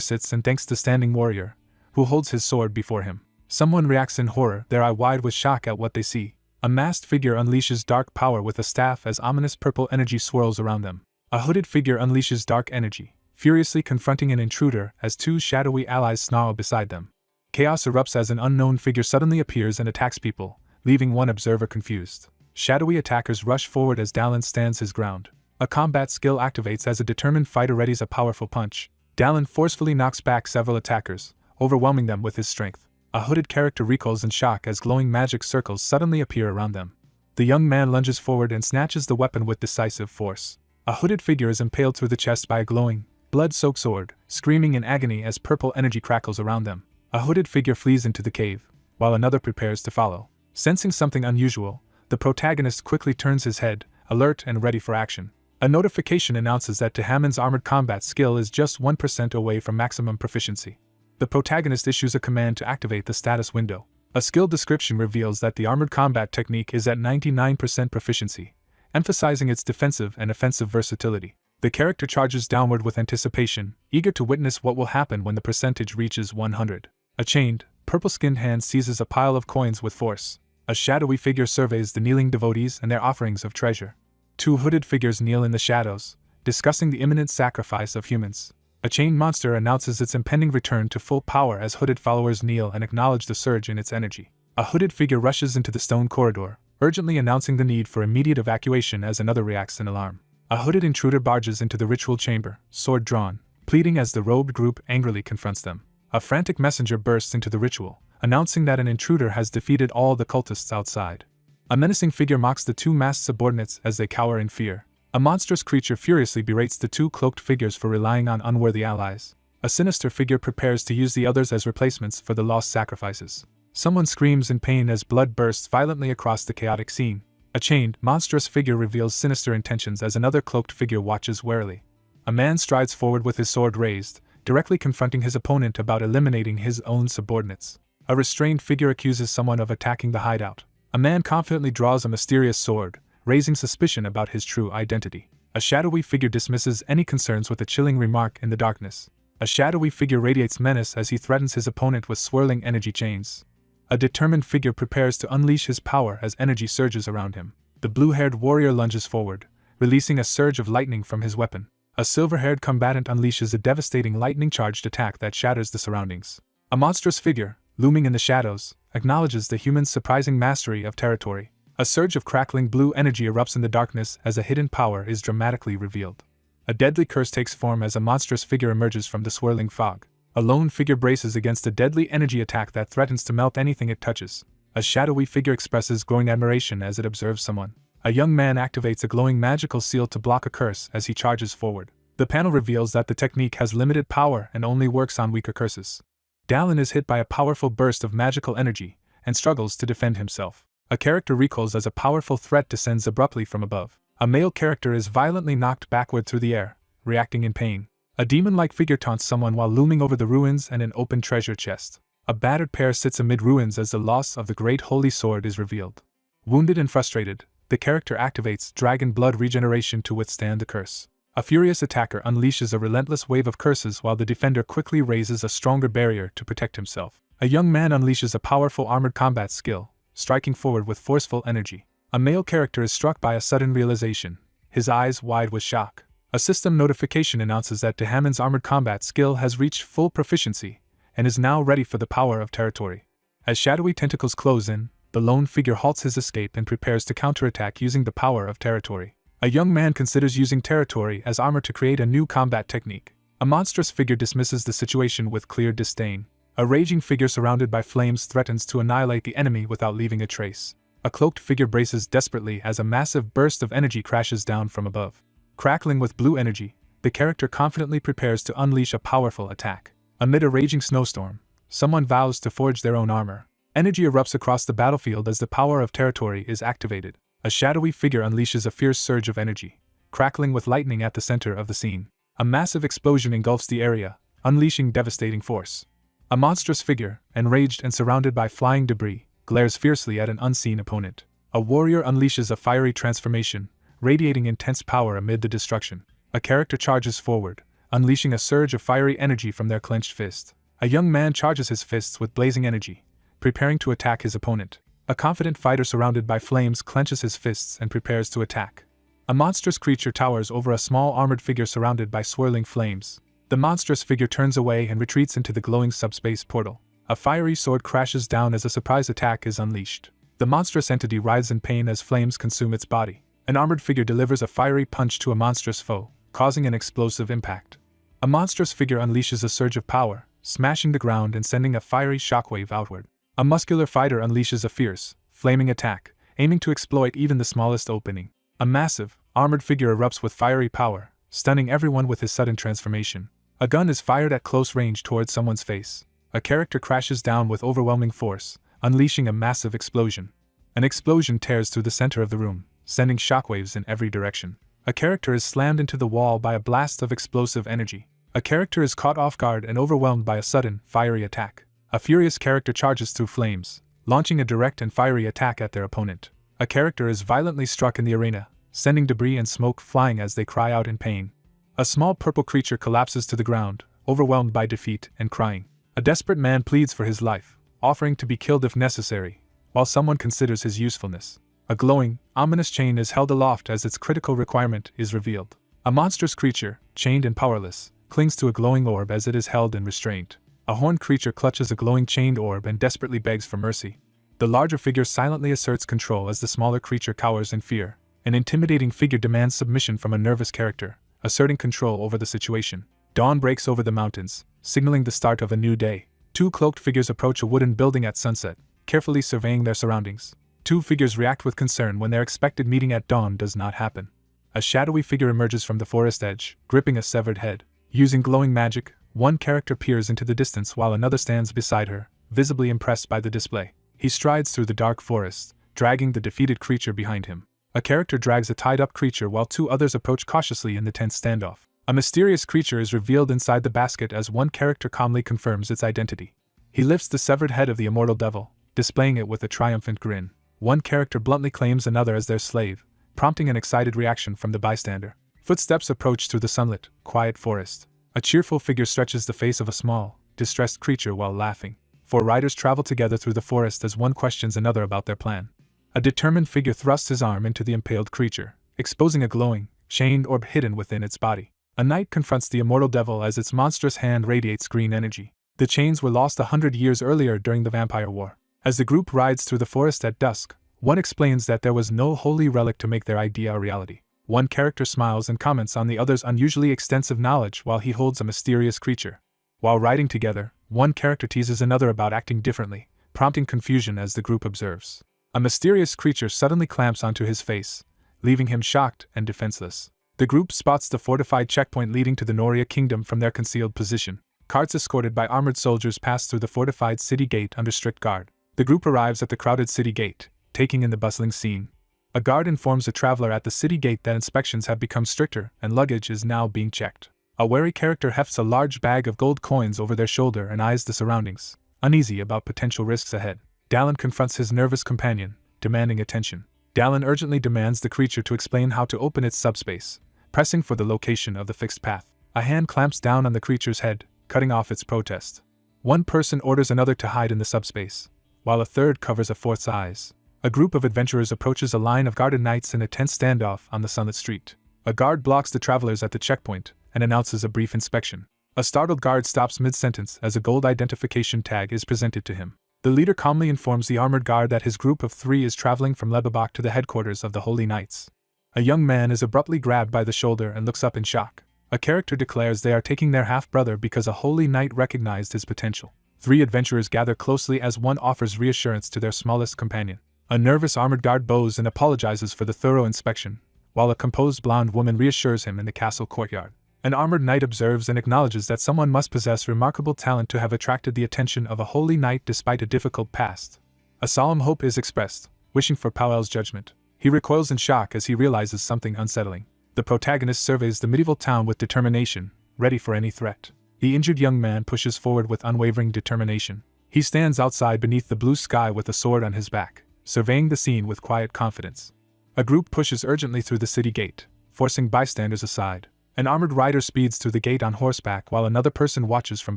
sits and thanks the standing warrior, who holds his sword before him. Someone reacts in horror, their eye wide with shock at what they see. A masked figure unleashes dark power with a staff as ominous purple energy swirls around them. A hooded figure unleashes dark energy, furiously confronting an intruder as two shadowy allies snarl beside them. Chaos erupts as an unknown figure suddenly appears and attacks people, leaving one observer confused. Shadowy attackers rush forward as Dallin stands his ground. A combat skill activates as a determined fighter readies a powerful punch. Dallin forcefully knocks back several attackers, overwhelming them with his strength. A hooded character recoils in shock as glowing magic circles suddenly appear around them. The young man lunges forward and snatches the weapon with decisive force. A hooded figure is impaled through the chest by a glowing, blood-soaked sword, screaming in agony as purple energy crackles around them. A hooded figure flees into the cave, while another prepares to follow. Sensing something unusual, the protagonist quickly turns his head, alert and ready for action. A notification announces that Tahamon's armored combat skill is just 1% away from maximum proficiency. The protagonist issues a command to activate the status window. A skill description reveals that the armored combat technique is at 99% proficiency, emphasizing its defensive and offensive versatility. The character charges downward with anticipation, eager to witness what will happen when the percentage reaches 100. A chained, purple-skinned hand seizes a pile of coins with force. A shadowy figure surveys the kneeling devotees and their offerings of treasure. Two hooded figures kneel in the shadows, discussing the imminent sacrifice of humans. A chained monster announces its impending return to full power as hooded followers kneel and acknowledge the surge in its energy. A hooded figure rushes into the stone corridor, urgently announcing the need for immediate evacuation as another reacts in alarm. A hooded intruder barges into the ritual chamber, sword drawn, pleading as the robed group angrily confronts them. A frantic messenger bursts into the ritual, announcing that an intruder has defeated all the cultists outside. A menacing figure mocks the two masked subordinates as they cower in fear. A monstrous creature furiously berates the two cloaked figures for relying on unworthy allies. A sinister figure prepares to use the others as replacements for the lost sacrifices. Someone screams in pain as blood bursts violently across the chaotic scene. A chained, monstrous figure reveals sinister intentions as another cloaked figure watches warily. A man strides forward with his sword raised, directly confronting his opponent about eliminating his own subordinates. A restrained figure accuses someone of attacking the hideout. A man confidently draws a mysterious sword, raising suspicion about his true identity. A shadowy figure dismisses any concerns with a chilling remark in the darkness. A shadowy figure radiates menace as he threatens his opponent with swirling energy chains. A determined figure prepares to unleash his power as energy surges around him. The blue-haired warrior lunges forward, releasing a surge of lightning from his weapon. A silver-haired combatant unleashes a devastating lightning-charged attack that shatters the surroundings. A monstrous figure, looming in the shadows, acknowledges the human's surprising mastery of territory. A surge of crackling blue energy erupts in the darkness as a hidden power is dramatically revealed. A deadly curse takes form as a monstrous figure emerges from the swirling fog. A lone figure braces against a deadly energy attack that threatens to melt anything it touches. A shadowy figure expresses growing admiration as it observes someone. A young man activates a glowing magical seal to block a curse as he charges forward. The panel reveals that the technique has limited power and only works on weaker curses. Dallin is hit by a powerful burst of magical energy and struggles to defend himself. A character recoils as a powerful threat descends abruptly from above. A male character is violently knocked backward through the air, reacting in pain. A demon-like figure taunts someone while looming over the ruins and an open treasure chest. A battered pair sits amid ruins as the loss of the great holy sword is revealed. Wounded and frustrated, the character activates Dragon Blood Regeneration to withstand the curse. A furious attacker unleashes a relentless wave of curses while the defender quickly raises a stronger barrier to protect himself. A young man unleashes a powerful armored combat skill, striking forward with forceful energy. A male character is struck by a sudden realization, his eyes wide with shock. A system notification announces that Dahamon's armored combat skill has reached full proficiency and is now ready for the power of territory. As shadowy tentacles close in, the lone figure halts his escape and prepares to counterattack using the power of territory. A young man considers using territory as armor to create a new combat technique. A monstrous figure dismisses the situation with clear disdain. A raging figure surrounded by flames threatens to annihilate the enemy without leaving a trace. A cloaked figure braces desperately as a massive burst of energy crashes down from above. Crackling with blue energy, the character confidently prepares to unleash a powerful attack. Amid a raging snowstorm, someone vows to forge their own armor. Energy erupts across the battlefield as the power of territory is activated. A shadowy figure unleashes a fierce surge of energy, crackling with lightning at the center of the scene. A massive explosion engulfs the area, unleashing devastating force. A monstrous figure, enraged and surrounded by flying debris, glares fiercely at an unseen opponent. A warrior unleashes a fiery transformation, radiating intense power amid the destruction. A character charges forward, unleashing a surge of fiery energy from their clenched fist. A young man charges his fists with blazing energy, preparing to attack his opponent. A confident fighter surrounded by flames clenches his fists and prepares to attack. A monstrous creature towers over a small armored figure surrounded by swirling flames. The monstrous figure turns away and retreats into the glowing subspace portal. A fiery sword crashes down as a surprise attack is unleashed. The monstrous entity writhes in pain as flames consume its body. An armored figure delivers a fiery punch to a monstrous foe, causing an explosive impact. A monstrous figure unleashes a surge of power, smashing the ground and sending a fiery shockwave outward. A muscular fighter unleashes a fierce, flaming attack, aiming to exploit even the smallest opening. A massive, armored figure erupts with fiery power, stunning everyone with his sudden transformation. A gun is fired at close range towards someone's face. A character crashes down with overwhelming force, unleashing a massive explosion. An explosion tears through the center of the room, sending shockwaves in every direction. A character is slammed into the wall by a blast of explosive energy. A character is caught off guard and overwhelmed by a sudden, fiery attack. A furious character charges through flames, launching a direct and fiery attack at their opponent. A character is violently struck in the arena, sending debris and smoke flying as they cry out in pain. A small purple creature collapses to the ground, overwhelmed by defeat and crying. A desperate man pleads for his life, offering to be killed if necessary, while someone considers his usefulness. A glowing, ominous chain is held aloft as its critical requirement is revealed. A monstrous creature, chained and powerless, clings to a glowing orb as it is held in restraint. A horned creature clutches a glowing chained orb and desperately begs for mercy. The larger figure silently asserts control as the smaller creature cowers in fear. An intimidating figure demands submission from a nervous character, asserting control over the situation. Dawn breaks over the mountains, signaling the start of a new day. Two cloaked figures approach a wooden building at sunset, carefully surveying their surroundings. Two figures react with concern when their expected meeting at dawn does not happen. A shadowy figure emerges from the forest edge, gripping a severed head. Using glowing magic, one character peers into the distance while another stands beside her, visibly impressed by the display. He strides through the dark forest, dragging the defeated creature behind him. A character drags a tied-up creature while two others approach cautiously in the tense standoff. A mysterious creature is revealed inside the basket as one character calmly confirms its identity. He lifts the severed head of the immortal devil, displaying it with a triumphant grin. One character bluntly claims another as their slave, prompting an excited reaction from the bystander. Footsteps approach through the sunlit, quiet forest. A cheerful figure stretches the face of a small, distressed creature while laughing. Four riders travel together through the forest as one questions another about their plan. A determined figure thrusts his arm into the impaled creature, exposing a glowing, chained orb hidden within its body. A knight confronts the immortal devil as its monstrous hand radiates green energy. The chains were lost 100 years earlier during the Vampire War. As the group rides through the forest at dusk, one explains that there was no holy relic to make their idea a reality. One character smiles and comments on the other's unusually extensive knowledge while he holds a mysterious creature. While riding together, one character teases another about acting differently, prompting confusion as the group observes. A mysterious creature suddenly clamps onto his face, leaving him shocked and defenseless. The group spots the fortified checkpoint leading to the Noria kingdom from their concealed position. Carts escorted by armored soldiers pass through the fortified city gate under strict guard. The group arrives at the crowded city gate, taking in the bustling scene. A guard informs a traveler at the city gate that inspections have become stricter and luggage is now being checked. A wary character hefts a large bag of gold coins over their shoulder and eyes the surroundings, uneasy about potential risks ahead. Dallin confronts his nervous companion, demanding attention. Dallin urgently demands the creature to explain how to open its subspace, pressing for the location of the fixed path. A hand clamps down on the creature's head, cutting off its protest. One person orders another to hide in the subspace, while a third covers a fourth's eyes. A group of adventurers approaches a line of guarded knights in a tense standoff on the sunlit street. A guard blocks the travelers at the checkpoint and announces a brief inspection. A startled guard stops mid-sentence as a gold identification tag is presented to him. The leader calmly informs the armored guard that his group of 3 is traveling from Lebebach to the headquarters of the Holy Knights. A young man is abruptly grabbed by the shoulder and looks up in shock. A character declares they are taking their half-brother because a Holy Knight recognized his potential. 3 adventurers gather closely as one offers reassurance to their smallest companion. A nervous armored guard bows and apologizes for the thorough inspection, while a composed blonde woman reassures him in the castle courtyard. An armored knight observes and acknowledges that someone must possess remarkable talent to have attracted the attention of a holy knight despite a difficult past. A solemn hope is expressed, wishing for Powell's judgment. He recoils in shock as he realizes something unsettling. The protagonist surveys the medieval town with determination, ready for any threat. The injured young man pushes forward with unwavering determination. He stands outside beneath the blue sky with a sword on his back, surveying the scene with quiet confidence. A group pushes urgently through the city gate, forcing bystanders aside. An armored rider speeds through the gate on horseback while another person watches from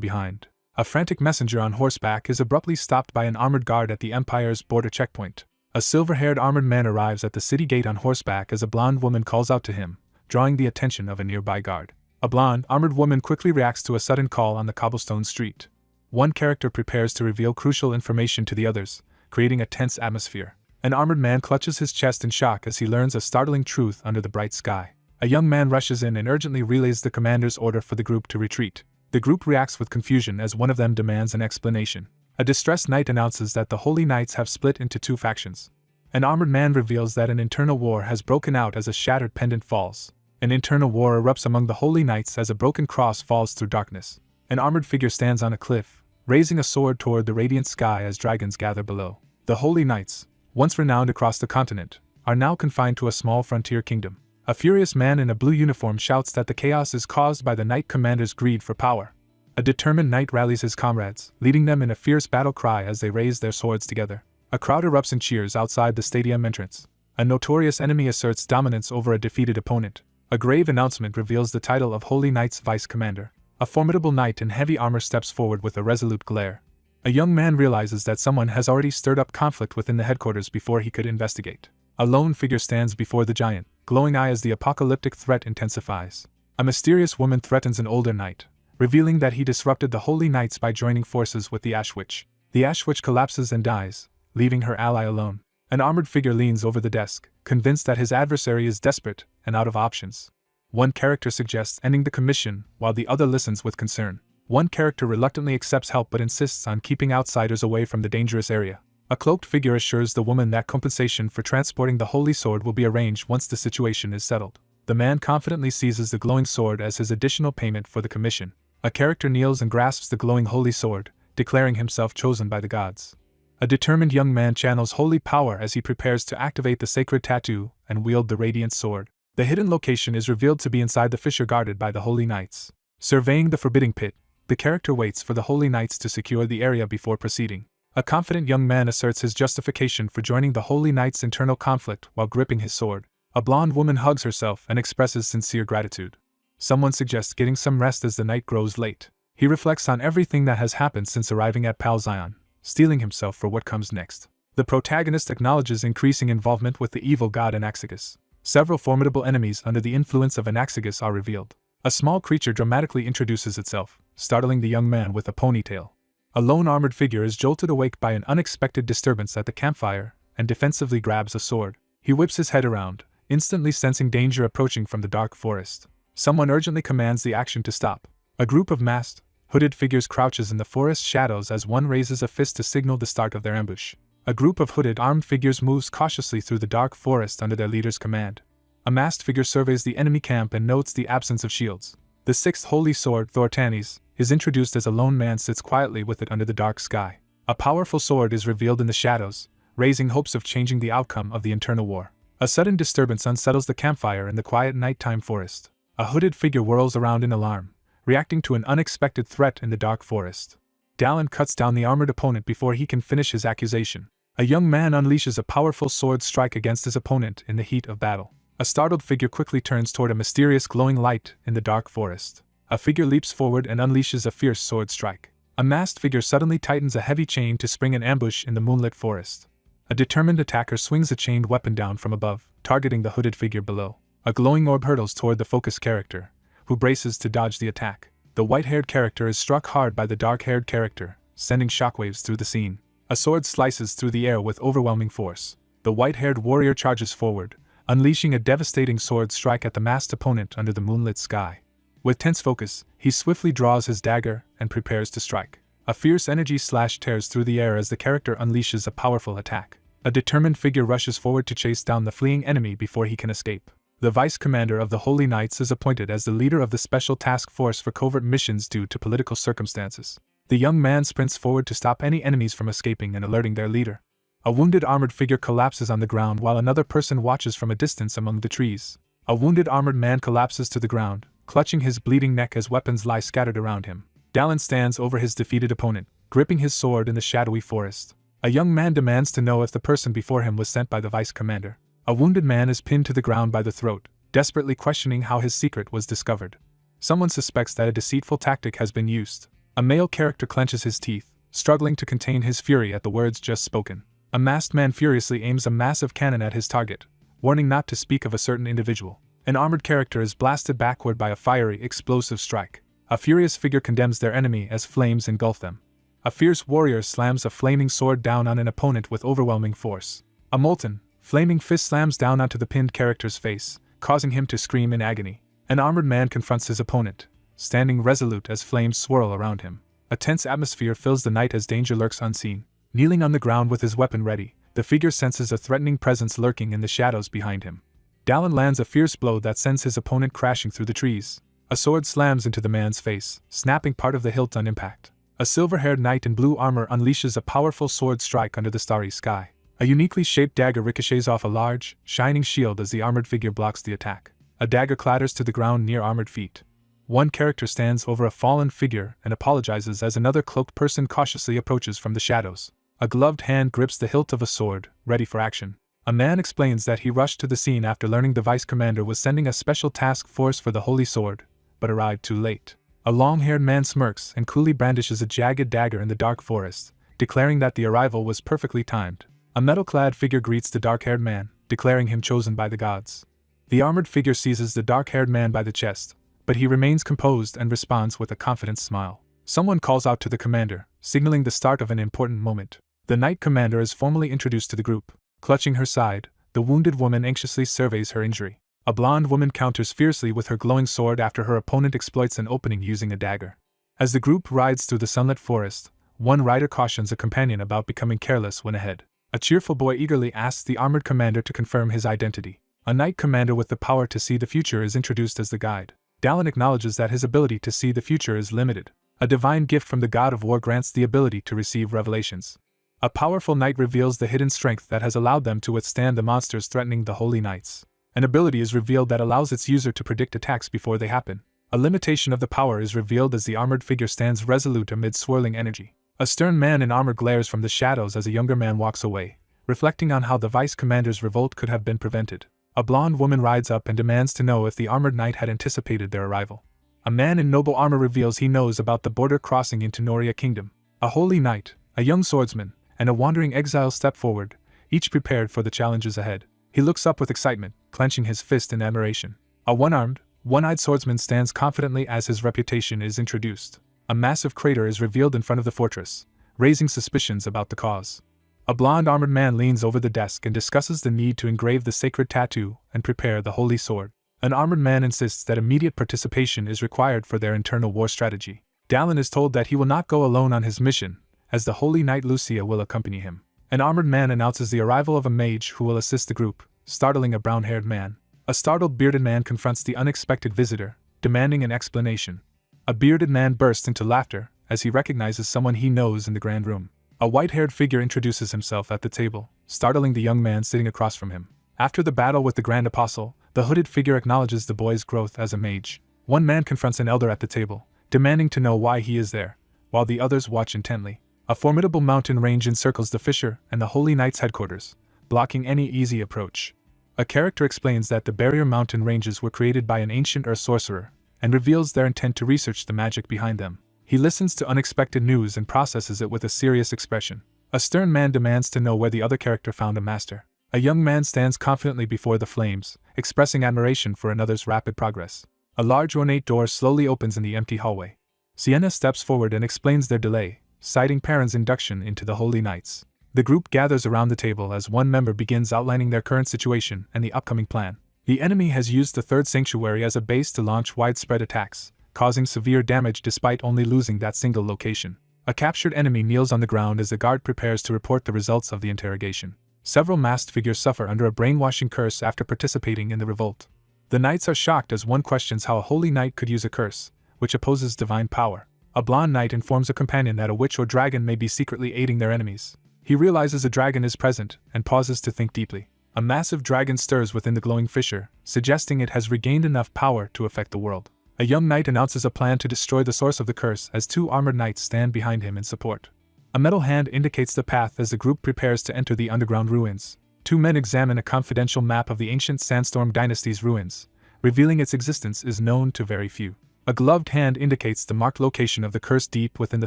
behind. A frantic messenger on horseback is abruptly stopped by an armored guard at the Empire's border checkpoint. A silver-haired armored man arrives at the city gate on horseback as a blonde woman calls out to him, drawing the attention of a nearby guard. A blonde, armored woman quickly reacts to a sudden call on the cobblestone street. One character prepares to reveal crucial information to the others, creating a tense atmosphere. An armored man clutches his chest in shock as he learns a startling truth under the bright sky. A young man rushes in and urgently relays the commander's order for the group to retreat. The group reacts with confusion as one of them demands an explanation. A distressed knight announces that the Holy Knights have split into 2 factions. An armored man reveals that an internal war has broken out as a shattered pendant falls. An internal war erupts among the Holy Knights as a broken cross falls through darkness. An armored figure stands on a cliff, raising a sword toward the radiant sky as dragons gather below. The Holy Knights, once renowned across the continent, are now confined to a small frontier kingdom. A furious man in a blue uniform shouts that the chaos is caused by the Knight Commander's greed for power. A determined knight rallies his comrades, leading them in a fierce battle cry as they raise their swords together. A crowd erupts in cheers outside the stadium entrance. A notorious enemy asserts dominance over a defeated opponent. A grave announcement reveals the title of Holy Knight's Vice Commander. A formidable knight in heavy armor steps forward with a resolute glare. A young man realizes that someone has already stirred up conflict within the headquarters before he could investigate. A lone figure stands before the giant, glowing eye as the apocalyptic threat intensifies. A mysterious woman threatens an older knight, revealing that he disrupted the Holy Knights by joining forces with the Ash Witch. The Ash Witch collapses and dies, leaving her ally alone. An armored figure leans over the desk, convinced that his adversary is desperate and out of options. One character suggests ending the commission, while the other listens with concern. One character reluctantly accepts help but insists on keeping outsiders away from the dangerous area. A cloaked figure assures the woman that compensation for transporting the holy sword will be arranged once the situation is settled. The man confidently seizes the glowing sword as his additional payment for the commission. A character kneels and grasps the glowing holy sword, declaring himself chosen by the gods. A determined young man channels holy power as he prepares to activate the sacred tattoo and wield the radiant sword. The hidden location is revealed to be inside the fissure guarded by the Holy Knights. Surveying the forbidding pit, the character waits for the Holy Knights to secure the area before proceeding. A confident young man asserts his justification for joining the Holy Knights' internal conflict while gripping his sword. A blonde woman hugs herself and expresses sincere gratitude. Someone suggests getting some rest as the night grows late. He reflects on everything that has happened since arriving at Palzion, steeling himself for what comes next. The protagonist acknowledges increasing involvement with the evil god Anaxagoras. Several formidable enemies under the influence of Anaxagoras are revealed. A small creature dramatically introduces itself, startling the young man with a ponytail. A lone armored figure is jolted awake by an unexpected disturbance at the campfire and defensively grabs a sword. He whips his head around, instantly sensing danger approaching from the dark forest. Someone urgently commands the action to stop. A group of masked, hooded figures crouches in the forest shadows as one raises a fist to signal the start of their ambush. A group of hooded armed figures moves cautiously through the dark forest under their leader's command. A masked figure surveys the enemy camp and notes the absence of shields. The sixth holy sword, Thortanes, is introduced as a lone man sits quietly with it under the dark sky. A powerful sword is revealed in the shadows, raising hopes of changing the outcome of the internal war. A sudden disturbance unsettles the campfire in the quiet nighttime forest. A hooded figure whirls around in alarm, reacting to an unexpected threat in the dark forest. Dallin cuts down the armored opponent before he can finish his accusation. A young man unleashes a powerful sword strike against his opponent in the heat of battle. A startled figure quickly turns toward a mysterious glowing light in the dark forest. A figure leaps forward and unleashes a fierce sword strike. A masked figure suddenly tightens a heavy chain to spring an ambush in the moonlit forest. A determined attacker swings a chained weapon down from above, targeting the hooded figure below. A glowing orb hurtles toward the focused character, who braces to dodge the attack. The white-haired character is struck hard by the dark-haired character, sending shockwaves through the scene. A sword slices through the air with overwhelming force. The white-haired warrior charges forward, unleashing a devastating sword strike at the masked opponent under the moonlit sky. With tense focus, he swiftly draws his dagger and prepares to strike. A fierce energy slash tears through the air as the character unleashes a powerful attack. A determined figure rushes forward to chase down the fleeing enemy before he can escape. The vice commander of the Holy Knights is appointed as the leader of the special task force for covert missions due to political circumstances. The young man sprints forward to stop any enemies from escaping and alerting their leader. A wounded armored figure collapses on the ground while another person watches from a distance among the trees. A wounded armored man collapses to the ground, clutching his bleeding neck as weapons lie scattered around him. Dallin stands over his defeated opponent, gripping his sword in the shadowy forest. A young man demands to know if the person before him was sent by the vice commander. A wounded man is pinned to the ground by the throat, desperately questioning how his secret was discovered. Someone suspects that a deceitful tactic has been used. A male character clenches his teeth, struggling to contain his fury at the words just spoken. A masked man furiously aims a massive cannon at his target, warning not to speak of a certain individual. An armored character is blasted backward by a fiery, explosive strike. A furious figure condemns their enemy as flames engulf them. A fierce warrior slams a flaming sword down on an opponent with overwhelming force. A molten, flaming fist slams down onto the pinned character's face, causing him to scream in agony. An armored man confronts his opponent, standing resolute as flames swirl around him. A tense atmosphere fills the night as danger lurks unseen. Kneeling on the ground with his weapon ready, the figure senses a threatening presence lurking in the shadows behind him. Dallin lands a fierce blow that sends his opponent crashing through the trees. A sword slams into the man's face, snapping part of the hilt on impact. A silver-haired knight in blue armor unleashes a powerful sword strike under the starry sky. A uniquely shaped dagger ricochets off a large, shining shield as the armored figure blocks the attack. A dagger clatters to the ground near armored feet. One character stands over a fallen figure and apologizes as another cloaked person cautiously approaches from the shadows. A gloved hand grips the hilt of a sword, ready for action. A man explains that he rushed to the scene after learning the vice commander was sending a special task force for the Holy Sword, but arrived too late. A long-haired man smirks and coolly brandishes a jagged dagger in the dark forest, declaring that the arrival was perfectly timed. A metal-clad figure greets the dark-haired man, declaring him chosen by the gods. The armored figure seizes the dark-haired man by the chest, but he remains composed and responds with a confident smile. Someone calls out to the commander, signaling the start of an important moment. The knight commander is formally introduced to the group. Clutching her side, the wounded woman anxiously surveys her injury. A blonde woman counters fiercely with her glowing sword after her opponent exploits an opening using a dagger. As the group rides through the sunlit forest, one rider cautions a companion about becoming careless when ahead. A cheerful boy eagerly asks the armored commander to confirm his identity. A knight commander with the power to see the future is introduced as the guide. Dallin acknowledges that his ability to see the future is limited. A divine gift from the god of war grants the ability to receive revelations. A powerful knight reveals the hidden strength that has allowed them to withstand the monsters threatening the Holy Knights. An ability is revealed that allows its user to predict attacks before they happen. A limitation of the power is revealed as the armored figure stands resolute amid swirling energy. A stern man in armor glares from the shadows as a younger man walks away, reflecting on how the vice commander's revolt could have been prevented. A blonde woman rides up and demands to know if the armored knight had anticipated their arrival. A man in noble armor reveals he knows about the border crossing into Noria Kingdom. A holy knight, a young swordsman, and a wandering exile step forward, each prepared for the challenges ahead. He looks up with excitement, clenching his fist in admiration. A one-armed, one-eyed swordsman stands confidently as his reputation is introduced. A massive crater is revealed in front of the fortress, raising suspicions about the cause. A blonde armored man leans over the desk and discusses the need to engrave the sacred tattoo and prepare the holy sword. An armored man insists that immediate participation is required for their internal war strategy. Dallin is told that he will not go alone on his mission, as the holy knight Lucia will accompany him. An armored man announces the arrival of a mage who will assist the group, startling a brown-haired man. A startled bearded man confronts the unexpected visitor, demanding an explanation. A bearded man bursts into laughter as he recognizes someone he knows in the grand room. A white-haired figure introduces himself at the table, startling the young man sitting across from him. After the battle with the Grand Apostle, the hooded figure acknowledges the boy's growth as a mage. One man confronts an elder at the table, demanding to know why he is there, while the others watch intently. A formidable mountain range encircles the fissure and the Holy Knight's headquarters, blocking any easy approach. A character explains that the barrier mountain ranges were created by an ancient earth sorcerer, and reveals their intent to research the magic behind them. He listens to unexpected news and processes it with a serious expression. A stern man demands to know where the other character found a master. A young man stands confidently before the flames, expressing admiration for another's rapid progress. A large ornate door slowly opens in the empty hallway. Sienna steps forward and explains their delay, citing Perrin's induction into the Holy Knights. The group gathers around the table as one member begins outlining their current situation and the upcoming plan. The enemy has used the third sanctuary as a base to launch widespread attacks, causing severe damage despite only losing that single location. A captured enemy kneels on the ground as the guard prepares to report the results of the interrogation. Several masked figures suffer under a brainwashing curse after participating in the revolt. The knights are shocked as one questions how a holy knight could use a curse, which opposes divine power. A blonde knight informs a companion that a witch or dragon may be secretly aiding their enemies. He realizes a dragon is present and pauses to think deeply. A massive dragon stirs within the glowing fissure, suggesting it has regained enough power to affect the world. A young knight announces a plan to destroy the source of the curse as two armored knights stand behind him in support. A metal hand indicates the path as the group prepares to enter the underground ruins. Two men examine a confidential map of the ancient Sandstorm Dynasty's ruins, revealing its existence is known to very few. A gloved hand indicates the marked location of the curse deep within the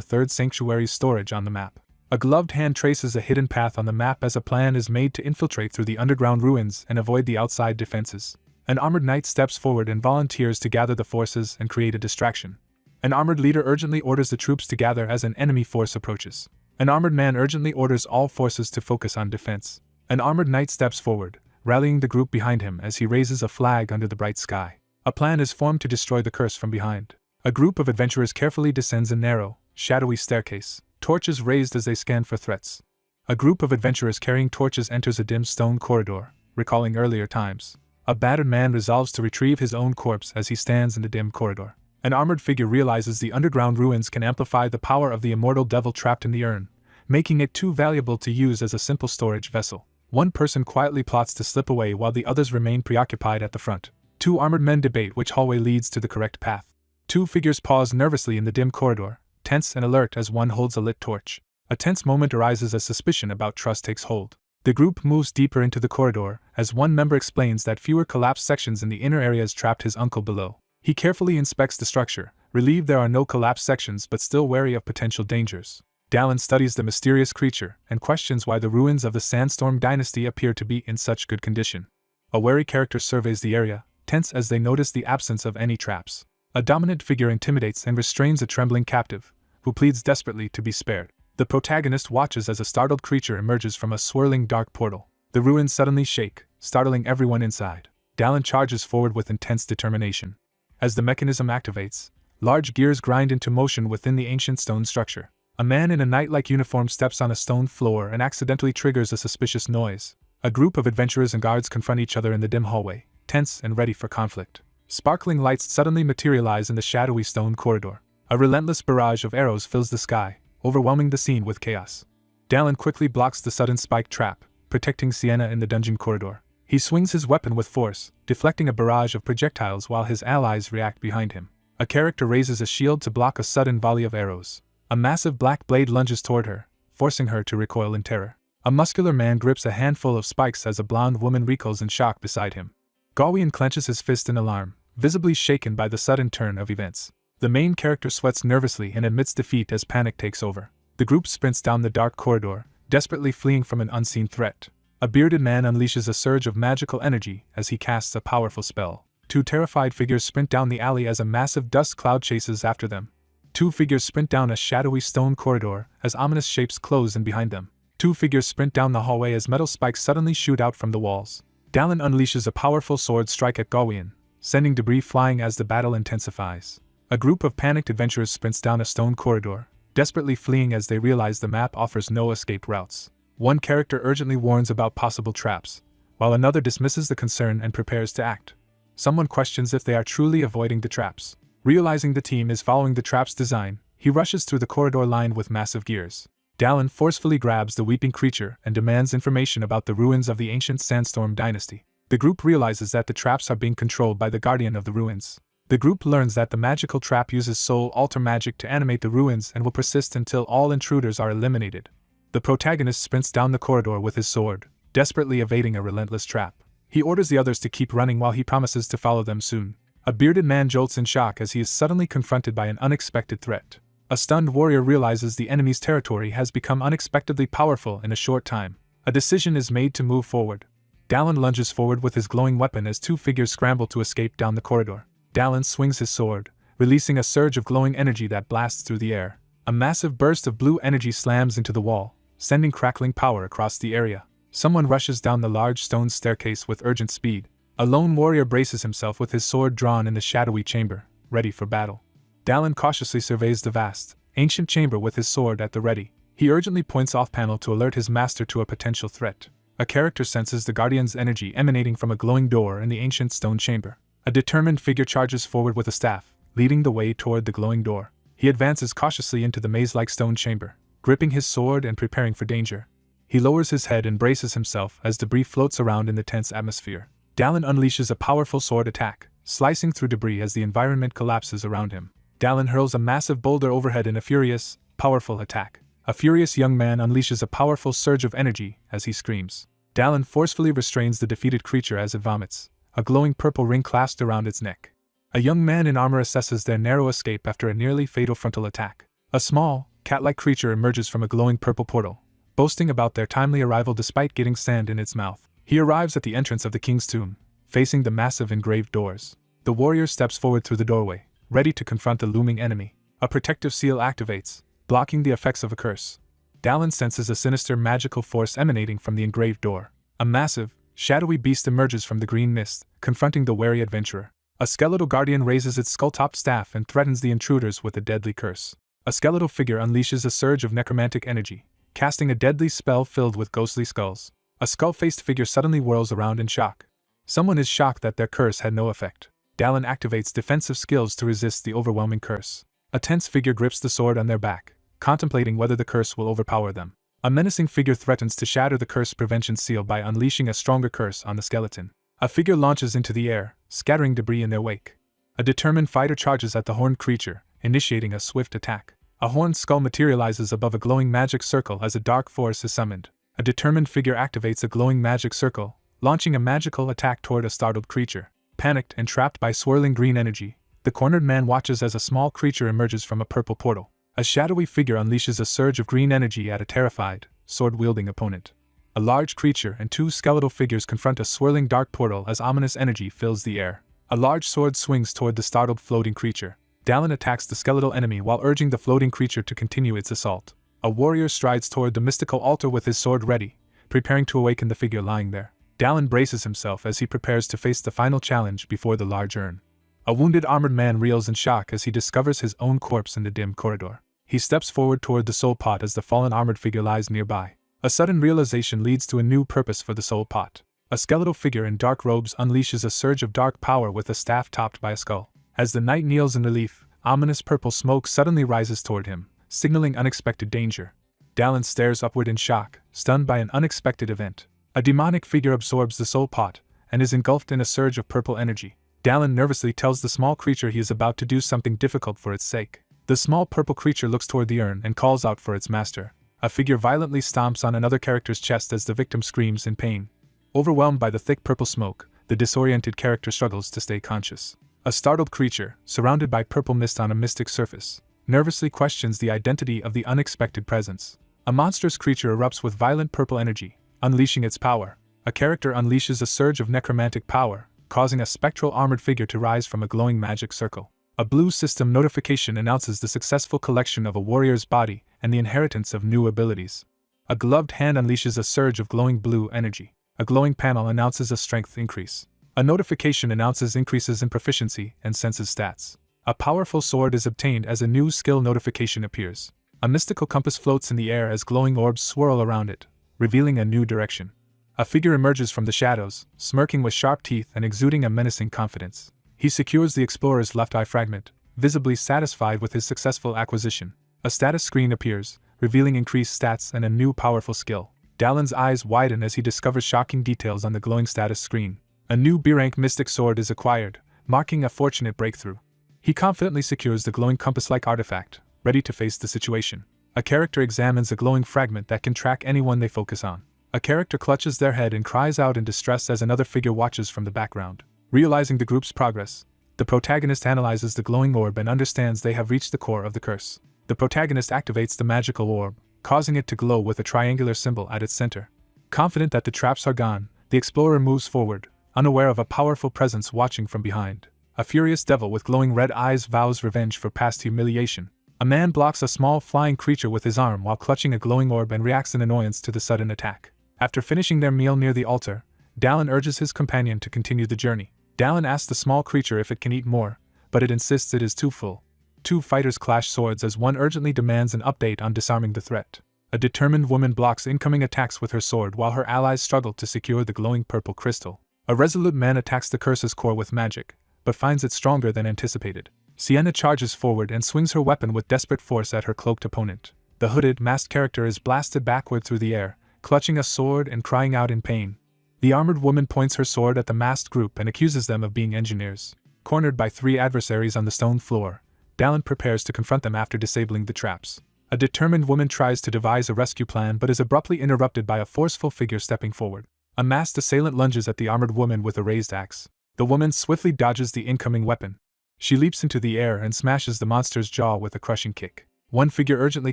third sanctuary's storage on the map. A gloved hand traces a hidden path on the map as a plan is made to infiltrate through the underground ruins and avoid the outside defenses. An armored knight steps forward and volunteers to gather the forces and create a distraction. An armored leader urgently orders the troops to gather as an enemy force approaches. An armored man urgently orders all forces to focus on defense. An armored knight steps forward, rallying the group behind him as he raises a flag under the bright sky. A plan is formed to destroy the curse from behind. A group of adventurers carefully descends a narrow, shadowy staircase, torches raised as they scan for threats. A group of adventurers carrying torches enters a dim stone corridor, recalling earlier times. A battered man resolves to retrieve his own corpse as he stands in the dim corridor. An armored figure realizes the underground ruins can amplify the power of the immortal devil trapped in the urn, making it too valuable to use as a simple storage vessel. One person quietly plots to slip away while the others remain preoccupied at the front. Two armored men debate which hallway leads to the correct path. Two figures pause nervously in the dim corridor, tense and alert as one holds a lit torch. A tense moment arises as suspicion about trust takes hold. The group moves deeper into the corridor as one member explains that fewer collapsed sections in the inner areas trapped his uncle below. He carefully inspects the structure, relieved there are no collapsed sections but still wary of potential dangers. Dallin studies the mysterious creature and questions why the ruins of the Sandstorm Dynasty appear to be in such good condition. A wary character surveys the area, tense as they notice the absence of any traps. A dominant figure intimidates and restrains a trembling captive, who pleads desperately to be spared. The protagonist watches as a startled creature emerges from a swirling dark portal. The ruins suddenly shake, startling everyone inside. Dallin charges forward with intense determination. As the mechanism activates, large gears grind into motion within the ancient stone structure. A man in a knight-like uniform steps on a stone floor and accidentally triggers a suspicious noise. A group of adventurers and guards confront each other in the dim hallway, tense and ready for conflict. Sparkling lights suddenly materialize in the shadowy stone corridor. A relentless barrage of arrows fills the sky, overwhelming the scene with chaos. Dallin quickly blocks the sudden spike trap, protecting Sienna in the dungeon corridor. He swings his weapon with force, deflecting a barrage of projectiles while his allies react behind him. A character raises a shield to block a sudden volley of arrows. A massive black blade lunges toward her, forcing her to recoil in terror. A muscular man grips a handful of spikes as a blonde woman recoils in shock beside him. Gawain clenches his fist in alarm, visibly shaken by the sudden turn of events. The main character sweats nervously and admits defeat as panic takes over. The group sprints down the dark corridor, desperately fleeing from an unseen threat. A bearded man unleashes a surge of magical energy as he casts a powerful spell. Two terrified figures sprint down the alley as a massive dust cloud chases after them. Two figures sprint down a shadowy stone corridor as ominous shapes close in behind them. Two figures sprint down the hallway as metal spikes suddenly shoot out from the walls. Dallin unleashes a powerful sword strike at Gawain, sending debris flying as the battle intensifies. A group of panicked adventurers sprints down a stone corridor, desperately fleeing as they realize the map offers no escape routes. One character urgently warns about possible traps, while another dismisses the concern and prepares to act. Someone questions if they are truly avoiding the traps. Realizing the team is following the trap's design, he rushes through the corridor lined with massive gears. Dallin forcefully grabs the weeping creature and demands information about the ruins of the ancient Sandstorm Dynasty. The group realizes that the traps are being controlled by the guardian of the ruins. The group learns that the magical trap uses soul alter magic to animate the ruins and will persist until all intruders are eliminated. The protagonist sprints down the corridor with his sword, desperately evading a relentless trap. He orders the others to keep running while he promises to follow them soon. A bearded man jolts in shock as he is suddenly confronted by an unexpected threat. A stunned warrior realizes the enemy's territory has become unexpectedly powerful in a short time. A decision is made to move forward. Dallin lunges forward with his glowing weapon as two figures scramble to escape down the corridor. Dallin swings his sword, releasing a surge of glowing energy that blasts through the air. A massive burst of blue energy slams into the wall, sending crackling power across the area. Someone rushes down the large stone staircase with urgent speed. A lone warrior braces himself with his sword drawn in the shadowy chamber, ready for battle. Dallin cautiously surveys the vast, ancient chamber with his sword at the ready. He urgently points off-panel to alert his master to a potential threat. A character senses the Guardian's energy emanating from a glowing door in the ancient stone chamber. A determined figure charges forward with a staff, leading the way toward the glowing door. He advances cautiously into the maze-like stone chamber, gripping his sword and preparing for danger. He lowers his head and braces himself as debris floats around in the tense atmosphere. Dallin unleashes a powerful sword attack, slicing through debris as the environment collapses around him. Dallin hurls a massive boulder overhead in a furious, powerful attack. A furious young man unleashes a powerful surge of energy as he screams. Dallin forcefully restrains the defeated creature as it vomits, a glowing purple ring clasped around its neck. A young man in armor assesses their narrow escape after a nearly fatal frontal attack. A small, cat-like creature emerges from a glowing purple portal, boasting about their timely arrival despite getting sand in its mouth. He arrives at the entrance of the king's tomb, facing the massive engraved doors. The warrior steps forward through the doorway, ready to confront the looming enemy. A protective seal activates, blocking the effects of a curse. Dallin senses a sinister magical force emanating from the engraved door. A massive, shadowy beast emerges from the green mist, confronting the wary adventurer. A skeletal guardian raises its skull-topped staff and threatens the intruders with a deadly curse. A skeletal figure unleashes a surge of necromantic energy, casting a deadly spell filled with ghostly skulls. A skull-faced figure suddenly whirls around in shock. Someone is shocked that their curse had no effect. Dallin activates defensive skills to resist the overwhelming curse. A tense figure grips the sword on their back, contemplating whether the curse will overpower them. A menacing figure threatens to shatter the curse prevention seal by unleashing a stronger curse on the skeleton. A figure launches into the air, scattering debris in their wake. A determined fighter charges at the horned creature, initiating a swift attack. A horned skull materializes above a glowing magic circle as a dark force is summoned. A determined figure activates a glowing magic circle, launching a magical attack toward a startled creature. Panicked and trapped by swirling green energy, the cornered man watches as a small creature emerges from a purple portal. A shadowy figure unleashes a surge of green energy at a terrified, sword-wielding opponent. A large creature and two skeletal figures confront a swirling dark portal as ominous energy fills the air. A large sword swings toward the startled floating creature. Dallin attacks the skeletal enemy while urging the floating creature to continue its assault. A warrior strides toward the mystical altar with his sword ready, preparing to awaken the figure lying there. Dallin braces himself as he prepares to face the final challenge before the large urn. A wounded armored man reels in shock as he discovers his own corpse in the dim corridor. He steps forward toward the soul pot as the fallen armored figure lies nearby. A sudden realization leads to a new purpose for the soul pot. A skeletal figure in dark robes unleashes a surge of dark power with a staff topped by a skull. As the knight kneels in relief, ominous purple smoke suddenly rises toward him, signaling unexpected danger. Dallin stares upward in shock, stunned by an unexpected event. A demonic figure absorbs the soul pot and is engulfed in a surge of purple energy. Dallin nervously tells the small creature he is about to do something difficult for its sake. The small purple creature looks toward the urn and calls out for its master. A figure violently stomps on another character's chest as the victim screams in pain. Overwhelmed by the thick purple smoke, the disoriented character struggles to stay conscious. A startled creature, surrounded by purple mist on a mystic surface, nervously questions the identity of the unexpected presence. A monstrous creature erupts with violent purple energy, unleashing its power. A character unleashes a surge of necromantic power, causing a spectral armored figure to rise from a glowing magic circle. A blue system notification announces the successful collection of a warrior's body and the inheritance of new abilities. A gloved hand unleashes a surge of glowing blue energy. A glowing panel announces a strength increase. A notification announces increases in proficiency and senses stats. A powerful sword is obtained as a new skill notification appears. A mystical compass floats in the air as glowing orbs swirl around it, revealing a new direction. A figure emerges from the shadows, smirking with sharp teeth and exuding a menacing confidence. He secures the explorer's left eye fragment, visibly satisfied with his successful acquisition. A status screen appears, revealing increased stats and a new powerful skill. Dallin's eyes widen as he discovers shocking details on the glowing status screen. A new B-rank mystic sword is acquired, marking a fortunate breakthrough. He confidently secures the glowing compass-like artifact, ready to face the situation. A character examines a glowing fragment that can track anyone they focus on. A character clutches their head and cries out in distress as another figure watches from the background. Realizing the group's progress, the protagonist analyzes the glowing orb and understands they have reached the core of the curse. The protagonist activates the magical orb, causing it to glow with a triangular symbol at its center. Confident that the traps are gone, the explorer moves forward, unaware of a powerful presence watching from behind. A furious devil with glowing red eyes vows revenge for past humiliation. A man blocks a small flying creature with his arm while clutching a glowing orb and reacts in annoyance to the sudden attack. After finishing their meal near the altar, Dallin urges his companion to continue the journey. Dallin asks the small creature if it can eat more, but it insists it is too full. Two fighters clash swords as one urgently demands an update on disarming the threat. A determined woman blocks incoming attacks with her sword while her allies struggle to secure the glowing purple crystal. A resolute man attacks the curse's core with magic, but finds it stronger than anticipated. Sienna charges forward and swings her weapon with desperate force at her cloaked opponent. The hooded, masked character is blasted backward through the air, clutching a sword and crying out in pain. The armored woman points her sword at the masked group and accuses them of being engineers. Cornered by three adversaries on the stone floor, Dallin prepares to confront them after disabling the traps. A determined woman tries to devise a rescue plan but is abruptly interrupted by a forceful figure stepping forward. A masked assailant lunges at the armored woman with a raised axe. The woman swiftly dodges the incoming weapon. She leaps into the air and smashes the monster's jaw with a crushing kick. One figure urgently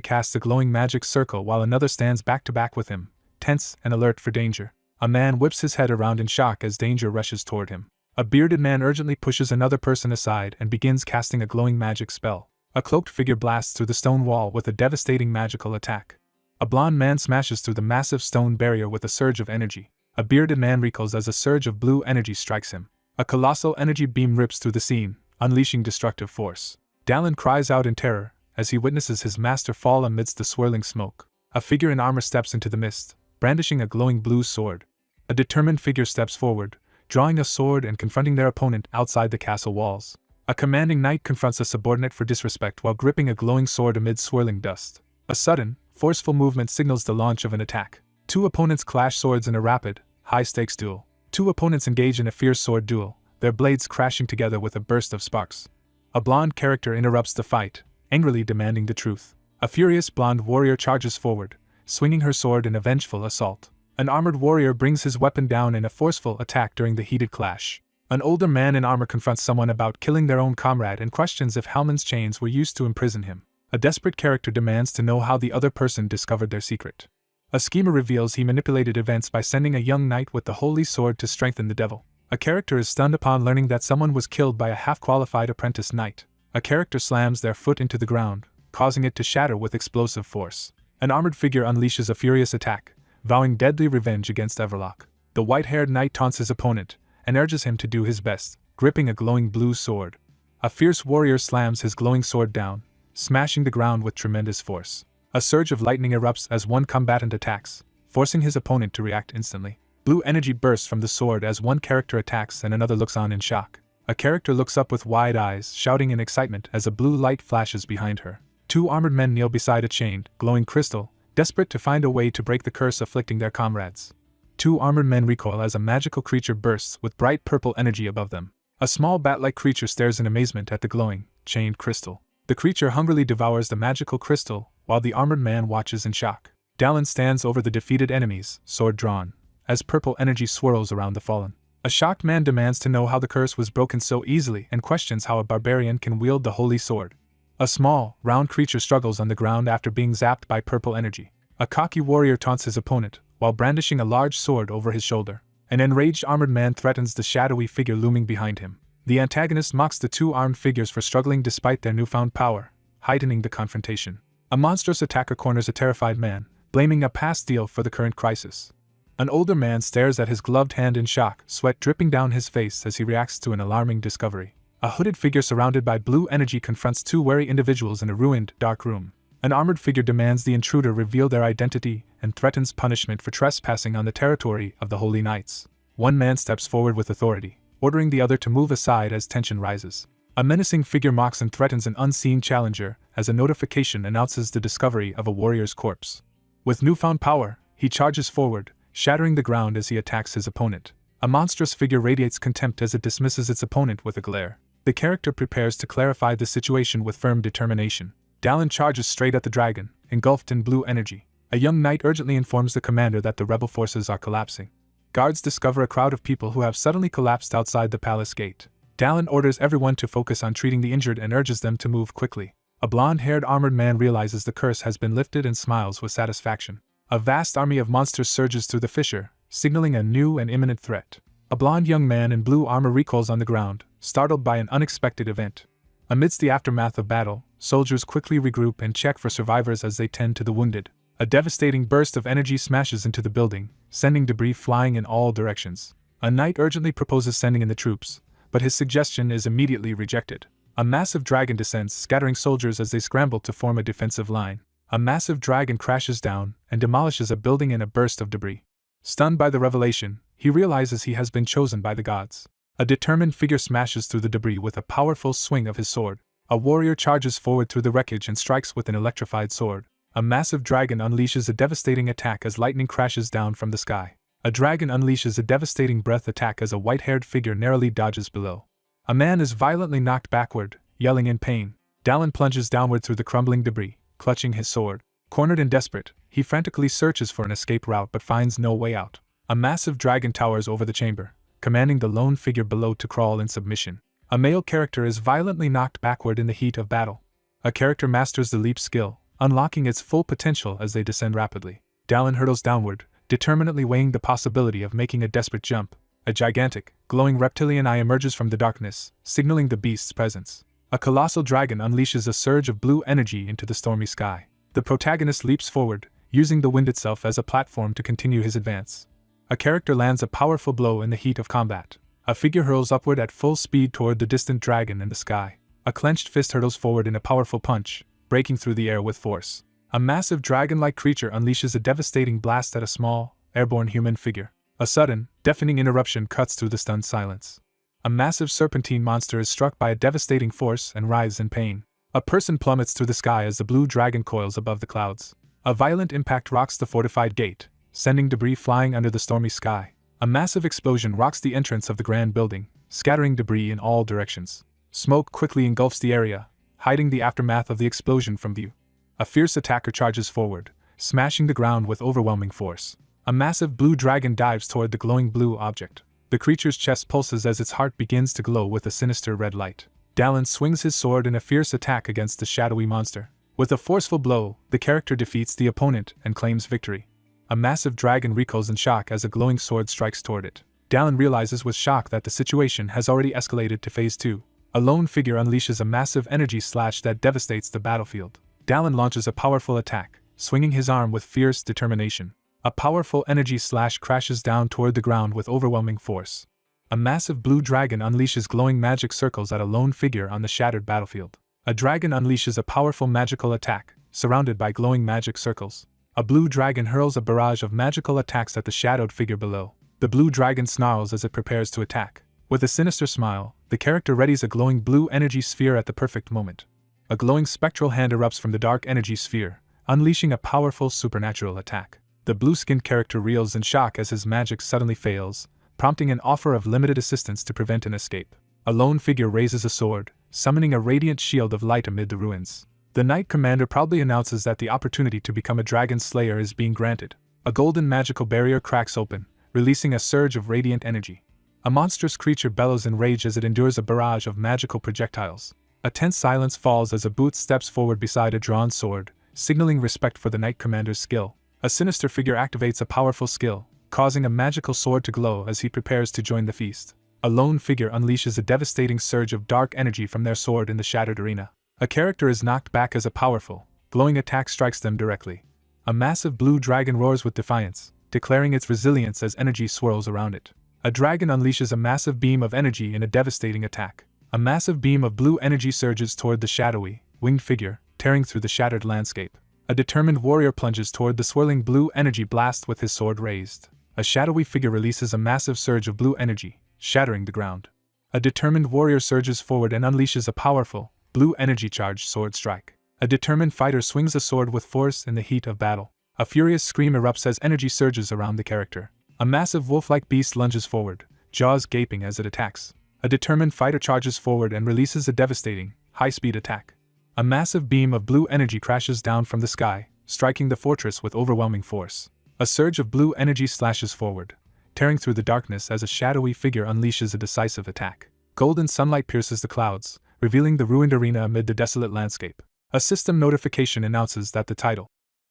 casts a glowing magic circle while another stands back to back with him, tense and alert for danger. A man whips his head around in shock as danger rushes toward him. A bearded man urgently pushes another person aside and begins casting a glowing magic spell. A cloaked figure blasts through the stone wall with a devastating magical attack. A blond man smashes through the massive stone barrier with a surge of energy. A bearded man recoils as a surge of blue energy strikes him. A colossal energy beam rips through the scene, unleashing destructive force. Dallin cries out in terror as he witnesses his master fall amidst the swirling smoke. A figure in armor steps into the mist, brandishing a glowing blue sword. A determined figure steps forward, drawing a sword and confronting their opponent outside the castle walls. A commanding knight confronts a subordinate for disrespect while gripping a glowing sword amid swirling dust. A sudden, forceful movement signals the launch of an attack. Two opponents clash swords in a rapid, high-stakes duel. Two opponents engage in a fierce sword duel, their blades crashing together with a burst of sparks. A blonde character interrupts the fight, angrily demanding the truth. A furious blonde warrior charges forward, swinging her sword in a vengeful assault. An armored warrior brings his weapon down in a forceful attack during the heated clash. An older man in armor confronts someone about killing their own comrade and questions if Hellman's chains were used to imprison him. A desperate character demands to know how the other person discovered their secret. A schemer reveals he manipulated events by sending a young knight with the holy sword to strengthen the devil. A character is stunned upon learning that someone was killed by a half-qualified apprentice knight. A character slams their foot into the ground, causing it to shatter with explosive force. An armored figure unleashes a furious attack, vowing deadly revenge against Everlock. The white-haired knight taunts his opponent and urges him to do his best, gripping a glowing blue sword. A fierce warrior slams his glowing sword down, smashing the ground with tremendous force. A surge of lightning erupts as one combatant attacks, forcing his opponent to react instantly. Blue energy bursts from the sword as one character attacks and another looks on in shock. A character looks up with wide eyes, shouting in excitement as a blue light flashes behind her. Two armored men kneel beside a chained, glowing crystal, desperate to find a way to break the curse afflicting their comrades. Two armored men recoil as a magical creature bursts with bright purple energy above them. A small bat-like creature stares in amazement at the glowing, chained crystal. The creature hungrily devours the magical crystal, while the armored man watches in shock. Dallin stands over the defeated enemies, sword drawn, as purple energy swirls around the fallen. A shocked man demands to know how the curse was broken so easily and questions how a barbarian can wield the holy sword. A small, round creature struggles on the ground after being zapped by purple energy. A cocky warrior taunts his opponent, while brandishing a large sword over his shoulder. An enraged armored man threatens the shadowy figure looming behind him. The antagonist mocks the two armed figures for struggling despite their newfound power, heightening the confrontation. A monstrous attacker corners a terrified man, blaming a past deal for the current crisis. An older man stares at his gloved hand in shock, sweat dripping down his face as he reacts to an alarming discovery. A hooded figure surrounded by blue energy confronts two wary individuals in a ruined, dark room. An armored figure demands the intruder reveal their identity and threatens punishment for trespassing on the territory of the Holy Knights. One man steps forward with authority, ordering the other to move aside as tension rises. A menacing figure mocks and threatens an unseen challenger as a notification announces the discovery of a warrior's corpse. With newfound power, he charges forward, shattering the ground as he attacks his opponent. A monstrous figure radiates contempt as it dismisses its opponent with a glare. The character prepares to clarify the situation with firm determination. Dallin charges straight at the dragon, engulfed in blue energy. A young knight urgently informs the commander that the rebel forces are collapsing. Guards discover a crowd of people who have suddenly collapsed outside the palace gate. Dallin orders everyone to focus on treating the injured and urges them to move quickly. A blonde-haired armored man realizes the curse has been lifted and smiles with satisfaction. A vast army of monsters surges through the fissure, signaling a new and imminent threat. A blonde young man in blue armor recoils on the ground, startled by an unexpected event. Amidst the aftermath of battle, soldiers quickly regroup and check for survivors as they tend to the wounded. A devastating burst of energy smashes into the building, sending debris flying in all directions. A knight urgently proposes sending in the troops, but his suggestion is immediately rejected. A massive dragon descends, scattering soldiers as they scramble to form a defensive line. A massive dragon crashes down and demolishes a building in a burst of debris. Stunned by the revelation, he realizes he has been chosen by the gods. A determined figure smashes through the debris with a powerful swing of his sword. A warrior charges forward through the wreckage and strikes with an electrified sword. A massive dragon unleashes a devastating attack as lightning crashes down from the sky. A dragon unleashes a devastating breath attack as a white-haired figure narrowly dodges below. A man is violently knocked backward, yelling in pain. Dallin plunges downward through the crumbling debris, clutching his sword. Cornered and desperate, he frantically searches for an escape route but finds no way out. A massive dragon towers over the chamber, commanding the lone figure below to crawl in submission. A male character is violently knocked backward in the heat of battle. A character masters the leap skill, unlocking its full potential as they descend rapidly. Dallin hurtles downward, determinedly weighing the possibility of making a desperate jump. A gigantic, glowing reptilian eye emerges from the darkness, signaling the beast's presence. A colossal dragon unleashes a surge of blue energy into the stormy sky. The protagonist leaps forward, using the wind itself as a platform to continue his advance. A character lands a powerful blow in the heat of combat. A figure hurls upward at full speed toward the distant dragon in the sky. A clenched fist hurtles forward in a powerful punch, breaking through the air with force. A massive dragon-like creature unleashes a devastating blast at a small, airborne human figure. A sudden, deafening interruption cuts through the stunned silence. A massive serpentine monster is struck by a devastating force and writhes in pain. A person plummets through the sky as the blue dragon coils above the clouds. A violent impact rocks the fortified gate, sending debris flying under the stormy sky. A massive explosion rocks the entrance of the grand building, scattering debris in all directions. Smoke quickly engulfs the area, hiding the aftermath of the explosion from view. A fierce attacker charges forward, smashing the ground with overwhelming force. A massive blue dragon dives toward the glowing blue object. The creature's chest pulses as its heart begins to glow with a sinister red light. Dallin swings his sword in a fierce attack against the shadowy monster. With a forceful blow, the character defeats the opponent and claims victory. A massive dragon recoils in shock as a glowing sword strikes toward it. Dallin realizes with shock that the situation has already escalated to Phase 2. A lone figure unleashes a massive energy slash that devastates the battlefield. Dallin launches a powerful attack, swinging his arm with fierce determination. A powerful energy slash crashes down toward the ground with overwhelming force. A massive blue dragon unleashes glowing magic circles at a lone figure on the shattered battlefield. A dragon unleashes a powerful magical attack, surrounded by glowing magic circles. A blue dragon hurls a barrage of magical attacks at the shadowed figure below. The blue dragon snarls as it prepares to attack. With a sinister smile, the character readies a glowing blue energy sphere at the perfect moment. A glowing spectral hand erupts from the dark energy sphere, unleashing a powerful supernatural attack. The blue-skinned character reels in shock as his magic suddenly fails, prompting an offer of limited assistance to prevent an escape. A lone figure raises a sword, summoning a radiant shield of light amid the ruins. The knight commander proudly announces that the opportunity to become a dragon slayer is being granted. A golden magical barrier cracks open, releasing a surge of radiant energy. A monstrous creature bellows in rage as it endures a barrage of magical projectiles. A tense silence falls as a booth steps forward beside a drawn sword, signaling respect for the knight commander's skill. A sinister figure activates a powerful skill, causing a magical sword to glow as he prepares to join the feast. A lone figure unleashes a devastating surge of dark energy from their sword in the shattered arena. A character is knocked back as a powerful, glowing attack strikes them directly. A massive blue dragon roars with defiance, declaring its resilience as energy swirls around it. A dragon unleashes a massive beam of energy in a devastating attack. A massive beam of blue energy surges toward the shadowy, winged figure, tearing through the shattered landscape. A determined warrior plunges toward the swirling blue energy blast with his sword raised. A shadowy figure releases a massive surge of blue energy, shattering the ground. A determined warrior surges forward and unleashes a powerful, blue energy-charged sword strike. A determined fighter swings a sword with force in the heat of battle. A furious scream erupts as energy surges around the character. A massive wolf-like beast lunges forward, jaws gaping as it attacks. A determined fighter charges forward and releases a devastating, high-speed attack. A massive beam of blue energy crashes down from the sky, striking the fortress with overwhelming force. A surge of blue energy slashes forward, tearing through the darkness as a shadowy figure unleashes a decisive attack. Golden sunlight pierces the clouds, revealing the ruined arena amid the desolate landscape. A system notification announces that the title,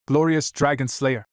Glorious Dragon Slayer,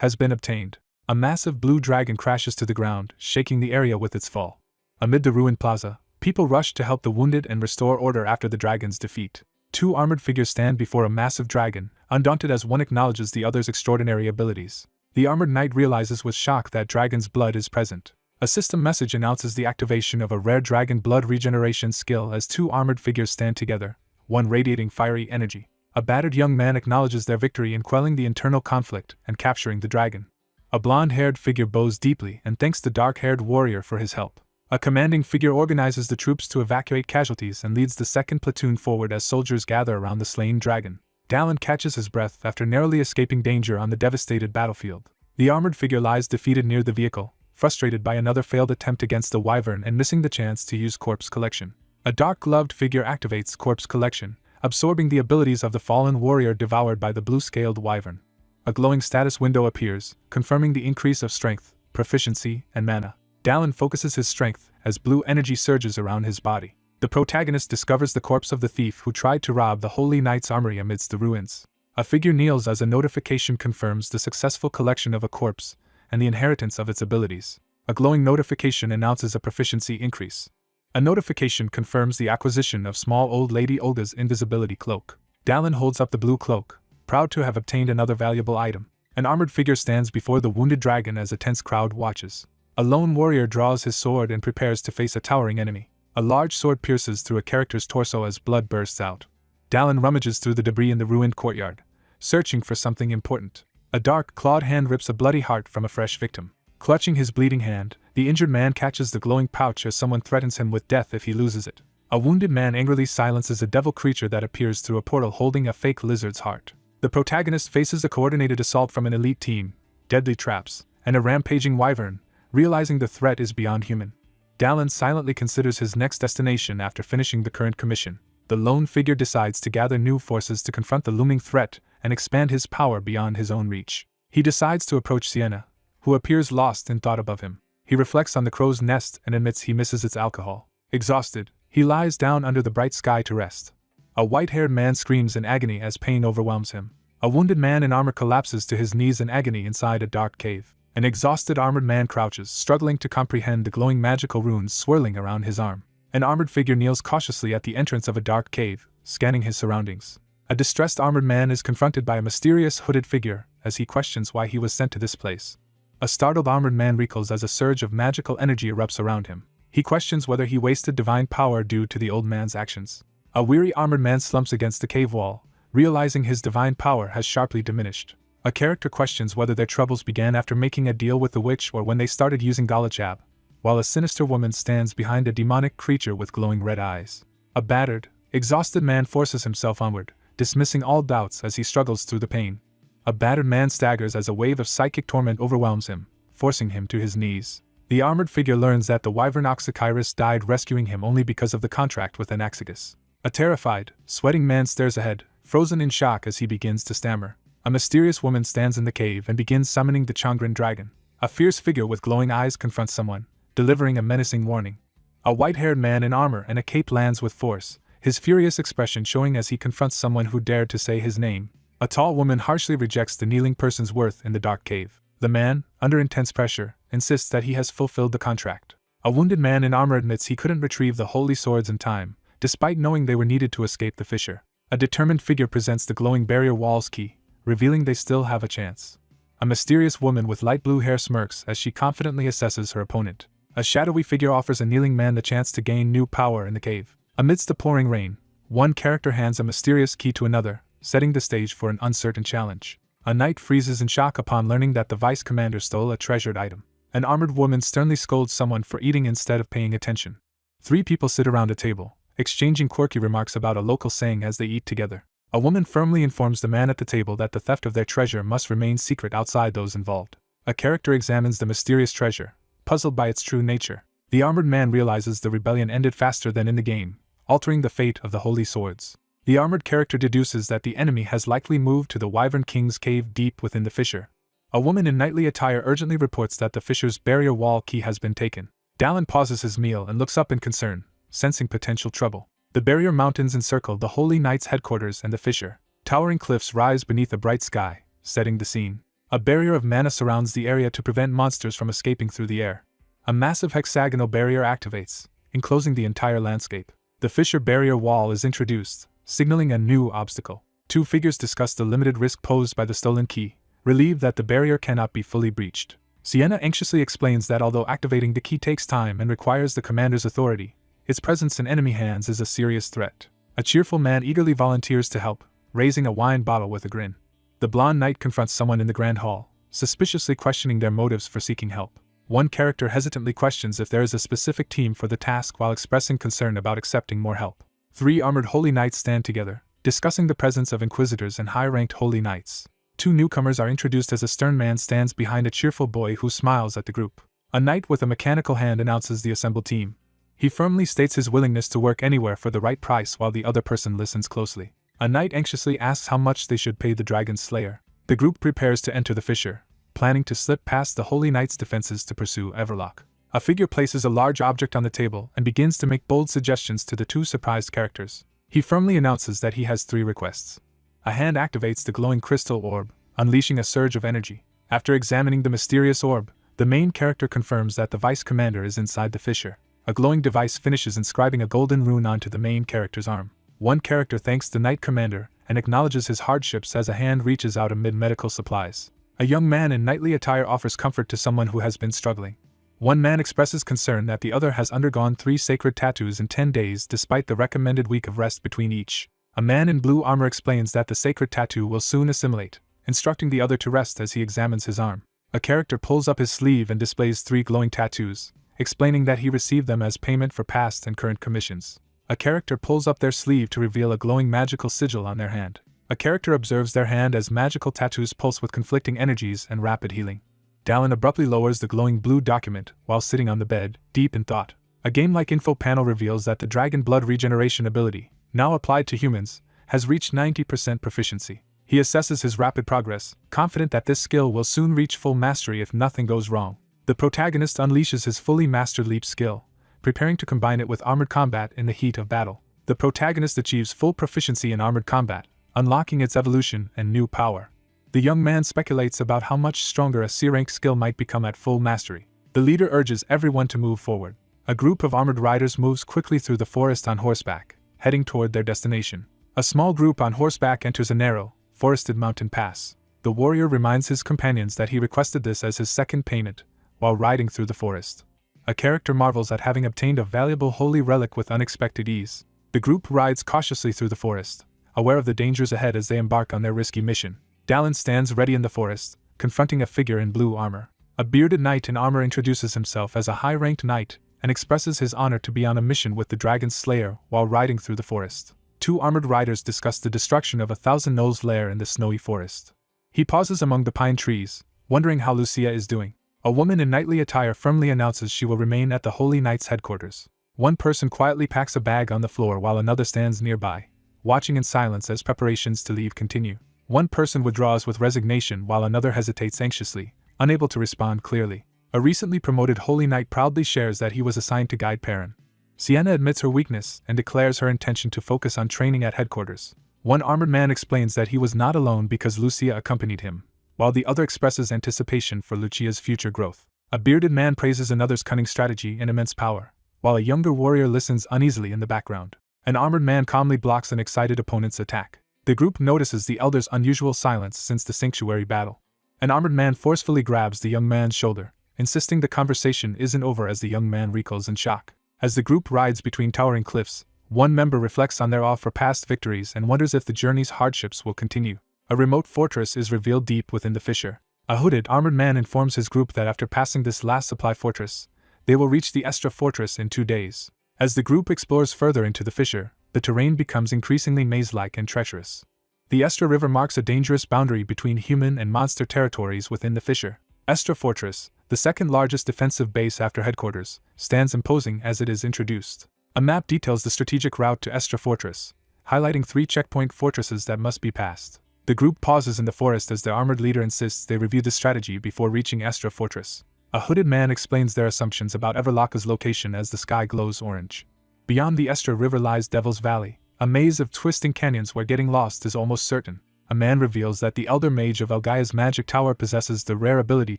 has been obtained. A massive blue dragon crashes to the ground, shaking the area with its fall. Amid the ruined plaza, people rush to help the wounded and restore order after the dragon's defeat. Two armored figures stand before a massive dragon, undaunted as one acknowledges the other's extraordinary abilities. The armored knight realizes with shock that dragon's blood is present. A system message announces the activation of a rare dragon blood regeneration skill as two armored figures stand together, one radiating fiery energy. A battered young man acknowledges their victory in quelling the internal conflict and capturing the dragon. A blonde-haired figure bows deeply and thanks the dark-haired warrior for his help. A commanding figure organizes the troops to evacuate casualties and leads the second platoon forward as soldiers gather around the slain dragon. Dallin catches his breath after narrowly escaping danger on the devastated battlefield. The armored figure lies defeated near the vehicle, frustrated by another failed attempt against the wyvern and missing the chance to use Corpse Collection. A dark-gloved figure activates Corpse Collection, absorbing the abilities of the fallen warrior devoured by the blue-scaled wyvern. A glowing status window appears, confirming the increase of strength, proficiency, and mana. Dallin focuses his strength as blue energy surges around his body. The protagonist discovers the corpse of the thief who tried to rob the Holy Knight's armory amidst the ruins. A figure kneels as a notification confirms the successful collection of a corpse and the inheritance of its abilities. A glowing notification announces a proficiency increase. A notification confirms the acquisition of small old lady Olga's invisibility cloak. Dallin holds up the blue cloak, proud to have obtained another valuable item. An armored figure stands before the wounded dragon as a tense crowd watches. A lone warrior draws his sword and prepares to face a towering enemy. A large sword pierces through a character's torso as blood bursts out. Dallin rummages through the debris in the ruined courtyard, searching for something important. A dark, clawed hand rips a bloody heart from a fresh victim. Clutching his bleeding hand, the injured man catches the glowing pouch as someone threatens him with death if he loses it. A wounded man angrily silences a devil creature that appears through a portal holding a fake lizard's heart. The protagonist faces a coordinated assault from an elite team, deadly traps, and a rampaging wyvern, realizing the threat is beyond human. Dallin silently considers his next destination after finishing the current commission. The lone figure decides to gather new forces to confront the looming threat and expand his power beyond his own reach. He decides to approach Sienna, who appears lost in thought above him. He reflects on the crow's nest and admits he misses its alcohol. Exhausted, he lies down under the bright sky to rest. A white-haired man screams in agony as pain overwhelms him. A wounded man in armor collapses to his knees in agony inside a dark cave. An exhausted armored man crouches, struggling to comprehend the glowing magical runes swirling around his arm. An armored figure kneels cautiously at the entrance of a dark cave, scanning his surroundings. A distressed armored man is confronted by a mysterious hooded figure as he questions why he was sent to this place. A startled armored man recoils as a surge of magical energy erupts around him. He questions whether he wasted divine power due to the old man's actions. A weary armored man slumps against the cave wall, realizing his divine power has sharply diminished. A character questions whether their troubles began after making a deal with the witch or when they started using galachab, while a sinister woman stands behind a demonic creature with glowing red eyes. A battered, exhausted man forces himself onward, dismissing all doubts as he struggles through the pain. A battered man staggers as a wave of psychic torment overwhelms him, forcing him to his knees. The armored figure learns that the wyvern Oxychirus died rescuing him only because of the contract with Anaxagus. A terrified, sweating man stares ahead, frozen in shock as he begins to stammer. A mysterious woman stands in the cave and begins summoning the Changren dragon. A fierce figure with glowing eyes confronts someone, delivering a menacing warning. A white-haired man in armor and a cape lands with force, his furious expression showing as he confronts someone who dared to say his name. A tall woman harshly rejects the kneeling person's worth in the dark cave. The man, under intense pressure, insists that he has fulfilled the contract. A wounded man in armor admits he couldn't retrieve the holy swords in time, despite knowing they were needed to escape the fissure. A determined figure presents the glowing barrier wall's key, revealing they still have a chance. A mysterious woman with light blue hair smirks as she confidently assesses her opponent. A shadowy figure offers a kneeling man the chance to gain new power in the cave. Amidst the pouring rain, one character hands a mysterious key to another, setting the stage for an uncertain challenge. A knight freezes in shock upon learning that the vice commander stole a treasured item. An armored woman sternly scolds someone for eating instead of paying attention. Three people sit around a table, exchanging quirky remarks about a local saying as they eat together. A woman firmly informs the man at the table that the theft of their treasure must remain secret outside those involved. A character examines the mysterious treasure, puzzled by its true nature. The armored man realizes the rebellion ended faster than in the game, altering the fate of the holy swords. The armored character deduces that the enemy has likely moved to the Wyvern King's cave deep within the fissure. A woman in knightly attire urgently reports that the fissure's barrier wall key has been taken. Dallin pauses his meal and looks up in concern, sensing potential trouble. The barrier mountains encircle the Holy Knight's headquarters and the fissure. Towering cliffs rise beneath a bright sky, setting the scene. A barrier of mana surrounds the area to prevent monsters from escaping through the air. A massive hexagonal barrier activates, enclosing the entire landscape. The fissure barrier wall is introduced, signaling a new obstacle. Two figures discuss the limited risk posed by the stolen key, relieved that the barrier cannot be fully breached. Sienna anxiously explains that although activating the key takes time and requires the commander's authority, its presence in enemy hands is a serious threat. A cheerful man eagerly volunteers to help, raising a wine bottle with a grin. The blonde knight confronts someone in the grand hall, suspiciously questioning their motives for seeking help. One character hesitantly questions if there is a specific team for the task while expressing concern about accepting more help. Three armored holy knights stand together, discussing the presence of inquisitors and high-ranked holy knights. Two newcomers are introduced as a stern man stands behind a cheerful boy who smiles at the group. A knight with a mechanical hand announces the assembled team. He firmly states his willingness to work anywhere for the right price while the other person listens closely. A knight anxiously asks how much they should pay the dragon slayer. The group prepares to enter the fissure, planning to slip past the holy knight's defenses to pursue Everlock. A figure places a large object on the table and begins to make bold suggestions to the two surprised characters. He firmly announces that he has 3 requests. A hand activates the glowing crystal orb, unleashing a surge of energy. After examining the mysterious orb, the main character confirms that the vice commander is inside the fissure. A glowing device finishes inscribing a golden rune onto the main character's arm. One character thanks the knight commander and acknowledges his hardships as a hand reaches out amid medical supplies. A young man in knightly attire offers comfort to someone who has been struggling. One man expresses concern that the other has undergone 3 sacred tattoos in 10 days despite the recommended week of rest between each. A man in blue armor explains that the sacred tattoo will soon assimilate, instructing the other to rest as he examines his arm. A character pulls up his sleeve and displays 3 glowing tattoos, explaining that he received them as payment for past and current commissions. A character pulls up their sleeve to reveal a glowing magical sigil on their hand. A character observes their hand as magical tattoos pulse with conflicting energies and rapid healing. Dallin abruptly lowers the glowing blue document while sitting on the bed, deep in thought. A game-like info panel reveals that the Dragon Blood regeneration ability, now applied to humans, has reached 90% proficiency. He assesses his rapid progress, confident that this skill will soon reach full mastery if nothing goes wrong. The protagonist unleashes his fully mastered leap skill, preparing to combine it with armored combat in the heat of battle. The protagonist achieves full proficiency in armored combat, unlocking its evolution and new power. The young man speculates about how much stronger a C-rank skill might become at full mastery. The leader urges everyone to move forward. A group of armored riders moves quickly through the forest on horseback, heading toward their destination. A small group on horseback enters a narrow, forested mountain pass. The warrior reminds his companions that he requested this as his second payment, while riding through the forest. A character marvels at having obtained a valuable holy relic with unexpected ease. The group rides cautiously through the forest, aware of the dangers ahead as they embark on their risky mission. Dallin stands ready in the forest, confronting a figure in blue armor. A bearded knight in armor introduces himself as a high-ranked knight and expresses his honor to be on a mission with the Dragon Slayer while riding through the forest. 2 armored riders discuss the destruction of a Thousand Knolls lair in the snowy forest. He pauses among the pine trees, wondering how Lucia is doing. A woman in knightly attire firmly announces she will remain at the Holy Knight's headquarters. One person quietly packs a bag on the floor while another stands nearby, watching in silence as preparations to leave continue. One person withdraws with resignation while another hesitates anxiously, unable to respond clearly. A recently promoted Holy Knight proudly shares that he was assigned to guide Perrin. Sienna admits her weakness and declares her intention to focus on training at headquarters. One armored man explains that he was not alone because Lucia accompanied him, while the other expresses anticipation for Lucia's future growth. A bearded man praises another's cunning strategy and immense power, while a younger warrior listens uneasily in the background. An armored man calmly blocks an excited opponent's attack. The group notices the elder's unusual silence since the sanctuary battle. An armored man forcefully grabs the young man's shoulder, insisting the conversation isn't over as the young man recoils in shock. As the group rides between towering cliffs, one member reflects on their awe for past victories and wonders if the journey's hardships will continue. A remote fortress is revealed deep within the fissure. A hooded, armored man informs his group that after passing this last supply fortress, they will reach the Estra fortress in 2 days. As the group explores further into the fissure, the terrain becomes increasingly maze-like and treacherous. The Estra River marks a dangerous boundary between human and monster territories within the fissure. Estra Fortress, the second largest defensive base after headquarters, stands imposing as it is introduced. A map details the strategic route to Estra Fortress, highlighting 3 checkpoint fortresses that must be passed. The group pauses in the forest as their armored leader insists they review the strategy before reaching Estra Fortress. A hooded man explains their assumptions about Everlocka's location as the sky glows orange. Beyond the Estra River lies Devil's Valley, a maze of twisting canyons where getting lost is almost certain. A man reveals that the Elder Mage of Elgaia's magic tower possesses the rare ability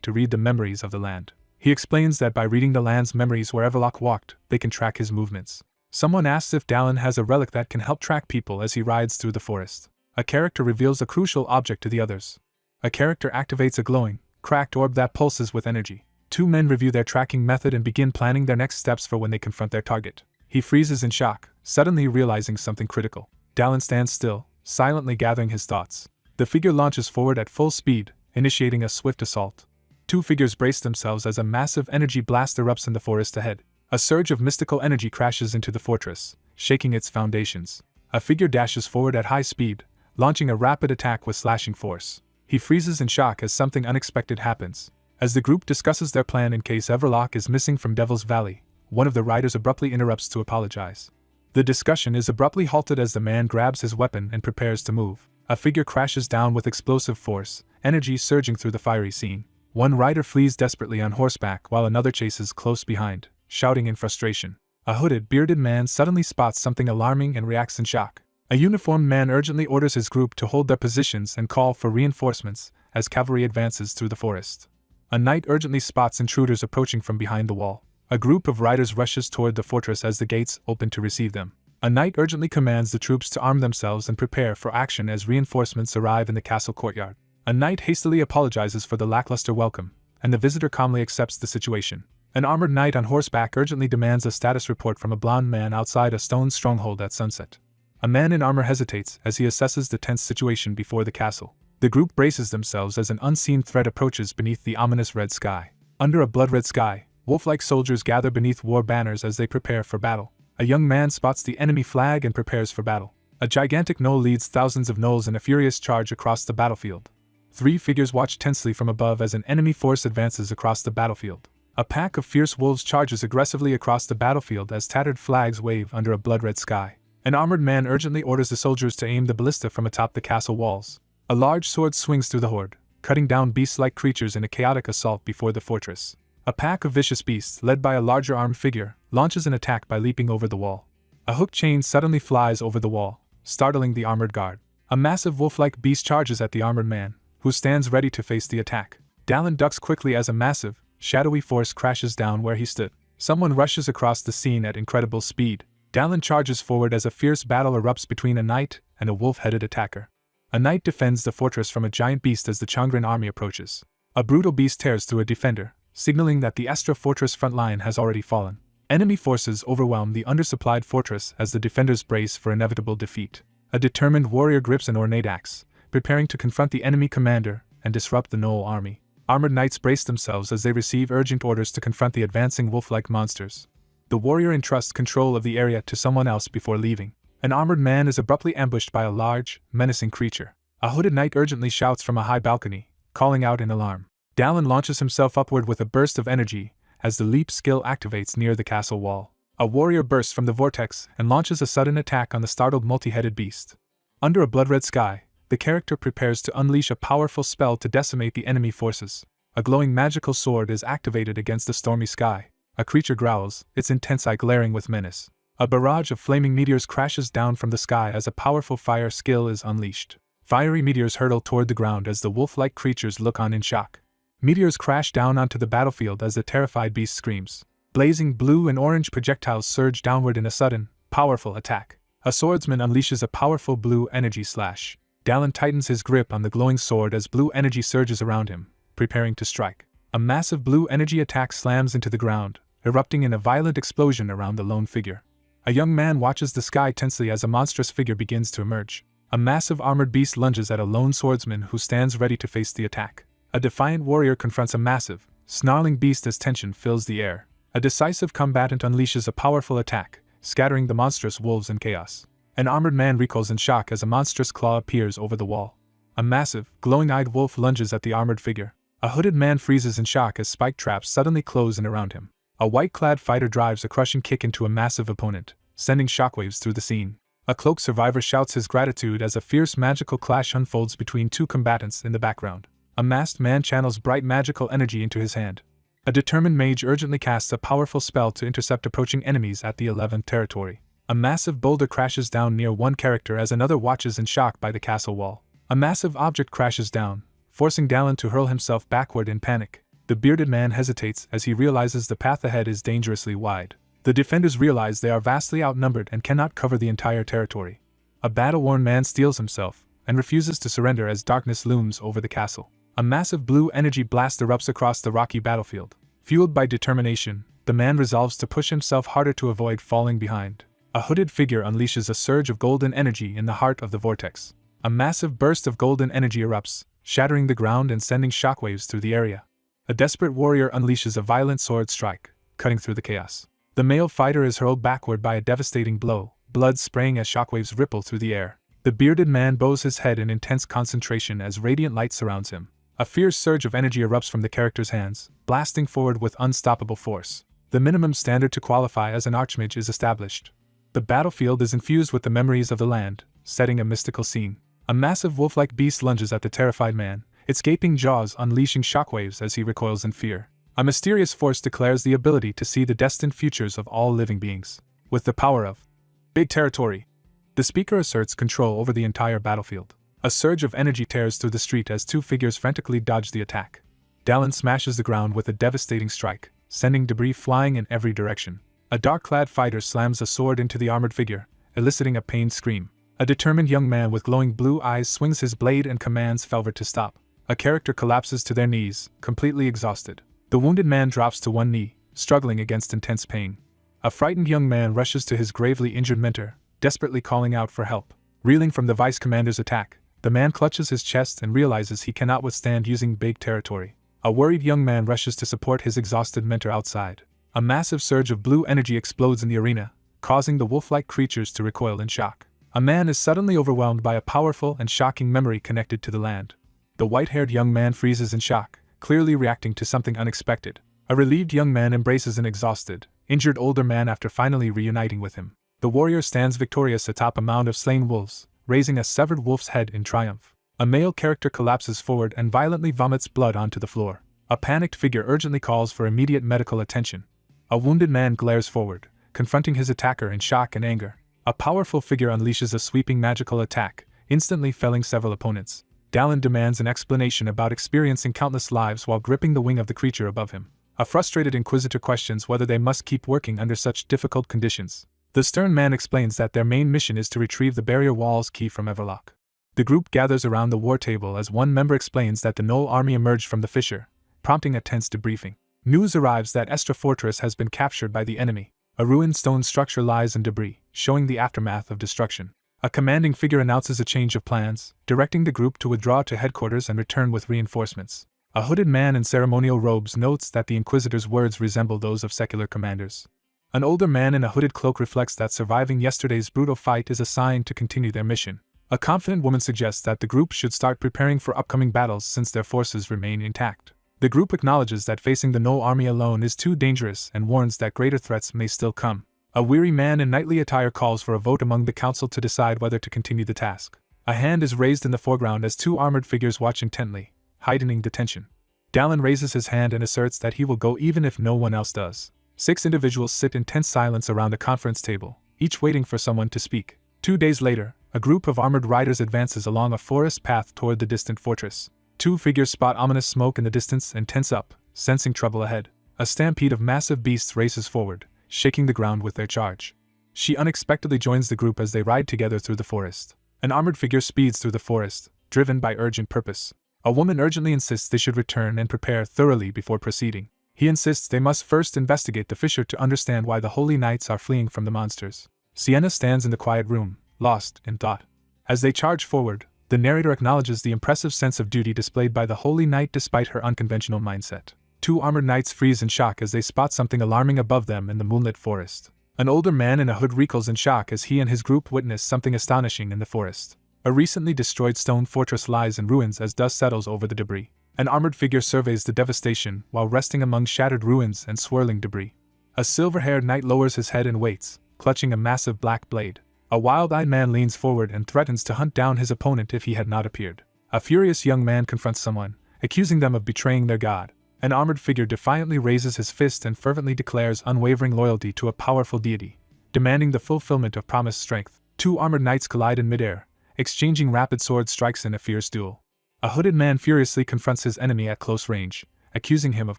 to read the memories of the land. He explains that by reading the land's memories where Everlock walked, they can track his movements. Someone asks if Dallin has a relic that can help track people as he rides through the forest. A character reveals a crucial object to the others. A character activates a glowing, cracked orb that pulses with energy. 2 men review their tracking method and begin planning their next steps for when they confront their target. He freezes in shock, suddenly realizing something critical. Dallin stands still, silently gathering his thoughts. The figure launches forward at full speed, initiating a swift assault. 2 figures brace themselves as a massive energy blast erupts in the forest ahead. A surge of mystical energy crashes into the fortress, shaking its foundations. A figure dashes forward at high speed, launching a rapid attack with slashing force. He freezes in shock as something unexpected happens. As the group discusses their plan in case Everlock is missing from Devil's Valley, one of the riders abruptly interrupts to apologize. The discussion is abruptly halted as the man grabs his weapon and prepares to move. A figure crashes down with explosive force, energy surging through the fiery scene. One rider flees desperately on horseback while another chases close behind, shouting in frustration. A hooded, bearded man suddenly spots something alarming and reacts in shock. A uniformed man urgently orders his group to hold their positions and call for reinforcements as cavalry advances through the forest. A knight urgently spots intruders approaching from behind the wall. A group of riders rushes toward the fortress as the gates open to receive them. A knight urgently commands the troops to arm themselves and prepare for action as reinforcements arrive in the castle courtyard. A knight hastily apologizes for the lackluster welcome, and the visitor calmly accepts the situation. An armored knight on horseback urgently demands a status report from a blond man outside a stone stronghold at sunset. A man in armor hesitates as he assesses the tense situation before the castle. The group braces themselves as an unseen threat approaches beneath the ominous red sky. Under a blood-red sky, wolf-like soldiers gather beneath war banners as they prepare for battle. A young man spots the enemy flag and prepares for battle. A gigantic gnoll leads thousands of gnolls in a furious charge across the battlefield. 3 figures watch tensely from above as an enemy force advances across the battlefield. A pack of fierce wolves charges aggressively across the battlefield as tattered flags wave under a blood-red sky. An armored man urgently orders the soldiers to aim the ballista from atop the castle walls. A large sword swings through the horde, cutting down beast-like creatures in a chaotic assault before the fortress. A pack of vicious beasts, led by a larger armed figure, launches an attack by leaping over the wall. A hooked chain suddenly flies over the wall, startling the armored guard. A massive wolf-like beast charges at the armored man, who stands ready to face the attack. Dallin ducks quickly as a massive, shadowy force crashes down where he stood. Someone rushes across the scene at incredible speed. Dallin charges forward as a fierce battle erupts between a knight and a wolf-headed attacker. A knight defends the fortress from a giant beast as the Changren army approaches. A brutal beast tears through a defender, signaling that the Estra fortress front line has already fallen. Enemy forces overwhelm the undersupplied fortress as the defenders brace for inevitable defeat. A determined warrior grips an ornate axe, preparing to confront the enemy commander and disrupt the Gnoll army. Armored knights brace themselves as they receive urgent orders to confront the advancing wolf-like monsters. The warrior entrusts control of the area to someone else before leaving. An armored man is abruptly ambushed by a large, menacing creature. A hooded knight urgently shouts from a high balcony, calling out in alarm. Dallin launches himself upward with a burst of energy as the leap skill activates near the castle wall. A warrior bursts from the vortex and launches a sudden attack on the startled multi-headed beast. Under a blood-red sky, the character prepares to unleash a powerful spell to decimate the enemy forces. A glowing magical sword is activated against the stormy sky. A creature growls, its intense eye glaring with menace. A barrage of flaming meteors crashes down from the sky as a powerful fire skill is unleashed. Fiery meteors hurtle toward the ground as the wolf-like creatures look on in shock. Meteors crash down onto the battlefield as the terrified beast screams. Blazing blue and orange projectiles surge downward in a sudden, powerful attack. A swordsman unleashes a powerful blue energy slash. Dallin tightens his grip on the glowing sword as blue energy surges around him, preparing to strike. A massive blue energy attack slams into the ground, erupting in a violent explosion around the lone figure. A young man watches the sky tensely as a monstrous figure begins to emerge. A massive armored beast lunges at a lone swordsman who stands ready to face the attack. A defiant warrior confronts a massive, snarling beast as tension fills the air. A decisive combatant unleashes a powerful attack, scattering the monstrous wolves in chaos. An armored man recoils in shock as a monstrous claw appears over the wall. A massive, glowing-eyed wolf lunges at the armored figure. A hooded man freezes in shock as spike traps suddenly close in around him. A white-clad fighter drives a crushing kick into a massive opponent, sending shockwaves through the scene. A cloaked survivor shouts his gratitude as a fierce magical clash unfolds between two combatants in the background. A masked man channels bright magical energy into his hand. A determined mage urgently casts a powerful spell to intercept approaching enemies at the 11th territory. A massive boulder crashes down near one character as another watches in shock by the castle wall. A massive object crashes down, forcing Dallin to hurl himself backward in panic. The bearded man hesitates as he realizes the path ahead is dangerously wide. The defenders realize they are vastly outnumbered and cannot cover the entire territory. A battle-worn man steels himself and refuses to surrender as darkness looms over the castle. A massive blue energy blast erupts across the rocky battlefield. Fueled by determination, the man resolves to push himself harder to avoid falling behind. A hooded figure unleashes a surge of golden energy in the heart of the vortex. A massive burst of golden energy erupts, shattering the ground and sending shockwaves through the area. A desperate warrior unleashes a violent sword strike, cutting through the chaos. The male fighter is hurled backward by a devastating blow, blood spraying as shockwaves ripple through the air. The bearded man bows his head in intense concentration as radiant light surrounds him. A fierce surge of energy erupts from the character's hands, blasting forward with unstoppable force. The minimum standard to qualify as an archmage is established. The battlefield is infused with the memories of the land, setting a mystical scene. A massive wolf-like beast lunges at the terrified man, its gaping jaws unleashing shockwaves as he recoils in fear. A mysterious force declares the ability to see the destined futures of all living beings. With the power of big territory, the speaker asserts control over the entire battlefield. A surge of energy tears through the street as two figures frantically dodge the attack. Dallin smashes the ground with a devastating strike, sending debris flying in every direction. A dark-clad fighter slams a sword into the armored figure, eliciting a pained scream. A determined young man with glowing blue eyes swings his blade and commands Felver to stop. A character collapses to their knees, completely exhausted. The wounded man drops to one knee, struggling against intense pain. A frightened young man rushes to his gravely injured mentor, desperately calling out for help. Reeling from the vice commander's attack, the man clutches his chest and realizes he cannot withstand using big territory. A worried young man rushes to support his exhausted mentor outside. A massive surge of blue energy explodes in the arena, causing the wolf-like creatures to recoil in shock. A man is suddenly overwhelmed by a powerful and shocking memory connected to the land. The white-haired young man freezes in shock, clearly reacting to something unexpected. A relieved young man embraces an exhausted, injured older man after finally reuniting with him. The warrior stands victorious atop a mound of slain wolves, raising a severed wolf's head in triumph. A male character collapses forward and violently vomits blood onto the floor. A panicked figure urgently calls for immediate medical attention. A wounded man glares forward, confronting his attacker in shock and anger. A powerful figure unleashes a sweeping magical attack, instantly felling several opponents. Dallin demands an explanation about experiencing countless lives while gripping the wing of the creature above him. A frustrated inquisitor questions whether they must keep working under such difficult conditions. The stern man explains that their main mission is to retrieve the barrier wall's key from Everlock. The group gathers around the war table as one member explains that the Knoll army emerged from the fissure, prompting a tense debriefing. News arrives that Estra Fortress has been captured by the enemy. A ruined stone structure lies in debris, showing the aftermath of destruction. A commanding figure announces a change of plans, directing the group to withdraw to headquarters and return with reinforcements. A hooded man in ceremonial robes notes that the Inquisitor's words resemble those of secular commanders. An older man in a hooded cloak reflects that surviving yesterday's brutal fight is a sign to continue their mission. A confident woman suggests that the group should start preparing for upcoming battles since their forces remain intact. The group acknowledges that facing the Knoll army alone is too dangerous and warns that greater threats may still come. A weary man in knightly attire calls for a vote among the council to decide whether to continue the task. A hand is raised in the foreground as two armored figures watch intently, heightening the tension. Dallin raises his hand and asserts that he will go even if no one else does. 6 individuals sit in tense silence around a conference table, each waiting for someone to speak. 2 days later, a group of armored riders advances along a forest path toward the distant fortress. 2 figures spot ominous smoke in the distance and tense up, sensing trouble ahead. A stampede of massive beasts races forward, shaking the ground with their charge. She unexpectedly joins the group as they ride together through the forest. An armored figure speeds through the forest, driven by urgent purpose. A woman urgently insists they should return and prepare thoroughly before proceeding. He insists they must first investigate the fissure to understand why the holy knights are fleeing from the monsters. Sienna stands in the quiet room, lost in thought. As they charge forward, the narrator acknowledges the impressive sense of duty displayed by the holy knight despite her unconventional mindset. 2 armored knights freeze in shock as they spot something alarming above them in the moonlit forest. An older man in a hood recoils in shock as he and his group witness something astonishing in the forest. A recently destroyed stone fortress lies in ruins as dust settles over the debris. An armored figure surveys the devastation while resting among shattered ruins and swirling debris. A silver-haired knight lowers his head and waits, clutching a massive black blade. A wild-eyed man leans forward and threatens to hunt down his opponent if he had not appeared. A furious young man confronts someone, accusing them of betraying their god. An armored figure defiantly raises his fist and fervently declares unwavering loyalty to a powerful deity, demanding the fulfillment of promised strength. Two armored knights collide in midair, exchanging rapid sword strikes in a fierce duel. A hooded man furiously confronts his enemy at close range, accusing him of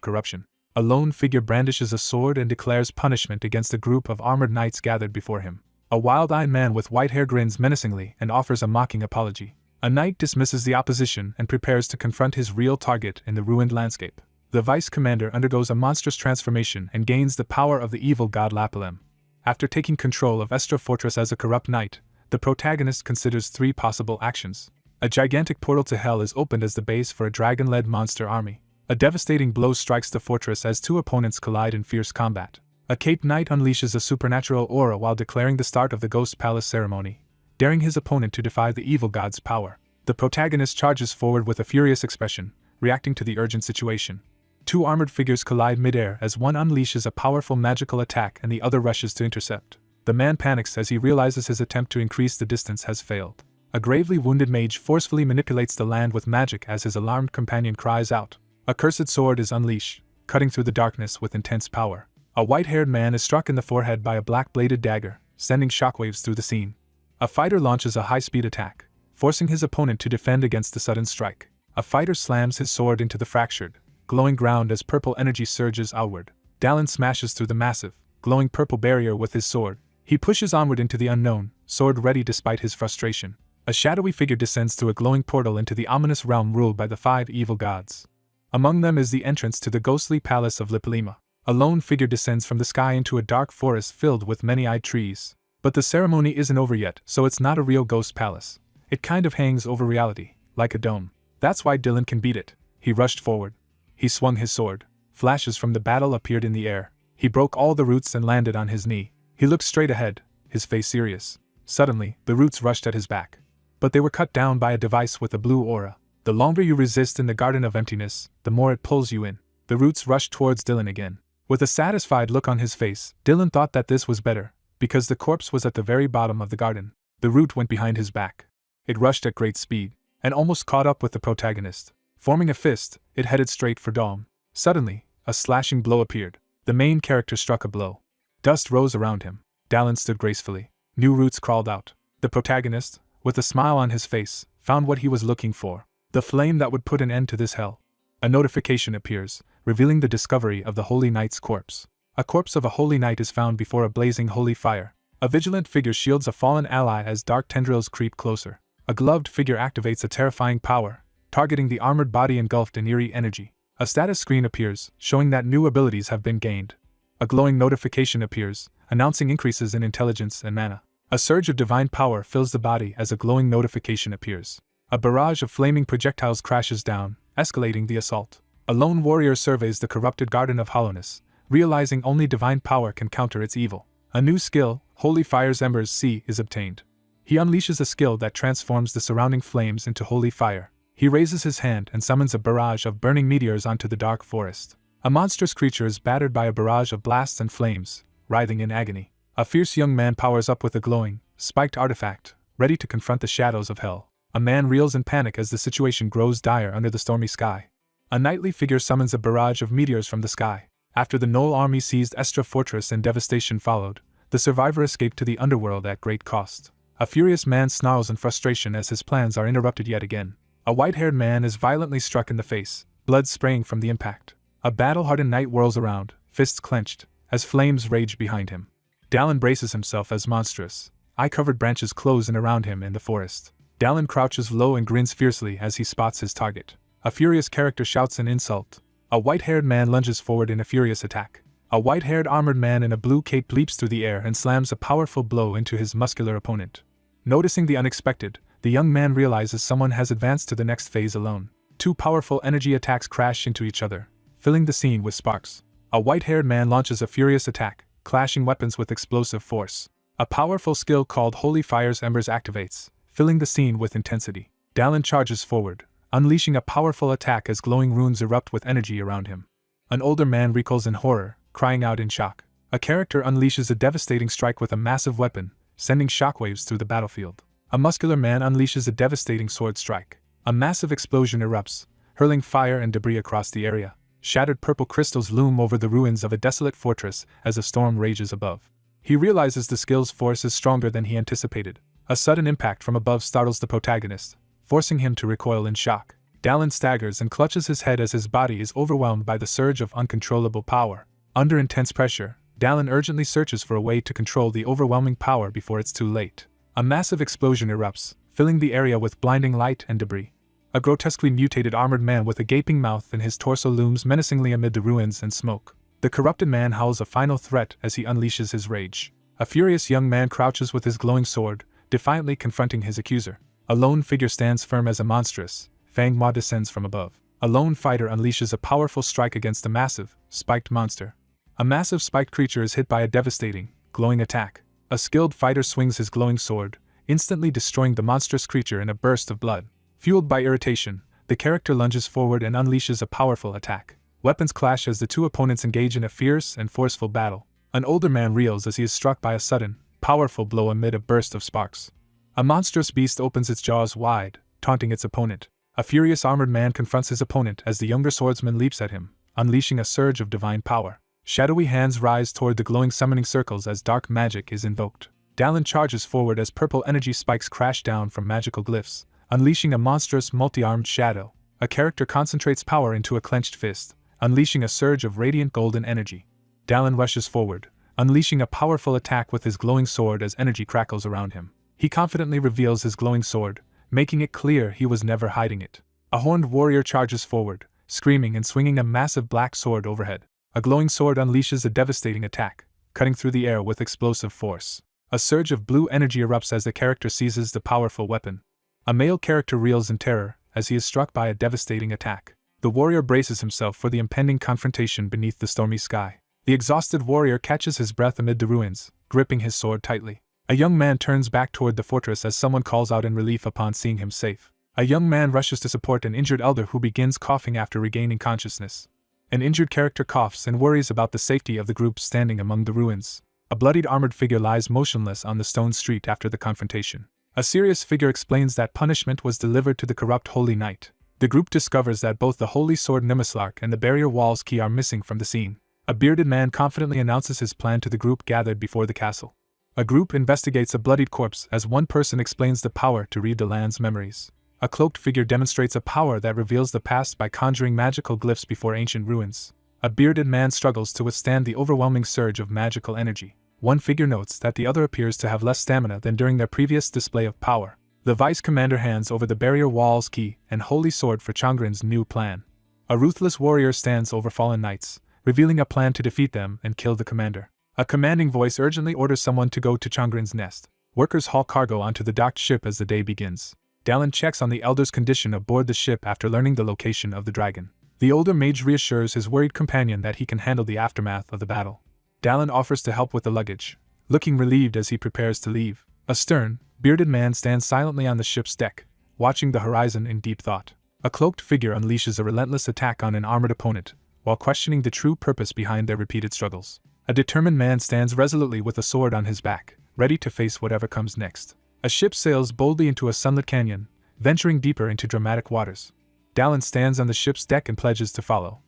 corruption. A lone figure brandishes a sword and declares punishment against a group of armored knights gathered before him. A wild-eyed man with white hair grins menacingly and offers a mocking apology. A knight dismisses the opposition and prepares to confront his real target in the ruined landscape. The vice commander undergoes a monstrous transformation and gains the power of the evil god Lapilim. After taking control of Estra Fortress as a corrupt knight, the protagonist considers 3 possible actions. A gigantic portal to hell is opened as the base for a dragon-led monster army. A devastating blow strikes the fortress as 2 opponents collide in fierce combat. A caped knight unleashes a supernatural aura while declaring the start of the Ghost Palace ceremony, daring his opponent to defy the evil god's power. The protagonist charges forward with a furious expression, reacting to the urgent situation. 2 armored figures collide midair as one unleashes a powerful magical attack and the other rushes to intercept. The man panics as he realizes his attempt to increase the distance has failed. A gravely wounded mage forcefully manipulates the land with magic as his alarmed companion cries out. A cursed sword is unleashed, cutting through the darkness with intense power. A white-haired man is struck in the forehead by a black-bladed dagger, sending shockwaves through the scene. A fighter launches a high-speed attack, forcing his opponent to defend against the sudden strike. A fighter slams his sword into the fractured, glowing ground as purple energy surges outward. Dallin smashes through the massive, glowing purple barrier with his sword. He pushes onward into the unknown, sword ready despite his frustration. A shadowy figure descends through a glowing portal into the ominous realm ruled by the 5 evil gods. Among them is the entrance to the ghostly palace of Lipilima. A lone figure descends from the sky into a dark forest filled with many-eyed trees. But the ceremony isn't over yet, so it's not a real ghost palace. It kind of hangs over reality, like a dome. That's why Dylan can beat it. He rushed forward. He swung his sword. Flashes from the battle appeared in the air. He broke all the roots and landed on his knee. He looked straight ahead, his face serious. Suddenly, the roots rushed at his back. But they were cut down by a device with a blue aura. The longer you resist in the Garden of Emptiness, the more it pulls you in. The roots rushed towards Dylan again. With a satisfied look on his face, Dylan thought that this was better, because the corpse was at the very bottom of the garden. The root went behind his back. It rushed at great speed, and almost caught up with the protagonist. Forming a fist, it headed straight for Dom. Suddenly, a slashing blow appeared. The main character struck a blow. Dust rose around him. Dallin stood gracefully. New roots crawled out. The protagonist, with a smile on his face, found what he was looking for. The flame that would put an end to this hell. A notification appears, revealing the discovery of the Holy Knight's corpse. A corpse of a Holy Knight is found before a blazing holy fire. A vigilant figure shields a fallen ally as dark tendrils creep closer. A gloved figure activates a terrifying power, targeting the armored body engulfed in eerie energy. A status screen appears, showing that new abilities have been gained. A glowing notification appears, announcing increases in intelligence and mana. A surge of divine power fills the body as a glowing notification appears. A barrage of flaming projectiles crashes down, escalating the assault. A lone warrior surveys the corrupted Garden of Hollowness, realizing only divine power can counter its evil. A new skill, Holy Fire's Embers C, is obtained. He unleashes a skill that transforms the surrounding flames into holy fire. He raises his hand and summons a barrage of burning meteors onto the dark forest. A monstrous creature is battered by a barrage of blasts and flames, writhing in agony. A fierce young man powers up with a glowing, spiked artifact, ready to confront the shadows of hell. A man reels in panic as the situation grows dire under the stormy sky. A knightly figure summons a barrage of meteors from the sky. After the Knoll army seized Estra Fortress and devastation followed, the survivor escaped to the underworld at great cost. A furious man snarls in frustration as his plans are interrupted yet again. A white-haired man is violently struck in the face, blood spraying from the impact. A battle-hardened knight whirls around, fists clenched, as flames rage behind him. Dallin braces himself as monstrous, eye-covered branches close in around him in the forest. Dallin crouches low and grins fiercely as he spots his target. A furious character shouts an insult. A white-haired man lunges forward in a furious attack. A white-haired armored man in a blue cape leaps through the air and slams a powerful blow into his muscular opponent. Noticing the unexpected, the young man realizes someone has advanced to the next phase alone. 2 powerful energy attacks crash into each other, filling the scene with sparks. A white-haired man launches a furious attack, clashing weapons with explosive force. A powerful skill called Holy Fire's Embers activates, filling the scene with intensity. Dallin charges forward, unleashing a powerful attack as glowing runes erupt with energy around him. An older man recoils in horror, crying out in shock. A character unleashes a devastating strike with a massive weapon, sending shockwaves through the battlefield. A muscular man unleashes a devastating sword strike. A massive explosion erupts, hurling fire and debris across the area. Shattered purple crystals loom over the ruins of a desolate fortress as a storm rages above. He realizes the skill's force is stronger than he anticipated. A sudden impact from above startles the protagonist, forcing him to recoil in shock. Dallin staggers and clutches his head as his body is overwhelmed by the surge of uncontrollable power. Under intense pressure, Dallin urgently searches for a way to control the overwhelming power before it's too late. A massive explosion erupts, filling the area with blinding light and debris. A grotesquely mutated armored man with a gaping mouth and his torso looms menacingly amid the ruins and smoke. The corrupted man howls a final threat as he unleashes his rage. A furious young man crouches with his glowing sword, defiantly confronting his accuser. A lone figure stands firm as a monstrous Manhwa descends from above. A lone fighter unleashes a powerful strike against a massive, spiked monster. A massive spiked creature is hit by a devastating, glowing attack. A skilled fighter swings his glowing sword, instantly destroying the monstrous creature in a burst of blood. Fueled by irritation, the character lunges forward and unleashes a powerful attack. Weapons clash as the two opponents engage in a fierce and forceful battle. An older man reels as he is struck by a sudden, powerful blow amid a burst of sparks. A monstrous beast opens its jaws wide, taunting its opponent. A furious armored man confronts his opponent as the younger swordsman leaps at him, unleashing a surge of divine power. Shadowy hands rise toward the glowing summoning circles as dark magic is invoked. Dallin charges forward as purple energy spikes crash down from magical glyphs, unleashing a monstrous multi-armed shadow. A character concentrates power into a clenched fist, unleashing a surge of radiant golden energy. Dallin rushes forward, unleashing a powerful attack with his glowing sword as energy crackles around him. He confidently reveals his glowing sword, making it clear he was never hiding it. A horned warrior charges forward, screaming and swinging a massive black sword overhead. A glowing sword unleashes a devastating attack, cutting through the air with explosive force. A surge of blue energy erupts as the character seizes the powerful weapon. A male character reels in terror as he is struck by a devastating attack. The warrior braces himself for the impending confrontation beneath the stormy sky. The exhausted warrior catches his breath amid the ruins, gripping his sword tightly. A young man turns back toward the fortress as someone calls out in relief upon seeing him safe. A young man rushes to support an injured elder who begins coughing after regaining consciousness. An injured character coughs and worries about the safety of the group standing among the ruins. A bloodied armored figure lies motionless on the stone street after the confrontation. A serious figure explains that punishment was delivered to the corrupt Holy Knight. The group discovers that both the Holy Sword Nimislark and the barrier wall's key are missing from the scene. A bearded man confidently announces his plan to the group gathered before the castle. A group investigates a bloodied corpse as one person explains the power to read the land's memories. A cloaked figure demonstrates a power that reveals the past by conjuring magical glyphs before ancient ruins. A bearded man struggles to withstand the overwhelming surge of magical energy. One figure notes that the other appears to have less stamina than during their previous display of power. The vice commander hands over the barrier wall's key and holy sword for Changren's new plan. A ruthless warrior stands over fallen knights, revealing a plan to defeat them and kill the commander. A commanding voice urgently orders someone to go to Changren's nest. Workers haul cargo onto the docked ship as the day begins. Dallin checks on the elder's condition aboard the ship after learning the location of the dragon. The older mage reassures his worried companion that he can handle the aftermath of the battle. Dallin offers to help with the luggage, looking relieved as he prepares to leave. A stern, bearded man stands silently on the ship's deck, watching the horizon in deep thought. A cloaked figure unleashes a relentless attack on an armored opponent, while questioning the true purpose behind their repeated struggles. A determined man stands resolutely with a sword on his back, ready to face whatever comes next. A ship sails boldly into a sunlit canyon, venturing deeper into dramatic waters. Dallin stands on the ship's deck and pledges to follow.